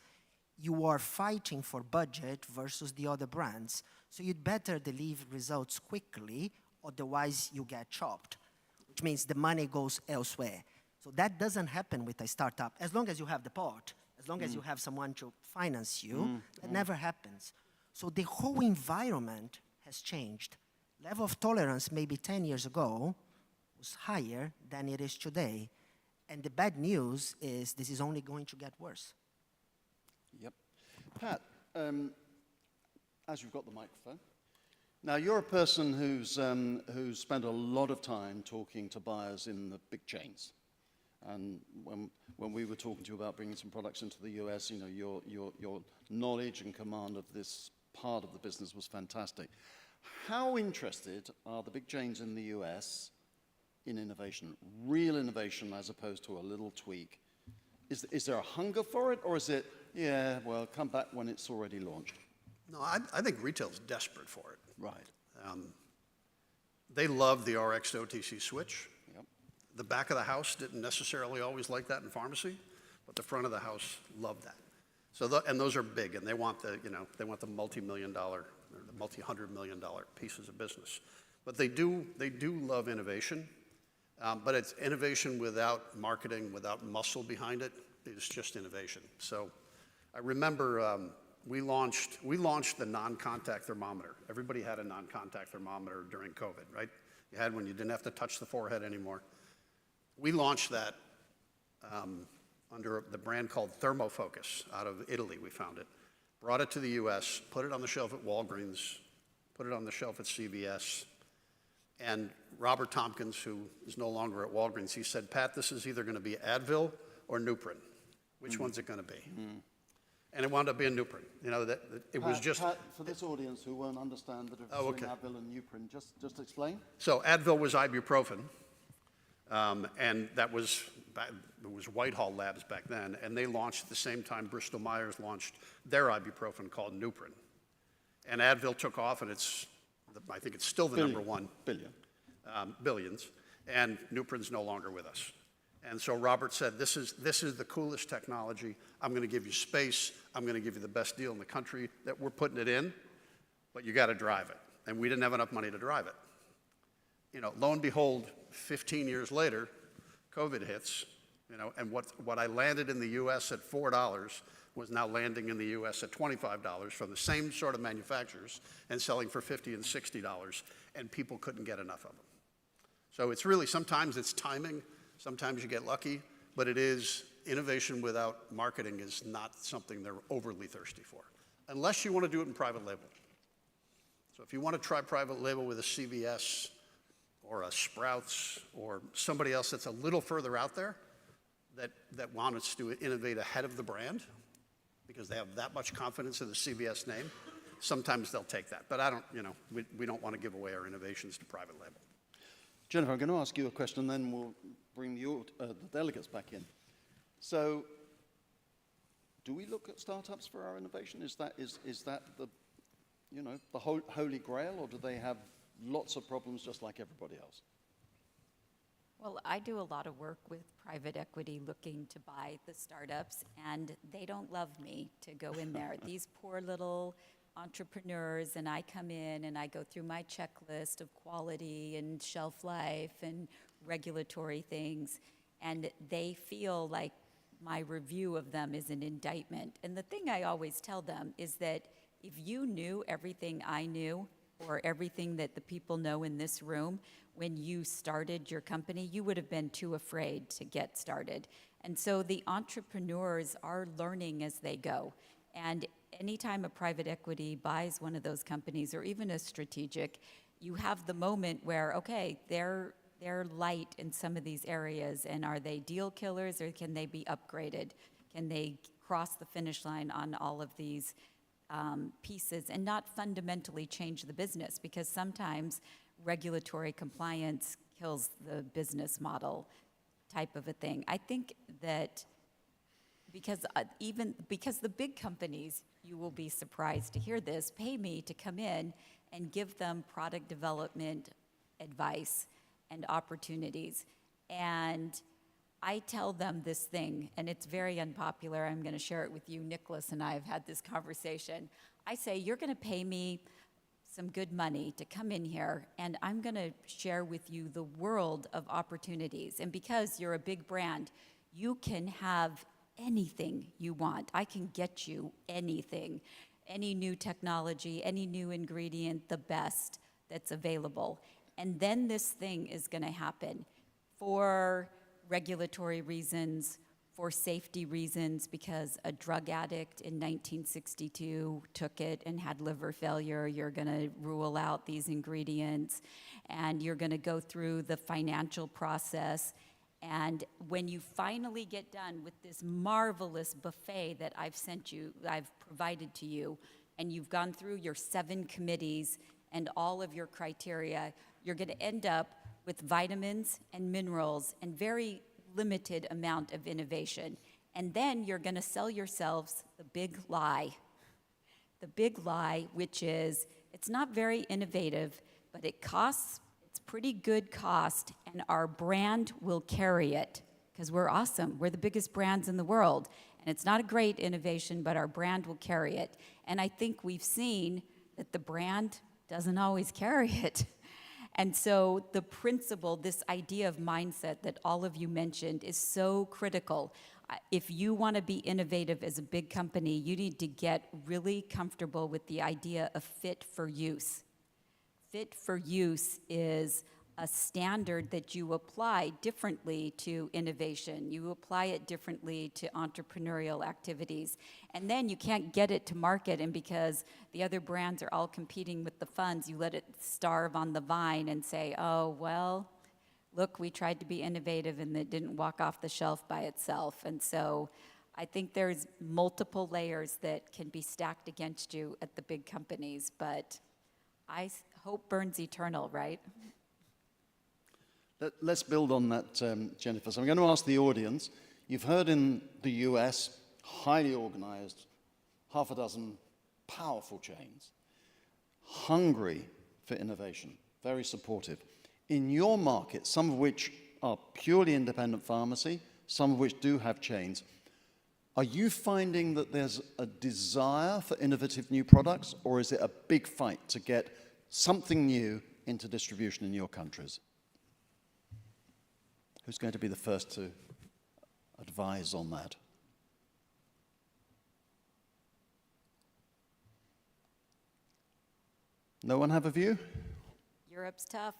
you are fighting for budget versus the other brands. So you'd better deliver results quickly, otherwise you get chopped, which means the money goes elsewhere. So that doesn't happen with a startup. As long as you have the pot, as long as you have someone to finance you, that never happens. So the whole environment has changed. Level of tolerance maybe 10 years ago was higher than it is today. And the bad news is this is only going to get worse. Yep. Pat, as you've got the microphone, now you're a person who's spent a lot of time talking to buyers in the big chains. And when we were talking to you about bringing some products into the US, you know, your knowledge and command of this part of the business was fantastic. How interested are the big chains in the US in innovation, real innovation as opposed to a little tweak? Is there a hunger for it, or is it, yeah, well, come back when it's already launched? No, I think retail's desperate for it. Right. They love the RX to OTC switch. Yep. The back of the house didn't necessarily always like that in pharmacy, but the front of the house loved that. So, and those are big, and they want the multi-million-dollar, or the multi-hundred-million-dollar pieces of business. But they do love innovation, but it's innovation without marketing, without muscle behind it. It's just innovation. So, I remember we launched the non-contact thermometer. Everybody had a non-contact thermometer during COVID, right? You had one, you didn't have to touch the forehead anymore. We launched that under the brand called Thermofocus out of Italy. We found it, brought it to the US, put it on the shelf at Walgreens, put it on the shelf at CVS. And Robert Tompkins, who is no longer at Walgreens, he said, Pat, this is either going to be Advil or Nuprin. Which one's it going to be? And it wound up being Nuprin. You know, it was just... Pat, for this audience who won't understand the difference between Advil and Nuprin, just explain. So Advil was ibuprofen, and that was, it was Whitehall Labs back then, and they launched at the same time Bristol Myers launched their ibuprofen called Nuprin. And Advil took off, and I think it's still the number one. Billions. And Nuprin's no longer with us. And so Robert said, this is the coolest technology. I'm going to give you space. I'm going to give you the best deal in the country that we're putting it in, but you got to drive it. And we didn't have enough money to drive it. You know, lo and behold, 15 years later, COVID hits, you know, and what I landed in the US at $4 was now landing in the US at $25 from the same sort of manufacturers and selling for $50 and $60, and people couldn't get enough of them. So it's really, sometimes it's timing, sometimes you get lucky, but it is innovation without marketing is not something they're overly thirsty for, unless you want to do it in private label. So if you want to try private label with a CVS or a Sprouts or somebody else that's a little further out there that wants to innovate ahead of the brand because they have that much confidence in the CVS name, sometimes they'll take that. But I don't, you know, we don't want to give away our innovations to private label. Jennifer, I'm going to ask you a question, then we'll bring the delegates back in. So, do we look at startups for our innovation? Is that the, you know, the holy grail, or do they have lots of problems just like everybody else? Well, I do a lot of work with private equity looking to buy the startups, and they don't love me to go in there. These poor little entrepreneurs, and I come in and I go through my checklist of quality and shelf life and regulatory things, and they feel like my review of them is an indictment. And the thing I always tell them is that if you knew everything I knew, or everything that the people know in this room, when you started your company, you would have been too afraid to get started. And so the entrepreneurs are learning as they go. And anytime a private equity buys one of those companies, or even a strategic, you have the moment where, okay, they're light in some of these areas, and are they deal killers, or can they be upgraded? Can they cross the finish line on all of these pieces and not fundamentally change the business? Because sometimes regulatory compliance kills the business model type of a thing. I think that because the big companies, you will be surprised to hear this, pay me to come in and give them product development advice and opportunities. And I tell them this thing, and it's very unpopular. I'm going to share it with you. Nicholas and I have had this conversation. I say, you're going to pay me some good money to come in here, and I'm going to share with you the world of opportunities. And because you're a big brand, you can have anything you want. I can get you anything, any new technology, any new ingredient, the best that's available. And then this thing is going to happen for regulatory reasons, for safety reasons, because a drug addict in 1962 took it and had liver failure. You're going to rule out these ingredients, and you're going to go through the financial process. And when you finally get done with this marvelous buffet that I've provided to you, and you've gone through your 7 committees and all of your criteria, you're going to end up with vitamins and minerals and very limited amount of innovation. And then you're going to sell yourselves the big lie, which is it's not very innovative, but it costs, it's pretty good cost, and our brand will carry it because we're awesome. We're the biggest brands in the world. And it's not a great innovation, but our brand will carry it. And I think we've seen that the brand doesn't always carry it. And so the principle, this idea of mindset that all of you mentioned, is so critical. If you want to be innovative as a big company, you need to get really comfortable with the idea of fit for use. Fit for use is a standard that you apply differently to innovation. You apply it differently to entrepreneurial activities. And then you can't get it to market, and because the other brands are all competing with the funds, you let it starve on the vine and say, oh, well, look, we tried to be innovative and it didn't walk off the shelf by itself. And so I think there's multiple layers that can be stacked against you at the big companies, but I hope burns eternal, right? Let's build on that, Jennifer. So I'm going to ask the audience. You've heard in the US, highly organized, half a dozen powerful chains, hungry for innovation, very supportive. In your market, some of which are purely independent pharmacy, some of which do have chains, are you finding that there's a desire for innovative new products, or is it a big fight to get something new into distribution in your countries? Who's going to be the first to advise on that? No one have a view? Europe's tough.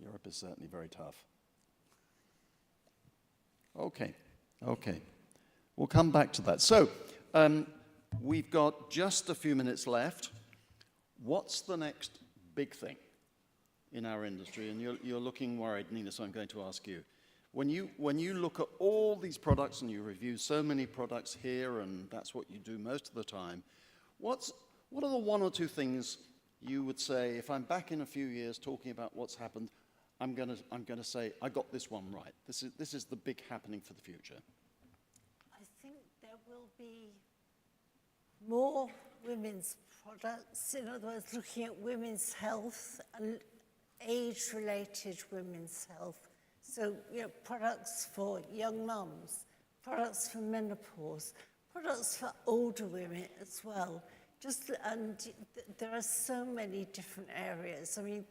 Europe is certainly very tough. Okay. We'll come back to that. So, we've got just a few minutes left. What's the next big thing in our industry? And you're looking worried, Nina, so I'm going to ask you. When you look at all these products and you review so many products here, and that's what you do most of the time, what are the 1 or 2 things you would say, if I'm back in a few years talking about what's happened, I'm going to say, I got this one right. This is the big happening for the future. I think there will be more women's products, in other words, looking at women's health and age-related women's health. So, products for young mums, products for menopause, products for older women as well. There are so many different areas. I mean,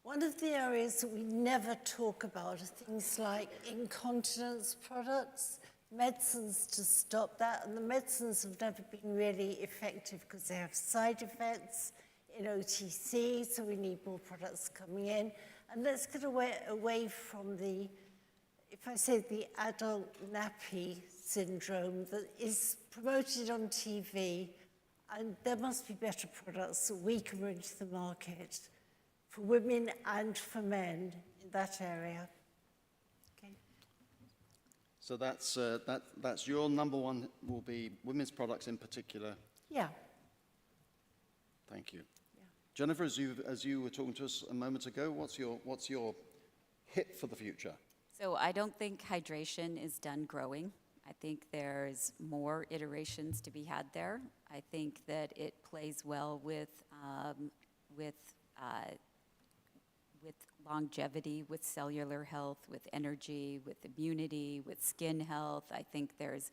one of the areas that we never talk about are things like incontinence products, medicines to stop that, and the medicines have never been really effective because they have side effects. in OTC, so we need more products coming in. And let's get away from the, if I say the adult nappy syndrome that is promoted on TV, and there must be better products that we can bring to the market for women and for men in that area. Okay. So that's your number one will be women's products in particular. Yeah. Thank you. Yeah. Jennifer, as you were talking to us a moment ago, what's your hit for the future? So I don't think hydration is done growing. I think there's more iterations to be had there. I think that it plays well with longevity, with cellular health, with energy, with immunity, with skin health. I think there's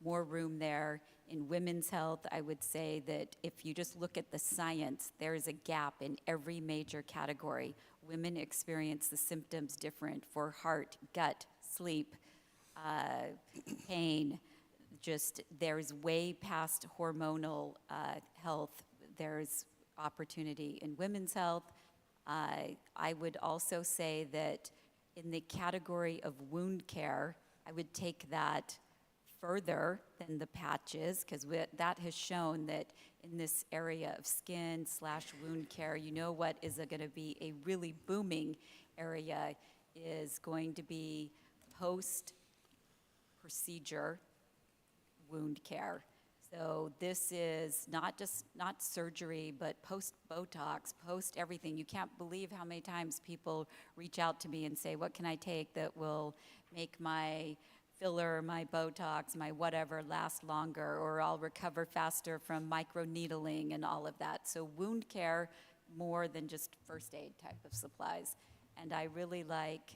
more room there. In women's health, I would say that if you just look at the science, there is a gap in every major category. Women experience the symptoms different for heart, gut, sleep, pain. Just there's way past hormonal health. There's opportunity in women's health. I would also say that in the category of wound care, I would take that further than the patches, because that has shown that in this area of skin/wound care, you know what is going to be a really booming area is going to be post-procedure wound care. So this is not surgery, but post-Botox, post-everything. You can't believe how many times people reach out to me and say, what can I take that will make my filler, my Botox, my whatever last longer, or I'll recover faster from microneedling and all of that. So wound care more than just first aid type of supplies. And I really like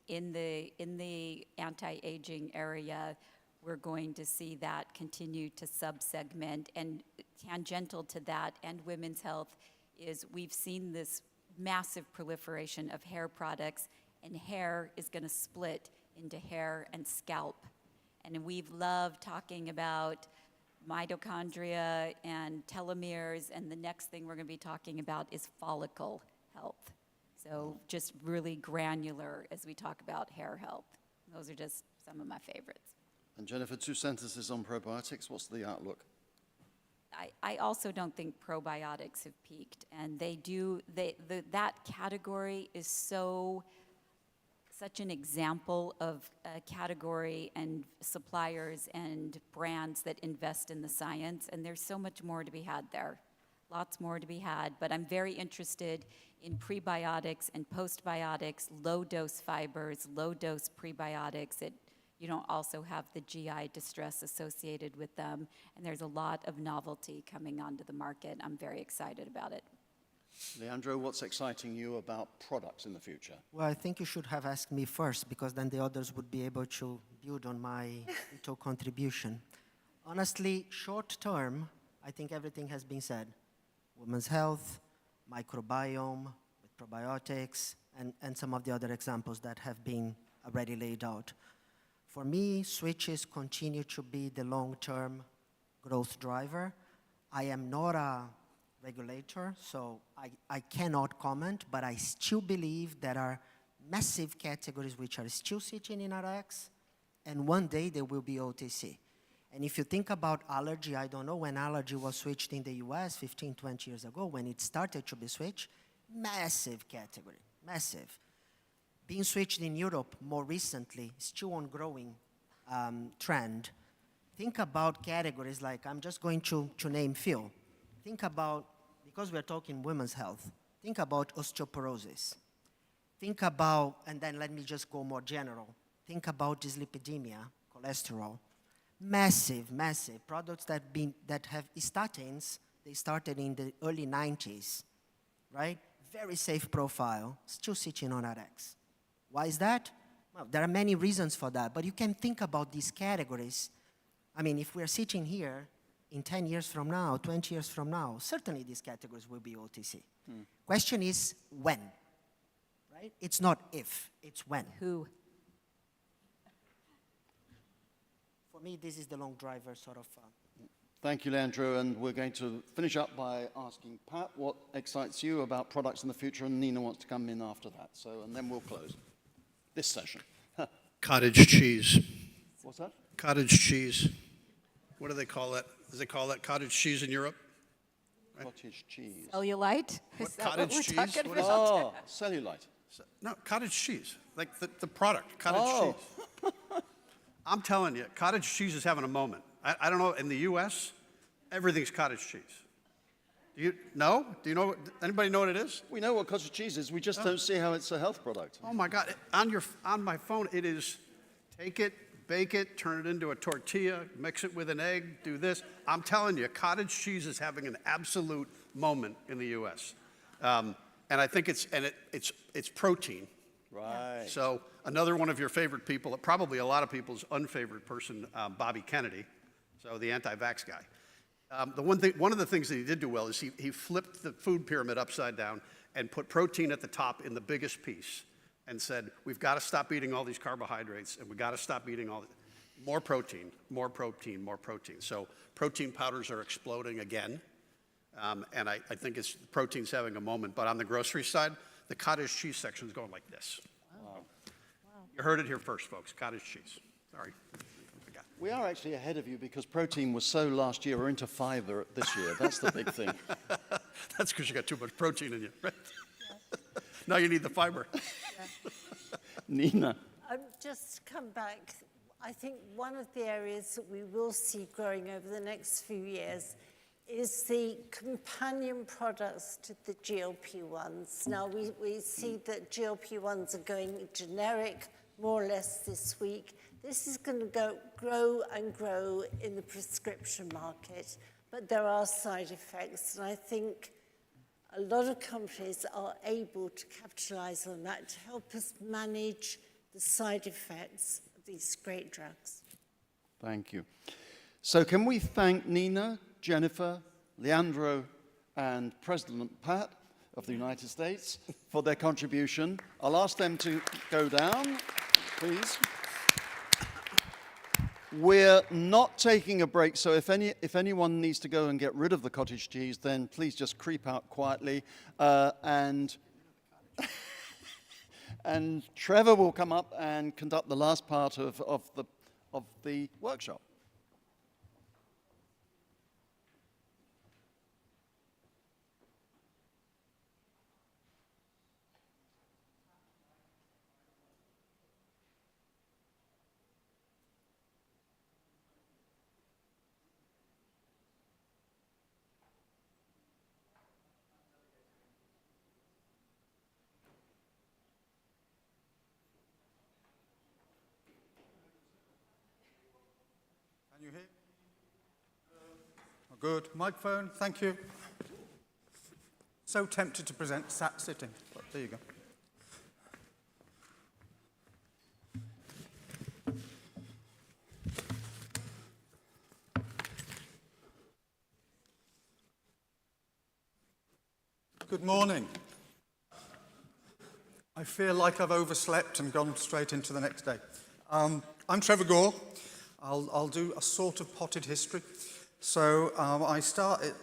in the anti-aging area, we're going to see that continue to sub-segment, and tangential to that and women's health is we've seen this massive proliferation of hair products, and hair is going to split into hair and scalp. And we've loved talking about mitochondria and telomeres, and the next thing we're going to be talking about is follicle health. So just really granular as we talk about hair health. Those are just some of my favorites. And Jennifer, 2 sentences on probiotics. What's the outlook? I also don't think probiotics have peaked, and that category is such an example of a category and suppliers and brands that invest in the science, and there's so much more to be had there. Lots more to be had, but I'm very interested in prebiotics and postbiotics, low-dose fibers, low-dose prebiotics. You don't also have the GI distress associated with them, and there's a lot of novelty coming onto the market. I'm very excited about it. Leandro, what's exciting you about products in the future? Well, I think you should have asked me first, because then the others would be able to build on my little contribution. Honestly, short term, I think everything has been said. Women's health, microbiome, with probiotics, and some of the other examples that have been already laid out. For me, switches continue to be the long-term growth driver. I am not a regulator, so I cannot comment, but I still believe there are massive categories which are still sitting in RX, and one day they will be OTC. And if you think about allergy, I don't know when allergy was switched in the US 15, 20 years ago, when it started to be switched, massive category, massive. Being switched in Europe more recently, still on growing trend. Think about categories like, I'm just going to name few. Think about, because we're talking women's health, think about osteoporosis. Think about, and then let me just go more general. Think about dyslipidemia, cholesterol. Massive, massive products that have statins. They started in the early 90s, right? Very safe profile, still sitting on RX. Why is that? Well, there are many reasons for that, but you can think about these categories. I mean, if we're sitting here in 10 years from now, 20 years from now, certainly these categories will be OTC. Question is when, right? It's not if, it's when. Who? For me, this is the long driver sort of Thank you, Leandro. And we're going to finish up by asking Pat what excites you about products in the future, and Nina wants to come in after that. So, and then we'll close this session. Cottage cheese. What's that? Cottage cheese. What do they call that? Does they call that cottage cheese in Europe? Cottage cheese. Cellulite? What, Is that cottage what we're cheese? talking What is about? Oh, cellulite. No, cottage cheese. Like the product, cottage cheese. I'm telling you, cottage cheese is having a moment. I don't know, in the U.S., everything's cottage cheese. Do you know? Do you know? Anybody know what it is? We know what cottage cheese is. We just don't see how it's a health product. Oh my God! On my phone, it is. Take it, bake it, turn it into a tortilla, mix it with an egg, do this. I'm telling you, cottage cheese is having an absolute moment in the U.S. And I think it's protein. Right. So another one of your favorite people, probably a lot of people's unfavorite person, Bobby Kennedy, so the anti-vax guy. One of the things that he did do well is he flipped the food pyramid upside down and put protein at the top in the biggest piece and said, we've got to stop eating all these carbohydrates and we've got to stop eating more protein, more protein, more protein. So protein powders are exploding again. And I think protein's having a moment. But on the grocery side, the cottage cheese section is going like this. Wow. You heard it here first, folks. Cottage cheese. Sorry. We are actually ahead of you because protein was so last year. We're into fiber this year. That's the big thing. That's because you got too much protein in you, right? Yeah. Now you need the fiber. Yeah. Nina. Just to come back, I think one of the areas that we will see growing over the next few years is the companion products to the GLP-1s. Now, we see that GLP-1s are going generic more or less this week. This is going to grow and grow in the prescription market, but there are side effects, and I think a lot of companies are able to capitalize on that to help us manage the side effects of these great drugs. Thank you. So can we thank Nina, Jennifer, Leandro, and President Pat of the United States for their contribution. I'll ask them to go down, please. We're not taking a break, so if anyone needs to go and get rid of the cottage cheese, then please just creep out quietly. And Trevor will come up and conduct the last part of the workshop. Can you hear? Good. Microphone, thank you. So tempted to present sat sitting, but there you go. Good morning. I feel like I've overslept and gone straight into the next day. I'm Trevor Gore. I'll do a sort of potted history. So I started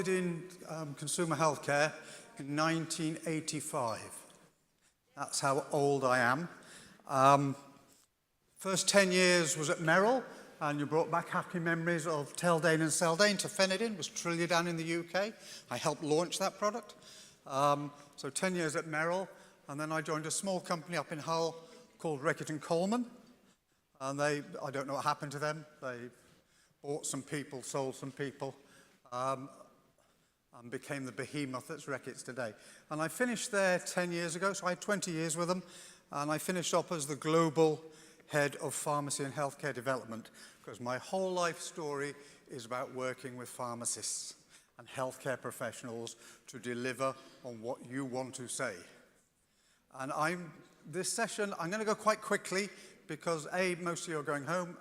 in consumer healthcare in 1985. That's how old I am. First 10 years was at Merrill, and you brought back happy memories of Teldane and Seldane. Tafenidine was Trillidan in the UK. I helped launch that product. So 10 years at Merrill, and then I joined a small company up in Hull called Reckitt and Coleman. And I don't know what happened to them. They bought some people, sold some people, and became the behemoth that's Reckitt's today. And I finished there 10 years ago, so I had 20 years with them, and I finished up as the global head of pharmacy and healthcare development, because my whole life story is about working with pharmacists and healthcare professionals to deliver on what you want to say. And this session, I'm going to go quite quickly, because A, most of you are going home,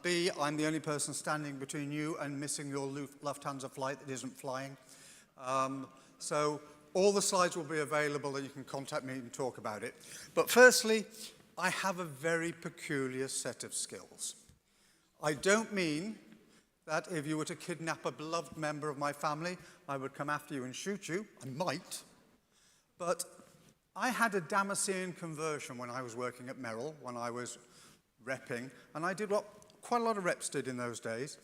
B, I'm the only person standing between you and missing your Lufthansa flight that isn't flying. So all the slides will be available and you can contact me and talk about it. But firstly, I have a very peculiar set of skills. I don't mean that if you were to kidnap a beloved member of my family, I would come after you and shoot you. I might. But I had a Damascene conversion when I was working at Merrill, when I was repping, and I did what quite a lot of reps did in those days.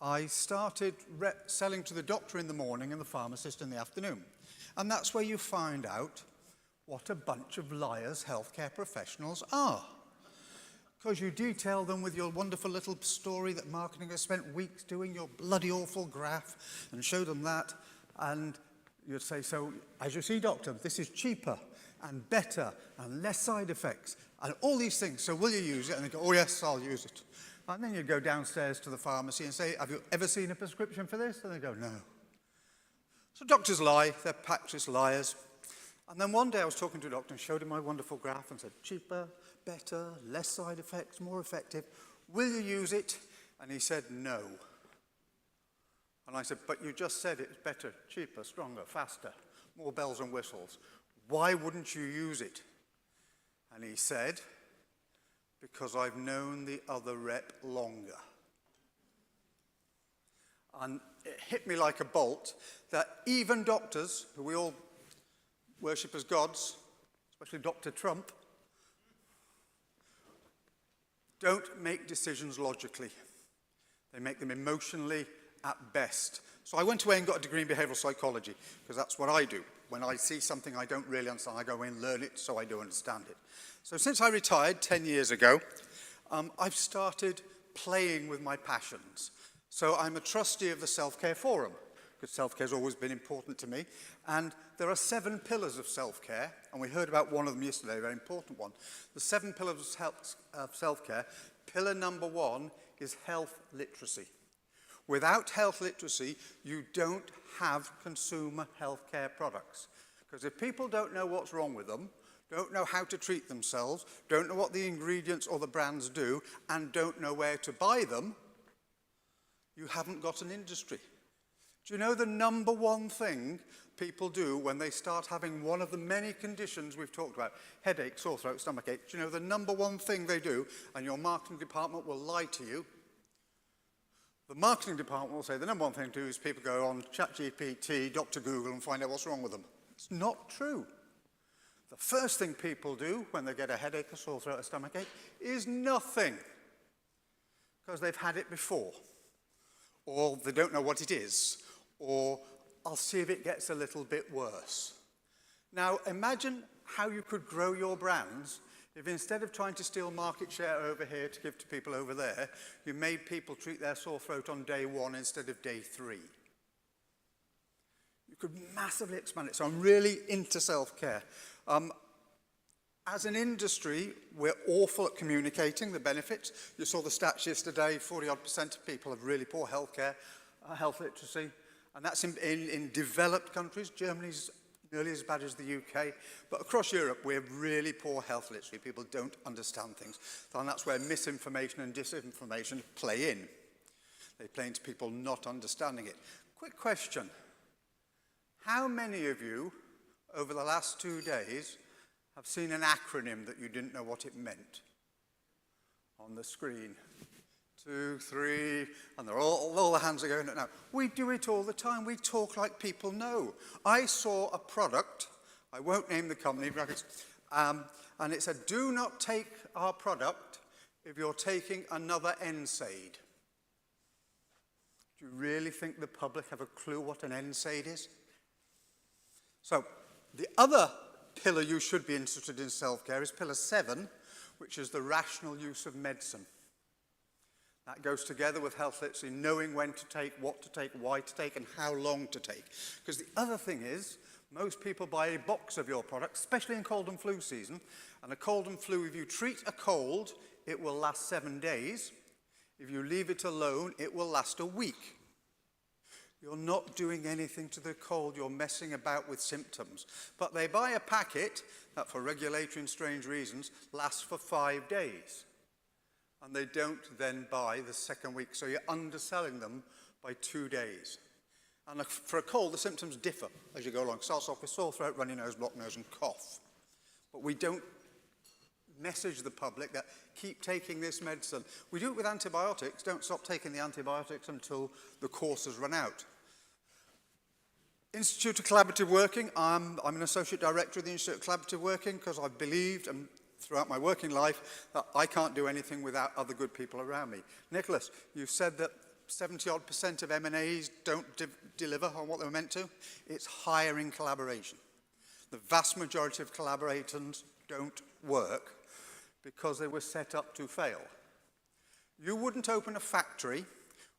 I started selling to the doctor in the morning and the pharmacist in the afternoon. And that's where you find out what a bunch of liars healthcare professionals are. Because you detail them with your wonderful little story that marketing has spent weeks doing, your bloody awful graph, and show them that, and you'd say, so, as you see, doctor, this is cheaper and better and less side effects and all these things, so will you use it? And they go, oh yes, I'll use it. And then you'd go downstairs to the pharmacy and say, have you ever seen a prescription for this? And they go, no. So doctors lie, they're practice liars. And then one day I was talking to a doctor and showed him my wonderful graph and said, cheaper, better, less side effects, more effective. Will you use it? And he said, no. And I said, but you just said it's better, cheaper, stronger, faster, more bells and whistles. Why wouldn't you use it? And he said, because I've known the other rep longer. And it hit me like a bolt that even doctors, who we all worship as gods, especially Dr. Trump, don't make decisions logically. They make them emotionally at best. So I went away and got a degree in behavioral psychology, because that's what I do. When I see something I don't really understand, I go in and learn it so I do understand it. So since I retired 10 years ago, I've started playing with my passions. So I'm a trustee of the Self-Care Forum, because self-care has always been important to me. And there are 7 pillars of self-care, and we heard about one of them yesterday, a very important one. The 7 pillars of self-care, pillar number 1 is health literacy. Without health literacy, you don't have consumer healthcare products. Because if people don't know what's wrong with them, don't know how to treat themselves, don't know what the ingredients or the brands do, and don't know where to buy them, you haven't got an industry. Do you know the number one thing people do when they start having one of the many conditions we've talked about, headache, sore throat, stomachache, do you know the number one thing they do, and your marketing department will lie to you? The marketing department will say the number one thing to do is people go on ChatGPT, Dr. Google, and find out what's wrong with them. It's not true. The first thing people do when they get a headache, a sore throat, a stomachache is nothing, because they've had it before, or they don't know what it is, or I'll see if it gets a little bit worse. Now, imagine how you could grow your brands if instead of trying to steal market share over here to give to people over there, you made people treat their sore throat on day 1 instead of day 3. You could massively expand it. So I'm really into self-care. As an industry, we're awful at communicating the benefits. You saw the stats yesterday, 40-odd% of people have really poor healthcare, health literacy. And that's in developed countries. Germany's nearly as bad as the UK. But across Europe, we have really poor health literacy. People don't understand things. And that's where misinformation and disinformation play in. They play into people not understanding it. Quick question. How many of you, over the last 2 days, have seen an acronym that you didn't know what it meant? On the screen. 2, 3, and all the hands are going up now. We do it all the time. We talk like people know. I saw a product, I won't name the company, and it said, do not take our product if you're taking another NSAID. Do you really think the public have a clue what an NSAID is? So, the other pillar you should be interested in self-care is pillar 7, which is the rational use of medicine. That goes together with health literacy, knowing when to take, what to take, why to take, and how long to take. Because the other thing is, most people buy a box of your product, especially in cold and flu season. And a cold and flu, if you treat a cold, it will last 7 days. If you leave it alone, it will last a week. You're not doing anything to the cold, you're messing about with symptoms. But they buy a packet that, for regulatory and strange reasons, lasts for 5 days. And they don't then buy the second week, so you're underselling them by 2 days. And for a cold, the symptoms differ as you go along. It starts off with sore throat, runny nose, blocked nose, and cough. But we don't message the public that keep taking this medicine. We do it with antibiotics. Don't stop taking the antibiotics until the course has run out. Institute of Collaborative Working. I'm an associate director of the Institute of Collaborative Working because I've believed and throughout my working life that I can't do anything without other good people around me. Nicholas, you said that 70-odd% of M&As don't deliver on what they were meant to. It's hiring collaboration. The vast majority of collaborators don't work because they were set up to fail. You wouldn't open a factory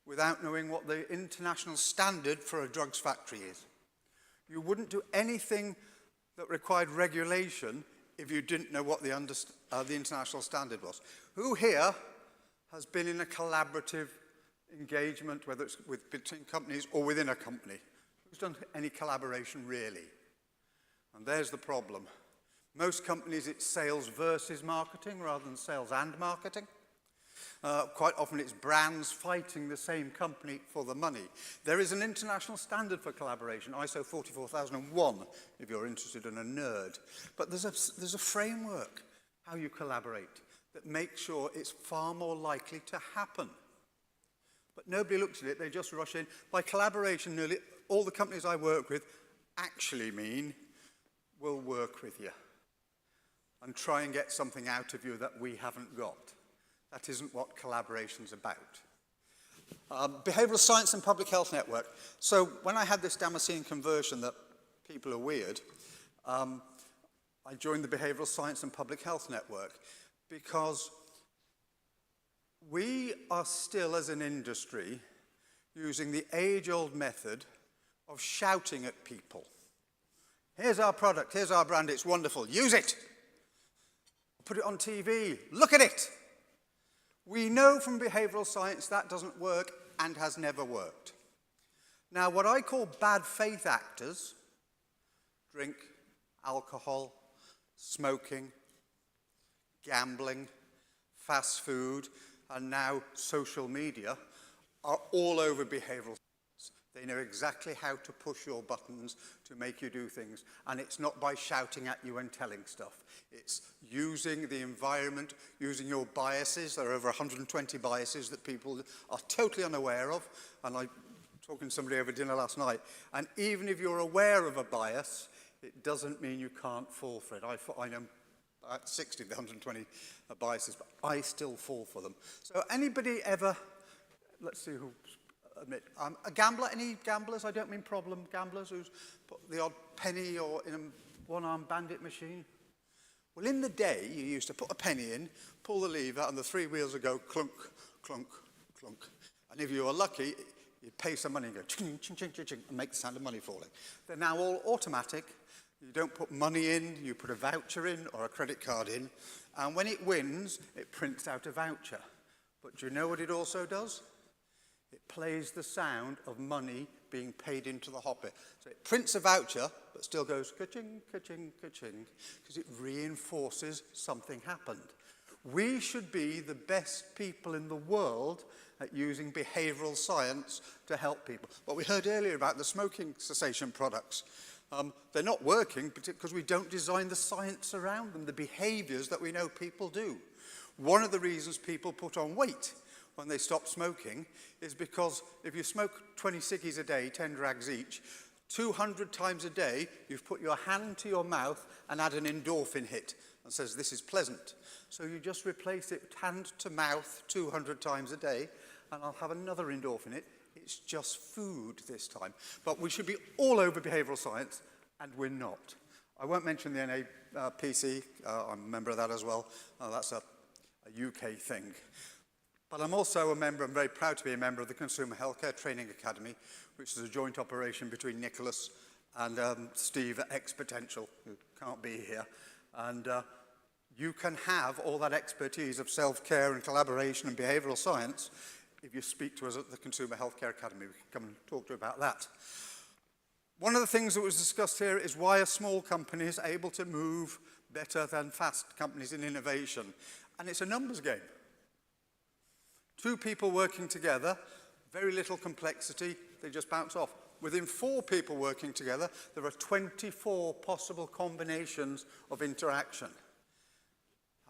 without knowing what the international standard for a drugs factory is. You wouldn't do anything that required regulation if you didn't know what the international standard was. Who here has been in a collaborative engagement, whether it's between companies or within a company? Who's done any collaboration really? And there's the problem. Most companies, it's sales versus marketing rather than sales and marketing. Quite often it's brands fighting the same company for the money. There is an international standard for collaboration, ISO 44001, if you're interested in a nerd. But there's a framework how you collaborate that makes sure it's far more likely to happen. But nobody looks at it, they just rush in. By collaboration, nearly all the companies I work with actually mean we'll work with you and try and get something out of you that we haven't got. That isn't what collaboration's about. Behavioral Science and Public Health Network. So when I had this Damascene conversion that people are weird, I joined the Behavioral Science and Public Health Network because we are still, as an industry, using the age-old method of shouting at people. Here's our product, here's our brand, it's wonderful, use it. Put it on TV, look at it. We know from behavioral science that doesn't work and has never worked. Now, what I call bad faith actors, drink, alcohol, smoking, gambling, fast food, and now social media, are all over behavioral science. They know exactly how to push your buttons to make you do things. And it's not by shouting at you and telling stuff. It's using the environment, using your biases. There are over 120 biases that people are totally unaware of. And I was talking to somebody over dinner last night. And even if you're aware of a bias, it doesn't mean you can't fall for it. I know about 60 of the 120 biases, but I still fall for them. So anybody ever, let's see who, admit, a gambler, any gamblers? I don't mean problem gamblers who's put the odd penny or in a one-arm bandit machine. Well, in the day, you used to put a penny in, pull the lever, and the three wheels would go clunk, clunk, clunk. And if you were lucky, you'd pay some money and go ching, ching, ching, ching, ching, and make the sound of money falling. They're now all automatic. You don't put money in, you put a voucher in or a credit card in, and when it wins, it prints out a voucher. But do you know what it also does? It plays the sound of money being paid into the hopper. So it prints a voucher, but still goes ka-ching, ka-ching, ka-ching, because it reinforces something happened. We should be the best people in the world at using behavioral science to help people. What we heard earlier about the smoking cessation products, they're not working because we don't design the science around them, the behaviors that we know people do. One of the reasons people put on weight when they stop smoking is because if you smoke 20 ciggies a day, 10 drags each, 200 times a day, you've put your hand to your mouth and add an endorphin hit and says, this is pleasant. So you just replace it hand to mouth 200 times a day, and I'll have another endorphin hit. It's just food this time. But we should be all over behavioral science, and we're not. I won't mention the NAPC. I'm a member of that as well. That's a UK thing. But I'm also a member, I'm very proud to be a member of the Consumer Healthcare Training Academy, which is a joint operation between Nicholas and Steve at Expotential, who can't be here. And you can have all that expertise of self-care and collaboration and behavioral science if you speak to us at the Consumer Healthcare Academy. We can come and talk to you about that. One of the things that was discussed here is why are small companies able to move better than fast companies in innovation? And it's a numbers game. 2 people working together, very little complexity, they just bounce off. Within 4 people working together, there are 24 possible combinations of interaction.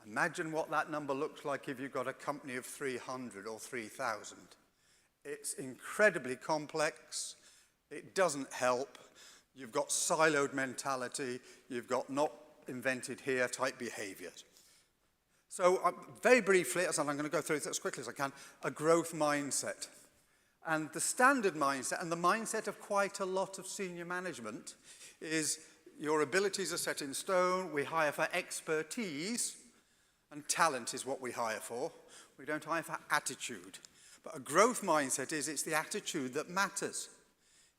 Imagine what that number looks like if you've got a company of 300 or 3,000. It's incredibly complex. It doesn't help. You've got siloed mentality. You've got not invented here type behaviors. So very briefly, as I'm going to go through this as quickly as I can, a growth mindset. And the standard mindset, and the mindset of quite a lot of senior management, is your abilities are set in stone. We hire for expertise, and talent is what we hire for. We don't hire for attitude. But a growth mindset is it's the attitude that matters.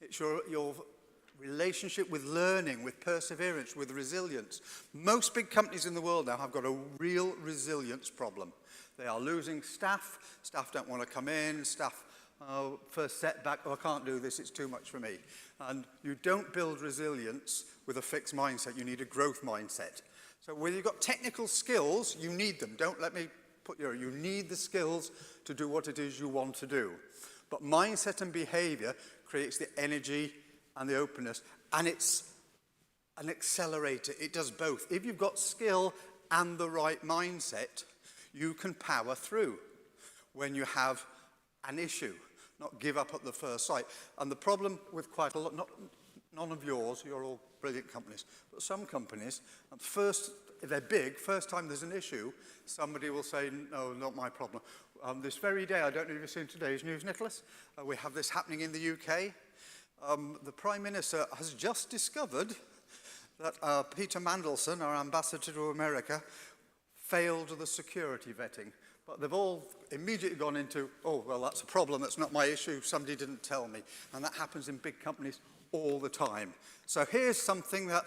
It's your relationship with learning, with perseverance, with resilience. Most big companies in the world now have got a real resilience problem. They are losing staff. Staff don't want to come in. Staff, first setback, oh, I can't do this, it's too much for me. And you don't build resilience with a fixed mindset. You need a growth mindset. So when you've got technical skills, you need them. Don't let me put you need the skills to do what it is you want to do. But mindset and behavior creates the energy and the openness, and it's an accelerator. It does both. If you've got skill and the right mindset, you can power through when you have an issue, not give up at the first sight. And the problem with quite a lot, none of yours, you're all brilliant companies, but some companies, first, if they're big, first time there's an issue, somebody will say, no, not my problem. This very day, I don't know if you've seen today's news, Nicholas, we have this happening in the UK. The Prime Minister has just discovered that Peter Mandelson, our ambassador to America, failed the security vetting. But they've all immediately gone into, oh, well, that's a problem, that's not my issue, somebody didn't tell me. And that happens in big companies all the time. So here's something that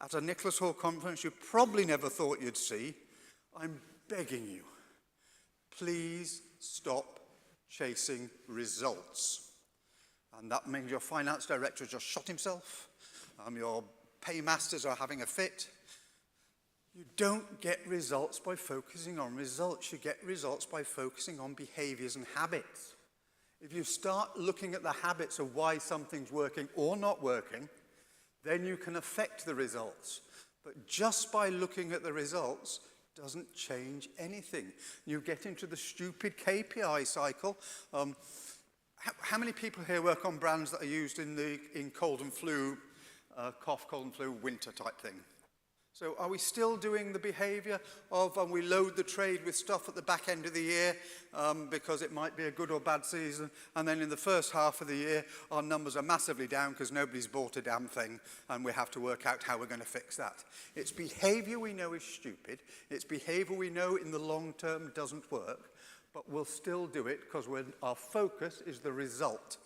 at a Nicholas Hall conference you probably never thought you'd see. I'm begging you, please stop chasing results. And that means your finance director just shot himself. Your paymasters are having a fit. You don't get results by focusing on results. You get results by focusing on behaviors and habits. If you start looking at the habits of why something's working or not working, then you can affect the results. But just by looking at the results doesn't change anything. You get into the stupid KPI cycle. How many people here work on brands that are used in cold and flu, cough, cold and flu, winter type thing? So are we still doing the behavior of we load the trade with stuff at the back end of the year because it might be a good or bad season, and then in the first half of the year our numbers are massively down because nobody's bought a damn thing and we have to work out how we're going to fix that. It's behavior we know is stupid. It's behavior we know in the long term doesn't work, but we'll still do it because our focus is the result,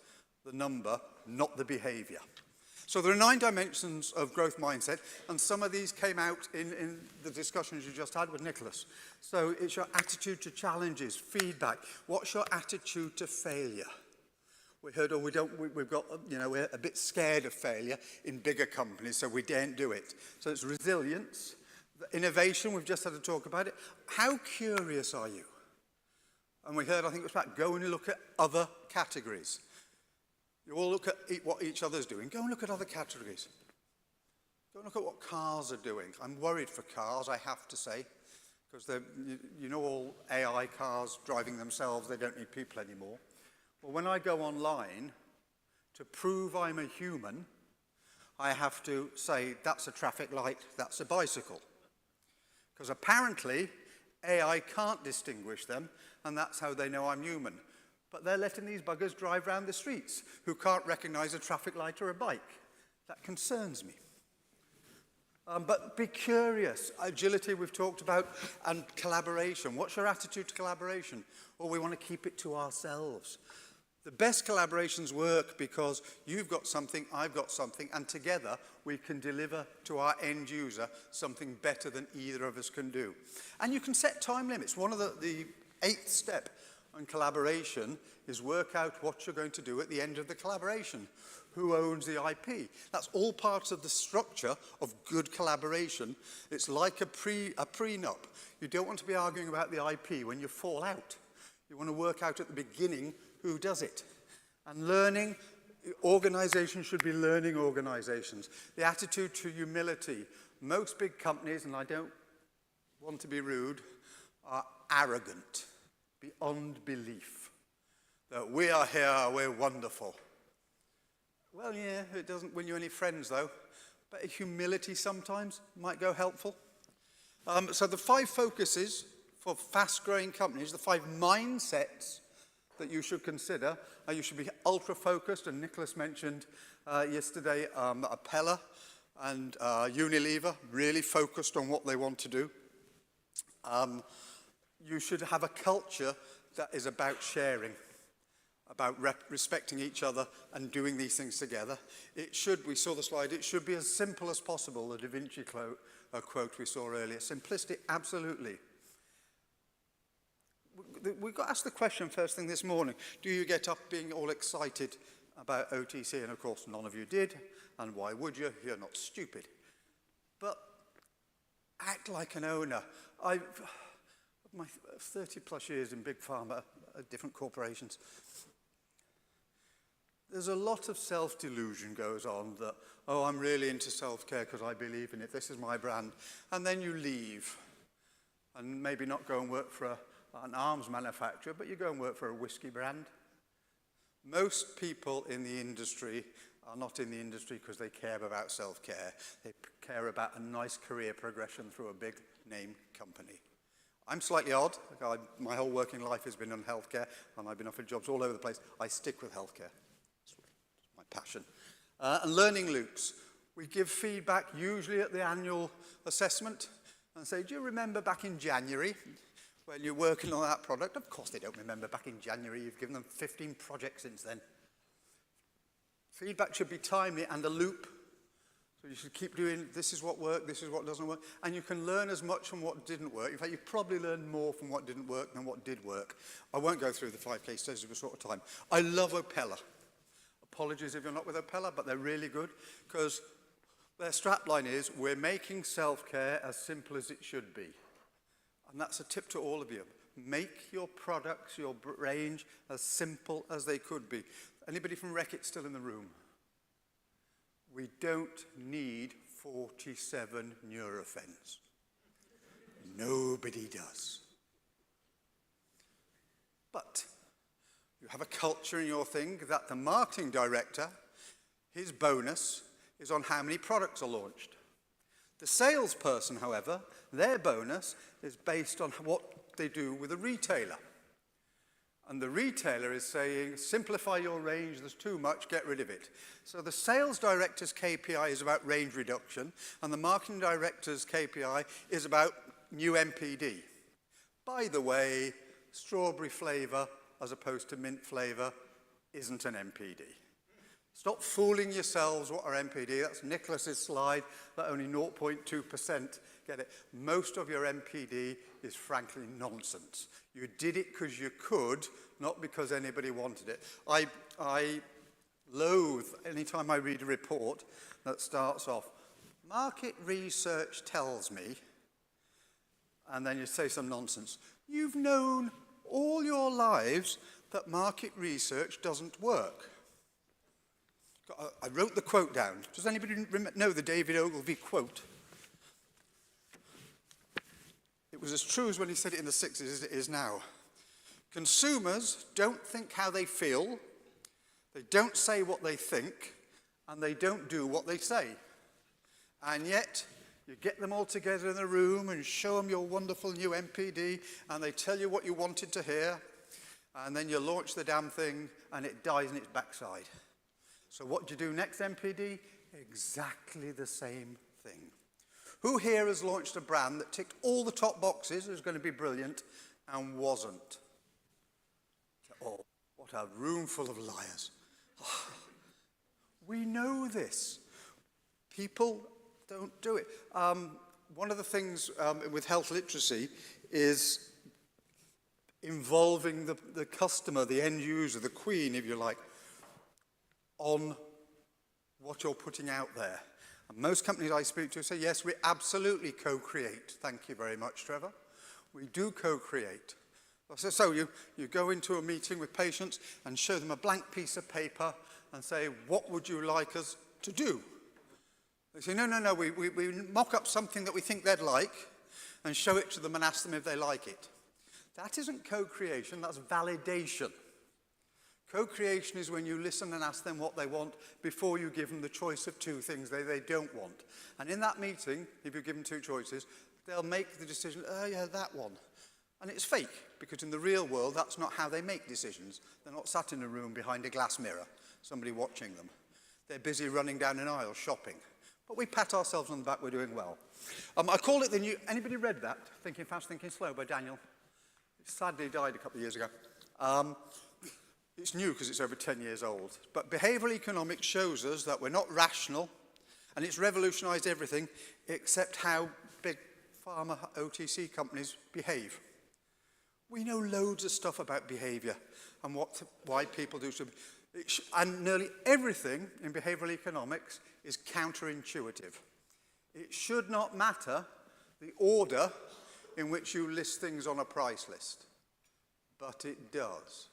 the number, not the behavior. So there are 9 dimensions of growth mindset, and some of these came out in the discussions you just had with Nicholas. So it's your attitude to challenges, feedback. What's your attitude to failure? We heard, we're a bit scared of failure in bigger companies, so we daren't do it. So it's resilience, innovation, we've just had to talk about it. How curious are you? And we heard, I think it was about go and look at other categories. You all look at what each other's doing. Go and look at other categories. Go and look at what cars are doing. I'm worried for cars, I have to say, because you know all AI cars driving themselves, they don't need people anymore. Well, when I go online, to prove I'm a human, I have to say, that's a traffic light, that's a bicycle. Because apparently, AI can't distinguish them, and that's how they know I'm human. But they're letting these buggers drive around the streets who can't recognize a traffic light or a bike. That concerns me. But be curious. Agility we've talked about, and collaboration. What's your attitude to collaboration? Well, we want to keep it to ourselves. The best collaborations work because you've got something, I've got something, and together we can deliver to our end user something better than either of us can do. And you can set time limits. One of the 8th step on collaboration is work out what you're going to do at the end of the collaboration. Who owns the IP? That's all parts of the structure of good collaboration. It's like a prenup. You don't want to be arguing about the IP when you fall out. You want to work out at the beginning who does it. And learning, organizations should be learning organizations. The attitude to humility. Most big companies, and I don't want to be rude, are arrogant beyond belief. That we are here, we're wonderful. Well, yeah, it doesn't win you any friends, though. But humility sometimes might go helpful. So the 5 focuses for fast-growing companies, the 5 mindsets that you should consider. You should be ultra-focused, and Nicholas mentioned yesterday Appella and Unilever, really focused on what they want to do. You should have a culture that is about sharing, about respecting each other and doing these things together. It should, we saw the slide, it should be as simple as possible, the Da Vinci quote we saw earlier. Simplicity, absolutely. We got asked the question first thing this morning, do you get up being all excited about OTC? And of course, none of you did. And why would you? You're not stupid. But act like an owner. My 30 plus years in big pharma at different corporations, there's a lot of self-delusion goes on that, oh, I'm really into self-care because I believe in it, this is my brand. And then you leave and maybe not go and work for an arms manufacturer, but you go and work for a whiskey brand. Most people in the industry are not in the industry because they care about self-care. They care about a nice career progression through a big name company. I'm slightly odd. My whole working life has been on healthcare, and I've been offered jobs all over the place. I stick with healthcare. It's my passion. And learning loops. We give feedback usually at the annual assessment and say, do you remember back in January when you're working on that product? Of course they don't remember back in January. You've given them 15 projects since then. Feedback should be timely and a loop. So you should keep doing, this is what worked, this is what doesn't work. And you can learn as much from what didn't work. In fact, you probably learned more from what didn't work than what did work. I won't go through the 5 case studies of a sort of time. I love Appella. Apologies if you're not with Appella, but they're really good because their strapline is, we're making self-care as simple as it should be. And that's a tip to all of you. Make your products, your range, as simple as they could be. Anybody from Reckitt still in the room? We don't need 47 Nurophens. Nobody does. But you have a culture in your thing that the marketing director, his bonus is on how many products are launched. The salesperson, however, their bonus is based on what they do with a retailer. And the retailer is saying, simplify your range, there's too much, get rid of it. So the sales director's KPI is about range reduction, and the marketing director's KPI is about new MPD. By the way, strawberry flavor as opposed to mint flavor isn't an MPD. Stop fooling yourselves what are MPD. That's Nicholas's slide that only 0.2% get it. Most of your MPD is frankly nonsense. You did it because you could, not because anybody wanted it. I loathe any time I read a report that starts off, market research tells me, and then you say some nonsense. You've known all your lives that market research doesn't work. I wrote the quote down. Does anybody know the David Ogilvy quote? It was as true as when he said it in the 60s as it is now. Consumers don't think how they feel, they don't say what they think, and they don't do what they say. And yet, you get them all together in a room and show them your wonderful new MPD, and they tell you what you wanted to hear, and then you launch the damn thing, and it dies in its backside. So what do you do next, MPD? Exactly the same thing. Who here has launched a brand that ticked all the top boxes, it was going to be brilliant, and wasn't? Oh, what a room full of liars. We know this. People don't do it. One of the things with health literacy is involving the customer, the end user, the queen, if you like, on what you're putting out there. And most companies I speak to say, yes, we absolutely co-create. Thank you very much, Trevor. We do co-create. So you go into a meeting with patients and show them a blank piece of paper and say, what would you like us to do? They say, no, we mock up something that we think they'd like, and show it to them and ask them if they like it. That isn't co-creation, that's validation. Co-creation is when you listen and ask them what they want before you give them the choice of two things they don't want. And in that meeting, if you give them two choices, they'll make the decision, oh yeah, that one. And it's fake, because in the real world, that's not how they make decisions. They're not sat in a room behind a glass mirror, somebody watching them. They're busy running down an aisle shopping. But we pat ourselves on the back, we're doing well. I call it the new, anybody read that? Thinking Fast, Thinking Slow by Daniel? He sadly died a couple of years ago. It's new because it's over 10 years old. But behavioral economics shows us that we're not rational, and it's revolutionized everything except how big pharma OTC companies behave. We know loads of stuff about behavior and why people do something. And nearly everything in behavioral economics is counterintuitive. It should not matter the order in which you list things on a price list, but it does.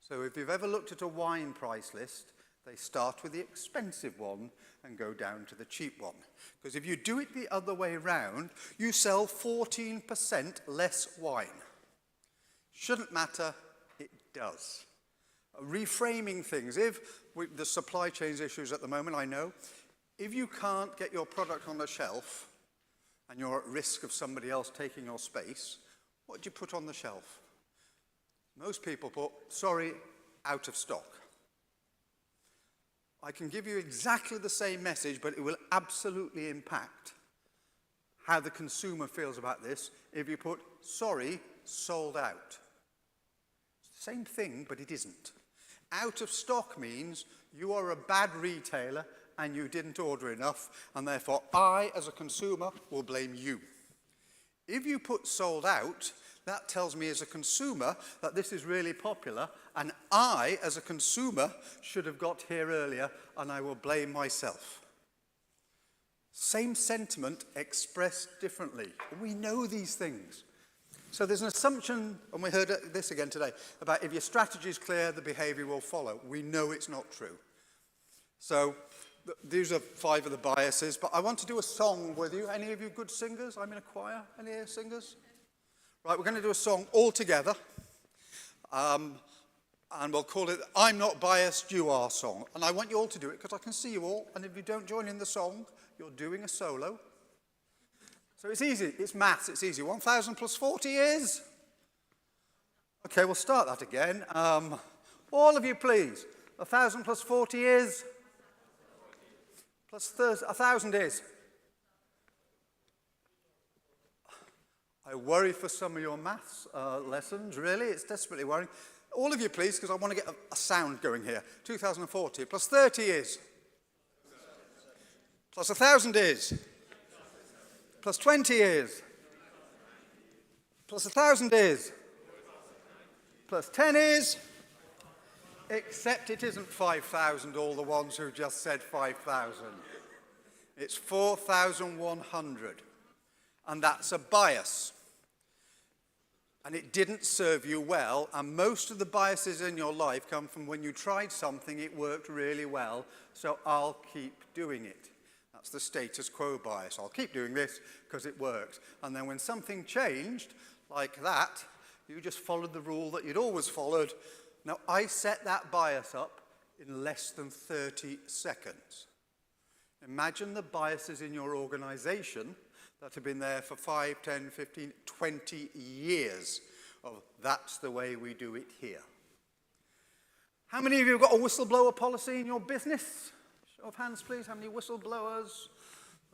So if you've ever looked at a wine price list, they start with the expensive one and go down to the cheap one. Because if you do it the other way around, you sell 14% less wine. Shouldn't matter, it does. Reframing things. The supply chains issues at the moment, I know, if you can't get your product on the shelf and you're at risk of somebody else taking your space, what do you put on the shelf? Most people put, sorry, out of stock. I can give you exactly the same message, but it will absolutely impact how the consumer feels about this if you put, sorry, sold out. It's the same thing, but it isn't. Out of stock means you are a bad retailer and you didn't order enough, and therefore I, as a consumer, will blame you. If you put sold out, that tells me as a consumer that this is really popular, and I, as a consumer, should have got here earlier, and I will blame myself. Same sentiment expressed differently. We know these things. So there's an assumption, and we heard this again today, about if your strategy is clear, the behavior will follow. We know it's not true. So these are 5 of the biases, but I want to do a song with you. Any of you good singers? I'm in a choir. Any singers? Right, we're going to do a song all together, and we'll call it I'm Not Biased, You Are song. And I want you all to do it because I can see you all, and if you don't join in the song, you're doing a solo. So it's easy, it's maths, it's easy. 1,000 plus 40 is? Okay, we'll start that again. All of you, please. 1,000 plus 40 is? Plus 1,000 is? I worry for some of your maths lessons, really. It's desperately worrying. All of you, please, because I want to get a sound going here. 2,040 plus 30 is? Plus 1,000 is? Plus 20 is? Plus 1,000 is? Plus 10 is? Except it isn't 5,000, all the ones who just said 5,000. It's 4,100. And that's a bias. And it didn't serve you well, and most of the biases in your life come from when you tried something, it worked really well, so I'll keep doing it. That's the status quo bias. I'll keep doing this because it works. And then when something changed, like that, you just followed the rule that you'd always followed. Now, I set that bias up in less than 30 seconds. Imagine the biases in your organization that have been there for 5, 10, 15, 20 years of that's the way we do it here. How many of you have got a whistleblower policy in your business? Show of hands, please. How many whistleblowers?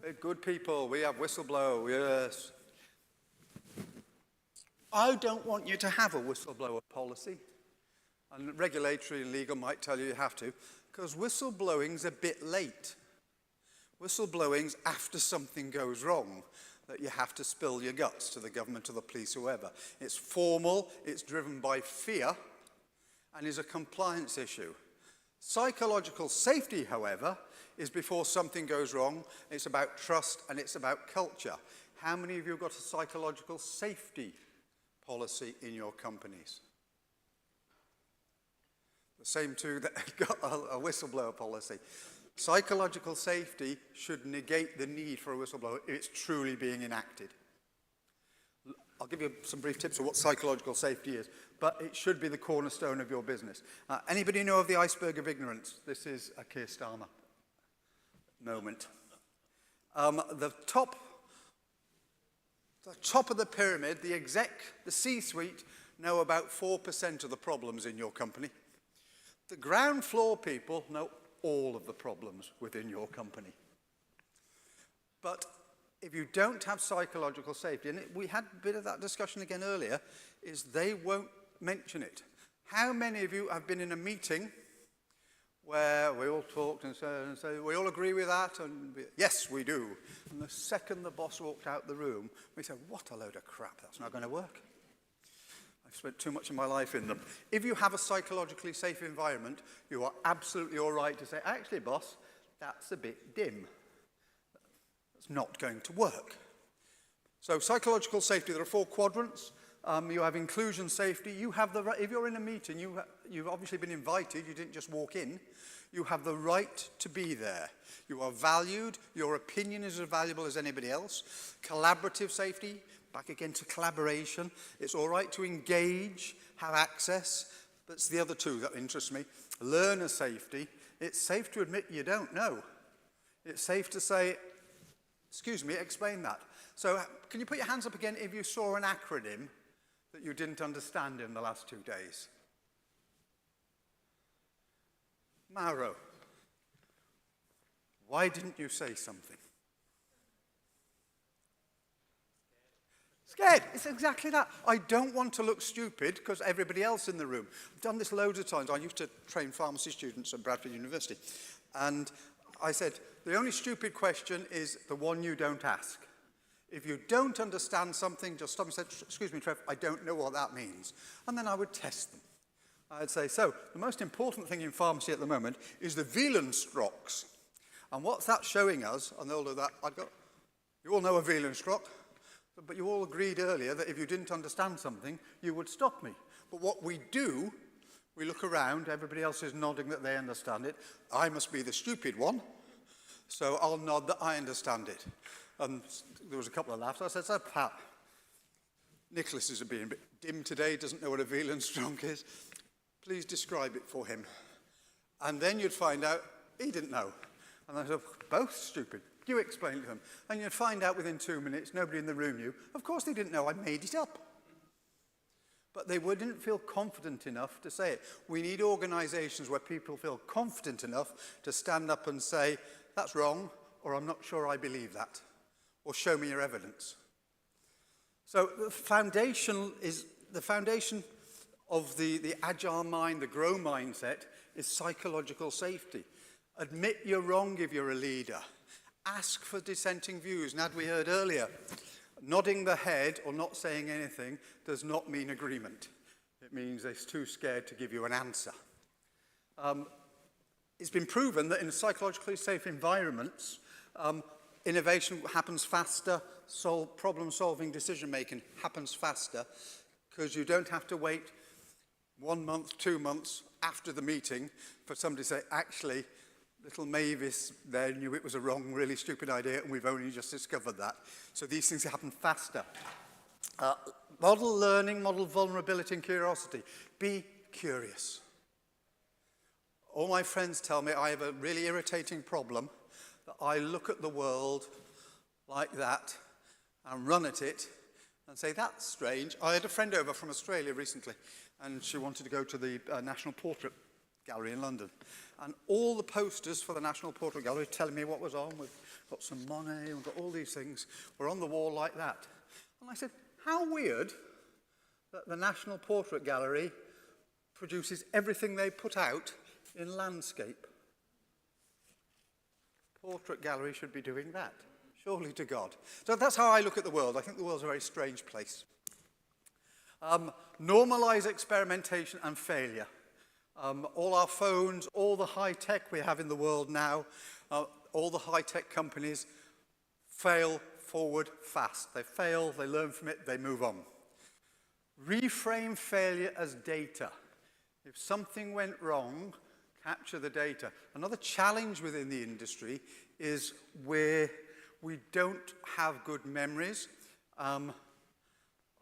We're good people. We have whistleblower, yes. I don't want you to have a whistleblower policy. And regulatory and legal might tell you you have to, because whistleblowing's a bit late. Whistleblowing's after something goes wrong, that you have to spill your guts to the government or the police, whoever. It's formal, it's driven by fear, and is a compliance issue. Psychological safety, however, is before something goes wrong. It's about trust and it's about culture. How many of you have got a psychological safety policy in your companies? The same two that got a whistleblower policy. Psychological safety should negate the need for a whistleblower if it's truly being enacted. I'll give you some brief tips of what psychological safety is, but it should be the cornerstone of your business. Anybody know of the iceberg of ignorance? This is a Keir Starmer moment. The top of the pyramid, the C-suite, know about 4% of the problems in your company. The ground floor people know all of the problems within your company. But if you don't have psychological safety, and we had a bit of that discussion again earlier, is they won't mention it. How many of you have been in a meeting where we all talked and said, we all agree with that? And yes, we do. And the second the boss walked out the room, we said, what a load of crap, that's not going to work. I've spent too much of my life in them. If you have a psychologically safe environment, you are absolutely all right to say, actually, boss, that's a bit dim. It's not going to work. So psychological safety, there are 4 quadrants. You have inclusion safety. You have the right, if you're in a meeting, you've obviously been invited, you didn't just walk in. You have the right to be there. You are valued. Your opinion is as valuable as anybody else. Collaborative safety, back again to collaboration. It's all right to engage, have access. That's the other 2 that interest me. Learner safety. It's safe to admit you don't know. It's safe to say, excuse me, explain that. So can you put your hands up again if you saw an acronym that you didn't understand in the last 2 days? Mauro, why didn't you say something? Scared. It's exactly that. I don't want to look stupid because everybody else in the room. I've done this loads of times. I used to train pharmacy students at Bradford University. And I said, the only stupid question is the one you don't ask. If you don't understand something, just stop and say, excuse me, Trev, I don't know what that means. And then I would test them. I'd say, so the most important thing in pharmacy at the moment is the Wielenstrocks. And what's that showing us? And they'll do that. I'd go, you all know a Wielenstock, but you all agreed earlier that if you didn't understand something, you would stop me. But what we do, we look around, everybody else is nodding that they understand it. I must be the stupid one, so I'll nod that I understand it. And there was a couple of laughs. I said, so Pat, Nicholas is being a bit dim today, doesn't know what a Wielenstock is. Please describe it for him. And then you'd find out he didn't know. And I said, both stupid. You explain to them. And you'd find out within 2 minutes, nobody in the room knew. Of course they didn't know, I made it up. But they wouldn't feel confident enough to say it. We need organizations where people feel confident enough to stand up and say, that's wrong, or I'm not sure I believe that, or show me your evidence. So the foundation of the agile mind, the grow mindset, is psychological safety. Admit you're wrong if you're a leader. Ask for dissenting views. And as we heard earlier, nodding the head or not saying anything does not mean agreement. It means they're too scared to give you an answer. It's been proven that in psychologically safe environments, innovation happens faster, problem-solving decision-making happens faster, because you don't have to wait 1 month, 2 months after the meeting for somebody to say, actually, little Mavis there knew it was a wrong, really stupid idea, and we've only just discovered that. So these things happen faster. Model learning, model vulnerability and curiosity. Be curious. All my friends tell me I have a really irritating problem, that I look at the world like that and run at it and say, that's strange. I had a friend over from Australia recently, and she wanted to go to the National Portrait Gallery in London. And all the posters for the National Portrait Gallery telling me what was on. We've got some Monet, we've got all these things, were on the wall like that. And I said, how weird that the National Portrait Gallery produces everything they put out in landscape. Portrait Gallery should be doing that. Surely to God. So that's how I look at the world. I think the world's a very strange place. Normalize experimentation and failure. All our phones, all the high tech we have in the world now, all the high tech companies fail forward fast. They fail, they learn from it, they move on. Reframe failure as data. If something went wrong, capture the data. Another challenge within the industry is where we don't have good memories.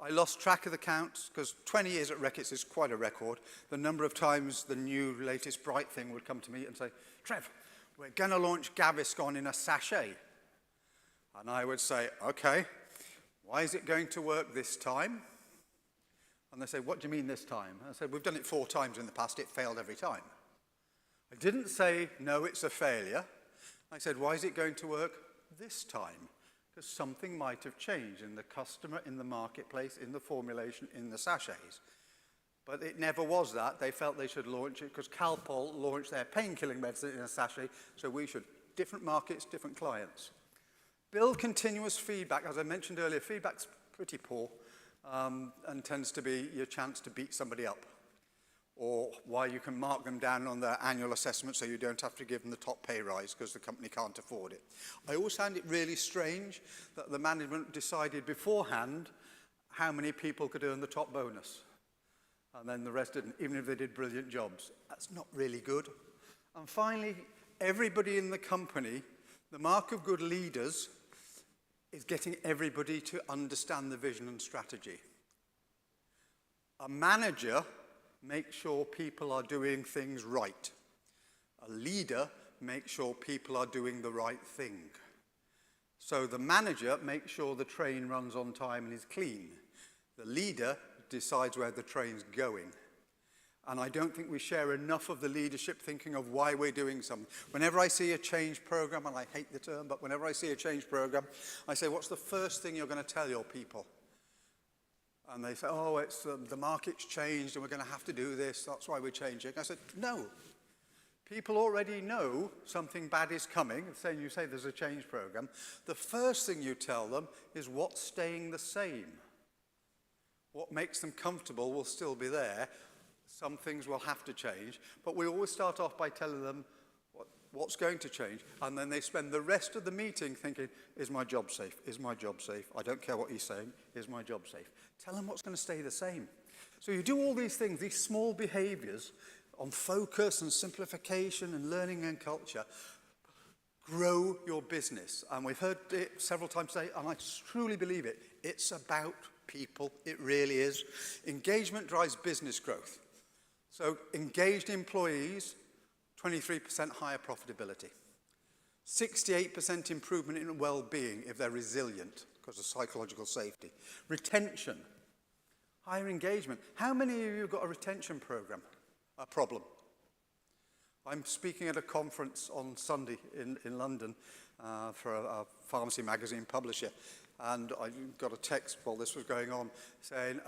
I lost track of the counts, because 20 years at Reckitt's is quite a record, the number of times the new latest bright thing would come to me and say, Trev, we're going to launch Gaviscon in a sachet. And I would say, okay, why is it going to work this time? And they say, what do you mean this time? And I said, we've done it 4 times in the past, it failed every time. I didn't say, no, it's a failure. I said, why is it going to work this time? Because something might have changed in the customer, in the marketplace, in the formulation, in the sachets. But it never was that. They felt they should launch it because Calpol launched their pain-killing medicine in a sachet, so we should. Different markets, different clients. Build continuous feedback. As I mentioned earlier, feedback's pretty poor and tends to be your chance to beat somebody up, or why you can mark them down on their annual assessment so you don't have to give them the top pay rise because the company can't afford it. I always found it really strange that the management decided beforehand how many people could earn the top bonus. And then the rest didn't, even if they did brilliant jobs. That's not really good. And finally, everybody in the company, the mark of good leaders is getting everybody to understand the vision and strategy. A manager makes sure people are doing things right. A leader makes sure people are doing the right thing. So the manager makes sure the train runs on time and is clean. The leader decides where the train's going. And I don't think we share enough of the leadership thinking of why we're doing something. Whenever I see a change program, and I hate the term, but whenever I see a change program, I say, what's the first thing you're going to tell your people? And they say, oh, it's the market's changed and we're going to have to do this, that's why we're changing. I said, no. People already know something bad is coming. You say there's a change program. The first thing you tell them is what's staying the same. What makes them comfortable will still be there. Some things will have to change, but we always start off by telling them what's going to change, and then they spend the rest of the meeting thinking, is my job safe? Is my job safe? I don't care what he's saying, is my job safe? Tell them what's going to stay the same. So you do all these things, these small behaviors on focus and simplification and learning and culture, grow your business. And we've heard it several times today, and I truly believe it. It's about people, it really is. Engagement drives business growth. So engaged employees, 23% higher profitability. 68% improvement in well-being if they're resilient because of psychological safety. Retention, higher engagement. How many of you have got a retention program, a problem? I'm speaking at a conference on Sunday in London for a pharmacy magazine publisher. And I got a text while this was going on saying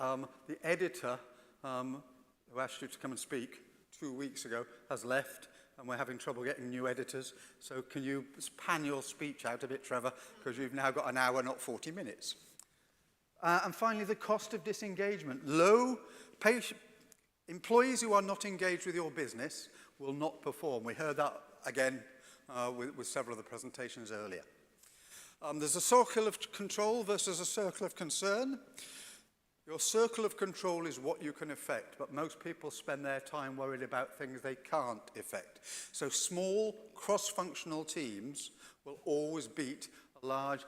the editor who asked you to come and speak 2 weeks ago has left, and we're having trouble getting new editors. So can you pan your speech out a bit, Trevor, because you've now got an hour, not 40 minutes. And finally, the cost of disengagement. Employees who are not engaged with your business will not perform. We heard that again with several of the presentations earlier. There's a circle of control versus a circle of concern. Your circle of control is what you can affect, but most people spend their time worried about things they can't affect. So small, cross-functional teams will always beat a large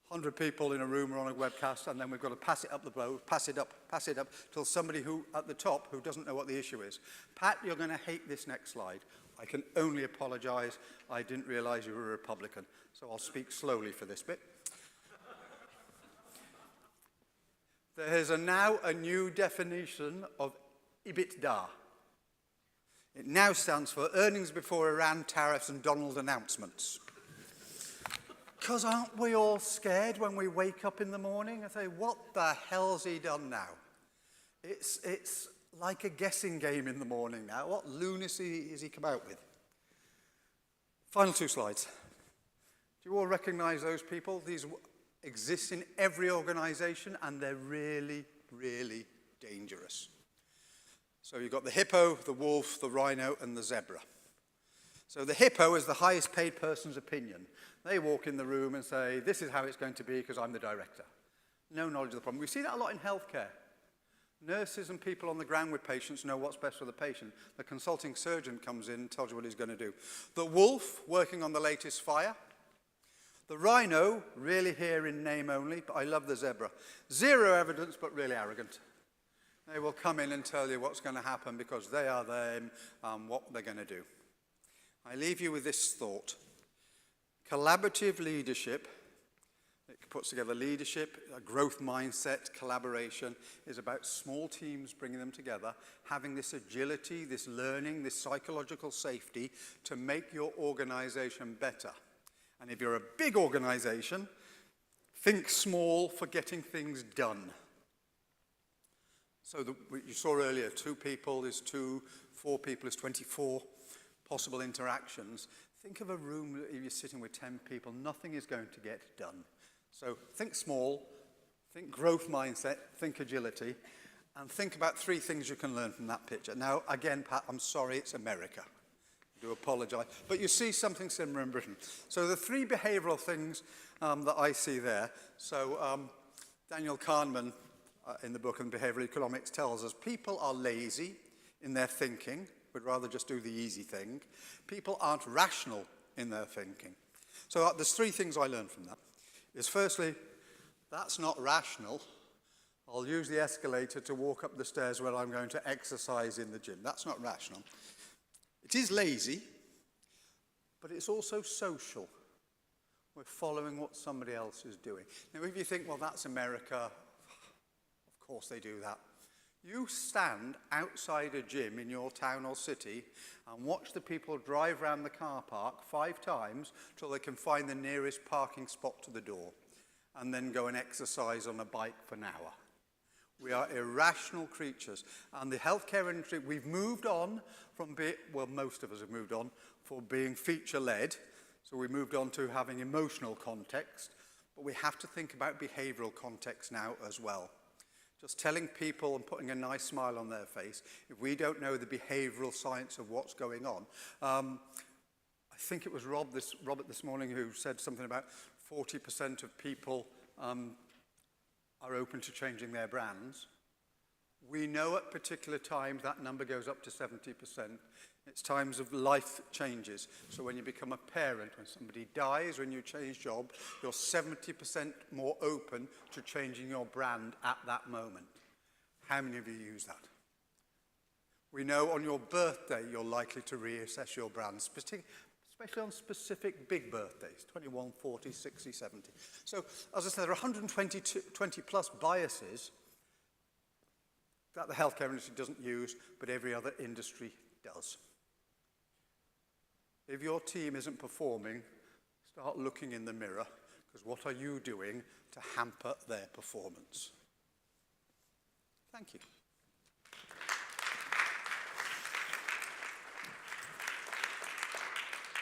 100 people in a room or on a webcast, and then we've got to pass it up the road, pass it up, till somebody who at the top who doesn't know what the issue is. Pat, you're going to hate this next slide. I can only apologize. I didn't realize you were a Republican, so I'll speak slowly for this bit. There is now a new definition of EBITDA. It now stands for earnings before Iran tariffs and Donald announcements. Because aren't we all scared when we wake up in the morning and say, what the hell's he done now? It's like a guessing game in the morning now. What lunacy has he come out with? Final 2 slides. Do you all recognize those people? These exist in every organization, and they're really, really dangerous. So you've got the hippo, the wolf, the rhino, and the zebra. So the hippo is the highest paid person's opinion. They walk in the room and say, this is how it's going to be because I'm the director. No knowledge of the problem. We see that a lot in healthcare. Nurses and people on the ground with patients know what's best for the patient. The consulting surgeon comes in and tells you what he's going to do. The wolf, working on the latest fire. The rhino, really here in name only, but I love the zebra. Zero evidence, but really arrogant. They will come in and tell you what's going to happen because they are them, what they're going to do. I leave you with this thought. Collaborative leadership, it puts together leadership, a growth mindset, collaboration, is about small teams bringing them together, having this agility, this learning, this psychological safety to make your organization better. And if you're a big organization, think small for getting things done. So you saw earlier, 2 people is 2, 4 people is 24 possible interactions. Think of a room that if you're sitting with 10 people, nothing is going to get done. So think small, think growth mindset, think agility, and think about 3 things you can learn from that picture. Now, again, Pat, I'm sorry, it's America. I do apologize. But you see something similar in Britain. So the 3 behavioral things that I see there. So Daniel Kahneman, in the book on behavioral economics, tells us people are lazy in their thinking, would rather just do the easy thing. People aren't rational in their thinking. So there's 3 things I learned from that. Is firstly, that's not rational. I'll use the escalator to walk up the stairs when I'm going to exercise in the gym. That's not rational. It is lazy, but it's also social. We're following what somebody else is doing. Now, if you think, well, that's America, of course they do that. You stand outside a gym in your town or city and watch the people drive around the car park 5 times till they can find the nearest parking spot to the door and then go and exercise on a bike for an hour. We are irrational creatures. And the healthcare industry, we've moved on from being, well, most of us have moved on, for being feature-led. So we moved on to having emotional context. But we have to think about behavioral context now as well. Just telling people and putting a nice smile on their face, if we don't know the behavioral science of what's going on. I think it was Robert this morning who said something about 40% of people are open to changing their brands. We know at particular times that number goes up to 70%. It's times of life changes. So when you become a parent, when somebody dies, when you change job, you're 70% more open to changing your brand at that moment. How many of you use that? We know on your birthday, you're likely to reassess your brand, especially on specific big birthdays, 21, 40, 60, 70. So, as I said, there are 120 plus biases that the healthcare industry doesn't use, but every other industry does. If your team isn't performing, start looking in the mirror, because what are you doing to hamper their performance? Thank you.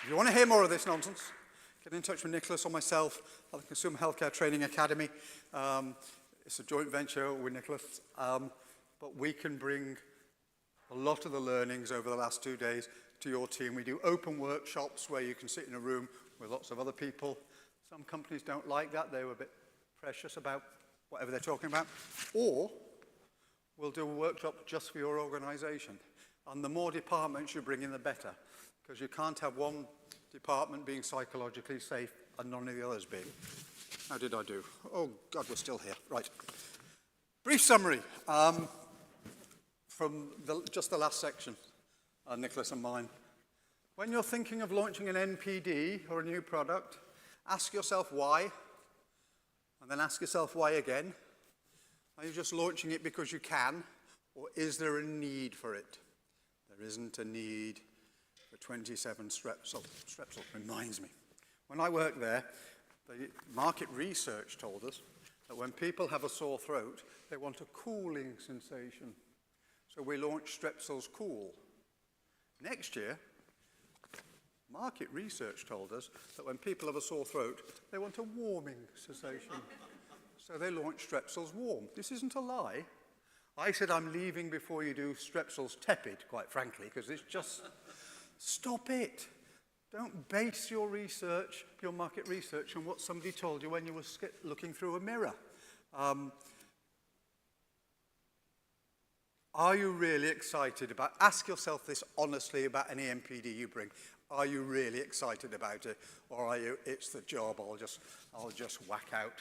If you want to hear more of this nonsense, get in touch with Nicholas or myself at the Consumer Healthcare Training Academy. It's a joint venture with Nicholas, but we can bring a lot of the learnings over the last 2 days to your team. We do open workshops where you can sit in a room with lots of other people. Some companies don't like that. They were a bit precious about whatever they're talking about. Or we'll do a workshop just for your organization. And the more departments you bring in, the better. Because you can't have one department being psychologically safe and none of the others being. How did I do? Oh, God, we're still here. Right. Brief summary from just the last section, Nicholas and mine. When you're thinking of launching an NPD or a new product, ask yourself why, and then ask yourself why again. Are you just launching it because you can, or is there a need for it? There isn't a need for 27 Strepsil. Strepsil reminds me. When I worked there, the market research told us that when people have a sore throat, they want a cooling sensation. So we launched Strepsils Cool. Next year, market research told us that when people have a sore throat, they want a warming sensation. So they launched Strepsils Warm. This isn't a lie. I said I'm leaving before you do Strepsils Tepid, quite frankly, because it's just, stop it. Don't base your research, your market research, on what somebody told you when you were looking through a mirror. Are you really excited about, ask yourself this honestly about any NPD you bring. Are you really excited about it, or are you, it's the job, I'll just whack out?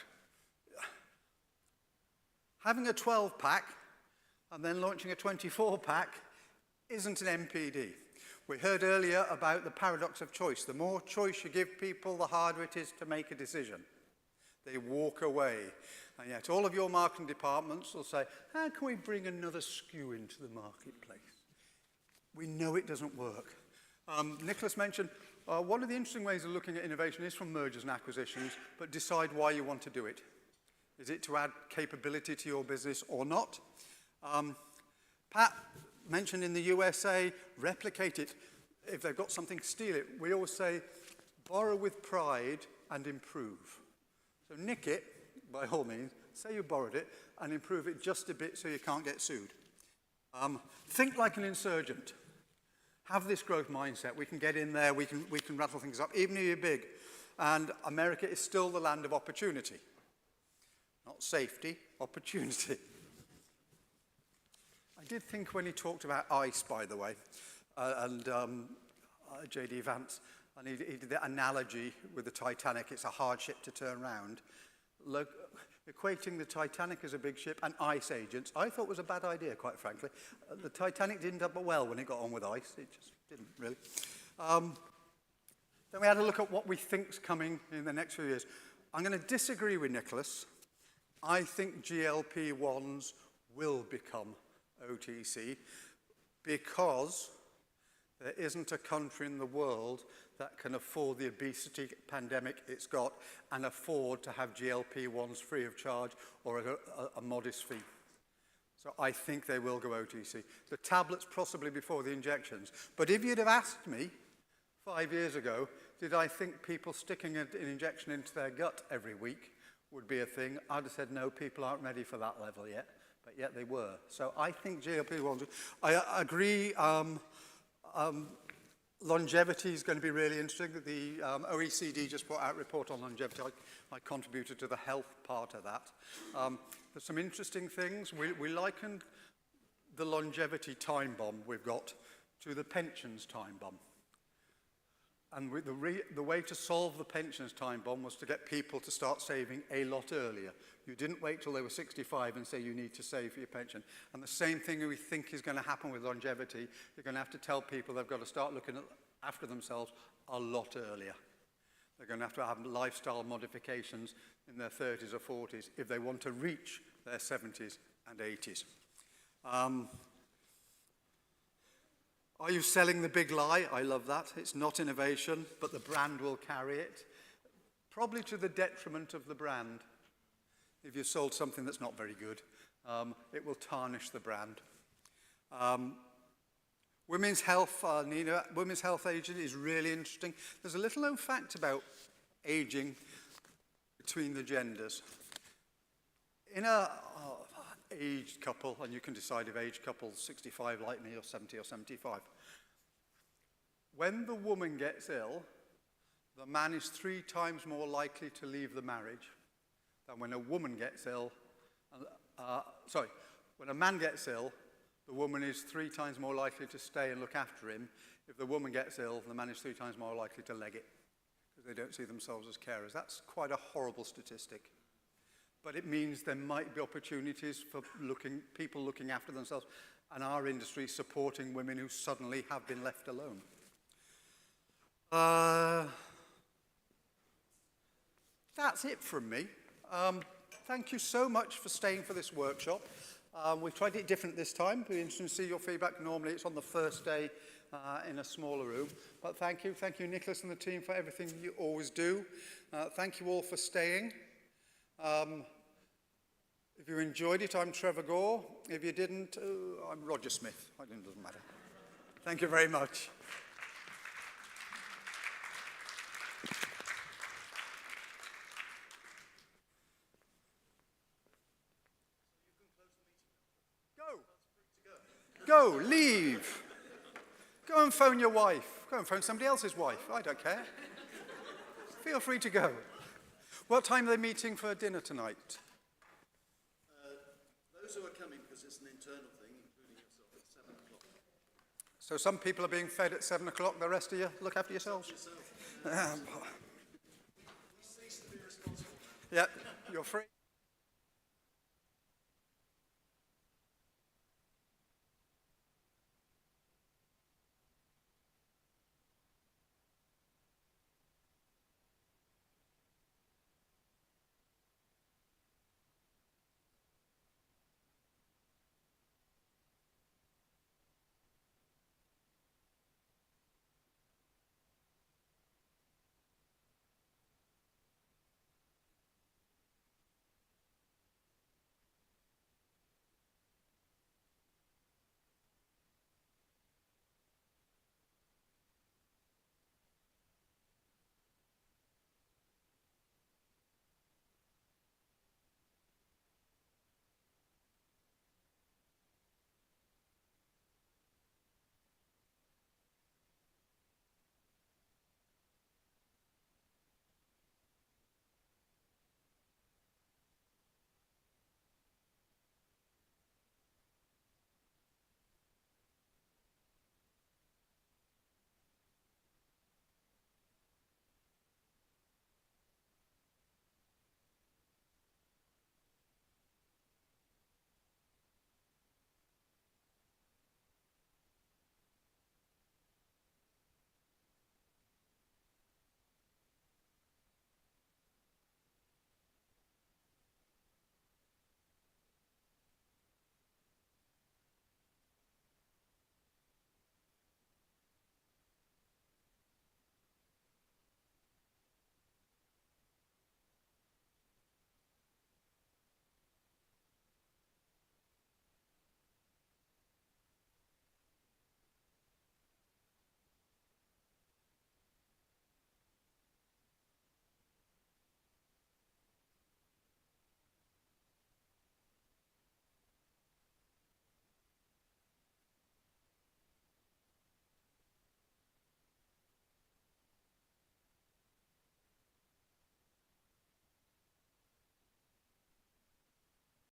Having a 12-pack and then launching a 24-pack isn't an MPD. We heard earlier about the paradox of choice. The more choice you give people, the harder it is to make a decision. They walk away. And yet all of your marketing departments will say, how can we bring another SKU into the marketplace? We know it doesn't work. Nicholas mentioned one of the interesting ways of looking at innovation is from mergers and acquisitions, but decide why you want to do it. Is it to add capability to your business or not? Pat mentioned in the USA, replicate it. If they've got something, steal it. We always say, borrow with pride and improve. So nick it, by all means, say you borrowed it, and improve it just a bit so you can't get sued. Think like an insurgent. Have this growth mindset. We can get in there, we can rattle things up, even if you're big. And America is still the land of opportunity. Not safety, opportunity. I did think when he talked about ice, by the way, and J.D. Vance, and he did the analogy with the Titanic, it's a hard ship to turn around. Look, equating the Titanic as a big ship and ice agents, I thought was a bad idea, quite frankly. The Titanic didn't end up well when it got on with ice. It just didn't, really. Then we had a look at what we think's coming in the next few years. I'm going to disagree with Nicholas. I think GLP-1s will become OTC because there isn't a country in the world that can afford the obesity pandemic it's got and afford to have GLP-1s free of charge or at a modest fee. So I think they will go OTC. The tablets possibly before the injections. But if you'd have asked me 5 years ago, did I think people sticking an injection into their gut every week would be a thing, I'd have said, no, people aren't ready for that level yet. But yet they were. So I think GLP-1s, I agree, longevity is going to be really interesting. The OECD just put out a report on longevity. I contributed to the health part of that. There's some interesting things. We likened the longevity time bomb we've got to the pensions time bomb. And the way to solve the pensions time bomb was to get people to start saving a lot earlier. You didn't wait till they were 65 and say you need to save for your pension. And the same thing we think is going to happen with longevity. You're going to have to tell people they've got to start looking after themselves a lot earlier. They're going to have lifestyle modifications in their 30s or 40s if they want to reach their 70s and 80s. Are you selling the big lie? I love that. It's not innovation, but the brand will carry it. Probably to the detriment of the brand. If you've sold something that's not very good, it will tarnish the brand. Women's health, Nina, women's health agent is really interesting. There's a little known fact about aging between the genders. In a aged couple, and you can decide if aged couple's 65 like me or 70 or 75. When the woman gets ill, the man is 3 times more likely to leave the marriage than when a woman gets ill. When a man gets ill, the woman is 3 times more likely to stay and look after him. If the woman gets ill, the man is 3 times more likely to leg it because they don't see themselves as carers. That's quite a horrible statistic. But it means there might be opportunities for people looking after themselves and our industry supporting women who suddenly have been left alone. That's it from me. Thank you so much for staying for this workshop. We've tried it different this time. It'll be interesting to see your feedback. Normally it's on the first day in a smaller room. But thank you. Thank you, Nicholas and the team, for everything you always do. Thank you all for staying. If you enjoyed it, I'm Trevor Gore. If you didn't, I'm Roger Smith. It doesn't matter. Thank you very much. Go, leave. Go and phone your wife. Go and phone somebody else's wife. I don't care. Feel free to go. What time are they meeting for dinner tonight? Those who are coming, because it's an internal thing, including yourself, at 7 o'clock. So some people are being fed at 7 o'clock, the rest of you look after yourselves. Yeah, you're free.